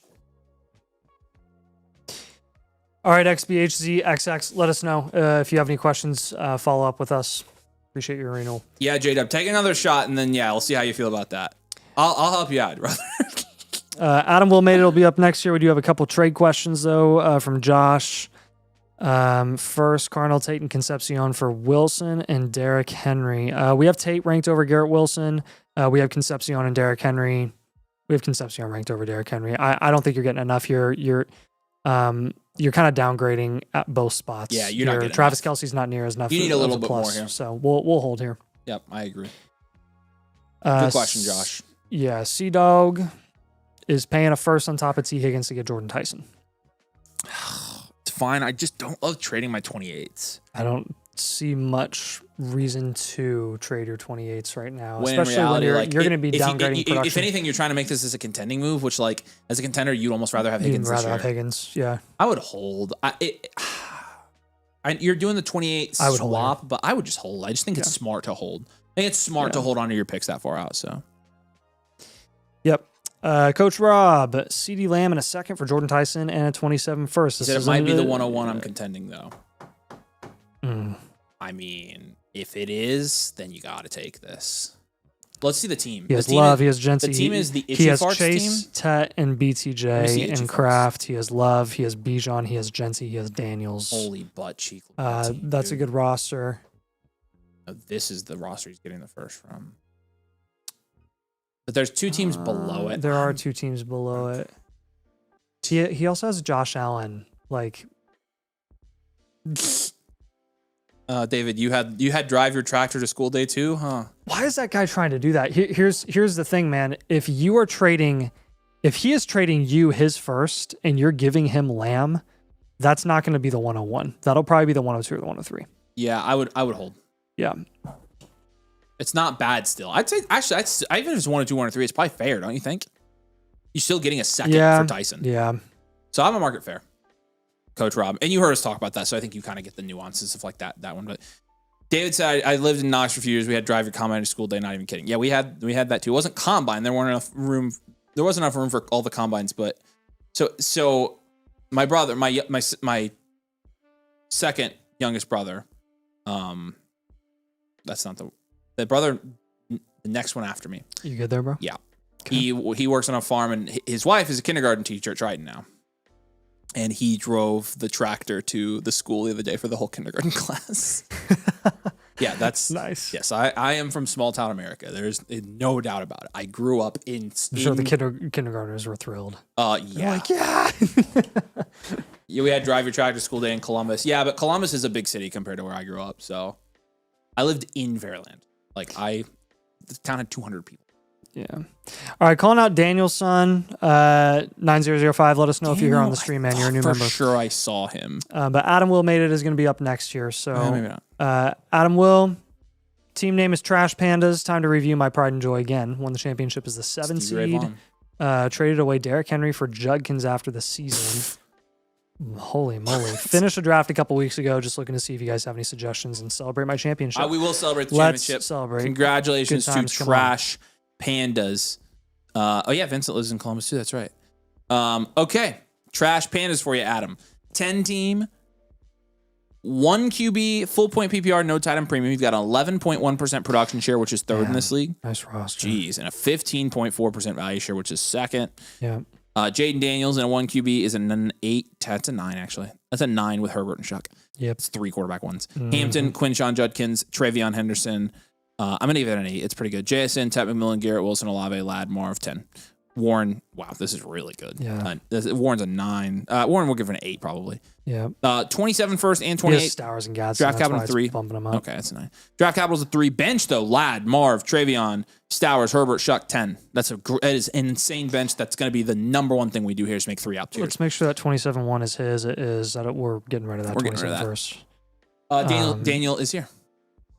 All right, XBHZXX, let us know if you have any questions. Follow up with us. Appreciate your renewal. Yeah, J-Dub, take another shot, and then, yeah, we'll see how you feel about that. I'll help you out, brother. Adam Will Made It will be up next year. We do have a couple trade questions, though, from Josh. First, Cardinal Tate and Concepcion for Wilson and Derrick Henry. We have Tate ranked over Garrett Wilson. We have Concepcion and Derrick Henry. We have Concepcion ranked over Derrick Henry. I don't think you're getting enough here. You're kind of downgrading at both spots. Yeah, you're not getting Travis enough. Kelce's not near as enough. You need a little bit plus, more here. So we'll hold here. Yep, I agree. Good question, Josh. Yeah, C-Dog is paying a first on top of T. Higgins to get Jordan Tyson. It's fine. I just don't love trading my 28s. I don't see much reason to trade your 28s right now, When especially in reality, when like, you're going to be downgrading production. If anything, you're trying to make this as a contending move, which, like, as a contender, you'd almost rather have Higgins You'd rather this year. have Higgins, yeah. I would hold. You're doing the 28 swap, but I would just hold. I just think it's smart to hold. I think it's smart to hold onto your picks that far out. So, yep. Coach Rob, CeeDee Lamb in a second for Jordan Tyson and a 27 first. He said it might be the 101 I'm contending, though. Mm. I mean, if it is, then you got to take this. Let's see the team. He has Love. He has Jency. The team is the He has Farts Chase, team. Tet, and BTJ and Kraft. He has Love. He has Bijan. He has Jency. He has Daniels. Holy butt cheek. That's a good roster. This is the roster he's getting the first from. But there's two teams below it. There are two teams below it. He also has Josh Allen. Like, David, you had drive your tractor to school day too, huh? why is that guy trying to do that? Here's the thing, man. If he is trading you his first and you're giving him Lamb, that's not going to be the 101. That'll probably be the 102 or the 103. Yeah, I would hold. Yeah. It's not bad still. I'd say, actually, even if it's 102, 103, it's probably fair, don't you think? You're still getting a second for Tyson. Yeah. So I'm a market fair, Coach Rob. And you heard us talk about that, so I think you kind of get the nuances of like that one. But David said, I lived in Knox for a few years. We had drive your combine to school day, not even kidding. Yeah, we had that too. It wasn't combine. There wasn't enough room for all the combines. But so my brother, my second youngest brother, that's not the brother, the next one after me. You good there, bro? Yeah. Okay. He works on a farm, and his wife is a kindergarten teacher at Triton now. And he drove the tractor to the school the other day for the whole kindergarten class. Yeah, that's nice. Yes, I am from small town America. There's no doubt about it. I grew up in. I'm sure the kindergartners were thrilled. Yeah. They're like, yeah. Yeah, we had drive your tractor to school day in Columbus. Yeah, but Columbus is a big city compared to where I grew up. So I lived in Fairland. Like the town had 200 people. Yeah. All right, calling out Daniel's son, 9005. Let us know if you're here on the stream, man. You're a new member. For sure, I saw him. But Adam Will made it is going to be up next year. So Maybe not. Adam Will, team name is Trash Pandas. Time to review my pride and joy again. Won the championship as the 7 seed. Traded away Derrick Henry for Judkins after the season. Holy moly. Finished the draft a couple weeks ago. Just looking to see if you guys have any suggestions and celebrate my championship. We will celebrate the Let's championship. Celebrate. Congratulations to Trash Pandas. Oh yeah, Vincent lives in Columbus too. That's right. Okay, Trash Pandas for you, Adam. 10 team, 1 QB, full point PPR, no tight end premium. You've got an 11.1% production share, which is third in this league. Nice roster. Jeez, and a 15.4% value share, which is second. Yeah. Jaden Daniels in a 1 QB is an 8. That's a 9 actually. That's a 9 with Herbert and Shuck. Yep. It's 3 quarterback ones. Mm-hmm. Hampton, Quinshawn Judkins, Travion Henderson. I'm going to give it an 8. It's pretty good. JSN, Tet McMillan, Garrett Wilson, Olave, Ladd, Marv, 10. Warren, wow, this is really good. Yeah. Warren's a 9. Warren will give it an 8 probably. Yeah. 27 first and 28. Stowers and Gadsden. Draft capital 3. Bumping them up. Okay, that's a 9. Draft capital's a 3. Bench though, Ladd, Marv, Travion, Stowers, Herbert, Shuck, 10. That is an insane bench. That's going to be the number one thing we do here is make 3 out tiers. Let's make sure that 27-1 is his. It is that we're getting rid of that 27 first. Daniel is here.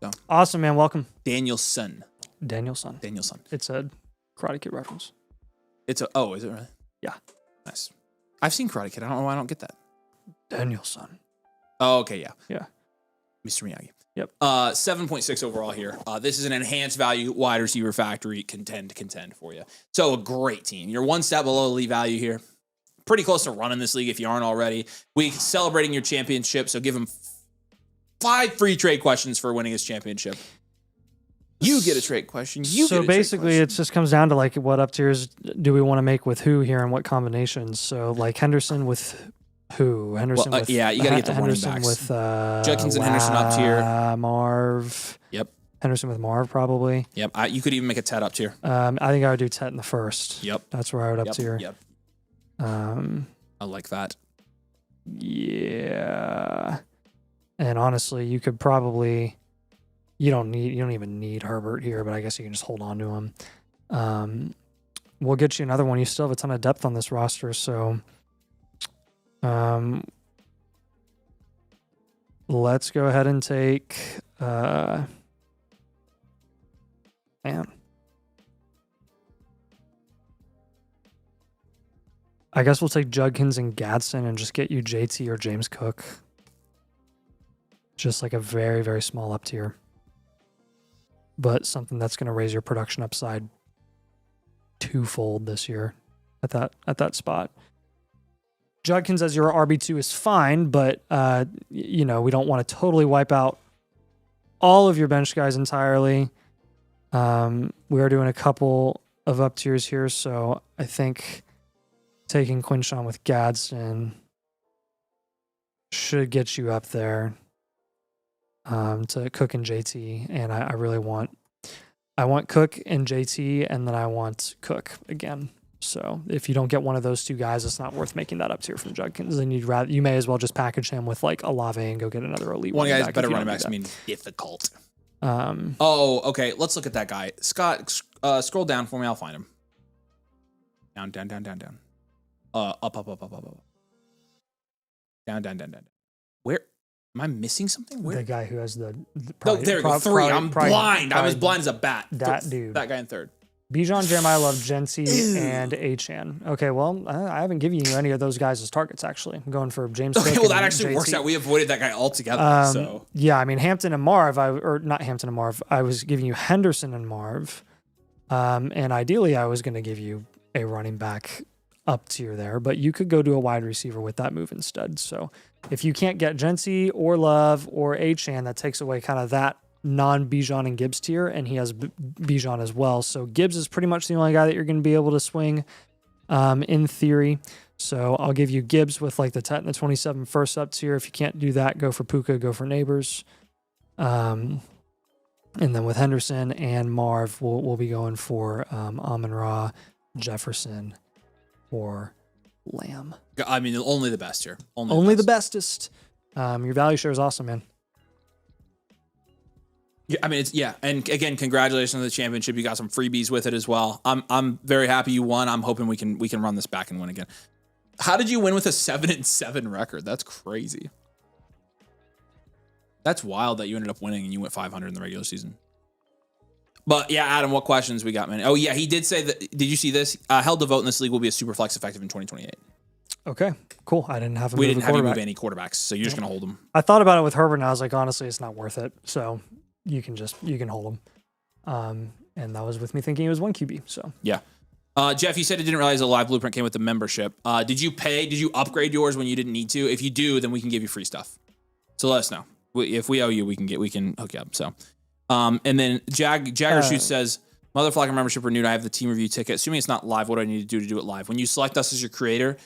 So. Awesome, man. Welcome. Danielson. It's a Karate Kid reference. Is it really? Yeah. Nice. I've seen Karate Kid. I don't know why I don't get that. Danielson. Oh, okay, yeah. Yeah. Mr. Miyagi. Yep. 7.6 overall here. This is an enhanced value wide receiver factory contend for you. So a great team. You're one step below elite value here. Pretty close to running this league if you aren't already. We celebrating your championship, so give him 5 free trade questions for winning his championship. You get a trade question. So basically, it just comes down to like what up tiers do we want to make with who here and what combinations. So like Henderson with who? Henderson with you got to get the Henderson running backs. with Judkins and Henderson up tier. Marv. Yep. Henderson with Marv probably. Yep. You could even make a Tet up tier. I think I would do Tet in the first. Yep. That's where I would up tier. Yep. I like that. Yeah. And honestly, you could probably. You don't even need Herbert here, but I guess you can just hold on to him. We'll get you another one. You still have a ton of depth on this roster, so let's go ahead and take man. I guess we'll take Judkins and Gadsden and just get you JT or James Cook. Just like a very, very small up tier. But something that's going to raise your production upside twofold this year at that spot. Judkins as your RB2 is fine, but we don't want to totally wipe out all of your bench guys entirely. We are doing a couple of up tiers here, so I think taking Quinshawn with Gadsden should get you up there to Cook and JT, and I really want Cook and JT, and then I want Cook again. So if you don't get one of those two guys, it's not worth making that up tier from Judkins. Then you may as well just package him with like Olave and go get another elite one. One guy's better running backs mean difficult. Okay. Let's look at that guy. Scott, scroll down for me. I'll find him. Down. Up. Down. Where? Am I missing something? Where? The guy who has there we go. 3. I'm blind. I'm as blind as a bat. That dude. That guy in 3rd. Bijan, Jeremiah Love, Gency, and Achane. Okay, well, I haven't given you any of those guys as targets, actually. I'm going for James Cook. Okay, well, that actually works out. We avoided that guy altogether. So yeah, I mean, Hampton and Marv, or not Hampton and Marv, I was giving you Henderson and Marv. And ideally, I was going to give you a running back up tier there, but you could go to a wide receiver with that move instead. So if you can't get Gency or Love or Achane, that takes away kind of that non-Bijan and Gibbs tier, and he has Bijan as well. So Gibbs is pretty much the only guy that you're going to be able to swing in theory. So I'll give you Gibbs with like the 10 and the 27 first up tier. If you can't do that, go for Puka, go for Neighbors. And then with Henderson and Marv, we'll be going for Amon-Ra, Jefferson, or Lamb. I mean, only the best here. Only the bestest. Your value share is awesome, man. Yeah, I mean, and again, congratulations on the championship. You got some freebies with it as well. I'm very happy you won. I'm hoping we can run this back and win again. How did you win with a 7-7 record? That's crazy. That's wild that you ended up winning and you went 500 in the regular season. But yeah, Adam, what questions we got, man? Oh yeah, he did say that. Did you see this? Held to vote in this league will be a super flex effective in 2028. Okay, cool. I didn't have him. We didn't have you move any quarterbacks, so you're just gonna hold them. I thought about it with Herbert, and I was like, honestly, it's not worth it. So you can hold him. And that was with me thinking it was 1 QB. So yeah. Jeff, you said you didn't realize the live blueprint came with the membership. Did you pay? Did you upgrade yours when you didn't need to? If you do, then we can give you free stuff. So let us know. If we owe you, we can hook you up. So, and then Jagger Shoot says, Motherflocker membership renewed. I have the team review ticket. Assuming it's not live, what do I need to do it live? When you select us as your creator,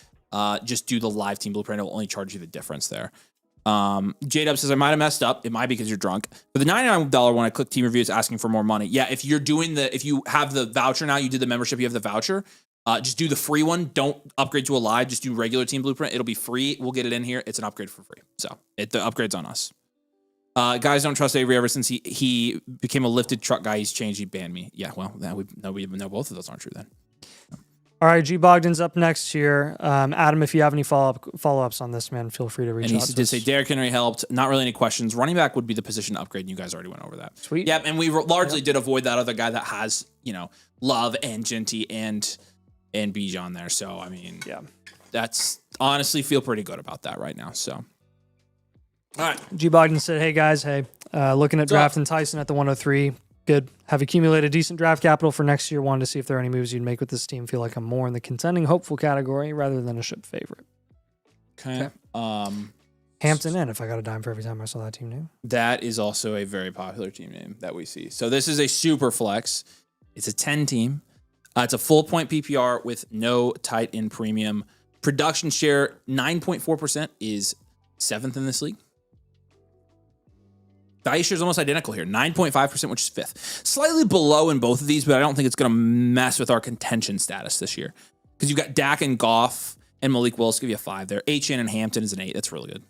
just do the live team blueprint. It will only charge you the difference there. J-Dub says, I might have messed up. It might be because you're drunk. For the $99 one, I click team review. It's asking for more money. Yeah, if you have the voucher now, you did the membership, you have the voucher. Just do the free one. Don't upgrade to a live. Just do regular team blueprint. It'll be free. We'll get it in here. It's an upgrade for free. So the upgrade's on us. Guys don't trust Avery ever since he became a lifted truck guy. He's changed. He banned me. Yeah, well, we know both of those aren't true then. All right, G Bogdan's up next here. Adam, if you have any follow-ups on this, man, feel free to reach out. And he did say Derrick Henry helped. Not really any questions. Running back would be the position to upgrade, and you guys already went over that. Sweet. Yeah, and we largely did avoid that other guy that has, Love and Genty and Bijan there. So, I mean, yeah, that's honestly feel pretty good about that right now. So, all right. G Bogdan said, hey, guys, looking at drafting Tyson at the 103. Good. Have accumulated decent draft capital for next year. Wanted to see if there are any moves you'd make with this team. Feel like I'm more in the contending hopeful category rather than a ship favorite. Okay. Hampton Inn, if I got a dime for every time I saw that team name. That is also a very popular team name that we see. So this is a super flex. It's a 10 team. It's a full point PPR with no tight end premium. Production share 9.4% is 7th in this league. Value share is almost identical here, 9.5%, which is 5th. Slightly below in both of these, but I don't think it's going to mess with our contention status this year. Because you've got Dak and Goff and Malik Willis give you a 5 there. Achane and Hampton is an 8. That's really good.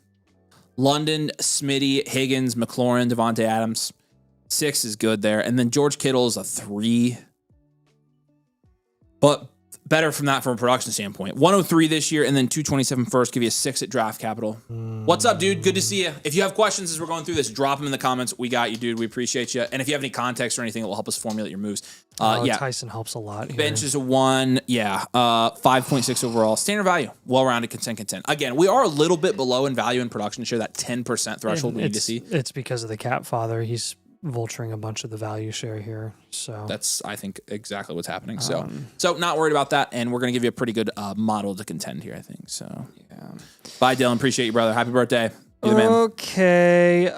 London, Smitty, Higgins, McLaurin, Devontae Adams. 6 is good there. And then George Kittle is a 3. But better from a production standpoint. 103 this year and then 227 first. Give you a 6 at draft capital. What's up, dude? Good to see you. If you have questions as we're going through this, drop them in the comments. We got you, dude. We appreciate you. And if you have any context or anything that will help us formulate your moves. Yeah. Tyson helps a lot here. Bench is a 1. Yeah. 5.6 overall. Standard value. Well-rounded content. Again, we are a little bit below in value and production share, that 10% threshold we need to see. It's because of the cap father. He's vulturing a bunch of the value share here. So that's, I think, exactly what's happening. So not worried about that. And we're going to give you a pretty good model to contend here, I think. So, yeah. Bye, Dylan. Appreciate you, brother. Happy birthday. You're the man. Okay.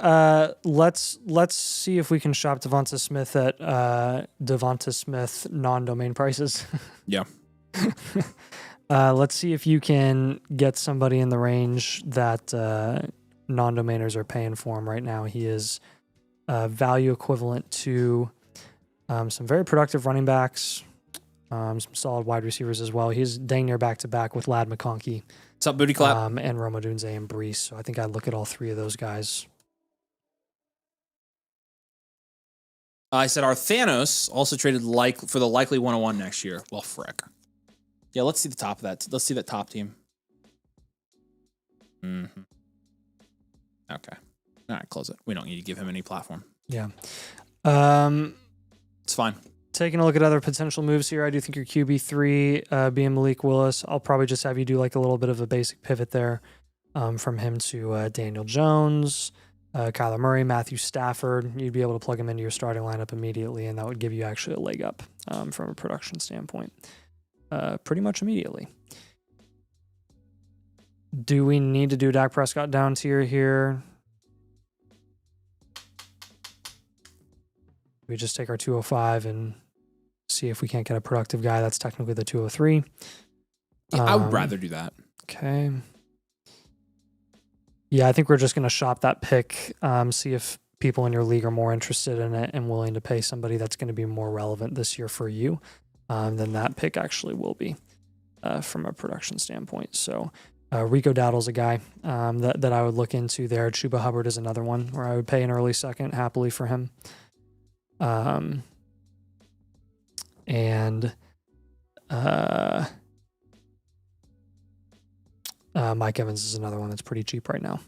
Let's see if we can shop Devonta Smith at Devonta Smith non-domain prices. Yeah. Let's see if you can get somebody in the range that non-domainers are paying for him right now. He is value equivalent to some very productive running backs, some solid wide receivers as well. He's dang near back-to-back with Lad McConkey. What's up, Booty Clap? And Roma Dunze and Brees. So I think I'd look at all three of those guys. I said our Thanos also traded for the likely 101 next year. Well, frick. Yeah, let's see the top of that. Let's see that top team. Mm-hmm. Okay. All right, close it. We don't need to give him any platform. Yeah. It's fine. Taking a look at other potential moves here, I do think your QB3 being Malik Willis, I'll probably just have you do like a little bit of a basic pivot there from him to Daniel Jones, Kyler Murray, Matthew Stafford. You'd be able to plug him into your starting lineup immediately, and that would give you actually a leg up from a production standpoint pretty much immediately. Do we need to do Dak Prescott down tier here? We just take our 205 and see if we can't get a productive guy. That's technically the 203. Yeah, I would rather do that. Okay. Yeah, I think we're just going to shop that pick, see if people in your league are more interested in it and willing to pay somebody that's going to be more relevant this year for you than that pick actually will be from a production standpoint. So Rico Dowdle's a guy that I would look into there. Chuba Hubbard is another one where I would pay an early second happily for him. Mike Evans is another one that's pretty cheap right now.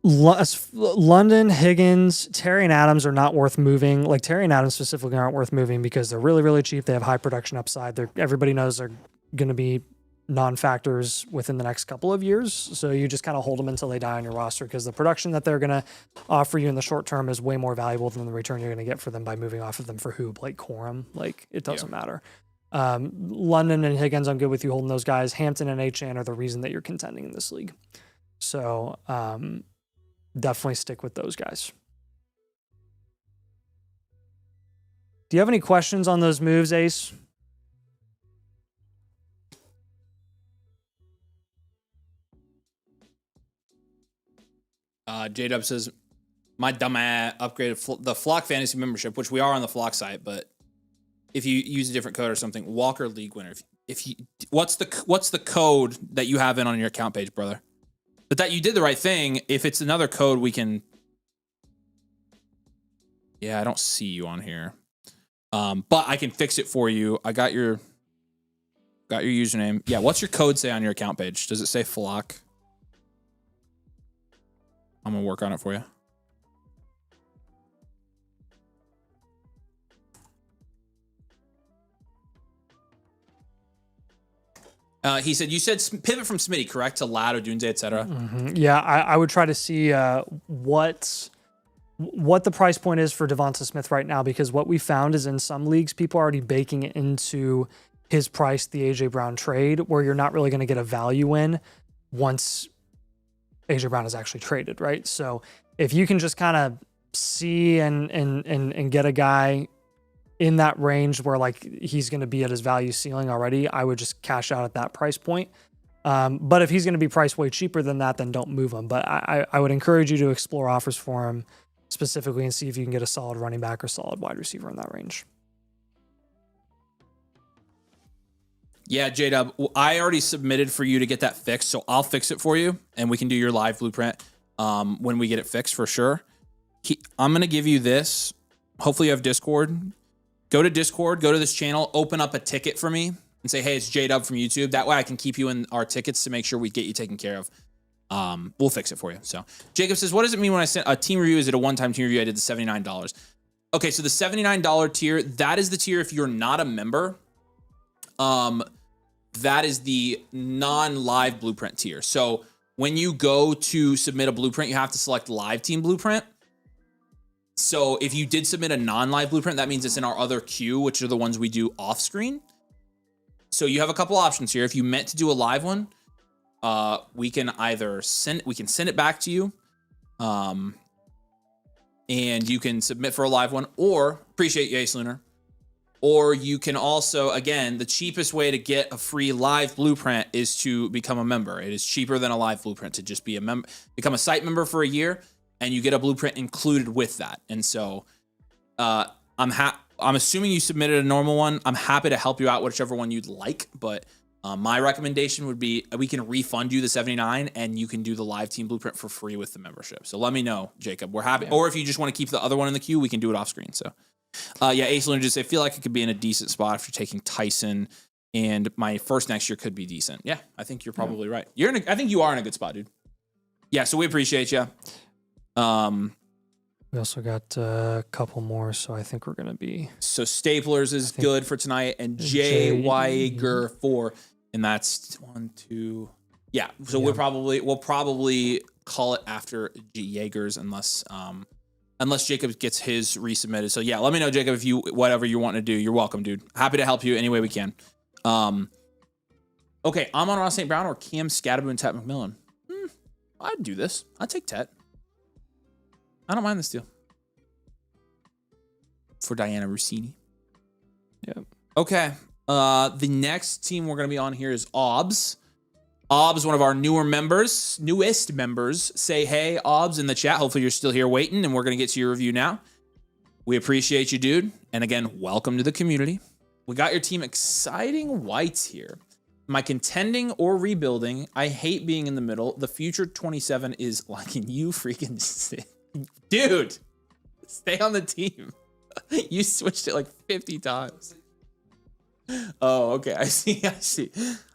London, Higgins, Terry and Adams are not worth moving. Like Terry and Adams specifically aren't worth moving because they're really, really cheap. They have high production upside. Everybody knows they're going to be non-factors within the next couple of years. So you just kind of hold them until they die on your roster because the production that they're going to offer you in the short term is way more valuable than the return you're going to get for them by moving off of them for who? Blake Corum. Like it doesn't matter. London and Higgins, I'm good with you holding those guys. Hampton and Achane are the reason that you're contending in this league. So definitely stick with those guys. Do you have any questions on those moves, Ace? J-Dub says, my dumb ass upgraded the Flock Fantasy membership, which we are on the Flock site, but if you use a different code or something, Walker League winner. If you, what's the code that you have in on your account page, brother? But that you did the right thing. If it's another code, we can. Yeah, I don't see you on here, but I can fix it for you. I got your username. Yeah, what's your code say on your account page? Does it say Flock? I'm gonna work on it for you. He said, you said pivot from Smitty, correct? To Lad, Odunze, et cetera. Mm-hmm. Yeah, I would try to see what the price point is for Devonta Smith right now, because what we found is in some leagues, people are already baking it into his price, the AJ Brown trade, where you're not really going to get a value in once AJ Brown is actually traded, right? So if you can just kind of see and get a guy in that range where like he's going to be at his value ceiling already, I would just cash out at that price point. But if he's going to be priced way cheaper than that, then don't move him. But I would encourage you to explore offers for him specifically and see if you can get a solid running back or solid wide receiver in that range. Yeah, J-Dub, I already submitted for you to get that fixed, so I'll fix it for you, and we can do your live blueprint when we get it fixed for sure. I'm going to give you this. Hopefully you have Discord. Go to Discord, go to this channel, open up a ticket for me, and say, hey, it's J-Dub from YouTube. That way I can keep you in our tickets to make sure we get you taken care of. We'll fix it for you. So Jacob says, what does it mean when I send a team review? Is it a one-time team review? I did the $79. Okay, so the $79 tier, that is the tier if you're not a member. That is the non-live blueprint tier. So when you go to submit a blueprint, you have to select live team blueprint. So if you did submit a non-live blueprint, that means it's in our other queue, which are the ones we do off screen. So you have a couple options here. If you meant to do a live one, we can either send it back to you, and you can submit for a live one, or appreciate you, Ace Lunar. Or you can also, again, the cheapest way to get a free live blueprint is to become a member. It is cheaper than a live blueprint to just be a member, become a site member for a year, and you get a blueprint included with that. And so I'm assuming you submitted a normal one. I'm happy to help you out, whichever one you'd like. But my recommendation would be we can refund you the 79 and you can do the live team blueprint for free with the membership. So let me know, Jacob. We're happy. Yeah. Or if you just want to keep the other one in the queue, we can do it off screen. So yeah, Ace Lunar just I feel like it could be in a decent spot after taking Tyson. And my first next year could be decent. Yeah, I think you're probably right. I think you are in a good spot, dude. Yeah, so we appreciate you. We also got a couple more, so I think we're gonna be. So Staplers is good for tonight, and J Weiger 4, and that's 1, 2. Yeah, so we'll probably call it after Jaegers unless Jacob gets his resubmitted. So yeah, let me know, Jacob, if you whatever you want to do. You're welcome, dude. Happy to help you any way we can. Okay, I'm on Ross St. Brown or Cam Scadaboo and Tet McMillan. I'd do this. I'd take Tet. I don't mind this deal. For Diana Rossini. Yep. Okay. The next team we're going to be on here is OBS. OBS, one of our newest members. Say hey, OBS, in the chat. Hopefully you're still here waiting, and we're going to get to your review now. We appreciate you, dude. And again, welcome to the community. We got your team exciting whites here. Am I contending or rebuilding? I hate being in the middle. The future 27 is liking you freaking dude, stay on the team. You switched it like 50 times. Oh, okay. I see.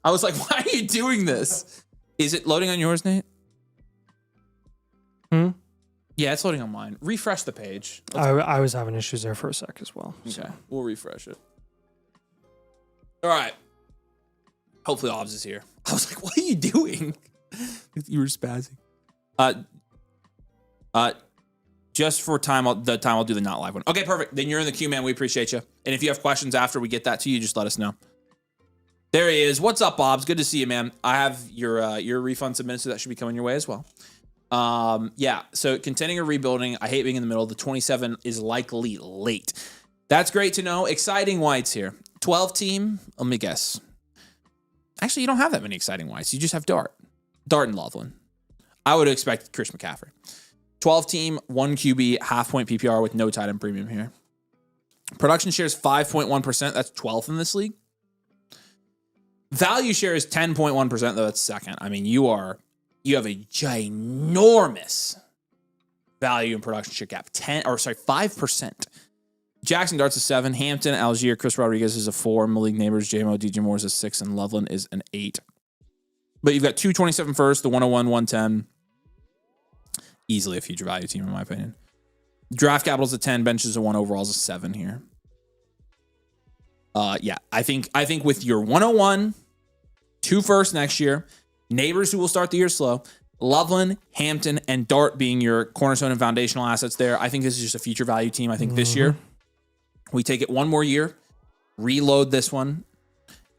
I was like, why are you doing this? Is it loading on yours, Nate? Yeah, it's loading on mine. Refresh the page. I was having issues there for a sec as well. Okay, so we'll refresh it. All right. Hopefully OBS is here. I was like, what are you doing? You were spazzing. Just for time, I'll do the not live one. Okay, perfect. Then you're in the queue, man. We appreciate you. And if you have questions after we get that to you, just let us know. There he is. What's up, Bobs? Good to see you, man. I have your refund submitted, so that should be coming your way as well. Yeah, so contending or rebuilding, I hate being in the middle. The 27 is likely late. That's great to know. Exciting whites here. 12 team, let me guess. Actually, you don't have that many exciting whites. You just have Dart and Loveland. I would expect Chris McCaffrey. 12 team, 1 QB, half point PPR with no tight end premium here. Production share is 5.1%. That's 12th in this league. Value share is 10.1%, though that's second. I mean, you have a ginormous value and production share gap. 5%. Jackson Dart's a 7. Hampton, Algier, Chris Rodriguez is a 4. Malik Neighbors, JMO, DJ Moore is a 6, and Loveland is an 8. But you've got 227 first, the 101, 110. Easily a future value team, in my opinion. Draft capital's a 10, benches a 1, overall's a 7 here. Yeah, I think with your 101, 2 first next year, Neighbors who will start the year slow, Loveland, Hampton, and Dart being your cornerstone and foundational assets there, I think this is just a future value team. I think this year we take it one more year, reload this one,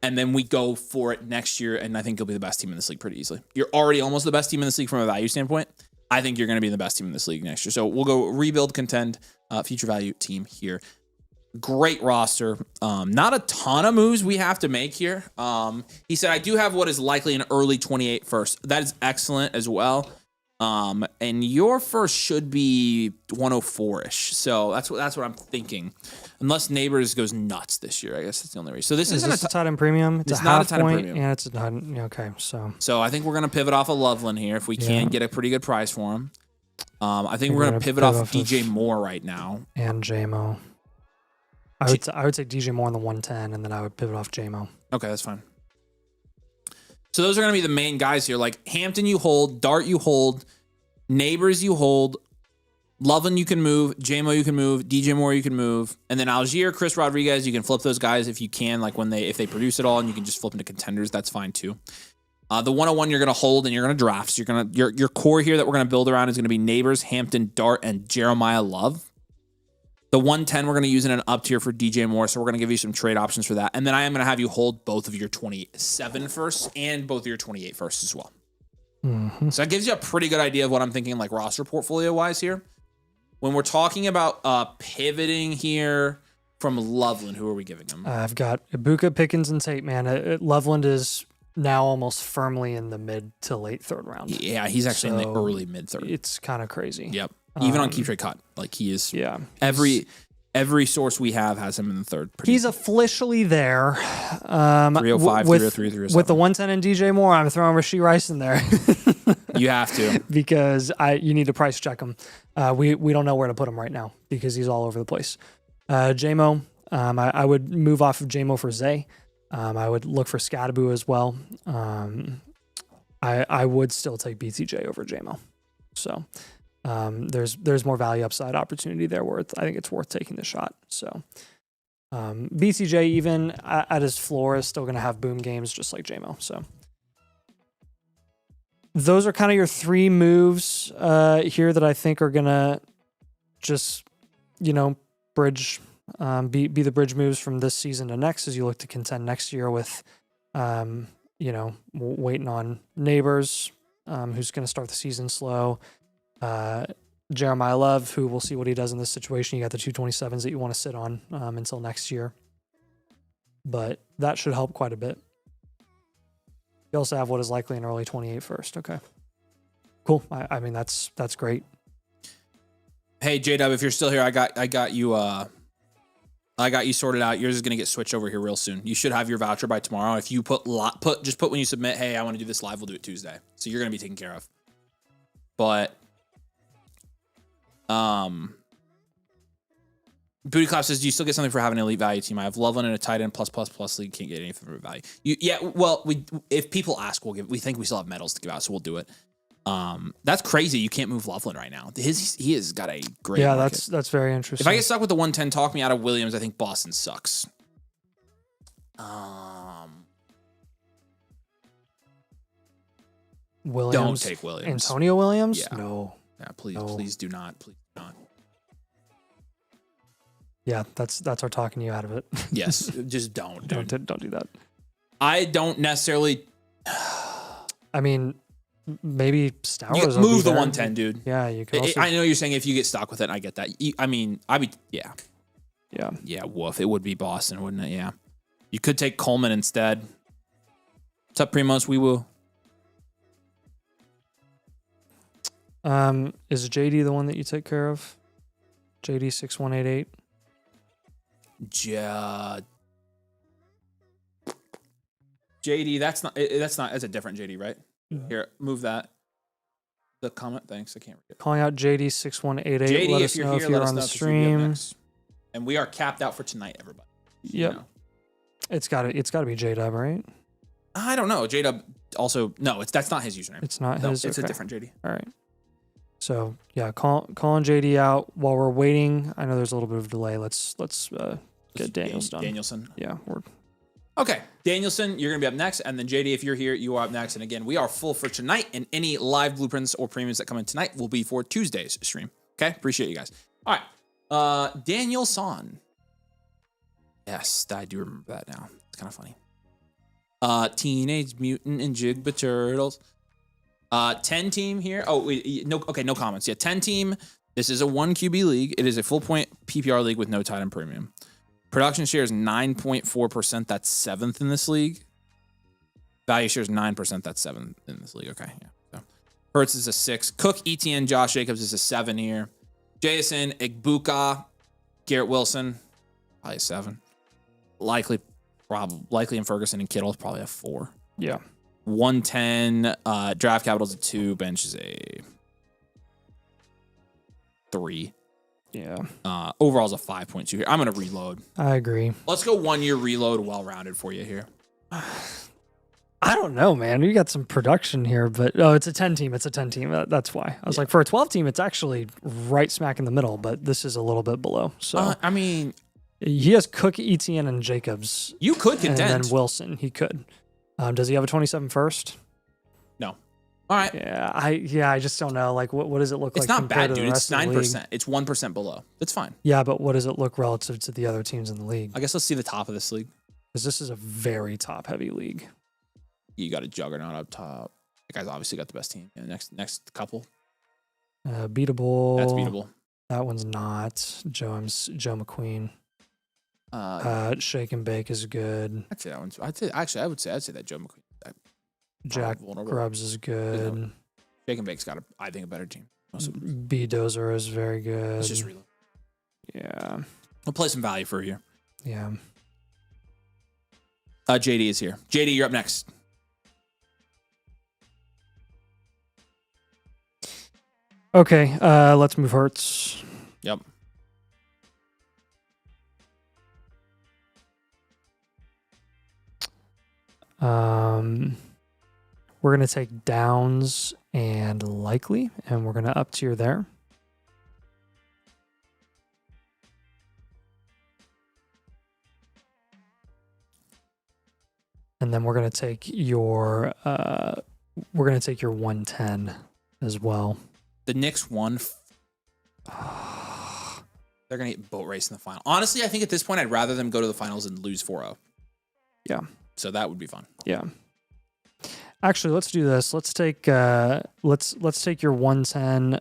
and then we go for it next year, and I think you'll be the best team in this league pretty easily. You're already almost the best team in this league from a value standpoint. I think you're going to be the best team in this league next year. So we'll go rebuild, contend, future value team here. Great roster. Not a ton of moves we have to make here. He said, I do have what is likely an early 28 first. That is excellent as well. And your first should be 104-ish. So that's what I'm thinking. Unless Neighbors goes nuts this year, I guess that's the only reason. So this isn't a tight end premium. It's not a a tight end premium. And it's not, okay. So I think we're going to pivot off of Loveland here if we can get a pretty good price for him. I think we're going to pivot off of DJ Moore right now. And JMO. I would take DJ Moore on the 110, and then I would pivot off JMO. Okay, that's fine. So those are going to be the main guys here. Like Hampton you hold, Dart you hold, Neighbors you hold, Loveland you can move, JMO you can move, DJ Moore you can move, and then Algier, Chris Rodriguez, you can flip those guys if you can, like if they produce it all, and you can just flip into contenders, that's fine too. The 101 you're going to hold and you're going to draft. So your core here that we're going to build around is going to be Neighbors, Hampton, Dart, and Jeremiah Love. The 110 we're going to use in an up tier for DJ Moore, so we're going to give you some trade options for that. And then I am going to have you hold both of your 27 firsts and both of your 28 firsts as well. Mm-hmm. So that gives you a pretty good idea of what I'm thinking, like roster portfolio wise here. When we're talking about pivoting here from Loveland, who are we giving him? I've got Ibuka, Pickens, and Tate, man. Loveland is now almost firmly in the mid to late third round. Yeah, he's actually in the early mid third. It's kind of crazy. Yep. Even on Keep Trade Cut, like he is. Yeah. Every source we have has him in the third. He's officially there. 305, 303, 307. With the 110 and DJ Moore, I'm throwing Rashee Rice in there. You have to. Because you need to price check him. We don't know where to put him right now because he's all over the place. JMO, I would move off of JMO for Zay. I would look for Scadaboo as well. I would still take BTJ over JMO. So there's more value upside opportunity there where I think it's worth taking the shot. So BTJ even at his floor is still going to have boom games just like JMO. So those are kind of your three moves here that I think are going to just, bridge, be the bridge moves from this season to next as you look to contend next year with, waiting on Neighbors, who's going to start the season slow. Jeremiah Love, who we'll see what he does in this situation. You got the 227s that you want to sit on until next year. But that should help quite a bit. You also have what is likely an early 28 first. Okay. Cool. I mean, that's great. Hey, J-Dub, if you're still here, I got you sorted out. Yours is going to get switched over here real soon. You should have your voucher by tomorrow. If you put when you submit, hey, I want to do this live, we'll do it Tuesday. So you're going to be taken care of. But Booty Clap says, do you still get something for having an elite value team? I have Loveland and a tight end plus league. Can't get anything for value. If people ask, we think we still have medals to give out, so we'll do it. That's crazy. You can't move Loveland right now. He has got a great market. That's very interesting. If I get stuck with the 110, talk me out of Williams. I think Boston sucks. Williams. Don't take Williams. Antonio Williams? Yeah. No. Yeah, please do not. Please do not. Yeah, that's our talking you out of it. Yes, just don't. Don't do that. I don't necessarily. I mean, maybe Stowers. Move the 110, dude. Yeah, you can. Also, I know you're saying if you get stuck with it, I get that. Yeah. Woof. It would be Boston, wouldn't it? Yeah. You could take Coleman instead. What's up, Primos? We will. Is JD the one that you take care of? JD 6188. JD, that's a different JD, right? Mm-hmm. Here, move that. The comment, thanks. I can't read it. Calling out JD 6188. JD, let if us you're know here, if you're let us on know the stream. And we are capped out for tonight, everybody. Yep. It's got to be J-Dub, right? I don't know. J-Dub also that's not his username. It's not his. It's okay. a different JD. All right. So yeah, calling JD out while we're waiting. I know there's a little bit of a delay. Let's get Danielson. Yeah, okay. Danielson, you're gonna be up next, and then JD, if you're here, you are up next. And again, we are full for tonight, and any live blueprints or premiums that come in tonight will be for Tuesday's stream. Okay, appreciate you guys. All right, Danielson. Yes, I do remember that now. It's kind of funny. Teenage Mutant Ninja Turtles. 10 team here. Oh, wait, no comments. Yeah, 10 team. This is a 1 QB league. It is a full point PPR league with no tight end premium. Production share is 9.4%. That's 7th in this league. Value share is 9%. That's 7th in this league. Okay, yeah. So Hurts is a 6. Cook, ETN, Josh Jacobs is a 7 here. Jason, Igbuka, Garrett Wilson, probably a 7. Likely in Ferguson and Kittle is probably a 4. Yeah. 110, draft capital's a 2, bench is a 3. Yeah. Overall's a 5.2 here. I'm going to reload. I agree. Let's go 1 year reload, well-rounded for you here. I don't know, man. We got some production here, but it's a 10 team. It's a 10 team. That's why. I was like, for a 12 team, it's actually right smack in the middle, but this is a little bit below. So I mean, he has Cook, ETN, and Jacobs. You could contend. And then Wilson, he could. Does he have a 27 first? No. All right. I just don't know. Like, what does it look like? It's not compared bad, to the dude. rest It's of the league? 9%. It's 1% below. It's fine. Yeah, but what does it look relative to the other teams in the league? I guess let's see the top of this league. Because this is a very top-heavy league. You got a juggernaut up top. The guy's obviously got the best team. Yeah, next couple. Beatable. That's beatable. That one's not. Joe McQueen. Shake and Bake is good. I'd say that one's. I'd say that Joe McQueen. Jack Grubbs is good. Shake and Bake's got I think a better team. B Dozer is very good. Let's just reload. Yeah. We'll play some value for you. Yeah. JD is here. JD, you're up next. Okay, let's move Hurts. Yep. We're going to take Downs and Likely, and we're going to up tier there. And then we're going to take your 110 as well. The Knicks won. They're going to get boat race in the final. Honestly, I think at this point, I'd rather them go to the finals and lose 4-0. Yeah. So that would be fun. Yeah. Actually, let's do this. Let's take let's take your 110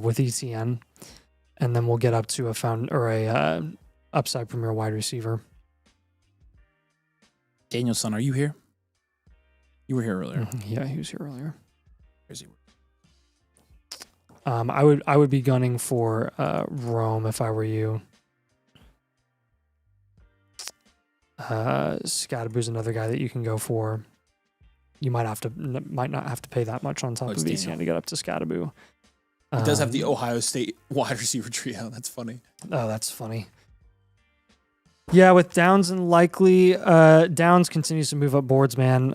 with ETN, and then we'll get up to a upside premier wide receiver. Danielson, are you here? You were here earlier. Yeah, he was here earlier. Where's he? I would be gunning for Rome if I were you. Scadaboo's another guy that you can go for. You might not have to pay that much on top of ETN to get up to Scadaboo. It does have the Ohio State wide receiver trio. That's funny. Oh, that's funny. Yeah, with Downs and Likely, Downs continues to move up boards, man.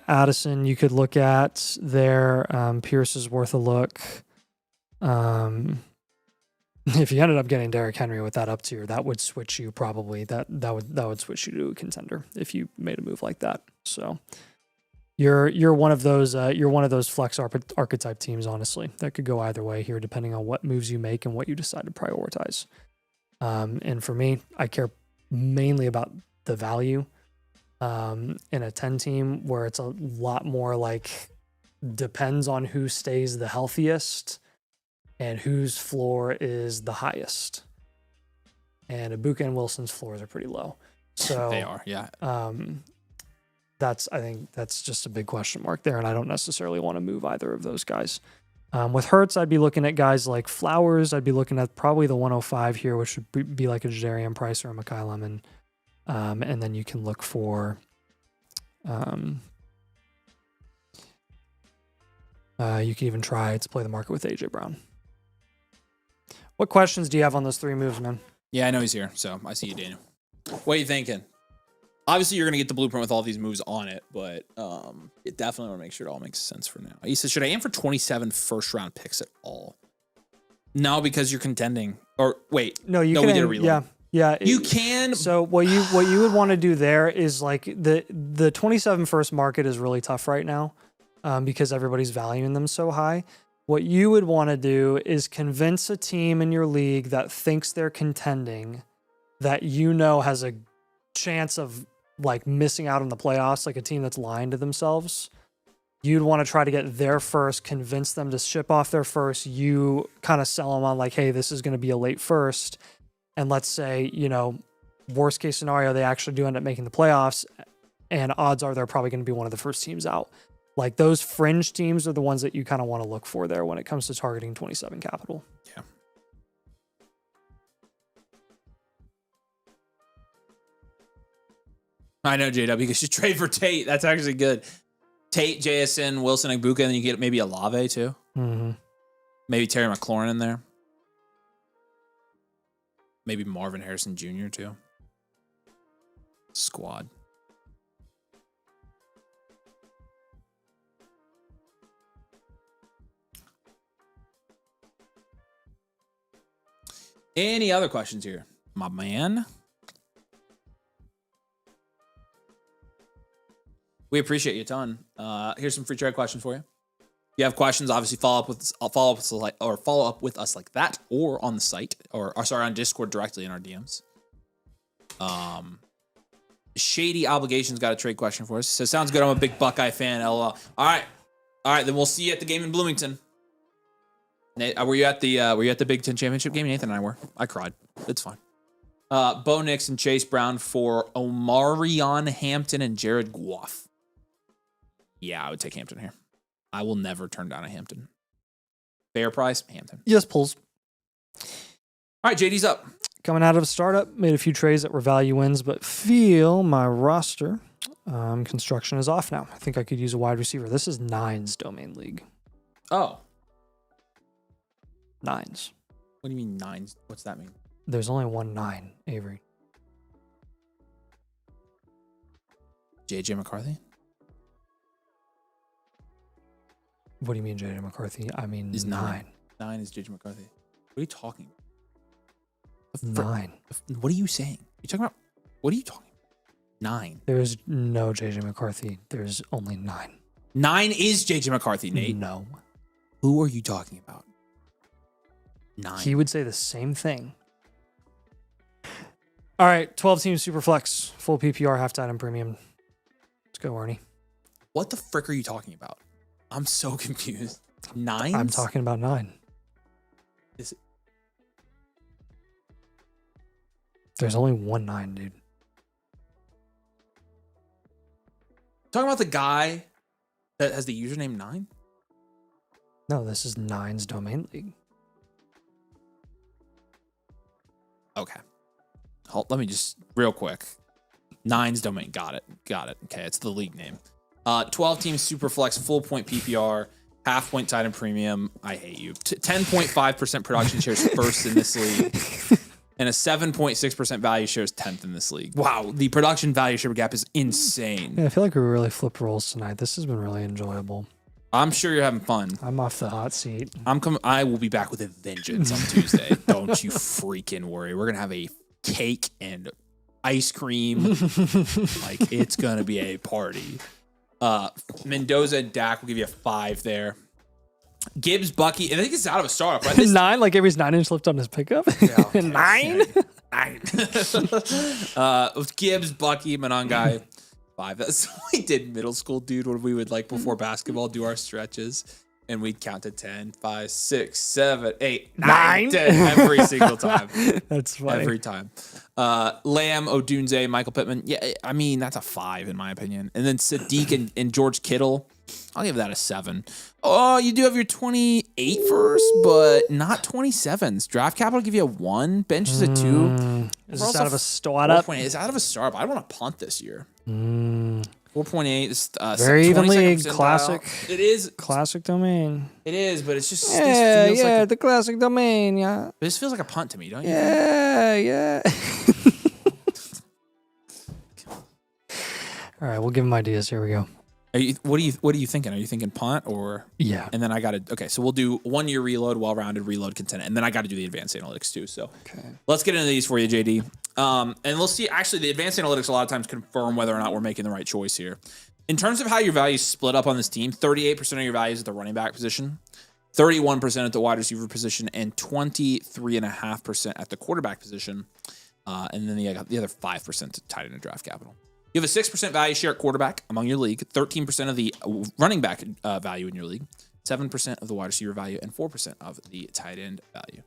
Addison, you could look at there. Pierce is worth a look. If you ended up getting Derrick Henry with that up tier, that would switch you probably. That would switch you to a contender if you made a move like that. So you're one of those flex archetype teams, honestly, that could go either way here, depending on what moves you make and what you decide to prioritize. And for me, I care mainly about the value in a 10 team where it's a lot more like depends on who stays the healthiest and whose floor is the highest. And Ibuka and Wilson's floors are pretty low. So they are, yeah. I think that's just a big question mark there, and I don't necessarily want to move either of those guys. With Hurts, I'd be looking at guys like Flowers. I'd be looking at probably the 105 here, which would be like a Jadarian Price or a Mekhi Lemon. And then you can look for you can even try to play the market with AJ Brown. What questions do you have on those three moves, man? Yeah, I know he's here, so I see you, Daniel. What are you thinking? Obviously, you're going to get the blueprint with all these moves on it, but you definitely want to make sure it all makes sense for now. He says, should I aim for 27 first-round picks at all? No, because you're contending. Or wait, no, we did a reload. Yeah, you can. So what you would want to do there is like the 27 first market is really tough right now because everybody's valuing them so high. What you would want to do is convince a team in your league that thinks they're contending, that you know has a chance of like missing out on the playoffs, like a team that's lying to themselves. You'd want to try to get their first, convince them to ship off their first. You kind of sell them on like, hey, this is going to be a late first. And let's say, worst case scenario, they actually do end up making the playoffs, and odds are they're probably going to be one of the first teams out. Like those fringe teams are the ones that you kind of want to look for there when it comes to targeting 27 capital. Yeah. I know, JW, because you trade for Tate. That's actually good. Tate, JSN, Wilson, Ibuka, and then you get maybe a Lave too. Mm-hmm. Maybe Terry McLaurin in there. Maybe Marvin Harrison Jr. too. Squad. Any other questions here, my man? We appreciate you a ton. Here's some free trade questions for you. you have questions, obviously follow up with us like that, or on the site, or sorry, on Discord directly in our DMs. Shady Obligations got a trade question for us. So sounds good. I'm a big Buckeye fan. LOL. All right. Then we'll see you at the game in Bloomington. Nate, were you at the Big Ten championship game? Nathan and I were. I cried. It's fine. Bo Nix and Chase Brown for Omarion Hampton and Jared Goff. Yeah, I would take Hampton here. I will never turn down a Hampton. Fair price, Hampton. Yes, pulls. All right, JD's up. Coming out of a startup, made a few trades that were value wins, but feel my roster construction is off now. I think I could use a wide receiver. This is Nines Domain League. Oh. Nines. What do you mean nines? What's that mean? There's only 1 9, Avery. JJ McCarthy? What do you mean, JJ McCarthy? I mean, Is 9. 9 is JJ McCarthy. What are you talking about? 9. What are you saying? You talking about? What are you talking about? 9. There's no JJ McCarthy. There's only 9. 9 is JJ McCarthy, Nate. No. Who are you talking about? 9. He would say the same thing. All right, 12-team Superflex, full PPR, half-time premium. Let's go, Arnie. What the frick are you talking about? I'm so confused. 9? I'm talking about 9. Is it? There's only 1 9, dude. Talking about the guy that has the username 9? No, this is Nines Domain League. Okay. Let me just real quick. Nines Domain. Got it. Okay, it's the league name. 12-team Superflex, full point PPR, half point tight end premium. I hate you. 10.5% production shares first in this league. And a 7.6% value share is 10th in this league. Wow, the production value share gap is insane. Yeah, I feel like we really flipped roles tonight. This has been really enjoyable. I'm sure you're having fun. I'm off the hot seat. I will be back with a vengeance on Tuesday. Don't you freaking worry. We're gonna have a cake and ice cream. Like, it's gonna be a party. Mendoza and Dak will give you a 5 there. Gibbs, Bucky, and I think it's out of a startup, right? 9, like Avery's 9-inch flipped on his pickup. Yeah, okay. 9? 9. Gibbs, Bucky, Monongai, 5. That's what we did middle school, dude, when we would, like, before basketball, do our stretches. And we'd count to 10, 5, 6, 7, 8, 9, 10 every single time. That's funny. Every time. Lamb, Odunze, Michael Pittman. Yeah, I mean, that's a 5 in my opinion. And then Sadiq and George Kittle. I'll give that a 7. Oh, you do have your 28 first, but not 27s. Draft capital give you a 1. Bench is a 2. Is this out of a startup? It's out of a startup. I want to punt this year. 4.8. Very even league. percentile. Classic. It is. Classic domain. It is, but it's just. Yeah, this feels like the classic domain, yeah. this feels like a punt to me, don't you? Yeah. All right, we'll give him ideas. Here we go. What are you thinking? Are you thinking punt or? Yeah. And then I got to, okay, so we'll do 1 year reload, well-rounded reload content. And then I got to do the advanced analytics too. So let's get into these for you, JD. And we'll see, actually the advanced analytics a lot of times confirm whether or not we're making the right choice here. In terms of how your values split up on this team, 38% of your values at the running back position, 31% at the wide receiver position, and 23.5% at the quarterback position. And then the other 5% to tight end and draft capital. You have a 6% value share at quarterback among your league, 13% of the running back value in your league, 7% of the wide receiver value, and 4% of the tight end value.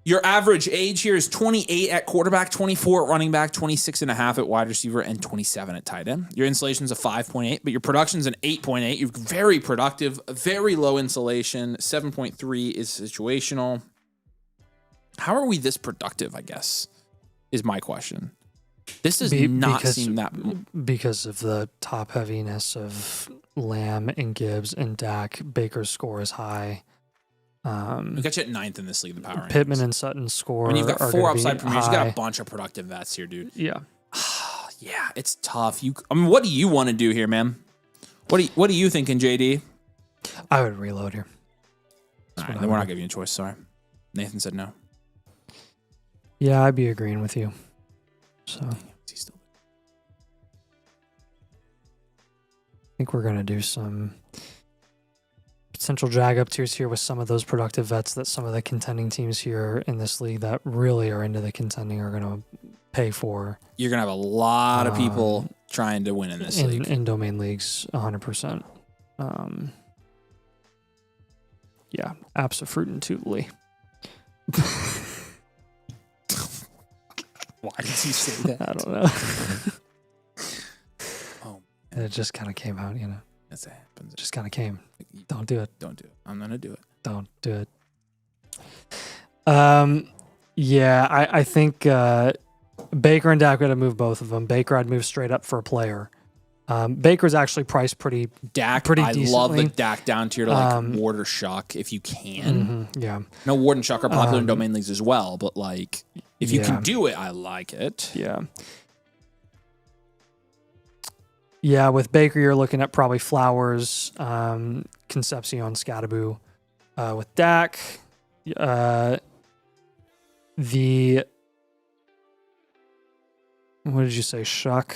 Your average age here is 28 at quarterback, 24 at running back, 26.5 at wide receiver, and 27 at tight end. Your insulation is a 5.8, but your production is an 8.8. You're very productive, very low insulation. 7.3 is situational. How are we this productive, I guess, is my question. This does not seem that... Because of the top heaviness of Lamb and Gibbs and Dak, Baker's score is high. We got you at 9th in this league, the power Pittman rankings. and Sutton's score. When you've got 4 upside premiums, you got a bunch of productive vets here, dude. Yeah. Yeah, it's tough. What do you want to do here, man? What are you thinking, JD? I would reload here. All right, then we're not giving you a choice. Sorry. Nathan said no. Yeah, I'd be agreeing with you. So I think we're going to do some potential drag up tiers here with some of those productive vets that some of the contending teams here in this league that really are into the contending are going to pay for. You're going to have a lot of people trying to win in this league. In domain leagues, 100%. Yeah, absolutely. Why did you say that? I don't know. Oh, it just kind of came out, you know. That's what happens. It just kind of came. Don't do it. Don't do it. I'm gonna do it. Don't do it. Yeah, I think Baker and Dak got to move both of them. Baker, I'd move straight up for a player. Baker's actually priced pretty decently. Love the Dak down tier to like Ward or Shuck if you can. Yeah. No, Ward and Shuck are popular in domain leagues as well, but like if you can do it, I like it. Yeah. Yeah, with Baker, you're looking at probably Flowers, Concepcion, Scadaboo. With Dak, what did you say? Shuck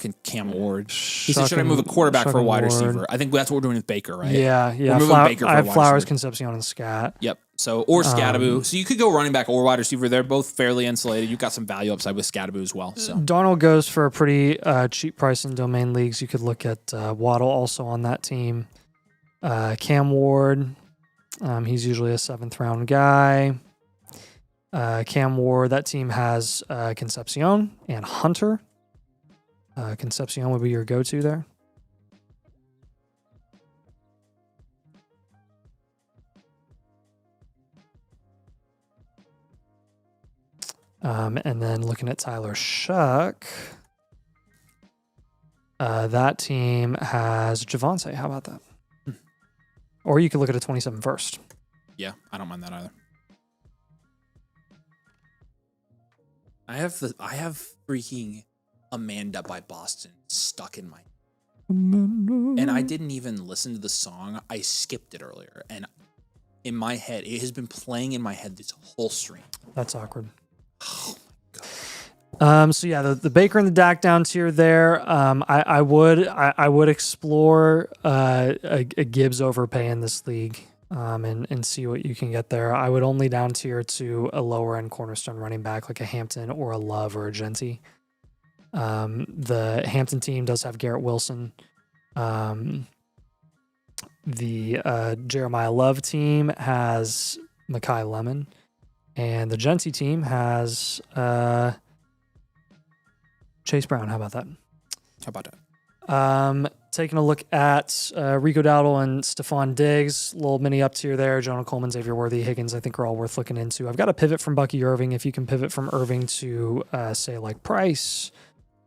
and Cam Ward. He said, should I move a quarterback for a wide receiver? I think that's what we're doing with Baker, right? Yeah. We're moving Baker for I a have wide Flowers, receiver. Concepcion, and Scat. Yep. So, or Scadaboo. So you could go running back or wide receiver. They're both fairly insulated. You've got some value upside with Scadaboo as well. So Darnold goes for a pretty cheap price in domain leagues. You could look at Waddle also on that team. Cam Ward, he's usually a 7th round guy. Cam Ward, that team has Concepcion and Hunter. Concepcion would be your go-to there. And then looking at Tyler Shuck, that team has Javonte. How about that? Or you could look at a 27 first. Yeah, I don't mind that either. I have freaking Amanda by Boston stuck in my and I didn't even listen to the song. I skipped it earlier, and in my head, it has been playing in my head this whole stream. That's awkward. Oh my god. So yeah, the Baker and the Dak down tier there. I would explore a Gibbs overpay in this league, and see what you can get there. I would only down tier to a lower end cornerstone running back like a Hampton or a Love or a Genty. The Hampton team does have Garrett Wilson. The Jeremiah Love team has Mekhi Lemon, and the Genty team has Chase Brown. How about that? How about that? Taking a look at Rico Dowdle and Stephon Diggs, little mini up tier there. Jonah Coleman, Xavier Worthy, Higgins, I think are all worth looking into. I've got a pivot from Bucky Irving. If you can pivot from Irving to say like Price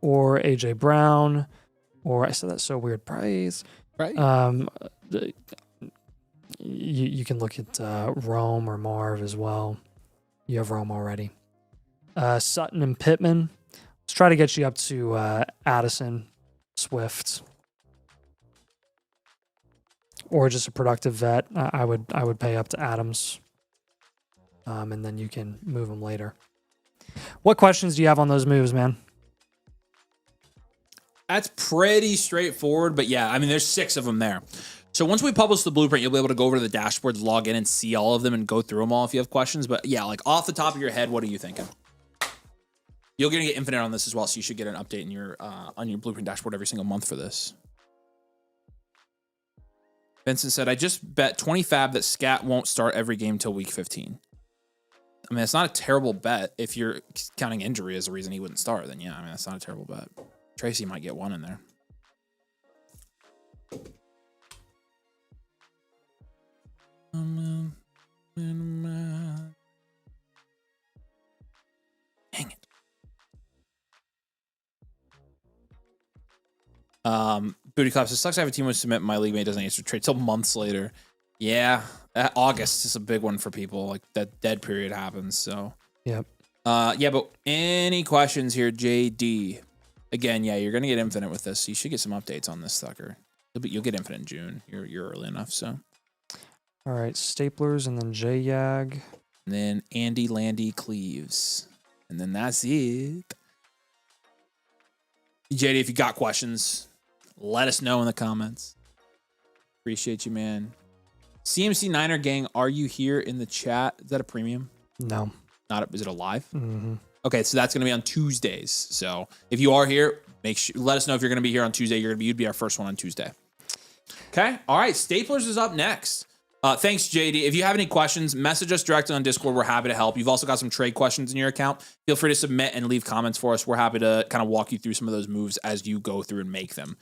or AJ Brown, or I said that's so weird, Price. Right. You can look at Rome or Marv as well. You have Rome already. Sutton and Pittman. Let's try to get you up to Addison, Swift, or just a productive vet. I would pay up to Adams, and then you can move them later. What questions do you have on those moves, man? That's pretty straightforward, but yeah, I mean, there's 6 of them there. So once we publish the blueprint, you'll be able to go over to the dashboards, log in, and see all of them and go through them all if you have questions. But yeah, like off the top of your head, what are you thinking? You're gonna get infinite on this as well, so you should get an update in your on your blueprint dashboard every single month for this. Vincent said, I just bet 20 fab that Scat won't start every game till week 15. I mean, it's not a terrible bet if you're counting injury as a reason he wouldn't start. Then yeah, I mean, that's not a terrible bet. Tracy might get one in there. Dang it. Booty Claps, it sucks I have a team with submit my league mate doesn't answer trade till months later. Yeah, August is a big one for people. Like that dead period happens. So Yep. Yeah, but any questions here, JD? Again, yeah, you're gonna get infinite with this. You should get some updates on this sucker. You'll get infinite in June. You're early enough, so. All right, Staplers and then J-Yag. And then Andy Landy Cleaves. And then that's it. JD, if you got questions, let us know in the comments. Appreciate you, man. CMC Niner gang, are you here in the chat? Is that a premium? No. Is it a live? Mm-hmm. Okay, so that's going to be on Tuesdays. So if you are here, let us know if you're going to be here on Tuesday. You'd be our first one on Tuesday. Okay. All right. Staplers is up next. Thanks, JD. If you have any questions, message us directly on Discord. We're happy to help. You've also got some trade questions in your account. Feel free to submit and leave comments for us. We're happy to kind of walk you through some of those moves as you go through and make them.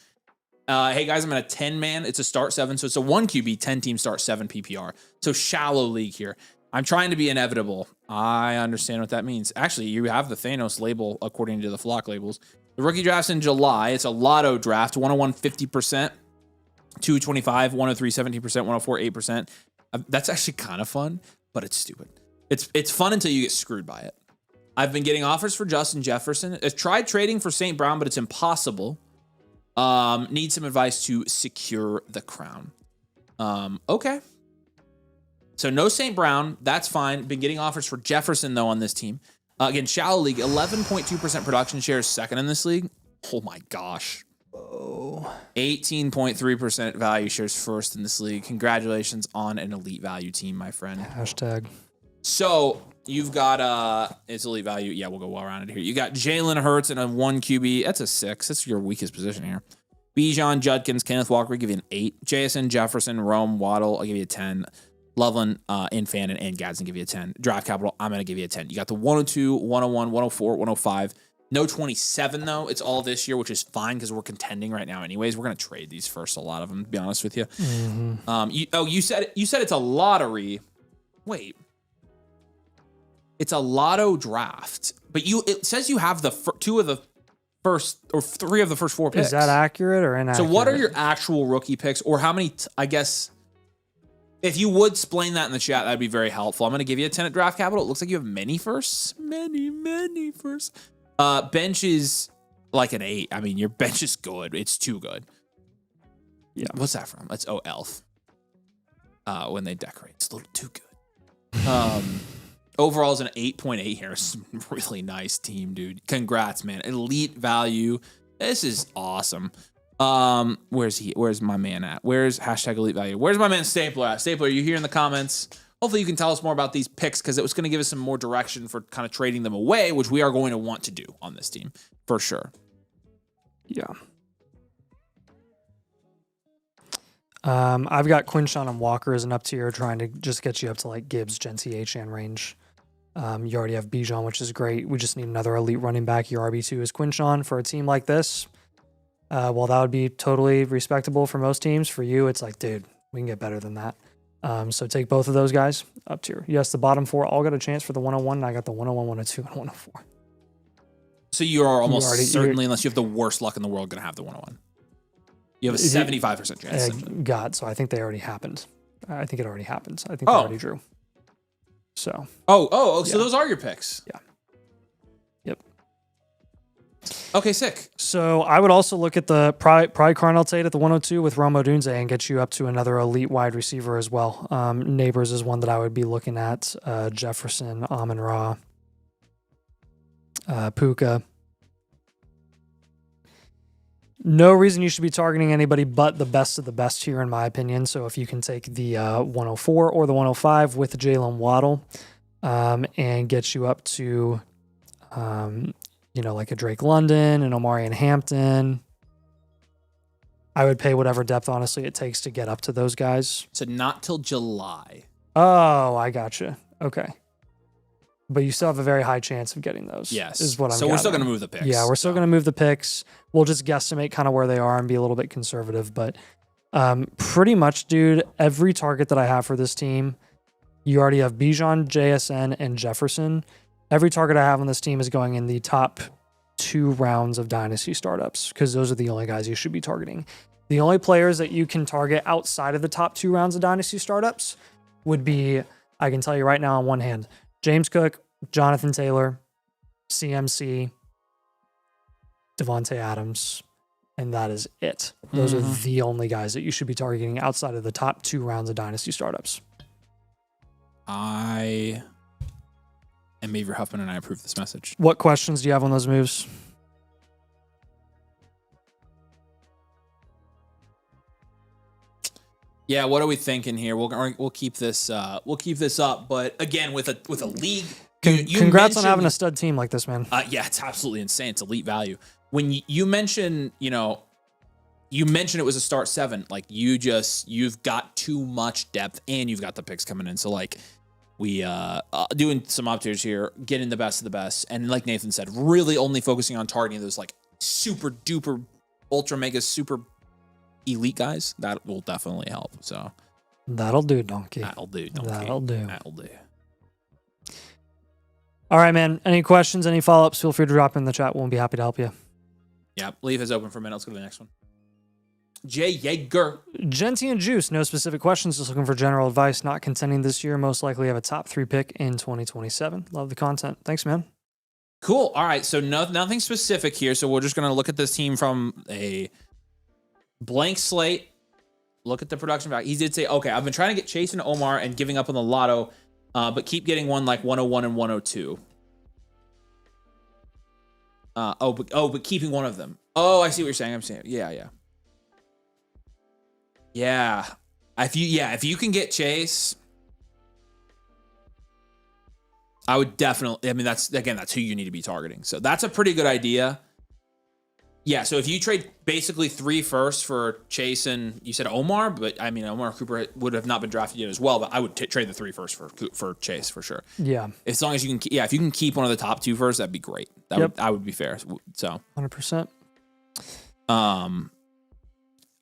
Hey, guys, I'm in a 10-man. It's a start 7, so it's a 1 QB, 10-team start 7 PPR. So shallow league here. I'm trying to be inevitable. I understand what that means. Actually, you have the Thanos label according to the flock labels. The rookie draft's in July. It's a lotto draft. 101, 50%. 225, 103, 17%, 104, 8%. That's actually kind of fun, but it's stupid. It's fun until you get screwed by it. I've been getting offers for Justin Jefferson. I've tried trading for St. Brown, but it's impossible. Need some advice to secure the crown. Okay. So no St. Brown. That's fine. Been getting offers for Jefferson, though, on this team. Again, shallow league, 11.2% production share is second in this league. Oh, my gosh. 18.3% value shares first in this league. Congratulations on an elite value team, my friend. Hashtag. So you've got it's elite value. Yeah, we'll go well around it here. You got Jalen Hurts and a 1 QB. That's a 6. That's your weakest position here. Bijan, Judkins, Kenneth Walker, give you an 8. JSN, Jefferson, Rome, Waddle, I'll give you a 10. Loveland, Infantin, and Gadsden give you a 10. Draft capital, I'm going to give you a 10. You got the 102, 101, 104, 105. No 27, though. It's all this year, which is fine because we're contending right now anyways. We're going to trade these first, a lot of them, to be honest with you. Mm-hmm. You said it's a lottery. Wait. It's a lotto draft. But it says you have the 2 of the first or 3 of the first 4 picks. Is that accurate or inaccurate? So what are your actual rookie picks, or how many, I guess, if you would explain that in the chat, that'd be very helpful. I'm going to give you a 10 at draft capital. It looks like you have many firsts. Many firsts. Bench is like an 8. I mean, your bench is good. It's too good. Yeah. What's that from? That's Elf. When they decorate. It's a little too good. Overall is an 8.8 here. It's a really nice team, dude. Congrats, man. Elite value. This is awesome. Where's he? Where's my man at? Where's hashtag elite value? Where's my man Stapler at? Stapler, are you here in the comments? Hopefully you can tell us more about these picks because it was going to give us some more direction for kind of trading them away, which we are going to want to do on this team for sure. Yeah. I've got Quinshawn and Walker as an up tier, trying to just get you up to like Gibbs, Genty, Achane range. You already have Bijan, which is great. We just need another elite running back. Your RB2 is Quinshawn for a team like this. Well, that would be totally respectable for most teams. For you, it's like, dude, we can get better than that. So take both of those guys up tier. Yes, the bottom 4 all got a chance for the 101, and I got the 101, 102, and 104. So you are almost certainly, unless you have the worst luck in the world, going to have the 101. You have a 75% chance. God, so I think they already happened. I think it already happened. I think they already drew. So. So those are your picks. Yeah. Yep. Okay, sick. So I would also look at the Pride Carnell Tate at the 102 with Rome Odunze and get you up to another elite wide receiver as well. Neighbors is one that I would be looking at. Jefferson, Amon-Ra, Puka. No reason you should be targeting anybody but the best of the best here, in my opinion. So if you can take the 104 or the 105 with Jalen Waddle and get you up to, like a Drake London and Omarion Hampton, I would pay whatever depth, honestly, it takes to get up to those guys. So not till July. Oh, I gotcha. Okay. But you still have a very high chance of getting those. Yes. Is what I'm So we're still going to move the picks. Yeah, we're still going to move the picks. We'll just guesstimate kind of where they are and be a little bit conservative. But pretty much, dude, every target that I have for this team, you already have Bijan, JSN, and Jefferson. Every target I have on this team is going in the top 2 rounds of Dynasty startups because those are the only guys you should be targeting. The only players that you can target outside of the top 2 rounds of Dynasty startups would be, I can tell you right now on one hand, James Cook, Jonathan Taylor, CMC, Devontae Adams, and that is it. Those are the only guys that you should be targeting outside of the top 2 rounds of Dynasty startups. I am Avery Huffman, and I approve this message. What questions do you have on those moves? Yeah, what are we thinking here? We'll keep this up, but again with a league. Congrats on having a stud team like this, man. Yeah, it's absolutely insane. It's elite value. When you mention, you mentioned it was a start 7. Like you've got too much depth and you've got the picks coming in. So like we doing some up tiers here, getting the best of the best, and like Nathan said, really only focusing on targeting those like super duper ultra mega super elite guys. That will definitely help. So that'll do, Donkey. That'll do, Donkey. That'll do. That'll do. All right, man. Any questions, any follow-ups, feel free to drop in the chat. We'll be happy to help you. Yeah, leave is open for a minute. Let's go to the next one. Jay Yeager. Genty and Juice, no specific questions, just looking for general advice. Not contending this year. Most likely have a top 3 pick in 2027. Love the content. Thanks, man. Cool. All right, so nothing specific here. So we're just going to look at this team from a blank slate. Look at the production value. He did say, okay, I've been trying to get Chase and Omar and giving up on the lotto, but keep getting one like 101 and 102. But keeping one of them. Oh, I see what you're saying. I'm saying, yeah. If you can get Chase, I would definitely. I mean, that's who you need to be targeting. So that's a pretty good idea. Yeah. So if you trade basically 3 firsts for Chase and you said Omar, but I mean Omar Cooper would have not been drafted yet as well. But I would trade the 3 firsts for Chase for sure. Yeah. As long as you can. Yeah. If you can keep one of the top 2 firsts, that'd be great. I would be fair. So 100%.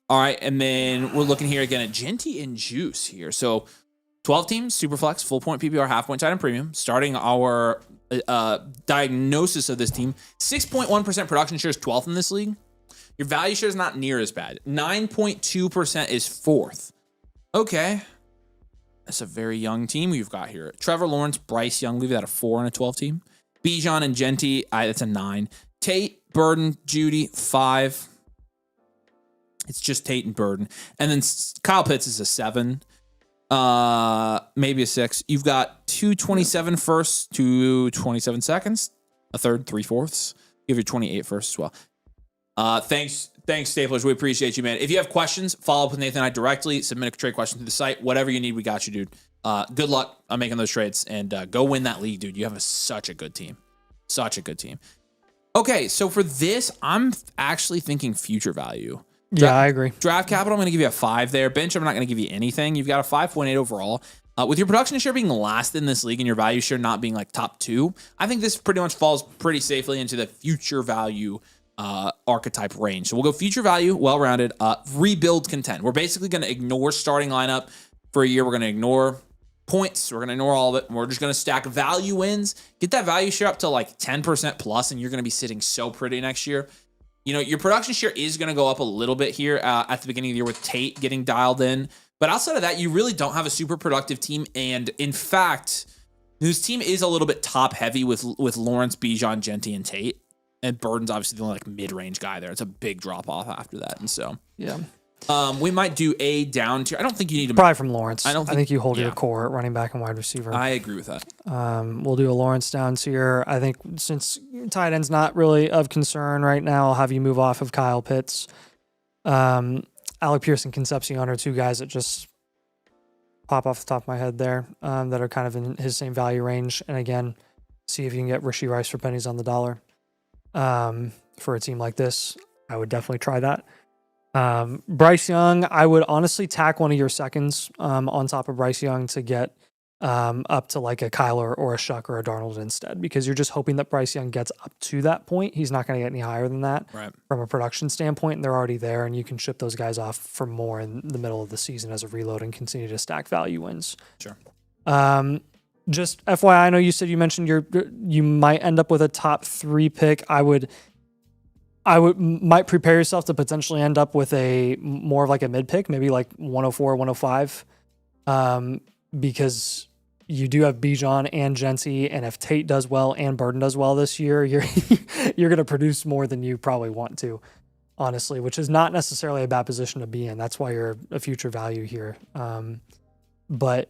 All right, and then we're looking here again at Genty and Juice here. So 12 teams, Superflex, full point PPR, half point tight end premium. Starting our diagnosis of this team, 6.1% production share is 12th in this league. Your value share is not near as bad. 9.2% is 4th. Okay. That's a very young team we've got here. Trevor Lawrence, Bryce Young, leave that a 4 on a 12 team. Bijan and Genty, that's a 9. Tate, Burden, Judy, 5. It's just Tate and Burden. And then Kyle Pitts is a 7. Maybe a 6. You've got 227 firsts, 227 seconds, a third, 3/4. You have your 28 firsts as well. Thanks, Staplers. We appreciate you, man. If you have questions, follow up with Nathan and I directly. Submit a trade question to the site. Whatever you need, we got you, dude. Good luck on making those trades, and go win that league, dude. You have such a good team. Such a good team. Okay, so for this, I'm actually thinking future value. Yeah, I agree. Draft capital, I'm going to give you a 5 there. Bench, I'm not going to give you anything. You've got a 5.8 overall. With your production share being last in this league and your value share not being like top 2, I think this pretty much falls pretty safely into the future value archetype range. So we'll go future value, well-rounded, rebuild content. We're basically going to ignore starting lineup for a year. We're going to ignore points. We're going to ignore all of it. And we're just going to stack value wins, get that value share up to like 10% plus, and you're going to be sitting so pretty next year. Your production share is going to go up a little bit here at the beginning of the year with Tate getting dialed in. But outside of that, you really don't have a super productive team. And in fact, this team is a little bit top heavy with Lawrence, Bijan, Genty, and Tate. And Burden's obviously the only like mid-range guy there. It's a big drop off after that. And so, yeah. We might do a down tier. I don't think you need to. Probably from Lawrence. I think you hold your core at running back and wide receiver. I agree with that. We'll do a Lawrence down tier. I think since tight end's not really of concern right now, I'll have you move off of Kyle Pitts. Alec Pierce and Concepcion are 2 guys that just pop off the top of my head there that are kind of in his same value range. And again, see if you can get Rashee Rice for pennies on the dollar. For a team like this, I would definitely try that. Bryce Young, I would honestly tack one of your seconds on top of Bryce Young to get up to like a Kyler or a Shuck or a Darnold instead, because you're just hoping that Bryce Young gets up to that point. He's not going to get any higher than that from a production standpoint, and they're already there, and you can ship those guys off for more in the middle of the season as a reload and continue to stack value wins. Sure. Just FYI, I know you said you mentioned you might end up with a top 3 pick. I might prepare yourself to potentially end up with a more of like a mid pick, maybe like 104, 105, because you do have Bijan and Genty, and if Tate does well and Burden does well this year, you're going to produce more than you probably want to, honestly, which is not necessarily a bad position to be in. That's why you're a future value here. But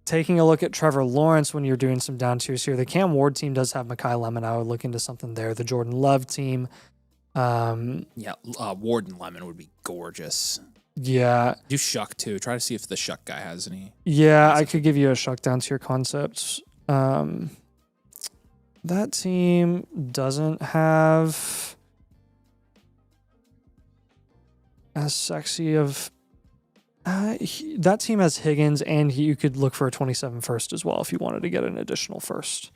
taking a look at Trevor Lawrence when you're doing some down tiers here, the Cam Ward team does have Mekhi Lemon. I would look into something there. The Jordan Love team. Ward and Lemon would be gorgeous. Yeah. Do Shuck too. Try to see if the Shuck guy has any. Yeah, I could give you a shuck down to your concepts. That team doesn't have as sexy of. That team has Higgins, and you could look for a 27 first as well if you wanted to get an additional first.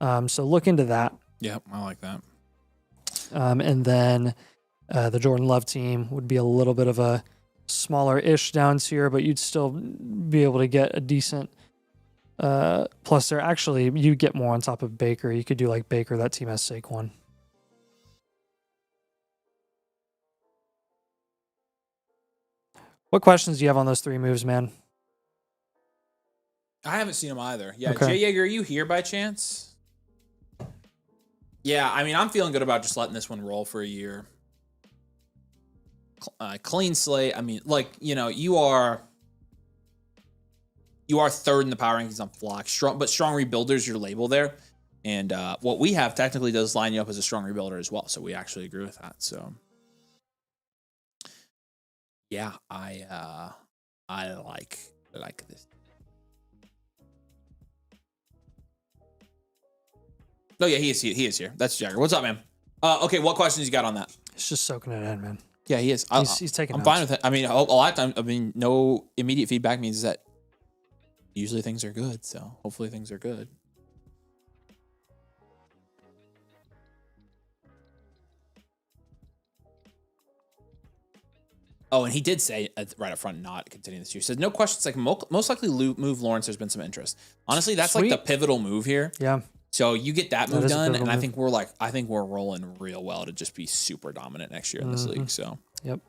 So look into that. Yep, I like that. And then the Jordan Love team would be a little bit of a smaller-ish down tier, but you'd still be able to get a decent. Plus, they're actually you get more on top of Baker. You could do like Baker. That team has Saquon. What questions do you have on those 3 moves, man? I haven't seen him either. Yeah, Okay. Jay Yeager, are you here by chance? Yeah, I mean, I'm feeling good about just letting this one roll for a year. Clean slate. I mean, like, you are third in the power rankings on Flock. Strong rebuilders, your label there. And what we have technically does line you up as a strong rebuilder as well. So we actually agree with that. So yeah, I like this. Oh yeah, he is here. That's Jagger. What's up, man? Okay, what questions you got on that? He's just soaking it in, man. Yeah, he is. He's taking. I'm fine with it. I mean, a lot of time. I mean, no immediate feedback means that usually things are good. So hopefully things are good. Oh, and he did say right up front, not continuing this year. He says, no questions. Like most likely move Lawrence. There's been some interest. Honestly, that's Sweet. Like the pivotal move here. Yeah. So you get that move done, and move. I think we're rolling real well to just be super dominant next year in this league. So yep,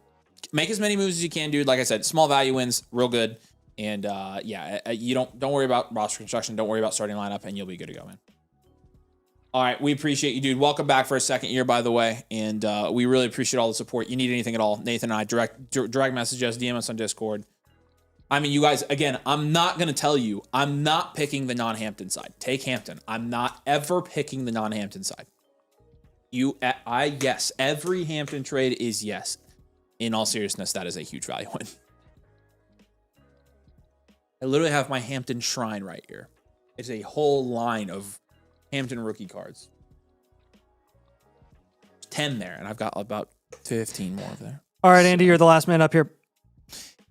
make as many moves as you can, dude. Like I said, small value wins, real good. And you don't worry about roster construction. Don't worry about starting lineup, and you'll be good to go, man. All right, we appreciate you, dude. Welcome back for a second year, by the way, and we really appreciate all the support. You need anything at all, Nathan and I, direct message us, DM us on Discord. I mean, you guys, again, I'm not going to tell you, I'm not picking the non-Hampton side. Take Hampton. I'm not ever picking the non-Hampton side. Yes, every Hampton trade is yes. In all seriousness, that is a huge value win. I literally have my Hampton shrine right here. It's a whole line of Hampton rookie cards. 10 there, and I've got about 15 more there. All right, Andy, you're the last man up here.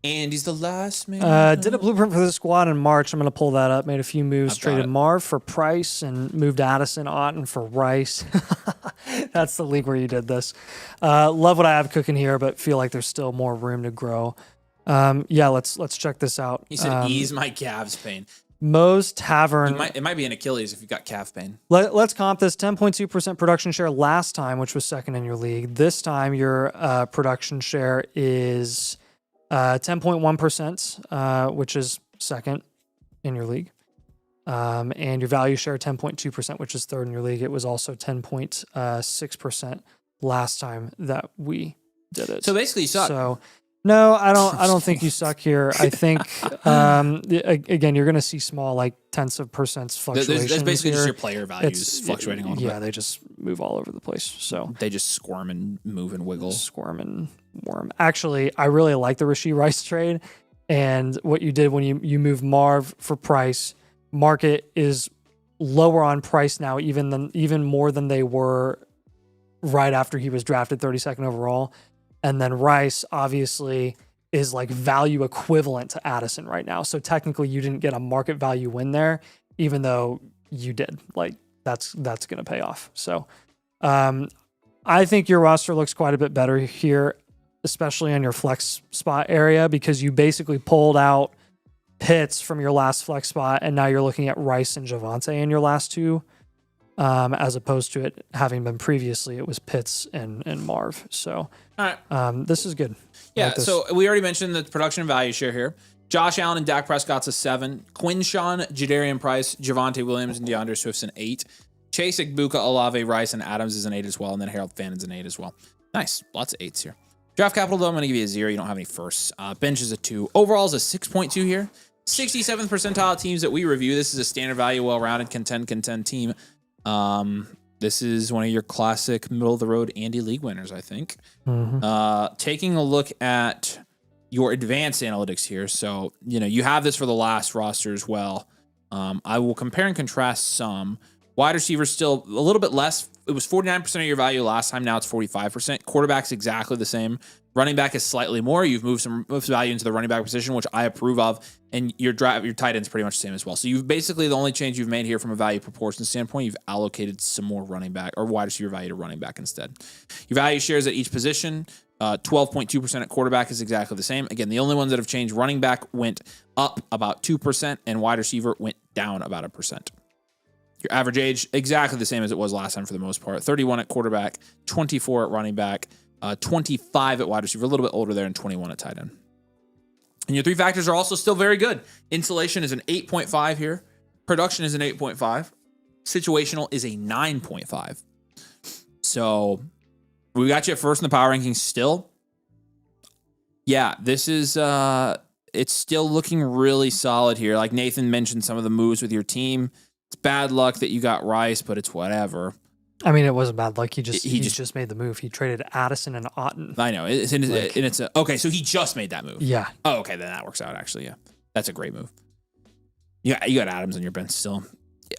Andy's the last man. Did a blueprint for the squad in March. I'm going to pull that up. Made a few moves. Traded it. Marv for Price and moved Addison Otten for Rice. That's the league where you did this. Love what I have cooking here, but feel like there's still more room to grow. Yeah, let's check this out. He said, ease my calves pain. Moe's Tavern. It might be an Achilles if you've got calf pain. Let's comp this. 10.2% production share last time, which was second in your league. This time, your production share is 10.1%, which is second in your league. And your value share 10.2%, which is third in your league. It was also 10.6% last time that we did it. So basically, you suck. So no, I don't think you suck here. I think again, you're going to see small, like tenths of percents fluctuations. That's basically here. Just your player values fluctuating a little bit. Yeah, they just move all over the place. So they just squirm and move and wiggle. Squirm and worm. Actually, I really like the Rashee Rice trade. And what you did when you move Marv for Price, market is lower on Price now, even more than they were right after he was drafted 32nd overall. And then Rice obviously is like value equivalent to Addison right now. So technically you didn't get a market value win there, even though you did. Like that's going to pay off. So I think your roster looks quite a bit better here, especially on your flex spot area, because you basically pulled out Pitts from your last flex spot. And now you're looking at Rice and Javonte in your last two. As opposed to it having been previously, it was Pitts and Marv. So all right. This is good. Yeah, like so we already mentioned the production value share here. Josh Allen and Dak Prescott's a 7. Quinshawn, Jadarian Price, Javonte Williams, and DeAndre Swift's an 8. Chase Igbuka, Olave, Rice, and Adams is an 8 as well. And then Harold Fannon's an 8 as well. Nice. Lots of 8s here. Draft capital, though, I'm going to give you a 0. You don't have any firsts. Bench is a 2. Overall is a 6.2 here. 67th percentile teams that we review. This is a standard value, well-rounded, contend team. This is one of your classic middle of the road Andy League winners, I think. Mm-hmm. Taking a look at your advanced analytics here. So, you have this for the last roster as well. I will compare and contrast some. Wide receiver still a little bit less. It was 49% of your value last time. Now it's 45%. Quarterback's exactly the same. Running back is slightly more. You've moved some value into the running back position, which I approve of. And your tight end's pretty much the same as well. So you've basically, the only change you've made here from a value proportion standpoint, you've allocated some more running back or wide receiver value to running back instead. Your value shares at each position, 12.2% at quarterback is exactly the same. Again, the only ones that have changed, running back went up about 2% and wide receiver went down about 1%. Your average age, exactly the same as it was last time for the most part. 31 at quarterback, 24 at running back, 25 at wide receiver, a little bit older there, and 21 at tight end. And your three factors are also still very good. Insulation is an 8.5 here. Production is an 8.5. Situational is a 9.5. So we got you at first in the power rankings still. Yeah, this is, it's still looking really solid here. Like Nathan mentioned some of the moves with your team. It's bad luck that you got Rice, but it's whatever. I mean, it wasn't bad luck. He just made the move. He traded Addison and Otten. I know. Okay, so he just made that move. Yeah. Oh, okay, then that works out, actually, yeah. That's a great move. Yeah, you got Adams on your bench still.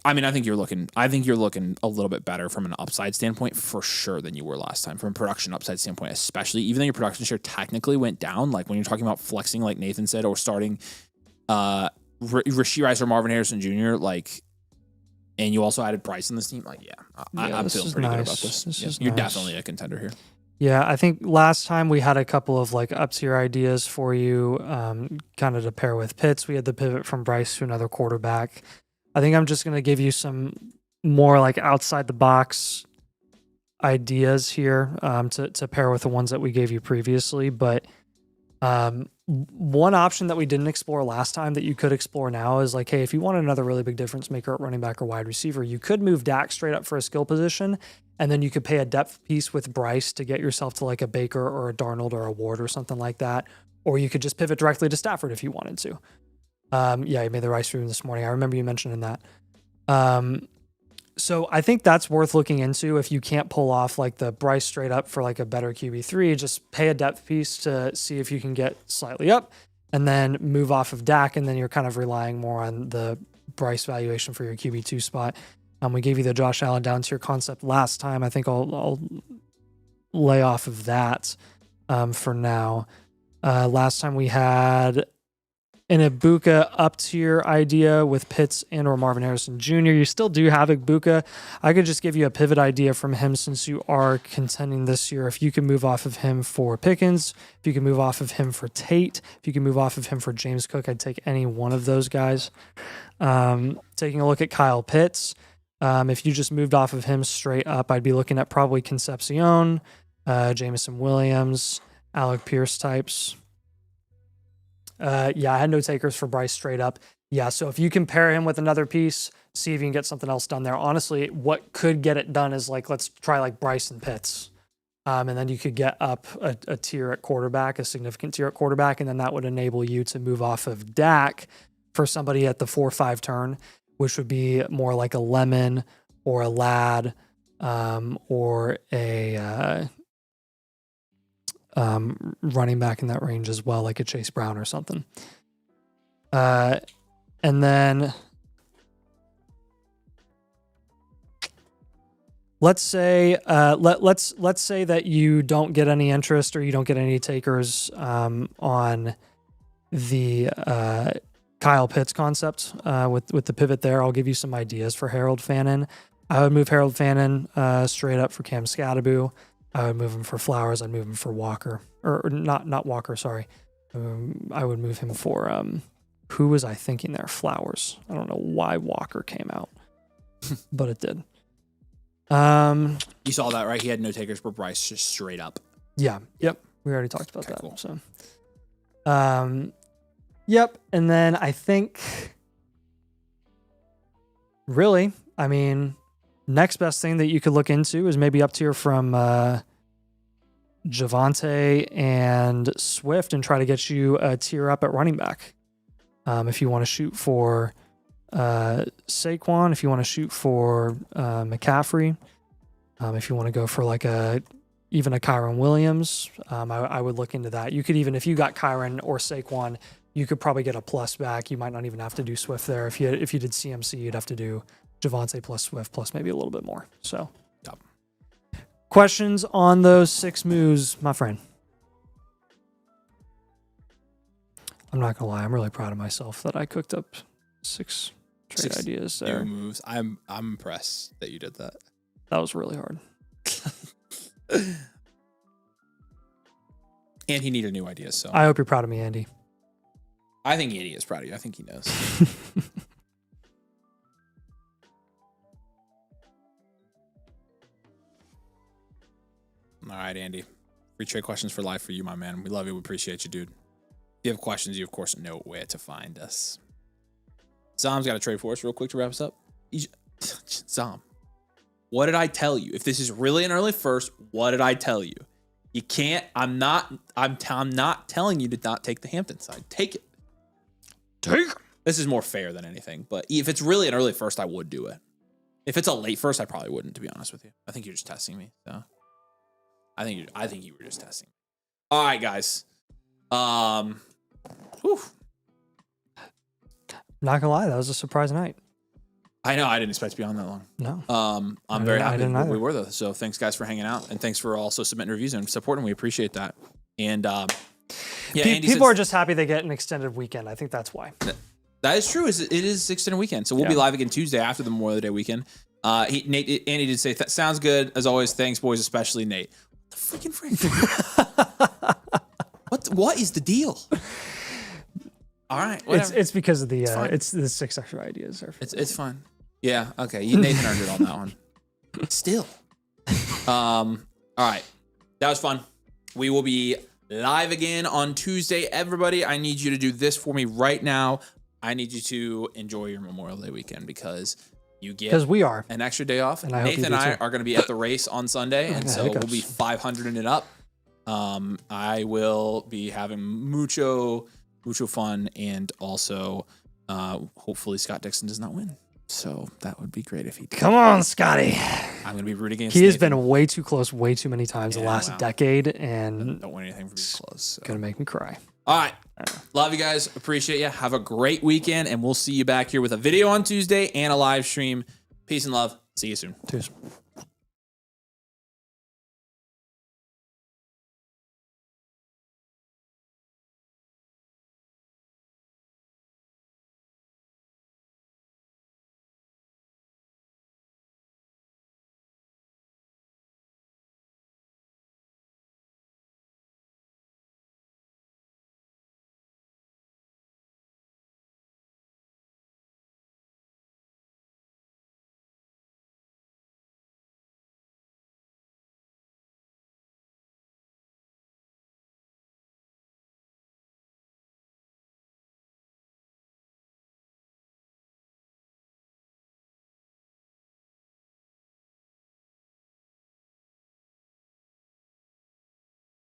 I mean, I think you're looking a little bit better from an upside standpoint for sure than you were last time. From a production upside standpoint, especially, even though your production share technically went down, like when you're talking about flexing, like Nathan said, or starting Rashee Rice or Marvin Harrison Jr., like, and you also added Price in this team. Like, I'm feeling pretty good about this. You're definitely a contender here. Yeah, I think last time we had a couple of like up tier ideas for you, kind of to pair with Pitts. We had the pivot from Bryce to another quarterback. I think I'm just going to give you some more like outside the box ideas here to pair with the ones that we gave you previously. But one option that we didn't explore last time that you could explore now is like, hey, if you want another really big difference maker at running back or wide receiver, you could move Dak straight up for a skill position, and then you could pay a depth piece with Bryce to get yourself to like a Baker or a Darnold or a Ward or something like that. Or you could just pivot directly to Stafford if you wanted to. Yeah, you made the Rice room this morning. I remember you mentioning that. So I think that's worth looking into. If you can't pull off like the Bryce straight up for like a better QB3, just pay a depth piece to see if you can get slightly up and then move off of Dak. And then you're kind of relying more on the Bryce valuation for your QB2 spot. We gave you the Josh Allen down tier concept last time. I think I'll lay off of that for now. Last time we had an Ibuka up tier idea with Pitts and or Marvin Harrison Jr. You still do have Ibuka. I could just give you a pivot idea from him since you are contending this year. If you can move off of him for Pickens, if you can move off of him for Tate, if you can move off of him for James Cook, I'd take any one of those guys. Taking a look at Kyle Pitts, if you just moved off of him straight up, I'd be looking at probably Concepcion, Jameson Williams, Alec Pierce types. Yeah, I had no takers for Bryce straight up. Yeah, so if you compare him with another piece, see if you can get something else done there. Honestly, what could get it done is like, let's try like Bryce and Pitts. And then you could get up a tier at quarterback, a significant tier at quarterback, and then that would enable you to move off of Dak for somebody at the 4-5 turn, which would be more like a Lemon or a Ladd or a running back in that range as well, like a Chase Brown or something. And then let's say let's say that you don't get any interest or you don't get any takers on the Kyle Pitts concept with the pivot there. I'll give you some ideas for Harold Fannin. I would move Harold Fannin straight up for Cam Scatterbu. I would move him for Flowers. I'd move him for Walker. Or not Walker, sorry. I would move him for, who was I thinking there? Flowers. I don't know why Walker came out, but it did. You saw that, right? He had no takers for Bryce, just straight up. Yeah. Yep. We already talked about that. Cool. So, yep. And then I think, really, I mean, next best thing that you could look into is maybe up tier from Javonte and Swift and try to get you a tier up at running back. If you want to shoot for Saquon, if you want to shoot for McCaffrey, if you want to go for like a even a Kyron Williams. I would look into that. You could even, if you got Kyron or Saquon, you could probably get a plus back. You might not even have to do Swift there. If you did CMC, you'd have to do Javonte plus Swift plus maybe a little bit more. So, Yep. Questions on those 6 moves, my friend? I'm not gonna lie, I'm really proud of myself that I cooked up 6 trade ideas there. New moves. I'm impressed that you did that. That was really hard. And he needed new ideas, so I hope you're proud of me, Andy. I think Andy is proud of you. I think he knows. All right, Andy. Free trade questions for life for you, my man. We love you. We appreciate you, dude. If you have questions, you, of course, know where to find us. Zom's got a trade for us real quick to wrap us up. Zom, what did I tell you? If this is really an early first, what did I tell you? You can't. I'm not telling you to not take the Hampton side. Take it. Take it. This is more fair than anything. But if it's really an early first, I would do it. If it's a late first, I probably wouldn't, to be honest with you. I think you're just testing me. So I think you were just testing me. All right, guys. Whew. Not gonna lie, that was a surprise night. I know. I didn't expect to be on that long. No. I'm very happy we were though. So thanks guys for hanging out, and thanks for also submitting reviews and supporting. We appreciate that. And yeah, people are just happy they get an extended weekend. I think that's why. That is true. It is extended weekend, so we'll be live again Tuesday after the Memorial Day weekend. Andy did say that sounds good as always. Thanks, boys, especially Nate. What the freaking frick? What is the deal? All right, whatever. It's because of the it's the 6 extra ideas. It's fine. Yeah, okay. Nathan earned it on that one. Still. All right. That was fun. We will be live again on Tuesday. Everybody, I need you to do this for me right now. I need you to enjoy your Memorial Day weekend because you get an extra day off. And Nathan and I are going to be at the race on Sunday, and so we'll be 500ing it up. I will be having mucho fun, and also hopefully Scott Dixon does not win. So that would be great if he did. Come on, Scotty. I'm going to be rooting against He has Nathan. been way too close way too many times the last decade, and don't win anything for being close. So. Gonna make me cry. All right. Love you guys. Appreciate you. Have a great weekend, and we'll see you back here with a video on Tuesday and a live stream. Peace and love. See you soon. Cheers.